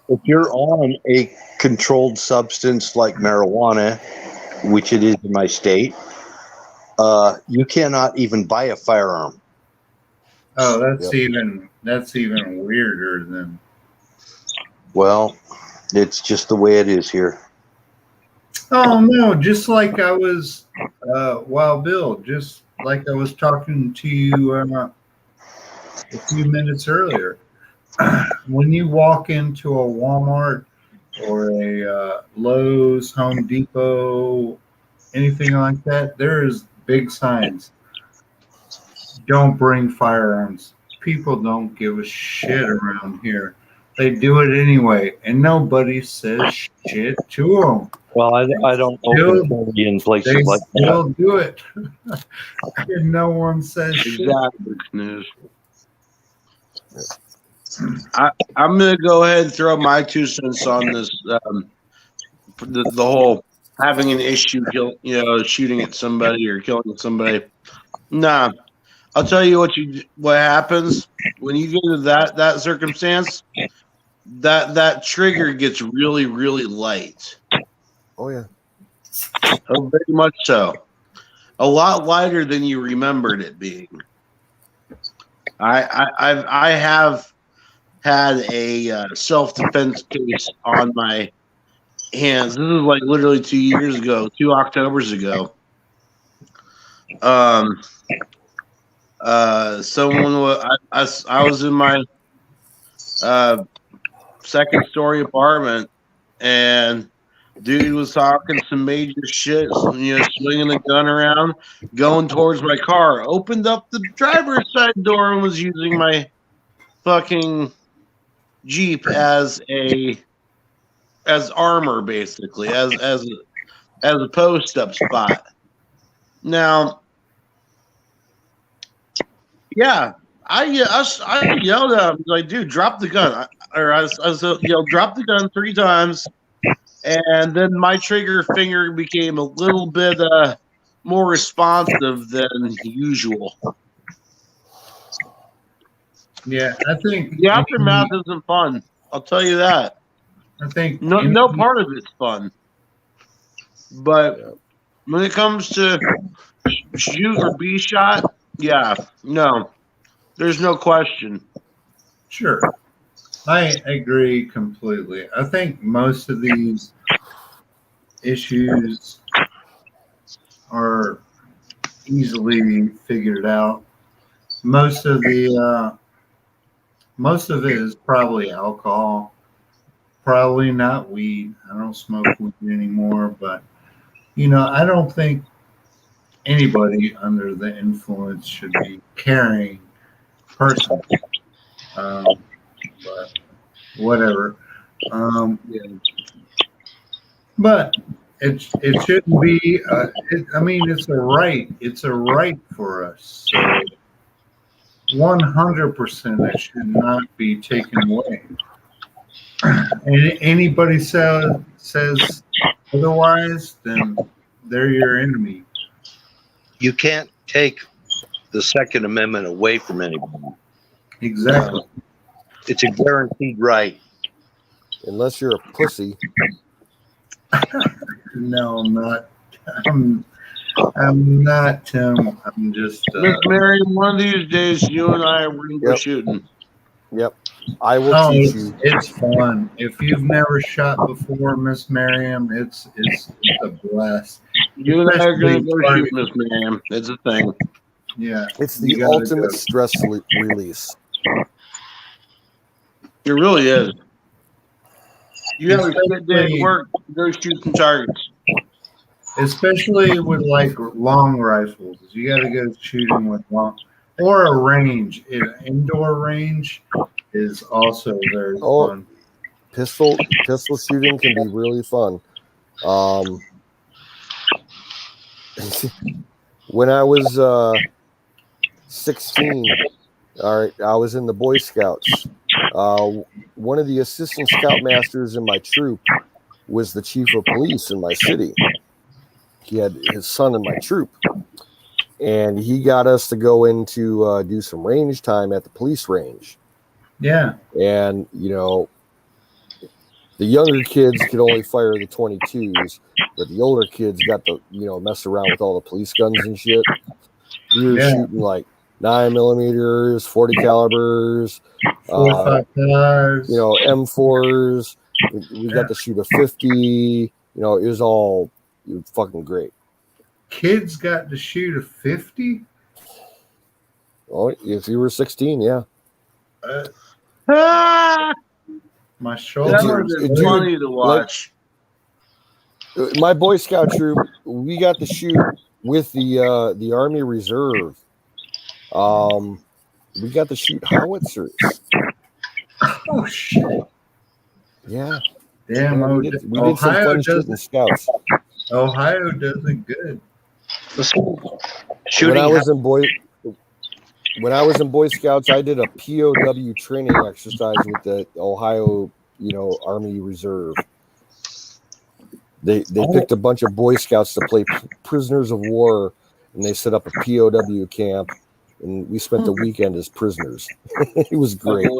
Speaker 4: If you're on a controlled substance like marijuana, which it is in my state, you cannot even buy a firearm.
Speaker 7: Oh, that's even weirder than.
Speaker 4: Well, it's just the way it is here.
Speaker 7: Oh no! Just like I was, Wild Bill. Just like I was talking to you a few minutes earlier. When you walk into a Walmart or a Lowe's, Home Depot, anything like that, there's big signs. Don't bring firearms. People don't give a shit around here. They do it anyway, and nobody says shit to them.
Speaker 4: Well, I don't know in places
Speaker 7: They
Speaker 4: like
Speaker 7: still
Speaker 4: that.
Speaker 7: do it, and no one says
Speaker 2: Exactly. News. I'm gonna go ahead and throw my 2 cents on this. The whole having an issue, shooting at somebody or killing somebody. Nah, I'll tell you what happens when you get into that circumstance. That trigger gets really, really light.
Speaker 3: Oh yeah.
Speaker 2: Oh, very much so. A lot lighter than you remembered it being. I have had a self-defense case on my hands. This is like literally 2 years ago, 2 Octobers ago. I was in my second story apartment, and dude was talking some major shit, swinging the gun around, going towards my car. Opened up the driver's side door and was using my fucking Jeep as armor, basically, as a post-up spot. Now, yeah, I yelled at him like, "Dude, drop the gun!" I yelled, "Drop the gun" 3 times, and then my trigger finger became a little bit more responsive than usual.
Speaker 7: Yeah, I think
Speaker 2: the aftermath isn't fun. I'll tell you that.
Speaker 7: I think
Speaker 2: no part of it's fun, but when it comes to shoot or be shot, yeah, no, there's no question.
Speaker 7: Sure. I agree completely. I think most of these issues are easily figured out. Most of the most of it is probably alcohol, probably not weed. I don't smoke weed anymore, but I don't think anybody under the influence should be carrying personally. But whatever. But it shouldn't be. It's a right. It's a right for us. So 100% it should not be taken away. And anybody says otherwise, then they're your enemy.
Speaker 4: You can't take the Second Amendment away from anybody.
Speaker 7: Exactly.
Speaker 4: It's a guaranteed right.
Speaker 3: Unless you're a pussy.
Speaker 7: No, I'm not. I'm not, Tim. I'm just.
Speaker 2: Miss Mary, one of these days, you and I are going to go shooting.
Speaker 3: Yep. I will teach you.
Speaker 7: It's fun. If you've never shot before, Miss Miriam, it's a blast.
Speaker 2: You and I are going to go shoot, Miss Miriam. It's a thing.
Speaker 7: Yeah.
Speaker 3: It's the ultimate stress release.
Speaker 2: It really is. You have a good day at work, go shoot some targets.
Speaker 7: Especially with like long rifles. You got to go shooting with long, or a range. An indoor range is also very fun.
Speaker 3: Pistol shooting can be really fun. When I was 16, all right, I was in the Boy Scouts. One of the assistant scoutmasters in my troop was the chief of police in my city. He had his son in my troop, and he got us to go in to do some range time at the police range.
Speaker 7: Yeah.
Speaker 3: And, the younger kids could only fire the 22s, but the older kids got to, mess around with all the police guns and shit. We were shooting like 9mm, 40 calibers,
Speaker 7: 4.55s,
Speaker 3: M4s. We got to shoot a 50. It was all fucking great.
Speaker 7: Kids got to shoot a 50?
Speaker 3: Oh, if you were 16, yeah.
Speaker 7: My shoulder.
Speaker 2: That was funny to watch.
Speaker 3: My Boy Scout troop, we got to shoot with the Army Reserve. We got to shoot howitzers.
Speaker 7: Oh shit!
Speaker 3: Yeah.
Speaker 7: Damn.
Speaker 3: Yeah, we did some fun shooting scouts.
Speaker 7: Ohio does it good.
Speaker 3: When I was in Boy Scouts, I did a POW training exercise with the Ohio, Army Reserve. They picked a bunch of Boy Scouts to play prisoners of war, and they set up a POW camp, and we spent the weekend as prisoners. It was great.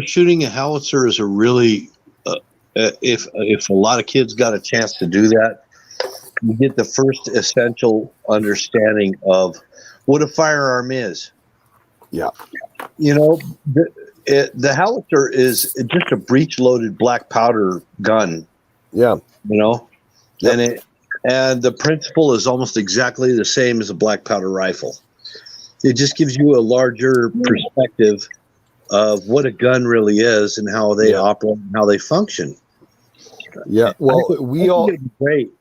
Speaker 4: Shooting a howitzer is a really, if a lot of kids got a chance to do that, you get the first essential understanding of what a firearm is.
Speaker 3: Yeah.
Speaker 4: The howitzer is just a breech-loaded black powder gun.
Speaker 3: Yeah.
Speaker 4: Yep. And the principle is almost exactly the same as a black powder rifle. It just gives you a larger perspective of what a gun really is and how they operate and how they function.
Speaker 3: Yeah. Well,
Speaker 4: great.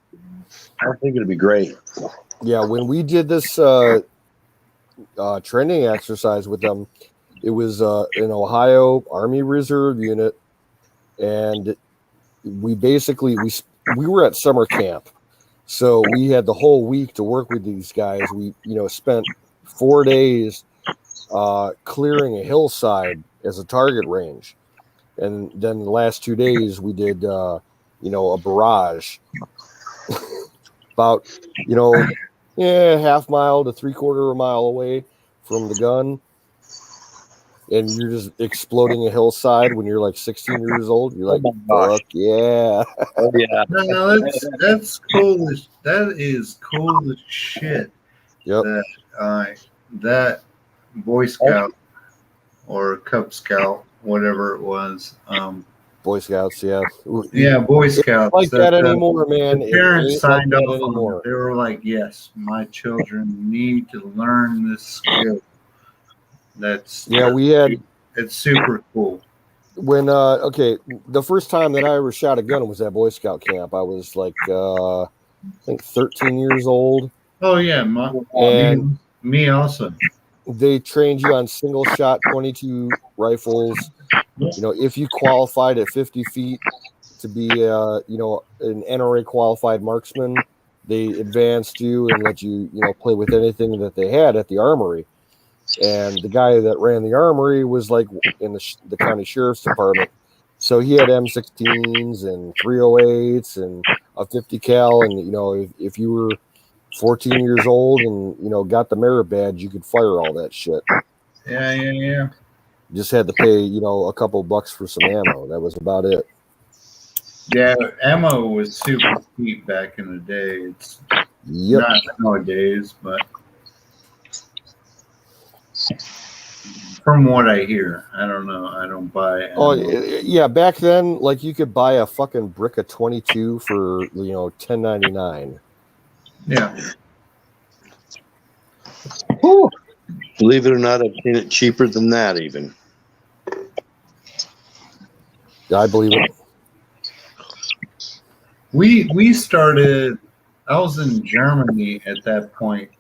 Speaker 4: I think it'd be great.
Speaker 3: Yeah, when we did this training exercise with them, it was an Ohio Army Reserve unit, and we basically we were at summer camp, so we had the whole week to work with these guys. We spent 4 days clearing a hillside as a target range, and then the last 2 days we did a barrage. About half mile to 3/4 mile away from the gun, and you're just exploding a hillside when you're like 16 years old. You're like, fuck yeah.
Speaker 4: Oh yeah.
Speaker 7: No, that's cool. That is cool as shit.
Speaker 3: Yep.
Speaker 7: That Boy Scout or Cub Scout, whatever it was.
Speaker 3: Boy Scouts, yeah.
Speaker 7: Yeah, Boy Scouts.
Speaker 3: Like that anymore, man.
Speaker 7: The parents signed
Speaker 3: like
Speaker 7: off
Speaker 3: anymore.
Speaker 7: on it. They were like, yes, my children need to learn this skill. That's
Speaker 3: we had
Speaker 7: it's super cool.
Speaker 3: when the first time that I ever shot a gun was at Boy Scout camp. I was like I think 13 years old.
Speaker 7: Oh yeah,
Speaker 3: And
Speaker 7: me also.
Speaker 3: they trained you on single shot 22 rifles. You know, if you qualified at 50 feet to be an NRA qualified marksman, they advanced you and let you play with anything that they had at the armory. And the guy that ran the armory was like in the county sheriff's department, so he had M16s and 308s and a 50 cal. And if you were 14 years old and got the merit badge, you could fire all that shit.
Speaker 7: Yeah.
Speaker 3: You just had to pay a couple bucks for some ammo. That was about it.
Speaker 7: Yeah, ammo was super cheap back in the day. It's not nowadays, but from what I hear, I don't know. I don't buy ammo.
Speaker 3: Oh yeah, back then, like you could buy a fucking brick of 22 for $10.99.
Speaker 7: Yeah.
Speaker 4: Whew. Believe it or not, I've seen it cheaper than that even.
Speaker 3: I believe it.
Speaker 7: We started. I was in Germany at that point,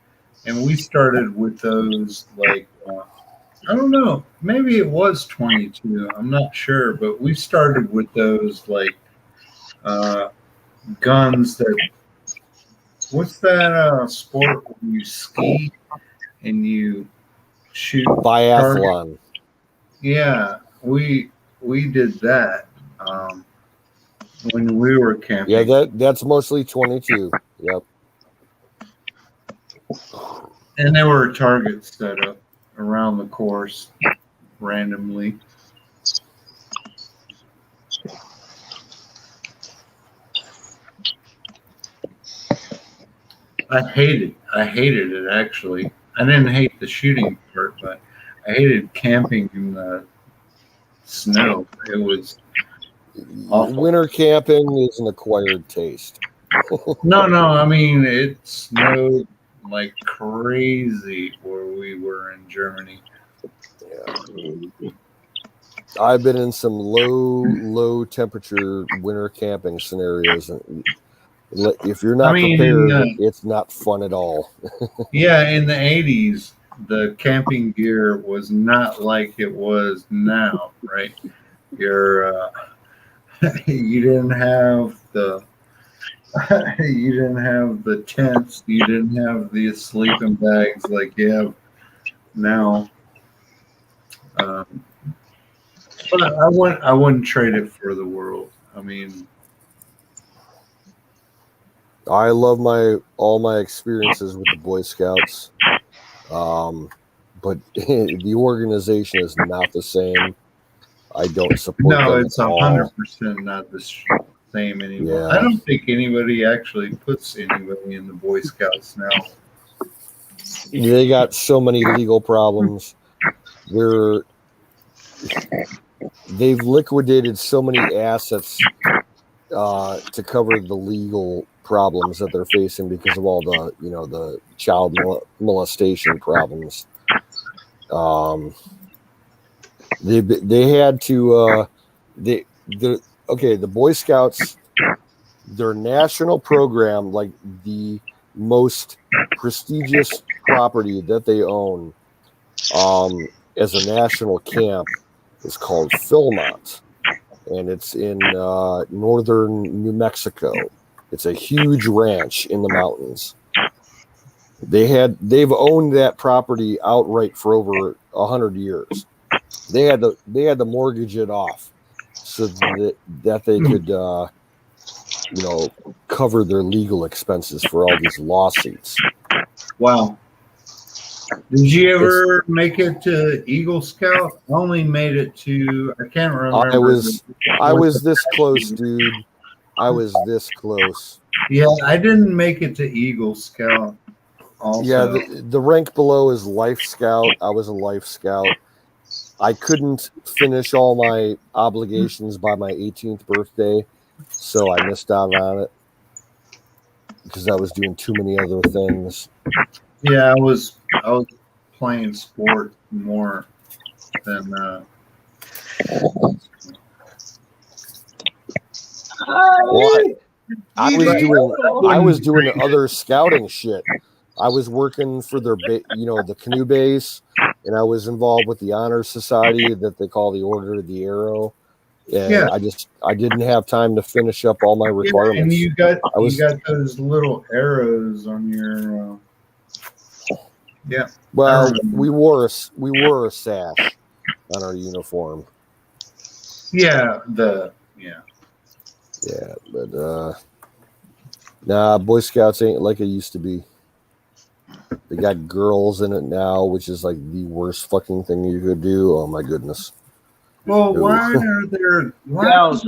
Speaker 7: and we started with those like I don't know, maybe it was 22. I'm not sure, but we started with those like guns that. What's that sport where you ski and you shoot?
Speaker 3: Biathlon.
Speaker 7: Yeah, we did that when we were camping.
Speaker 3: Yeah, that's mostly 22. Yep.
Speaker 7: And there were targets set up around the course randomly. I hated it actually. I didn't hate the shooting part, but I hated camping in the snow. It was awful.
Speaker 3: Winter camping is an acquired taste.
Speaker 7: No, I mean it snowed like crazy where we were in Germany.
Speaker 3: Yeah. I've been in some low temperature winter camping scenarios, and if you're not prepared, it's not fun at all.
Speaker 7: Yeah, in the 80s, the camping gear was not like it was now, right? You didn't have the tents, you didn't have the sleeping bags like you have now. But I wouldn't trade it for the world. I mean,
Speaker 3: I love all my experiences with the Boy Scouts, but the organization is not the same. I don't support.
Speaker 7: No, it's 100% not the same anymore.
Speaker 3: Yeah.
Speaker 7: I don't think anybody actually puts anybody in the Boy Scouts now.
Speaker 3: They got so many legal problems. They've liquidated so many assets to cover the legal problems that they're facing because of all the the child molestation problems. They had to the Boy Scouts, their national program, like the most prestigious property that they own as a national camp is called Philmont, and it's in northern New Mexico. It's a huge ranch in the mountains. They've owned that property outright for over 100 years. They had to mortgage it off so that they could cover their legal expenses for all these lawsuits.
Speaker 7: Wow. Did you ever make it to Eagle Scout? I only made it to, I can't remember.
Speaker 3: I was this close, dude. I was this close.
Speaker 7: Yeah, I didn't make it to Eagle Scout. Also.
Speaker 3: Yeah, the rank below is Life Scout. I was a Life Scout. I couldn't finish all my obligations by my 18th birthday, so I missed out on it because I was doing too many other things.
Speaker 7: Yeah, I was playing sport more than.
Speaker 3: I was doing other scouting shit. I was working for their, the canoe base, and I was involved with the honor society that they call the Order of the Arrow. And
Speaker 7: Yeah.
Speaker 3: I didn't have time to finish up all my requirements.
Speaker 7: And you got those little arrows on your. Yeah.
Speaker 3: Well, we wore a sash on our uniform.
Speaker 7: Yeah.
Speaker 3: Yeah, but nah, Boy Scouts ain't like it used to be. They got girls in it now, which is like the worst fucking thing you could do. Oh my goodness.
Speaker 7: Well, why are there girls?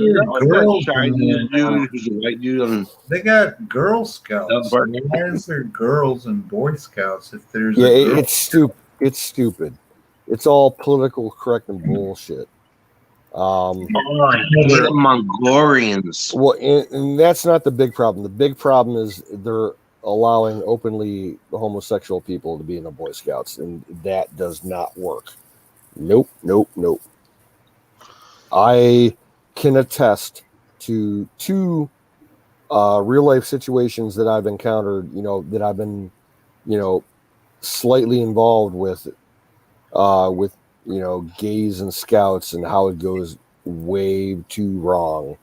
Speaker 7: They got Girl Scouts. Why is there girls and Boy Scouts if there's
Speaker 3: it's stupid. It's stupid. It's all political correct and bullshit.
Speaker 2: The Mongolians.
Speaker 3: Well, and that's not the big problem. The big problem is they're allowing openly homosexual people to be in the Boy Scouts, and that does not work. Nope. I can attest to two real life situations that I've encountered, that I've been, slightly involved with gays and scouts, and how it goes way too wrong.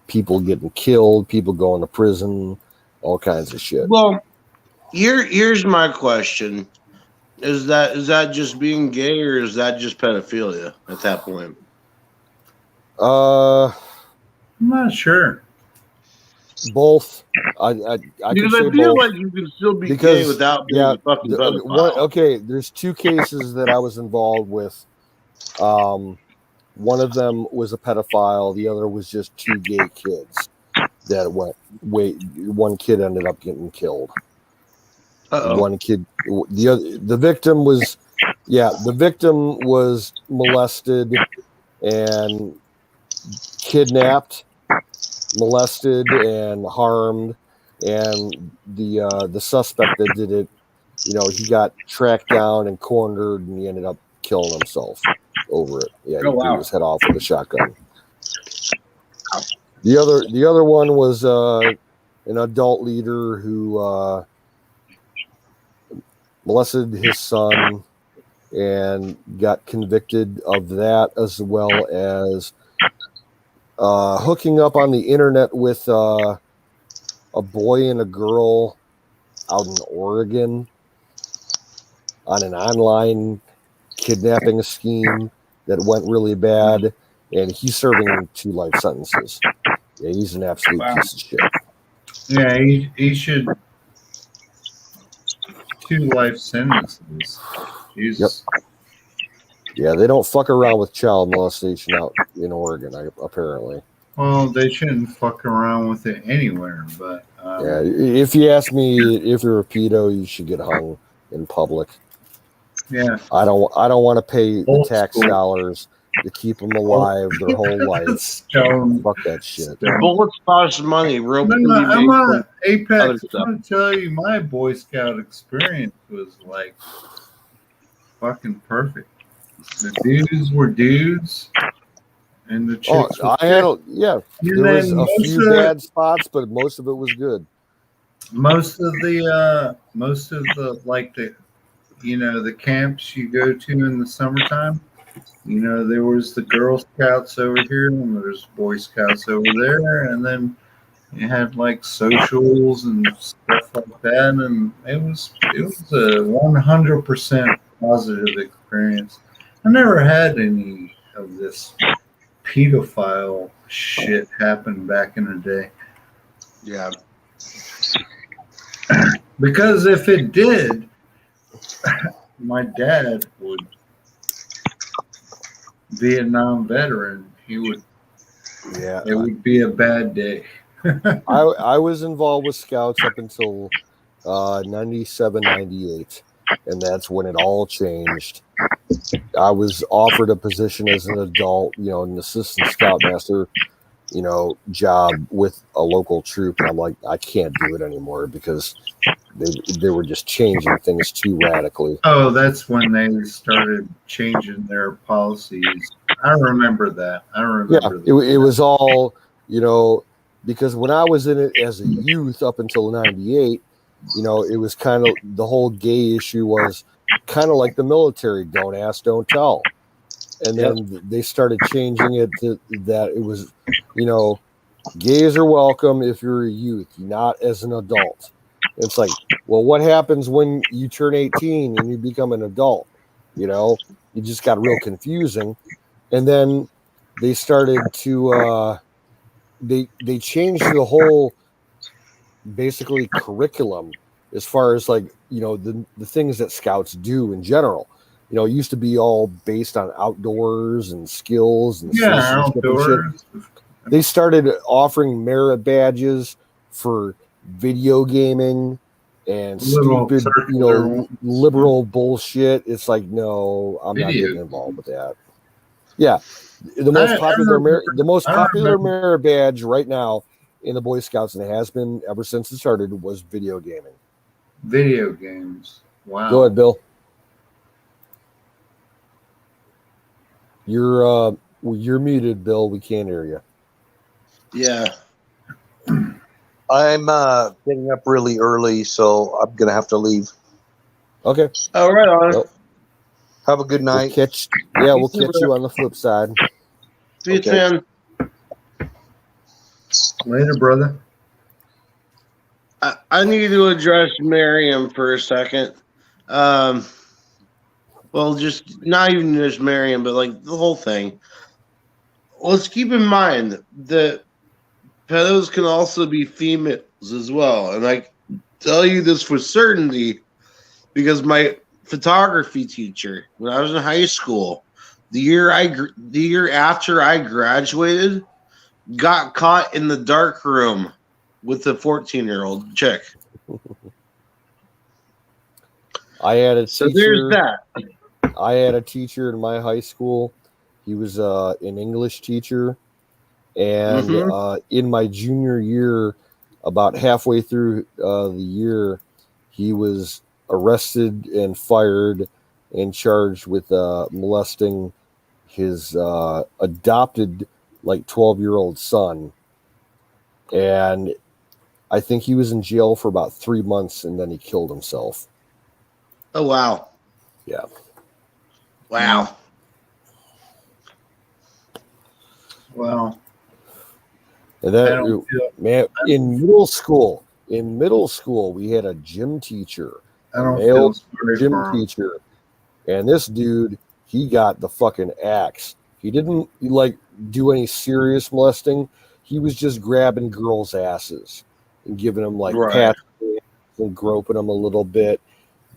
Speaker 3: People getting killed, people going to prison, all kinds of shit.
Speaker 2: Well, here's my question: Is that just being gay, or is that just pedophilia at that point?
Speaker 7: I'm not sure.
Speaker 3: Both. I
Speaker 2: because
Speaker 3: can
Speaker 2: I
Speaker 3: say
Speaker 2: feel
Speaker 3: both.
Speaker 2: like you can still be gay without being a fucking pedophile.
Speaker 3: Okay, there's two cases that I was involved with. One of them was a pedophile. The other was just two gay kids that went. One kid ended up getting killed.
Speaker 2: Uh-oh.
Speaker 3: One kid. The victim was molested and kidnapped, molested and harmed, and the suspect that did it, he got tracked down and cornered, and he ended up killing himself over it. Yeah, he blew his head off with a shotgun. The other one was an adult leader who molested his son and got convicted of that, as well as hooking up on the internet with a boy and a girl out in Oregon on an online kidnapping scheme that went really bad, and he's serving 2 life sentences. Yeah, he's an absolute piece of shit.
Speaker 7: Yeah, he should 2 life sentences. Jesus.
Speaker 3: Yep. Yeah, they don't fuck around with child molestation out in Oregon, apparently.
Speaker 7: Well, they shouldn't fuck around with it anywhere, but
Speaker 3: yeah, if you ask me, if you're a pedo, you should get hung in public.
Speaker 7: Yeah,
Speaker 3: I don't want to pay the tax dollars to keep them alive their whole life. Fuck that shit.
Speaker 2: Bullets cost money. Real
Speaker 7: I'm on Apex. I'm gonna tell you, my Boy Scout experience was like fucking perfect. The dudes were dudes, and the chicks.
Speaker 3: There was a few bad spots, but most of it was good.
Speaker 7: Most of the like the the camps you go to in the summertime. There was the Girl Scouts over here, and there's Boy Scouts over there, and then you had like socials and stuff like that, and it was a 100% positive experience. I never had any of this pedophile shit happen back in the day.
Speaker 2: Yeah.
Speaker 7: Because if it did, my dad would, Vietnam veteran, he would, it would be a bad day.
Speaker 3: I was involved with Scouts up until 97, 98, and that's when it all changed. I was offered a position as an adult, an assistant scoutmaster, job with a local troop, and I'm like, I can't do it anymore because they were just changing things too radically.
Speaker 7: Oh, that's when they started changing their policies. I remember that. I remember
Speaker 3: Yeah, it was all, you know, because when I was in it as a youth up until 98, you know, it was kind of the whole gay issue was kind of like the military, don't ask, don't tell. And then they started changing it to that it was, you know, gays are welcome if you're a youth, not as an adult. It's like, well, what happens when you turn 18 and you become an adult? You know, it just got real confusing. And then they started to they changed the whole basically curriculum as far as like, you know, the things that scouts do in general. You know, it used to be all based on outdoors and skills and citizenship and shit. They started offering merit badges for video gaming and stupid, you know, liberal bullshit. It's like, no, I'm not getting involved with that. Yeah, the most popular merit badge right now in the Boy Scouts, and it has been ever since it started, was video gaming.
Speaker 7: Video games. Wow.
Speaker 3: Go ahead, Bill. You're muted, Bill. We can't hear you.
Speaker 2: Yeah.
Speaker 4: I'm getting up really early, so I'm gonna have to leave.
Speaker 3: Okay.
Speaker 2: All right.
Speaker 3: Well,
Speaker 4: have a good night.
Speaker 3: We'll catch you on the flip side.
Speaker 2: See you, Tim.
Speaker 7: Later, brother.
Speaker 2: I need to address Miriam for a second. Well, just not even just Miriam, but like the whole thing. Let's keep in mind that pedos can also be females as well. And I tell you this for certainty because my photography teacher, when I was in high school, the year after I graduated, got caught in the dark room with a 14-year-old chick.
Speaker 3: I had a teacher.
Speaker 2: So there's that.
Speaker 3: I had a teacher in my high school. He was an English teacher. And in my junior year, about halfway through the year, he was arrested and fired and charged with molesting his adopted, like, 12-year-old son. And I think he was in jail for about 3 months, and then he killed himself.
Speaker 2: Oh, wow.
Speaker 3: Yeah.
Speaker 2: Wow.
Speaker 7: Well,
Speaker 3: and that, man, in middle school, we had a gym teacher, male gym teacher, and this dude, he got the fucking axe. He didn't like do any serious molesting. He was just grabbing girls' asses and giving them like pats and groping them a little bit.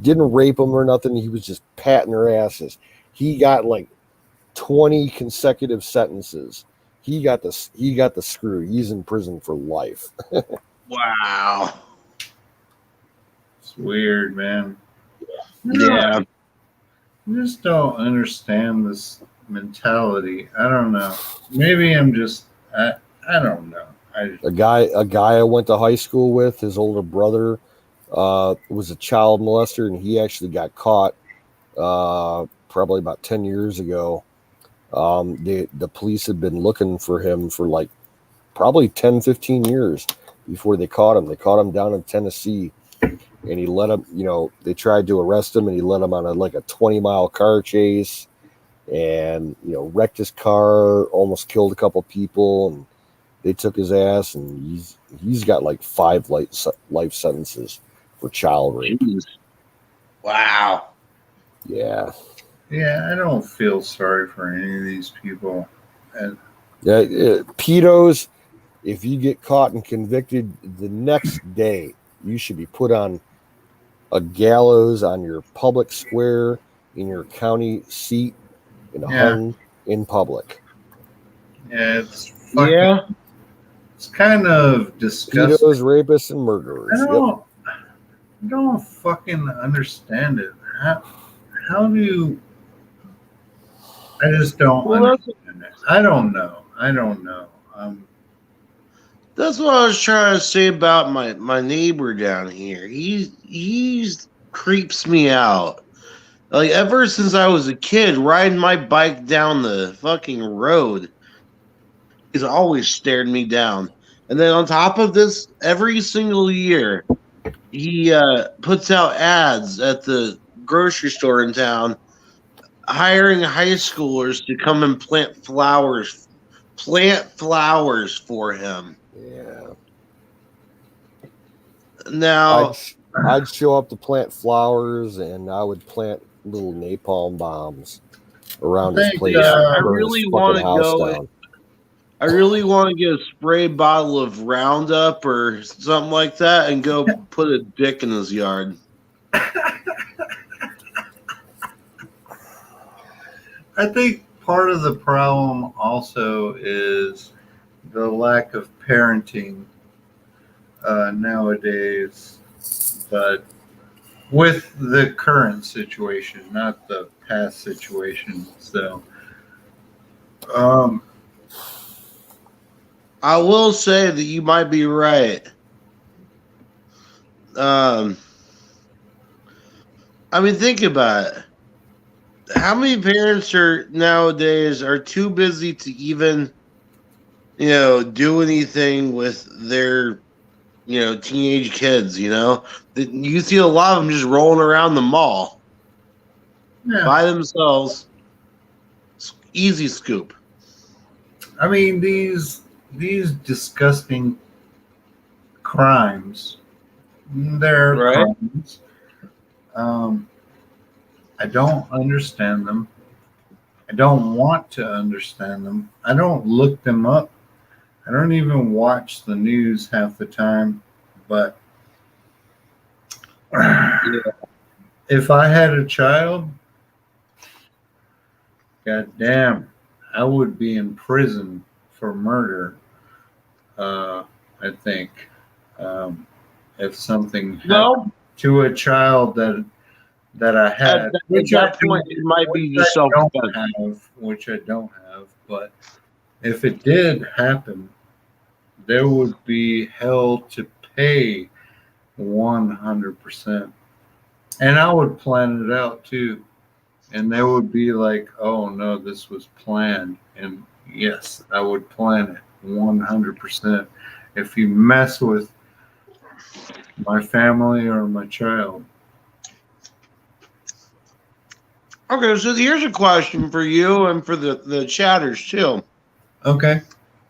Speaker 3: Didn't rape them or nothing. He was just patting their asses. He got like 20 consecutive sentences. He got the screw. He's in prison for life.
Speaker 2: Wow.
Speaker 7: It's weird, man.
Speaker 2: Yeah.
Speaker 7: I just don't understand this mentality. I don't know. Maybe I'm just I don't know.
Speaker 3: A guy I went to high school with, his older brother was a child molester, and he actually got caught probably about 10 years ago. The police had been looking for him for like probably 10, 15 years before they caught him. They caught him down in Tennessee, and he let him, you know, they tried to arrest him, and he led him on a 20-mile car chase and, you know, wrecked his car, almost killed a couple people, and they took his ass, and he's got like 5 life sentences for child rape.
Speaker 2: Wow.
Speaker 3: Yeah.
Speaker 7: Yeah, I don't feel sorry for any of these people.
Speaker 3: Pedos, if you get caught and convicted, the next day you should be put on a gallows on your public square in your county seat and hung in public.
Speaker 7: Yeah, it's kind of disgusting.
Speaker 3: Pedos, rapists, and murderers.
Speaker 7: I don't fucking understand it. How do you... I just don't understand it. I don't know.
Speaker 2: That's what I was trying to say about my neighbor down here. He's creeps me out. Like ever since I was a kid, riding my bike down the fucking road, he's always stared me down. And then on top of this, every single year, he puts out ads at the grocery store in town, hiring high schoolers to come and plant flowers for him.
Speaker 3: Yeah.
Speaker 2: Now,
Speaker 3: I'd show up to plant flowers, and I would plant little napalm bombs around his place.
Speaker 2: I
Speaker 3: burn
Speaker 2: really
Speaker 3: his
Speaker 2: want to
Speaker 3: fucking house
Speaker 2: go.
Speaker 3: down.
Speaker 2: I really want to get a spray bottle of Roundup or something like that and go put a dick in his yard.
Speaker 7: I think part of the problem also is the lack of parenting nowadays, but with the current situation, not the past situation. So,
Speaker 2: I will say that you might be right. I mean, think about it. How many parents nowadays are too busy to even, do anything with their, teenage kids? You see a lot of them just rolling around the mall by themselves. Easy scoop.
Speaker 7: I mean, these disgusting crimes, they're
Speaker 2: Right.
Speaker 7: crimes. I don't understand them. I don't want to understand them. I don't look them up. I don't even watch the news half the time. But if I had a child, goddamn, I would be in prison for murder. I think if something happened to a child that I had,
Speaker 2: At that point, it might be just self-defense.
Speaker 7: which I don't have. But if it did happen, there would be hell to pay 100%. And I would plan it out too. And they would be like, oh no, this was planned. And yes, I would plan it 100%. If you mess with my family or my child.
Speaker 2: Okay, so here's a question for you and for the chatters too.
Speaker 7: Okay.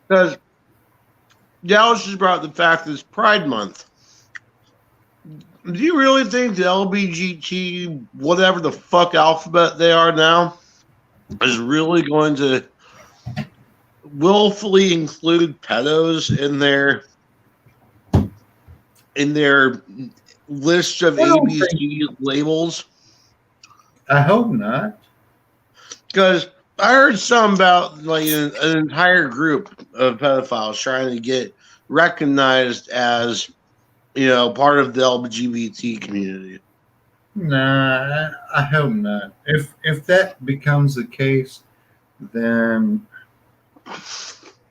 Speaker 2: Because Dallas has brought the fact that it's Pride Month. Do you really think the LBGT, whatever the fuck alphabet they are now, is really going to willfully include pedos in their list of ABC labels?
Speaker 7: I hope not.
Speaker 2: Because I heard some about like an entire group of pedophiles trying to get recognized as, part of the LGBT community.
Speaker 7: Nah, I hope not. If that becomes the case, then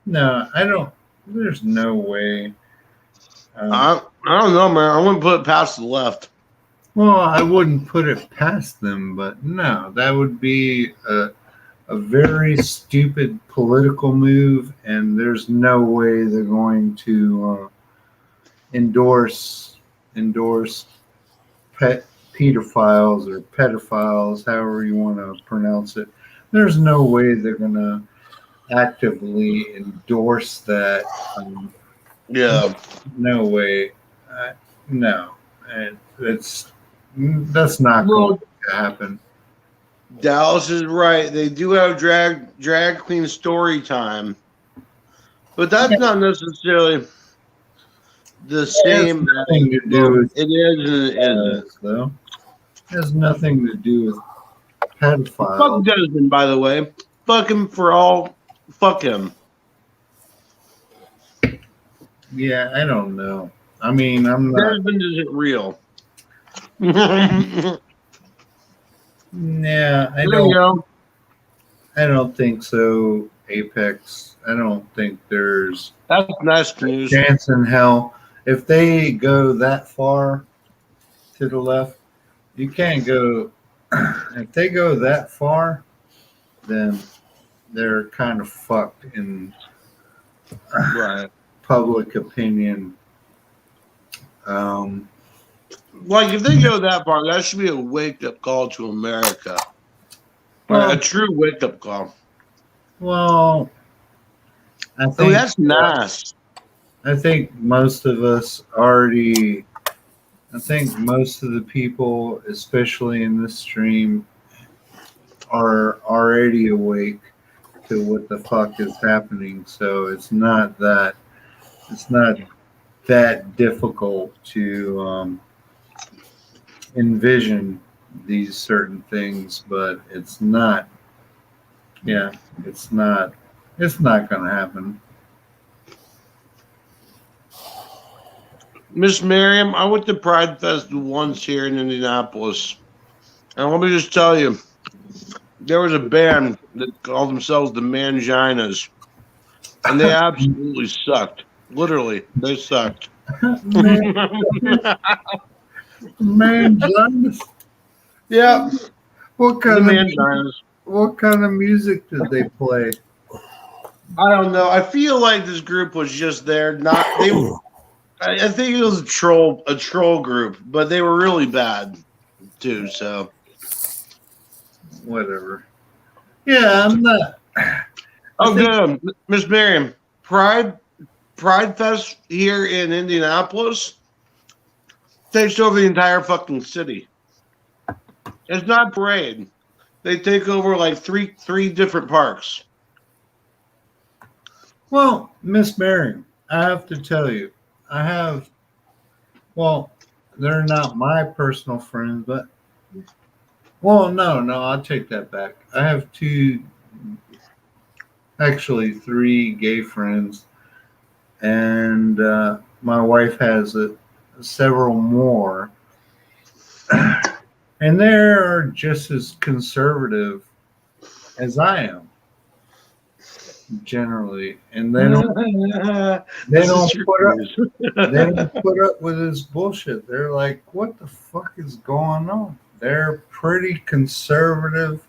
Speaker 7: no, I don't. There's no way.
Speaker 2: I don't know, man. I wouldn't put it past the left.
Speaker 7: Well, I wouldn't put it past them, but no, that would be a very stupid political move, and there's no way they're going to endorse pedophiles or pedophiles, however you want to pronounce it. There's no way they're going to actively endorse that.
Speaker 2: Yeah.
Speaker 7: No way. No, and that's not going to happen.
Speaker 2: Dallas is right. They do have drag queen story time, but that's not necessarily the same.
Speaker 7: It has nothing to do with
Speaker 2: it is and it isn't.
Speaker 7: Though. It has nothing to do with pedophiles.
Speaker 2: Fuck Desmond, by the way. Fuck him for all. Fuck him.
Speaker 7: Yeah, I don't know. I mean, I'm not.
Speaker 2: Desmond isn't real.
Speaker 7: Yeah, I
Speaker 2: There you
Speaker 7: don't.
Speaker 2: go.
Speaker 7: I don't think so. Apex. I don't think there's
Speaker 2: That's nice news.
Speaker 7: chance in hell. If they go that far to the left, you can't go. If they go that far, then they're kind of fucked in
Speaker 2: Right.
Speaker 7: public opinion.
Speaker 2: Like if they go that far, that should be a wake up call to America.
Speaker 7: Well-
Speaker 2: A true wake up call.
Speaker 7: Well, I
Speaker 2: Oh,
Speaker 7: think
Speaker 2: that's nice.
Speaker 7: I think most of us already. I think most of the people, especially in this stream, are already awake to what the fuck is happening. So it's not that difficult to envision these certain things, but it's not. Yeah, it's not. It's not going to happen.
Speaker 2: Miss Miriam, I went to Pride Fest once here in Indianapolis. And let me just tell you, there was a band that called themselves the Manginas. And they absolutely sucked. Literally, they sucked.
Speaker 7: Man,
Speaker 2: Yeah.
Speaker 7: what
Speaker 2: The
Speaker 7: kind of
Speaker 2: Manginas.
Speaker 7: what kind of music did they play?
Speaker 2: I don't know. I feel like this group was just there. I think it was a troll group, but they were really bad too. So
Speaker 7: Whatever. Yeah, I'm not.
Speaker 2: oh, good, Miss Miriam. Pride Fest here in Indianapolis takes over the entire fucking city. It's not parade. They take over like three different parks.
Speaker 7: Well, Miss Mary, I have to tell you, well, they're not my personal friends, but, well, no, I'll take that back. I have actually three gay friends, and my wife has several more, and they're just as conservative as I am. Generally, and they don't put up with this bullshit. They're like, what the fuck is going on? They're pretty conservative.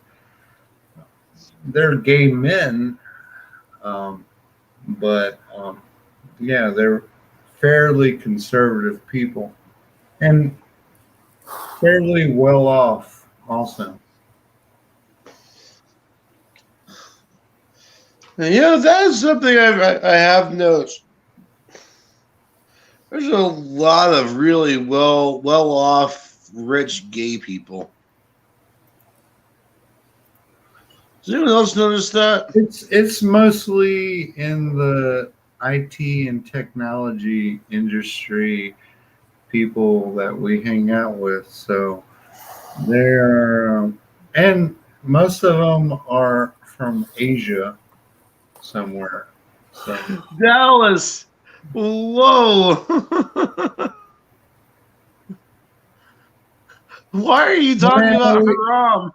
Speaker 7: They're gay men, but yeah, they're fairly conservative people and fairly well off also.
Speaker 2: Yeah, that is something I have noticed. There's a lot of really well off, rich gay people. Does anyone else notice that?
Speaker 7: It's mostly in the IT and technology industry, people that we hang out with. So they're and most of them are from Asia somewhere. So
Speaker 2: Dallas. Whoa. Why are you talking about Haram?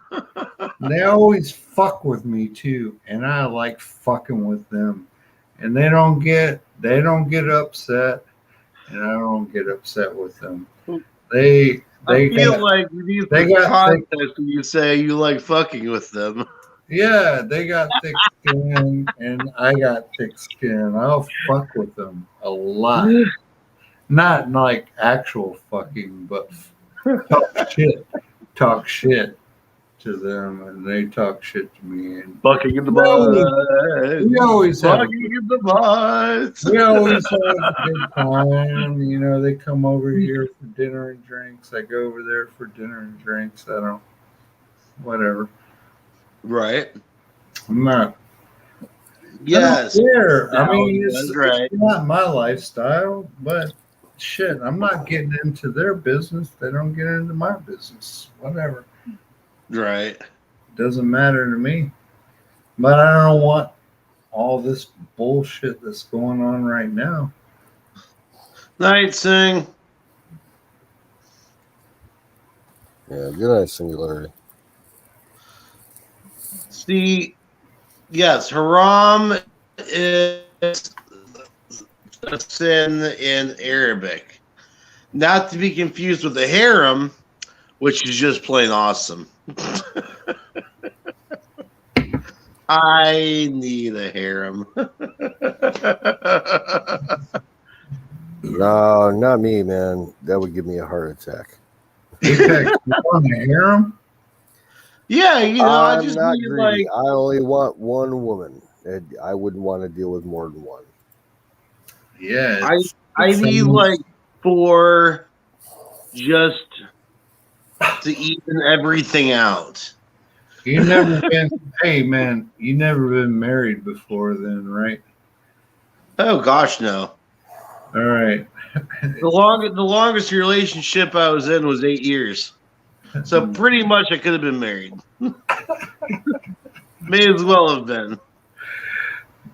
Speaker 7: they always fuck with me too, and I like fucking with them. And they don't get upset, and I don't get upset with them. I
Speaker 2: feel like you need the context when you say you like fucking with them.
Speaker 7: Yeah, they got thick skin, and I got thick skin. I'll fuck with them a lot. Not like actual fucking, but talk shit to them, and they talk shit to me. And
Speaker 2: fucking in the butt.
Speaker 7: We always have
Speaker 2: fucking in the butt.
Speaker 7: We always have a good time. You know, they come over here for dinner and drinks. I go over there for dinner and drinks. Whatever.
Speaker 2: Right.
Speaker 7: I'm not.
Speaker 2: Yes.
Speaker 7: I don't care. I
Speaker 2: No,
Speaker 7: mean,
Speaker 2: that's right.
Speaker 7: it's not my lifestyle, but shit, I'm not getting into their business. They don't get into my business. Whatever.
Speaker 2: Right.
Speaker 7: Doesn't matter to me. But I don't want all this bullshit that's going on right now.
Speaker 2: Night, Sing.
Speaker 3: Yeah, good night, Singularity.
Speaker 2: See, yes, Haram is a sin in Arabic. Not to be confused with the harem, which is just plain awesome. I need a harem.
Speaker 3: No, not me, man. That would give me a heart attack.
Speaker 7: Apex, you want to hear him?
Speaker 2: Yeah, you know, I
Speaker 3: I'm
Speaker 2: just
Speaker 3: not
Speaker 2: need
Speaker 3: greedy.
Speaker 2: like
Speaker 3: I only want one woman. And I wouldn't want to deal with more than one.
Speaker 7: Yeah.
Speaker 2: I need like 4 just to even everything out.
Speaker 7: You never been. Hey, man, you never been married before, then, right?
Speaker 2: Oh gosh, no.
Speaker 7: All right.
Speaker 2: The longest relationship I was in was 8 years. So pretty much I could have been married. May as well have been.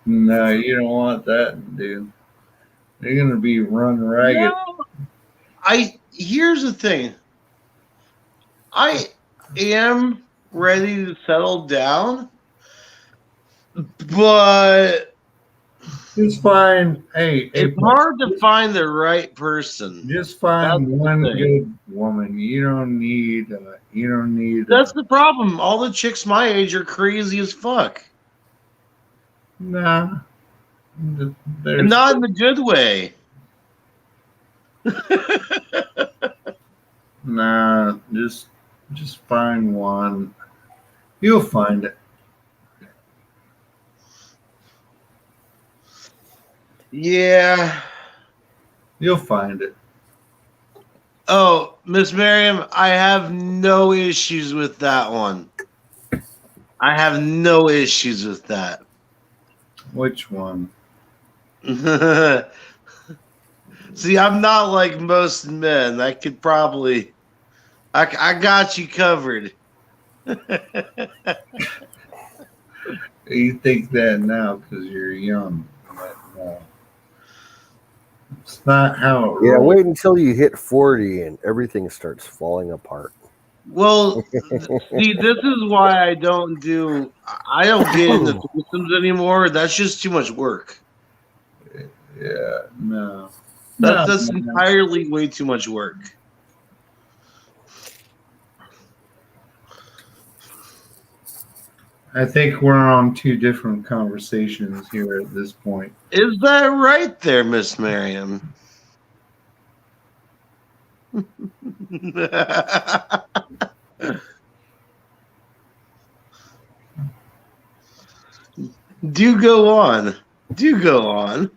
Speaker 7: No, you don't want that, dude. You're gonna be run ragged.
Speaker 2: No, here's the thing. I am ready to settle down, but
Speaker 7: Just find. Hey,
Speaker 2: it's hard to find the right person.
Speaker 7: just find
Speaker 2: That's the
Speaker 7: one
Speaker 2: thing.
Speaker 7: good woman. You don't need. You don't need.
Speaker 2: That's the problem. All the chicks my age are crazy as fuck.
Speaker 7: Nah. There's,
Speaker 2: And not in the good way.
Speaker 7: nah. Just find one. You'll find it.
Speaker 2: Yeah.
Speaker 7: You'll find it.
Speaker 2: Oh, Miss Miriam, I have no issues with that one. I have no issues with that.
Speaker 7: Which one?
Speaker 2: See, I'm not like most men. I could probably, I got you covered.
Speaker 7: You think that now because you're young. But no. It's not how it
Speaker 3: Yeah,
Speaker 7: rolls.
Speaker 3: wait until you hit 40 and everything starts falling apart.
Speaker 2: Well, see, this is why I don't get into threesomes anymore. That's just too much work.
Speaker 7: Yeah, no.
Speaker 2: That's
Speaker 7: No,
Speaker 2: entirely way too much work.
Speaker 7: I think we're on 2 different conversations here at this point.
Speaker 2: Is that right there, Miss Miriam? Do go on. Do go on.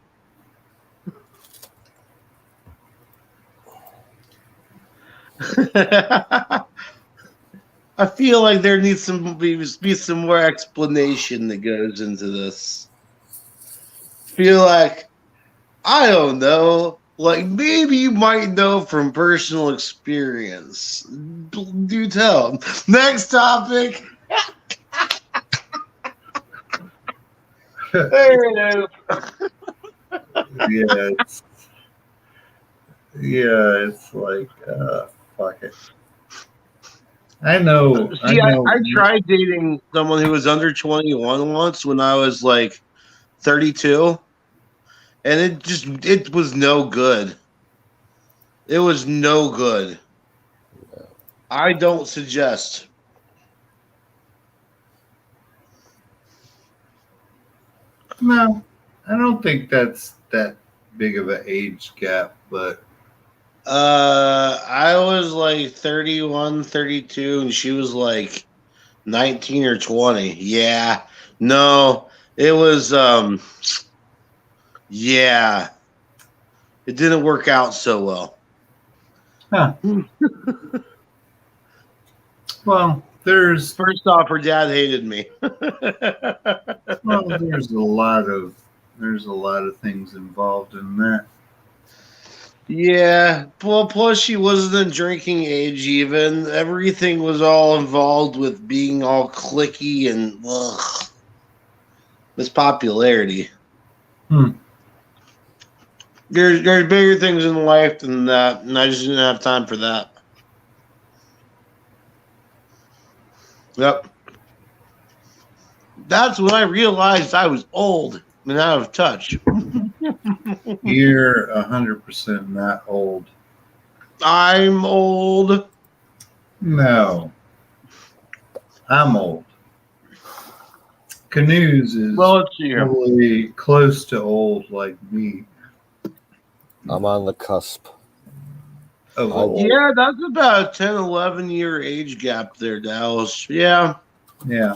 Speaker 2: I feel like there needs to be some more explanation that goes into this. Feel like, I don't know, like maybe you might know from personal experience. Do tell. Next topic. There it is.
Speaker 7: It's like fuck it. I know.
Speaker 2: See, I tried dating someone who was under 21 once when I was like 32, and it was no good. It was no good. I don't suggest.
Speaker 7: No, I don't think that's that big of an age gap, but
Speaker 2: I was like 31, 32, and she was like 19 or 20. Yeah. No, it was yeah. It didn't work out so well.
Speaker 7: huh. Well, there's
Speaker 2: First off, her dad hated me.
Speaker 7: well, there's a lot of things involved in that.
Speaker 2: Yeah. Well, plus she wasn't in drinking age even. Everything was all involved with being all cliquey and this popularity. There's bigger things in life than that, and I just didn't have time for that. Yep. That's when I realized I was old. and out of touch.
Speaker 7: You're 100% not old.
Speaker 2: I'm old.
Speaker 7: No, I'm old. Canoes is
Speaker 2: Well, let's see here.
Speaker 7: probably close to old like me.
Speaker 3: I'm on the cusp.
Speaker 7: Of old.
Speaker 2: Yeah, that's about a 10, 11-year age gap there, Dallas. Yeah.
Speaker 7: Yeah.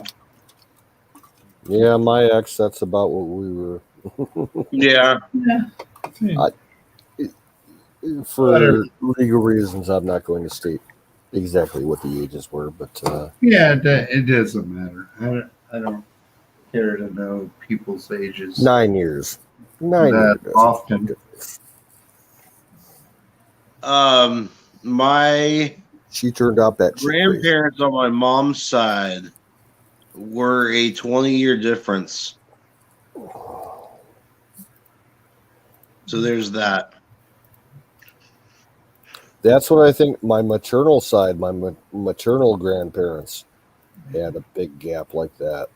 Speaker 3: Yeah, my ex, that's about what we were.
Speaker 2: Yeah.
Speaker 3: For legal reasons, I'm not going to state exactly what the ages were, but
Speaker 7: Yeah, it doesn't matter. I don't care to know people's ages
Speaker 3: 9 years. 9
Speaker 7: that
Speaker 3: years.
Speaker 7: often.
Speaker 2: My
Speaker 3: She turned out that chick crazy.
Speaker 2: grandparents on my mom's side were a 20-year difference. So there's that.
Speaker 3: That's what I think. My maternal side, my maternal grandparents had a big gap like that.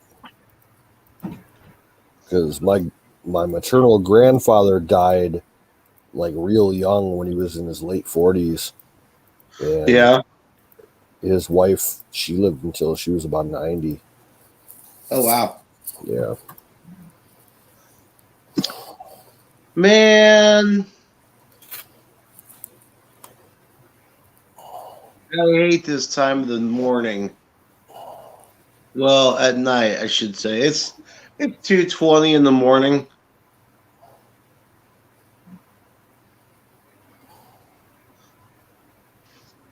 Speaker 3: Because my maternal grandfather died like real young when he was in his late 40s. And
Speaker 2: Yeah.
Speaker 3: his wife, she lived until she was about 90.
Speaker 2: Oh, wow.
Speaker 3: Yeah.
Speaker 2: Man. I hate this time of the morning. Well, at night, I should say. It's 2:20 in the morning.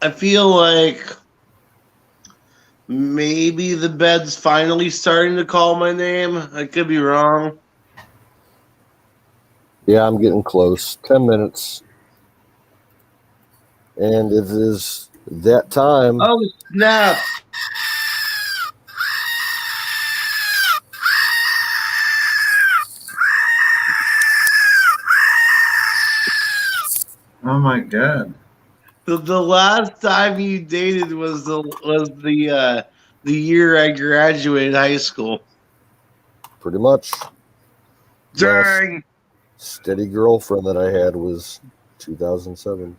Speaker 2: I feel like maybe the bed's finally starting to call my name. I could be wrong.
Speaker 3: Yeah, I'm getting close. 10 minutes. And it is that time.
Speaker 2: Oh, snap.
Speaker 7: Oh my god.
Speaker 2: The last time you dated was the year I graduated high school.
Speaker 3: Pretty much.
Speaker 2: Dang.
Speaker 3: Last steady girlfriend that I had was 2007.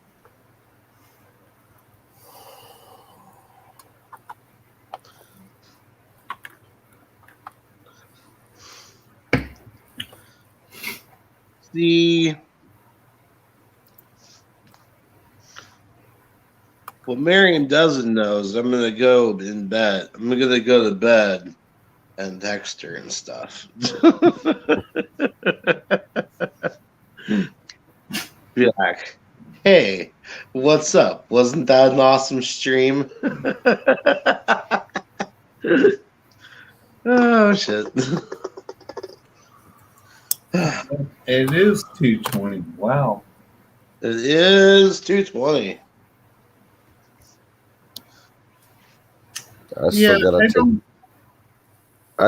Speaker 2: See, what Miriam doesn't know is I'm gonna go in bed. I'm gonna go to bed and text her and stuff. Be like, hey, what's up? Wasn't that an awesome stream? Oh shit.
Speaker 7: It is 2:20. Wow.
Speaker 2: It is 2:20.
Speaker 3: I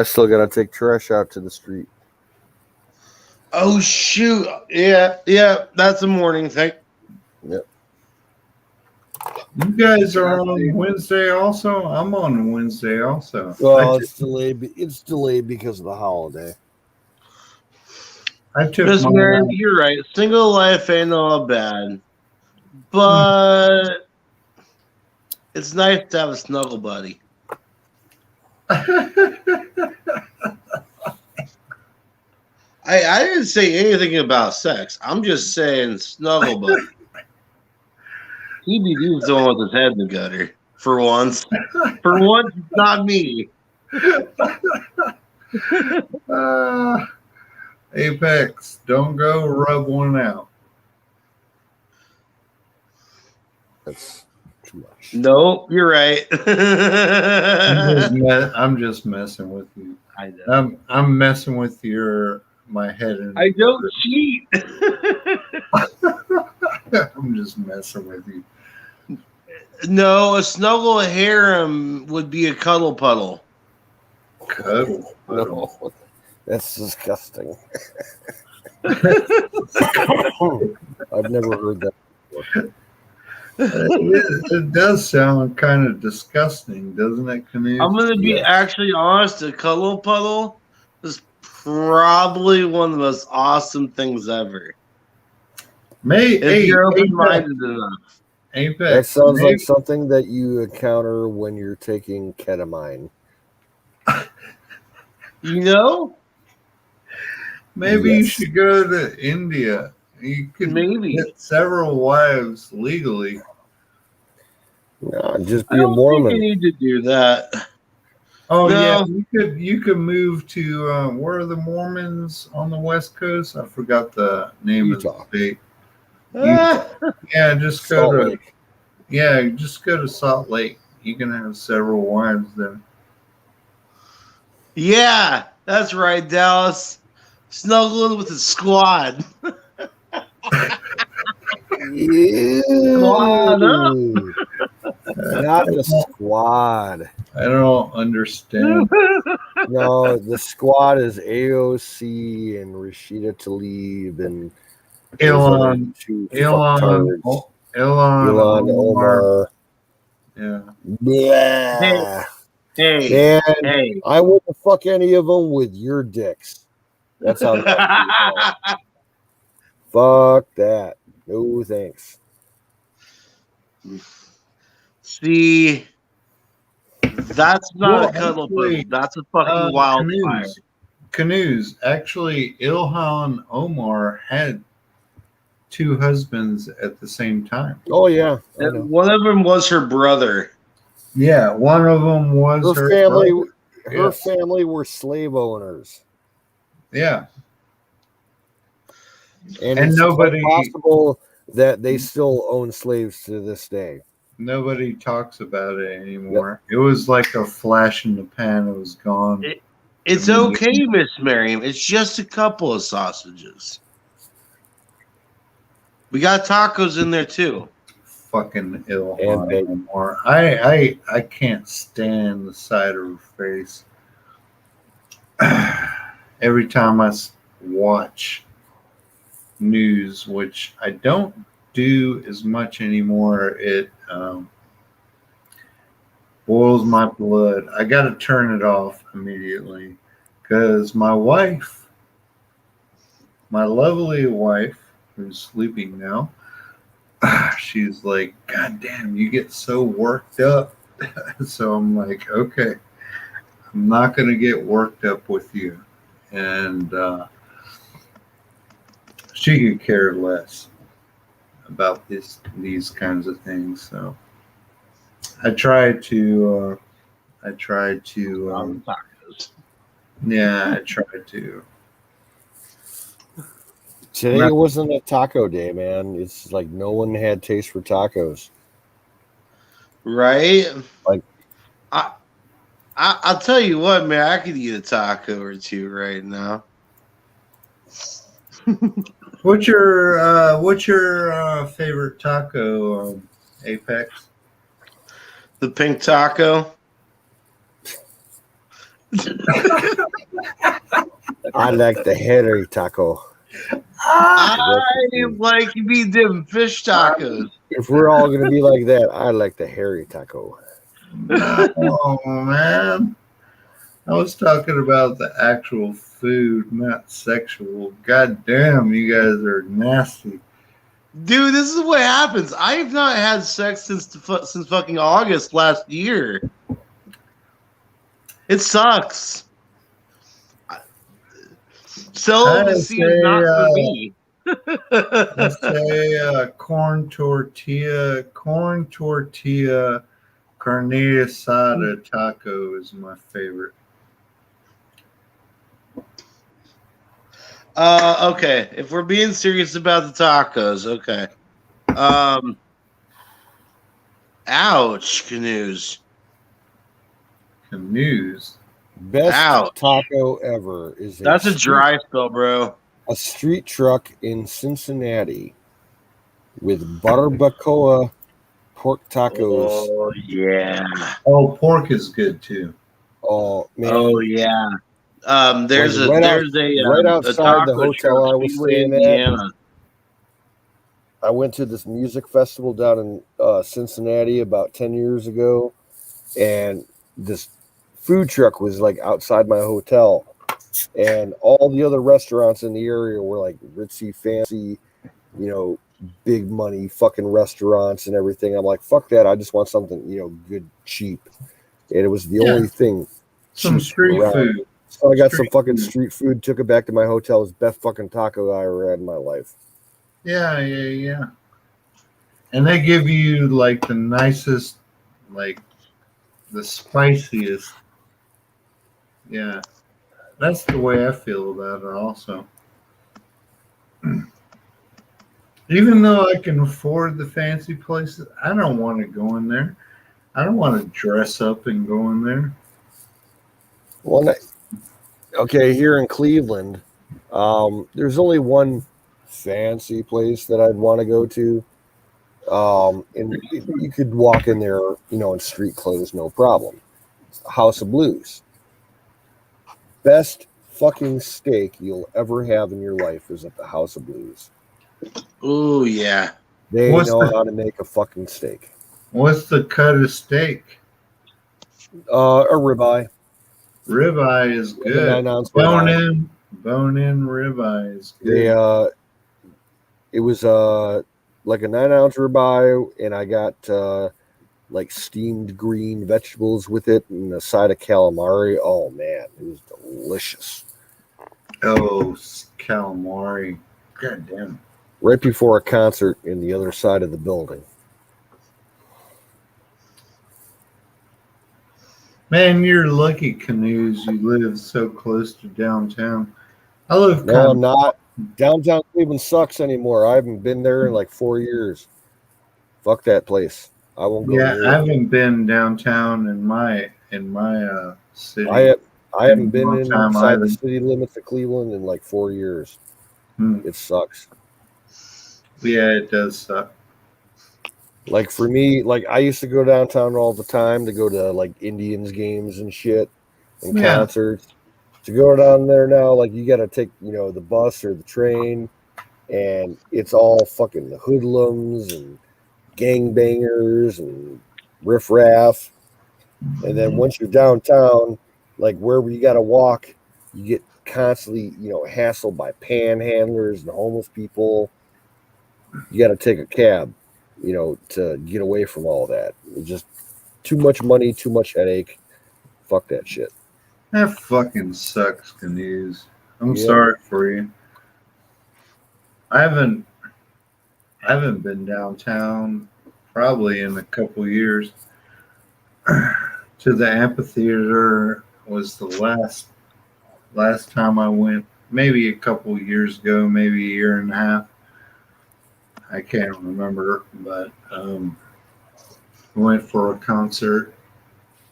Speaker 3: still gotta take trash out to the street.
Speaker 2: Oh shoot! Yeah, that's a morning thing.
Speaker 3: Yep.
Speaker 7: You guys are on Wednesday also? I'm on Wednesday also.
Speaker 3: Well, it's delayed. It's delayed because of the holiday.
Speaker 7: I took
Speaker 2: Miss
Speaker 7: my
Speaker 2: Mary, you're right. Single life ain't all bad, but it's nice to have a snuggle buddy. I didn't say anything about sex. I'm just saying snuggle buddy. TBD's the one with his head in the gutter. For once. For once, it's not me.
Speaker 7: Apex, don't go rub one out.
Speaker 3: That's too much.
Speaker 2: Nope, you're right.
Speaker 7: I'm just messing with you.
Speaker 2: I know.
Speaker 7: I'm messing with my head.
Speaker 2: I don't cheat.
Speaker 7: I'm just messing with you.
Speaker 2: No, a snuggle harem would be a cuddle puddle.
Speaker 7: Cuddle.
Speaker 3: No, that's disgusting. I've never heard that before.
Speaker 7: It does sound kind of disgusting, doesn't it, Canoe?
Speaker 2: I'm going to be actually honest. A cuddle puddle is probably one of the most awesome things ever. If you're open-minded enough.
Speaker 3: That
Speaker 7: Apex.
Speaker 3: sounds like something that you encounter when you're taking ketamine.
Speaker 2: You know?
Speaker 7: Maybe you
Speaker 3: Yes.
Speaker 7: should go to India. You could
Speaker 2: Maybe.
Speaker 7: get several wives legally.
Speaker 3: No, just
Speaker 2: I
Speaker 3: be a
Speaker 2: don't think
Speaker 3: Mormon.
Speaker 2: you need to do that.
Speaker 7: Oh
Speaker 2: No.
Speaker 7: yeah, you could move to where are the Mormons on the West Coast? I forgot the name
Speaker 3: Utah.
Speaker 7: of the state. Yeah, just go
Speaker 3: Salt
Speaker 7: to
Speaker 3: Lake.
Speaker 7: just go to Salt Lake. You can have several wives there.
Speaker 2: Yeah, that's right, Dallas. Snuggling with the squad. Squad up.
Speaker 3: Ew. Not the squad.
Speaker 7: I don't understand.
Speaker 3: No, the squad is AOC and Rashida Tlaib and those other
Speaker 7: Elon,
Speaker 3: two
Speaker 7: Elon,
Speaker 3: fucktards.
Speaker 7: Elon,
Speaker 3: Elon Omar.
Speaker 7: Yeah.
Speaker 3: Blah.
Speaker 2: Hey,
Speaker 3: Man,
Speaker 2: hey.
Speaker 3: I wouldn't fuck any of them with your dicks. That's how. Fuck that. No thanks.
Speaker 2: See, that's not
Speaker 7: Well,
Speaker 2: a cuddle
Speaker 7: actually,
Speaker 2: puddle. That's a fucking wildfire.
Speaker 7: Canoes. Actually, Ilhan Omar had two husbands at the same time.
Speaker 3: Oh yeah, I know.
Speaker 2: One of them was her brother.
Speaker 7: Yeah, one of them was
Speaker 3: Her family.
Speaker 7: brother.
Speaker 3: Her
Speaker 7: Yes.
Speaker 3: family were slave owners,
Speaker 7: Yeah,
Speaker 3: and
Speaker 7: And
Speaker 3: it's
Speaker 7: nobody-
Speaker 3: quite possible that they still own slaves to this day.
Speaker 7: nobody talks about it anymore. It was like a flash in the pan. It was gone.
Speaker 2: It's okay, Miss Miriam. It's just a couple of sausages. We got tacos in there too.
Speaker 7: Fucking
Speaker 3: And
Speaker 7: Ilhan
Speaker 3: they-
Speaker 7: Omar. I can't stand the side of her face. Every time I watch news, which I don't do as much anymore, it boils my blood. I got to turn it off immediately because my wife, my lovely wife, who's sleeping now, she's like, God damn, you get so worked up. So I'm like, okay, I'm not going to get worked up with you. And she could care less about these kinds of things. So I tried to
Speaker 2: Tacos.
Speaker 7: yeah, I tried to.
Speaker 3: Today wasn't a taco day, man. It's like no one had taste for tacos.
Speaker 2: Right?
Speaker 3: Like-
Speaker 2: I'll tell you what, man. I could eat a taco or two right now.
Speaker 7: What's your favorite taco, Apex?
Speaker 2: The pink taco.
Speaker 3: I like the hairy taco.
Speaker 2: I like me them fish tacos.
Speaker 3: If we're all gonna be like that, I like the hairy taco.
Speaker 7: Oh man, I was talking about the actual food, not sexual. God damn, you guys are nasty.
Speaker 2: Dude, this is what happens. I have not had sex since fucking August last year. It sucks. Celibacy is not for me.
Speaker 7: Let's say corn tortilla, carne asada taco is my favorite.
Speaker 2: Okay, if we're being serious about the tacos, okay. Ouch, canoes.
Speaker 7: Canoes.
Speaker 3: Best
Speaker 2: Ouch.
Speaker 3: taco ever is
Speaker 2: That's a dry spell, bro.
Speaker 3: a street truck in Cincinnati with barbacoa pork tacos.
Speaker 2: Oh yeah.
Speaker 7: Oh, pork is good too.
Speaker 3: Oh man,
Speaker 2: Oh yeah. There's
Speaker 3: Like
Speaker 2: a
Speaker 3: right
Speaker 2: there's a
Speaker 3: right
Speaker 2: a
Speaker 3: outside the
Speaker 2: taco
Speaker 3: hotel
Speaker 2: truck,
Speaker 3: I was
Speaker 2: Speedway,
Speaker 3: staying at.
Speaker 2: Indiana.
Speaker 3: I went to this music festival down in Cincinnati about 10 years ago, and this food truck was like outside my hotel, And all the other restaurants in the area were like ritzy, fancy, big money fucking restaurants and everything. I'm like, fuck that. I just want something, good, cheap. And it was the only thing
Speaker 7: Some
Speaker 3: cheap
Speaker 7: street
Speaker 3: around.
Speaker 7: food.
Speaker 3: So I got some
Speaker 7: Street
Speaker 3: fucking
Speaker 7: food.
Speaker 3: street food, took it back to my hotel. It was the best fucking taco I ever had in my life.
Speaker 7: Yeah. And they give you like the nicest, like the spiciest. Yeah. That's the way I feel about it also. Even though I can afford the fancy places, I don't want to go in there. I don't want to dress up and go in there.
Speaker 3: Well, okay, here in Cleveland, there's only one fancy place that I'd want to go to. And you could walk in there, in street clothes, no problem. It's the House of Blues. Best fucking steak you'll ever have in your life is at the House of Blues.
Speaker 2: Oh yeah.
Speaker 3: They know how to make a fucking steak.
Speaker 7: What's the cut of steak?
Speaker 3: A ribeye.
Speaker 7: Ribeye is good.
Speaker 3: 9-ounce
Speaker 7: Bone
Speaker 3: ribeye.
Speaker 7: in ribeye is good.
Speaker 3: It was like a 9-ounce ribeye, and I got like steamed green vegetables with it and a side of calamari. Oh man, it was delicious.
Speaker 7: Oh, calamari. God damn.
Speaker 3: Right before a concert in the other side of the building.
Speaker 7: Man, you're lucky, Canoes. You live so close to downtown. I live
Speaker 3: No, I'm not. Downtown Cleveland sucks anymore. I haven't been there in like 4 years. Fuck that place. I won't go
Speaker 7: Yeah,
Speaker 3: near
Speaker 7: I
Speaker 3: it.
Speaker 7: haven't been downtown in my city.
Speaker 3: I haven't been
Speaker 7: long time
Speaker 3: inside
Speaker 7: either.
Speaker 3: the city limits of Cleveland in like 4 years. It sucks.
Speaker 7: Yeah, it does suck.
Speaker 3: Like for me, like I used to go downtown all the time to go to like Indians games and shit and
Speaker 7: Yeah.
Speaker 3: concerts. To go down there now, like you got to take, the bus or the train, and it's all fucking hoodlums and gangbangers and riffraff. And then once you're downtown, like wherever you got to walk, you get constantly, hassled by panhandlers and homeless people. You got to take a cab, to get away from all that. It's just too much money, too much headache. Fuck that shit.
Speaker 7: That fucking sucks, Canoes. I'm
Speaker 3: Yeah.
Speaker 7: sorry for you. I haven't been downtown probably in a couple years. To the amphitheater was the last time I went. Maybe a couple years ago, maybe a year and a half. I can't remember, but went for a concert.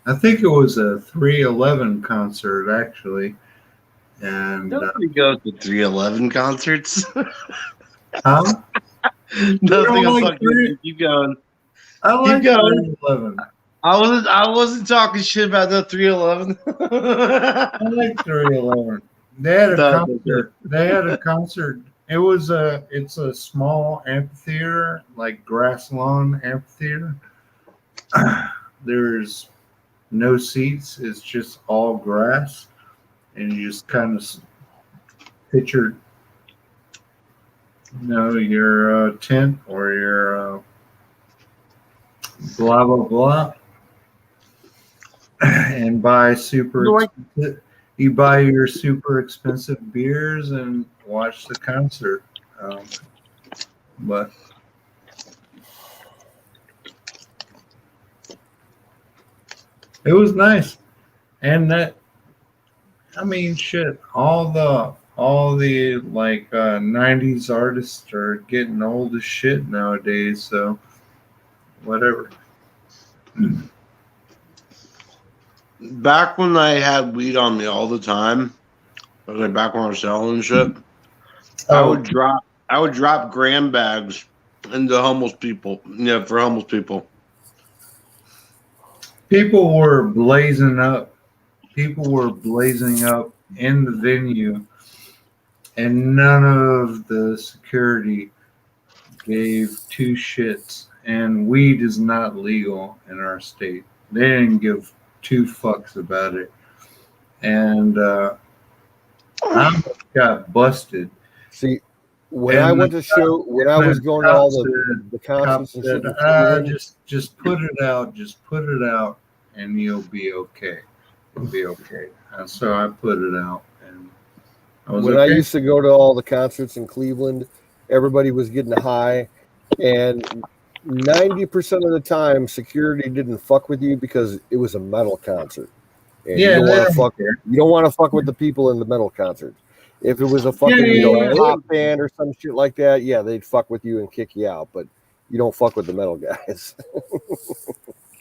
Speaker 7: I think it was a 311 concert actually, and
Speaker 2: Nobody goes to 311 concerts.
Speaker 7: huh?
Speaker 2: Nothing.
Speaker 7: like
Speaker 2: Fucking
Speaker 7: three-
Speaker 2: keep going.
Speaker 7: I like
Speaker 2: Keep going.
Speaker 7: 311.
Speaker 2: I wasn't talking shit about the 311.
Speaker 7: I like 311. They had a concert. They had a concert. It's a small amphitheater, like grass lawn amphitheater. There's no seats. It's just all grass, and you just kind of picture, your tent or your blah blah blah, and buy you buy your super expensive beers and watch the concert. But it was nice, and shit. All the like 90s artists are getting old as shit nowadays. So whatever.
Speaker 2: Back when I had weed on me all the time, like back when I was selling shit, I would drop gram bags into homeless people. Yeah, for homeless people.
Speaker 7: People were blazing up. People were blazing up in the venue, and none of the security gave two shits. And weed is not legal in our state. They didn't give two fucks about it. And I got busted.
Speaker 3: See, when
Speaker 7: And
Speaker 3: I went to show, when I was going to all the
Speaker 7: Cop
Speaker 3: concerts and shit,
Speaker 7: said,
Speaker 3: in Cleveland,
Speaker 7: just put it out, and you'll be okay. You'll be okay. And so I put it out, and I was
Speaker 3: when
Speaker 7: okay.
Speaker 3: I used to go to all the concerts in Cleveland, everybody was getting high, and 90% of the time, security didn't fuck with you because it was a metal concert. And
Speaker 7: Yeah,
Speaker 3: you don't
Speaker 7: they
Speaker 3: want to
Speaker 7: don't
Speaker 3: fuck.
Speaker 7: care.
Speaker 3: You don't want to fuck with the people in the metal concert. If it was a fucking
Speaker 7: Yeah.
Speaker 3: pop band or some shit like that, yeah, they'd fuck with you and kick you out. But you don't fuck with the metal guys.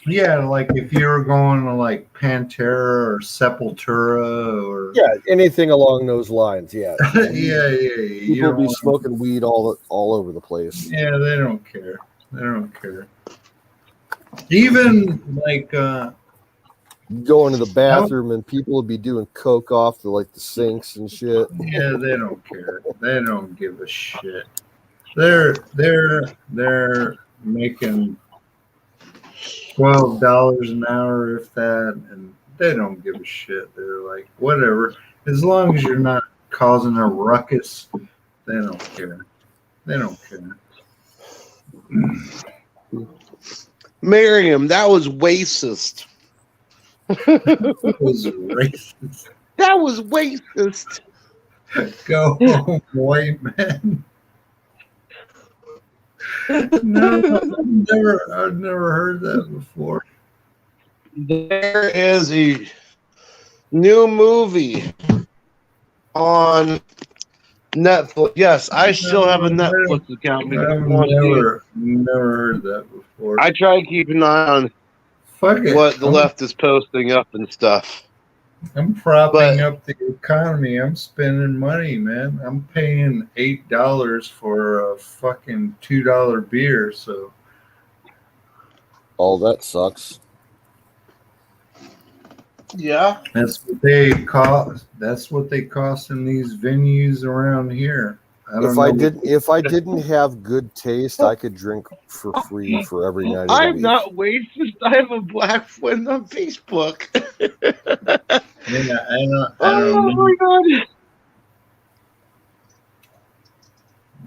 Speaker 7: Yeah, like if you were going to like Pantera or Sepultura or
Speaker 3: Yeah, anything along those lines. Yeah,
Speaker 7: yeah. You
Speaker 3: people
Speaker 7: don't
Speaker 3: be
Speaker 7: want-
Speaker 3: smoking weed all over the place.
Speaker 7: Yeah, they don't care. They don't care. Even like
Speaker 3: Go into the bathroom and people would be doing coke off the like the sinks and shit.
Speaker 7: yeah, they don't care. They don't give a shit. They're making $12 an hour, if that, and they don't give a shit. They're like, whatever, as long as you're not causing a ruckus, they don't care. They don't care.
Speaker 2: Miriam, that was racist.
Speaker 7: It was racist.
Speaker 2: That was racist.
Speaker 7: Go home, white man. No, I've never heard that before.
Speaker 2: There is a new movie on Netflix. Yes, I still have a Netflix account. because I
Speaker 7: I've
Speaker 2: want to see it.
Speaker 7: never heard that before.
Speaker 2: I try to keep an eye on
Speaker 7: Fuck it.
Speaker 2: what the left is posting up and stuff.
Speaker 7: I'm propping
Speaker 2: But-
Speaker 7: up the economy. I'm spending money, man. I'm paying $8 for a fucking $2 beer. So
Speaker 3: All that sucks.
Speaker 2: Yeah.
Speaker 7: that's what they cost. That's what they cost in these venues around here.
Speaker 3: If I didn't have good taste, I could drink for free for every night of the
Speaker 2: I'm
Speaker 3: week.
Speaker 2: not racist. I have a black friend on Facebook.
Speaker 7: Yeah, I don't
Speaker 2: Oh my god.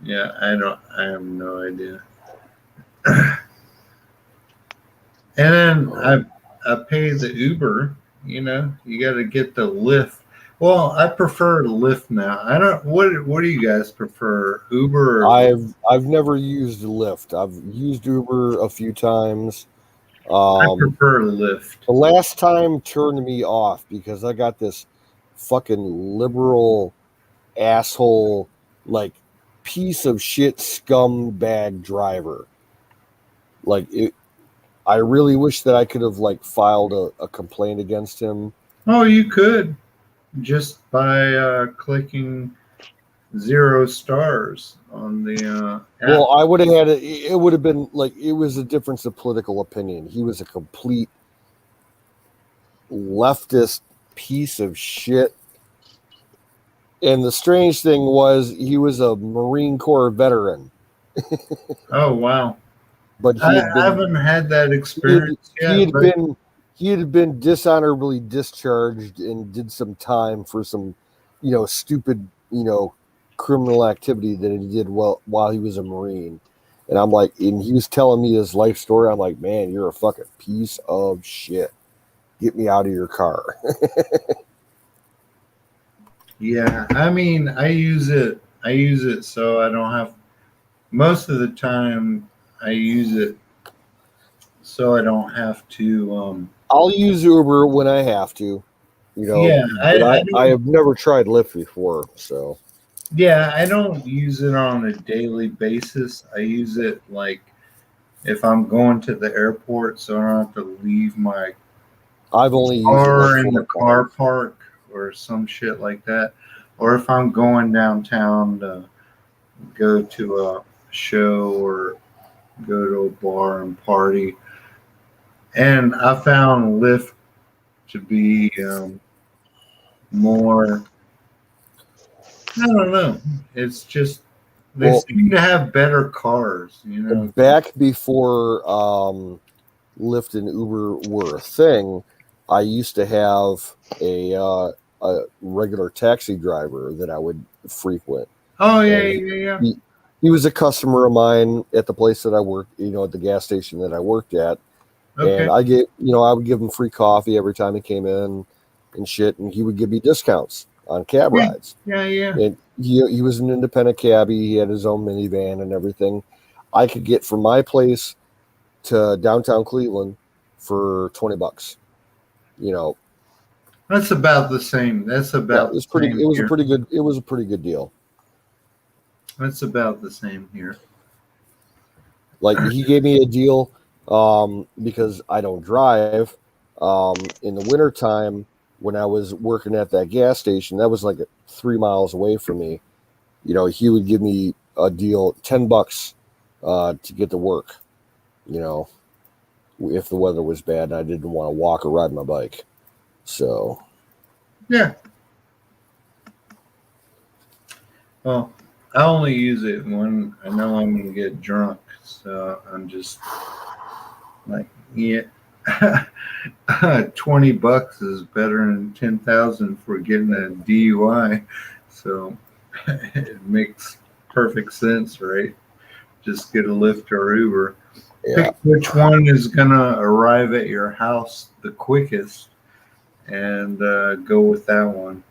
Speaker 7: Yeah, I have no idea. And then I pay the Uber, you know, you got to get the Lyft. Well, I prefer Lyft now. I don't, what do you guys prefer? Uber or
Speaker 3: I've never used Lyft. I've used Uber a few times.
Speaker 7: I prefer Lyft.
Speaker 3: The last time turned me off because I got this fucking liberal asshole, like piece of shit scumbag driver. Like it, I really wish that I could have like filed a complaint against him.
Speaker 7: Oh, you could just by clicking 0 stars on the app.
Speaker 3: Well, I would have had it. It would have been like it was a difference of political opinion. He was a complete leftist piece of shit. And the strange thing was he was a Marine Corps veteran.
Speaker 7: Oh, wow.
Speaker 3: But he
Speaker 7: I
Speaker 3: had been,
Speaker 7: haven't had that experience yet.
Speaker 3: he had been dishonorably discharged and did some time for some, stupid, criminal activity that he did while he was a Marine. And I'm like, and he was telling me his life story. I'm like, man, you're a fucking piece of shit. Get me out of your car.
Speaker 7: Yeah, I mean, I use it so I don't have, most of the time I use it so I don't have to
Speaker 3: I'll use Uber when I have to,
Speaker 7: Yeah,
Speaker 3: I have never tried Lyft before, so.
Speaker 7: Yeah, I don't use it on a daily basis. I use it like if I'm going to the airport, so I don't have to leave my
Speaker 3: I've only used
Speaker 7: car
Speaker 3: it
Speaker 7: in the car park or some shit like that. Or if I'm going downtown to go to a show or go to a bar and party. And I found Lyft to be more, I don't know. It's just, they seem to have better cars,
Speaker 3: Back before Lyft and Uber were a thing, I used to have a a regular taxi driver that I would frequent.
Speaker 7: Oh yeah,
Speaker 3: And
Speaker 7: yeah, yeah.
Speaker 3: he was a customer of mine at the place that I worked, at the gas station that I worked at.
Speaker 7: Okay.
Speaker 3: And I would give him free coffee every time he came in and shit. And he would give me discounts on cab
Speaker 7: Yeah.
Speaker 3: rides.
Speaker 7: Yeah, yeah.
Speaker 3: And he was an independent cabbie. He had his own minivan and everything. I could get from my place to downtown Cleveland for $20.
Speaker 7: That's about the same. That's about
Speaker 3: it was
Speaker 7: the
Speaker 3: pretty.
Speaker 7: same
Speaker 3: It was
Speaker 7: here.
Speaker 3: a pretty good. It was a pretty good deal.
Speaker 7: That's about the same here.
Speaker 3: Like he gave me a deal because I don't drive. In the wintertime, when I was working at that gas station, that was like 3 miles away from me. He would give me a deal, $10 to get to work. If the weather was bad and I didn't want to walk or ride my bike. So
Speaker 7: Yeah. Well, I only use it when I know I'm gonna get drunk. So I'm just like, yeah. $20 is better than 10,000 for getting a DUI. So it makes perfect sense, right? Just get a Lyft or Uber.
Speaker 3: yeah.
Speaker 7: Pick which one is gonna arrive at your house the quickest, and go with that one.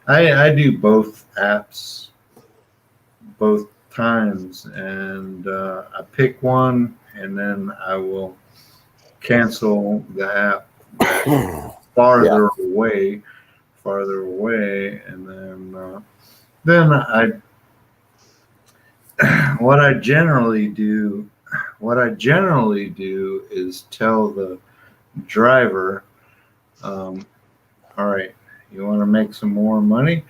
Speaker 7: I do both apps, both times, and I pick one, and then I will cancel the app farther away, and then I what I generally do is tell the driver, all right, you want to make some more money?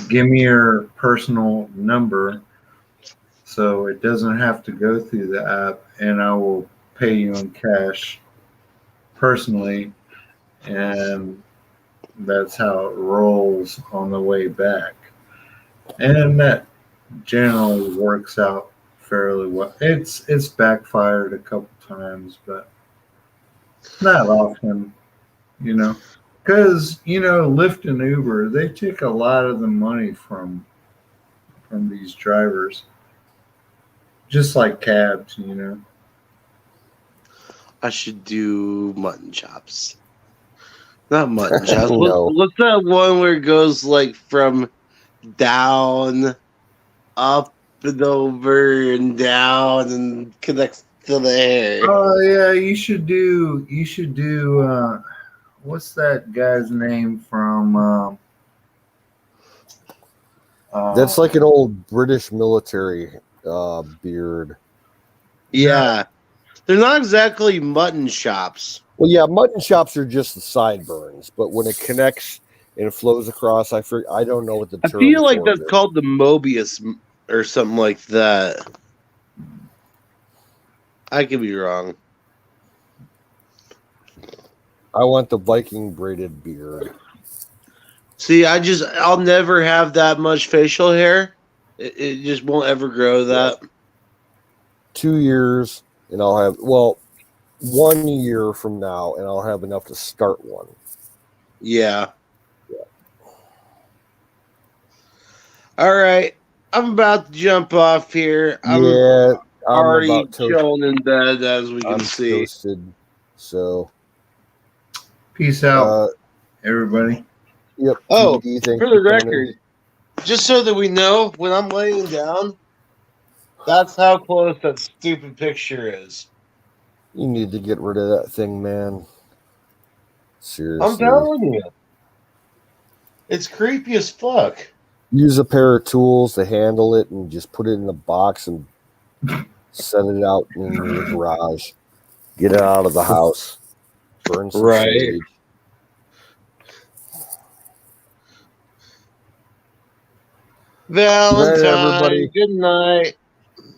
Speaker 7: Give me your personal number so it doesn't have to go through the app, and I will pay you in cash personally, and that's how it rolls on the way back. And that generally works out fairly well. It's backfired a couple times, but not often, because Lyft and Uber, they take a lot of the money from these drivers, just like cabs.
Speaker 2: I should do mutton chops. Not mutton chops.
Speaker 3: No.
Speaker 2: What's that one where it goes like from down, up and over and down and connects to the hair?
Speaker 7: Oh yeah, you should do. What's that guy's name from?
Speaker 3: That's like an old British military beard.
Speaker 2: Yeah. They're not exactly mutton chops.
Speaker 3: Well, yeah, mutton chops are just the sideburns, but when it connects and it flows across, I don't know what the
Speaker 2: I
Speaker 3: term
Speaker 2: feel like
Speaker 3: for
Speaker 2: that's
Speaker 3: it is.
Speaker 2: called the Mobius or something like that. I could be wrong.
Speaker 3: I want the Viking braided beard.
Speaker 2: See, I'll never have that much facial hair. It just won't ever grow that.
Speaker 3: 2 years, and I'll have 1 year from now, and I'll have enough to start one.
Speaker 2: Yeah. All right. I'm about to jump off here. I'm
Speaker 3: I'm
Speaker 2: already
Speaker 3: about
Speaker 2: chilling in bed, as we can
Speaker 3: I'm
Speaker 2: see.
Speaker 3: toasted. So,
Speaker 7: Peace out, everybody.
Speaker 3: Yep.
Speaker 2: Oh,
Speaker 3: TBD, thanks
Speaker 2: for the
Speaker 3: coming in.
Speaker 2: record, just so that we know, when I'm laying down, that's how close that stupid picture is.
Speaker 3: You need to get rid of that thing, man. Seriously.
Speaker 2: I'm telling you. It's creepy as fuck.
Speaker 3: Use a pair of tools to handle it and just put it in a box and set it out in your garage. Get it out of the house. Burn some
Speaker 2: Right.
Speaker 3: sage.
Speaker 2: Valentine,
Speaker 3: everybody.
Speaker 2: good night.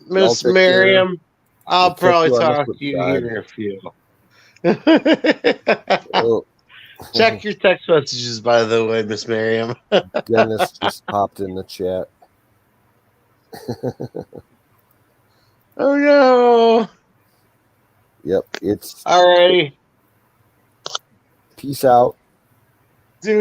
Speaker 2: Miss
Speaker 3: take
Speaker 2: Miriam, I'll
Speaker 3: I'll check
Speaker 2: probably
Speaker 3: you on the
Speaker 2: talk
Speaker 3: flip
Speaker 2: to you
Speaker 3: side.
Speaker 2: here a few.
Speaker 3: Oh,
Speaker 2: Check your text messages, by the way, Miss Miriam.
Speaker 3: Dennis just popped in the chat.
Speaker 2: Oh no!
Speaker 3: Yep, it's
Speaker 2: Alrighty.
Speaker 3: Peace out.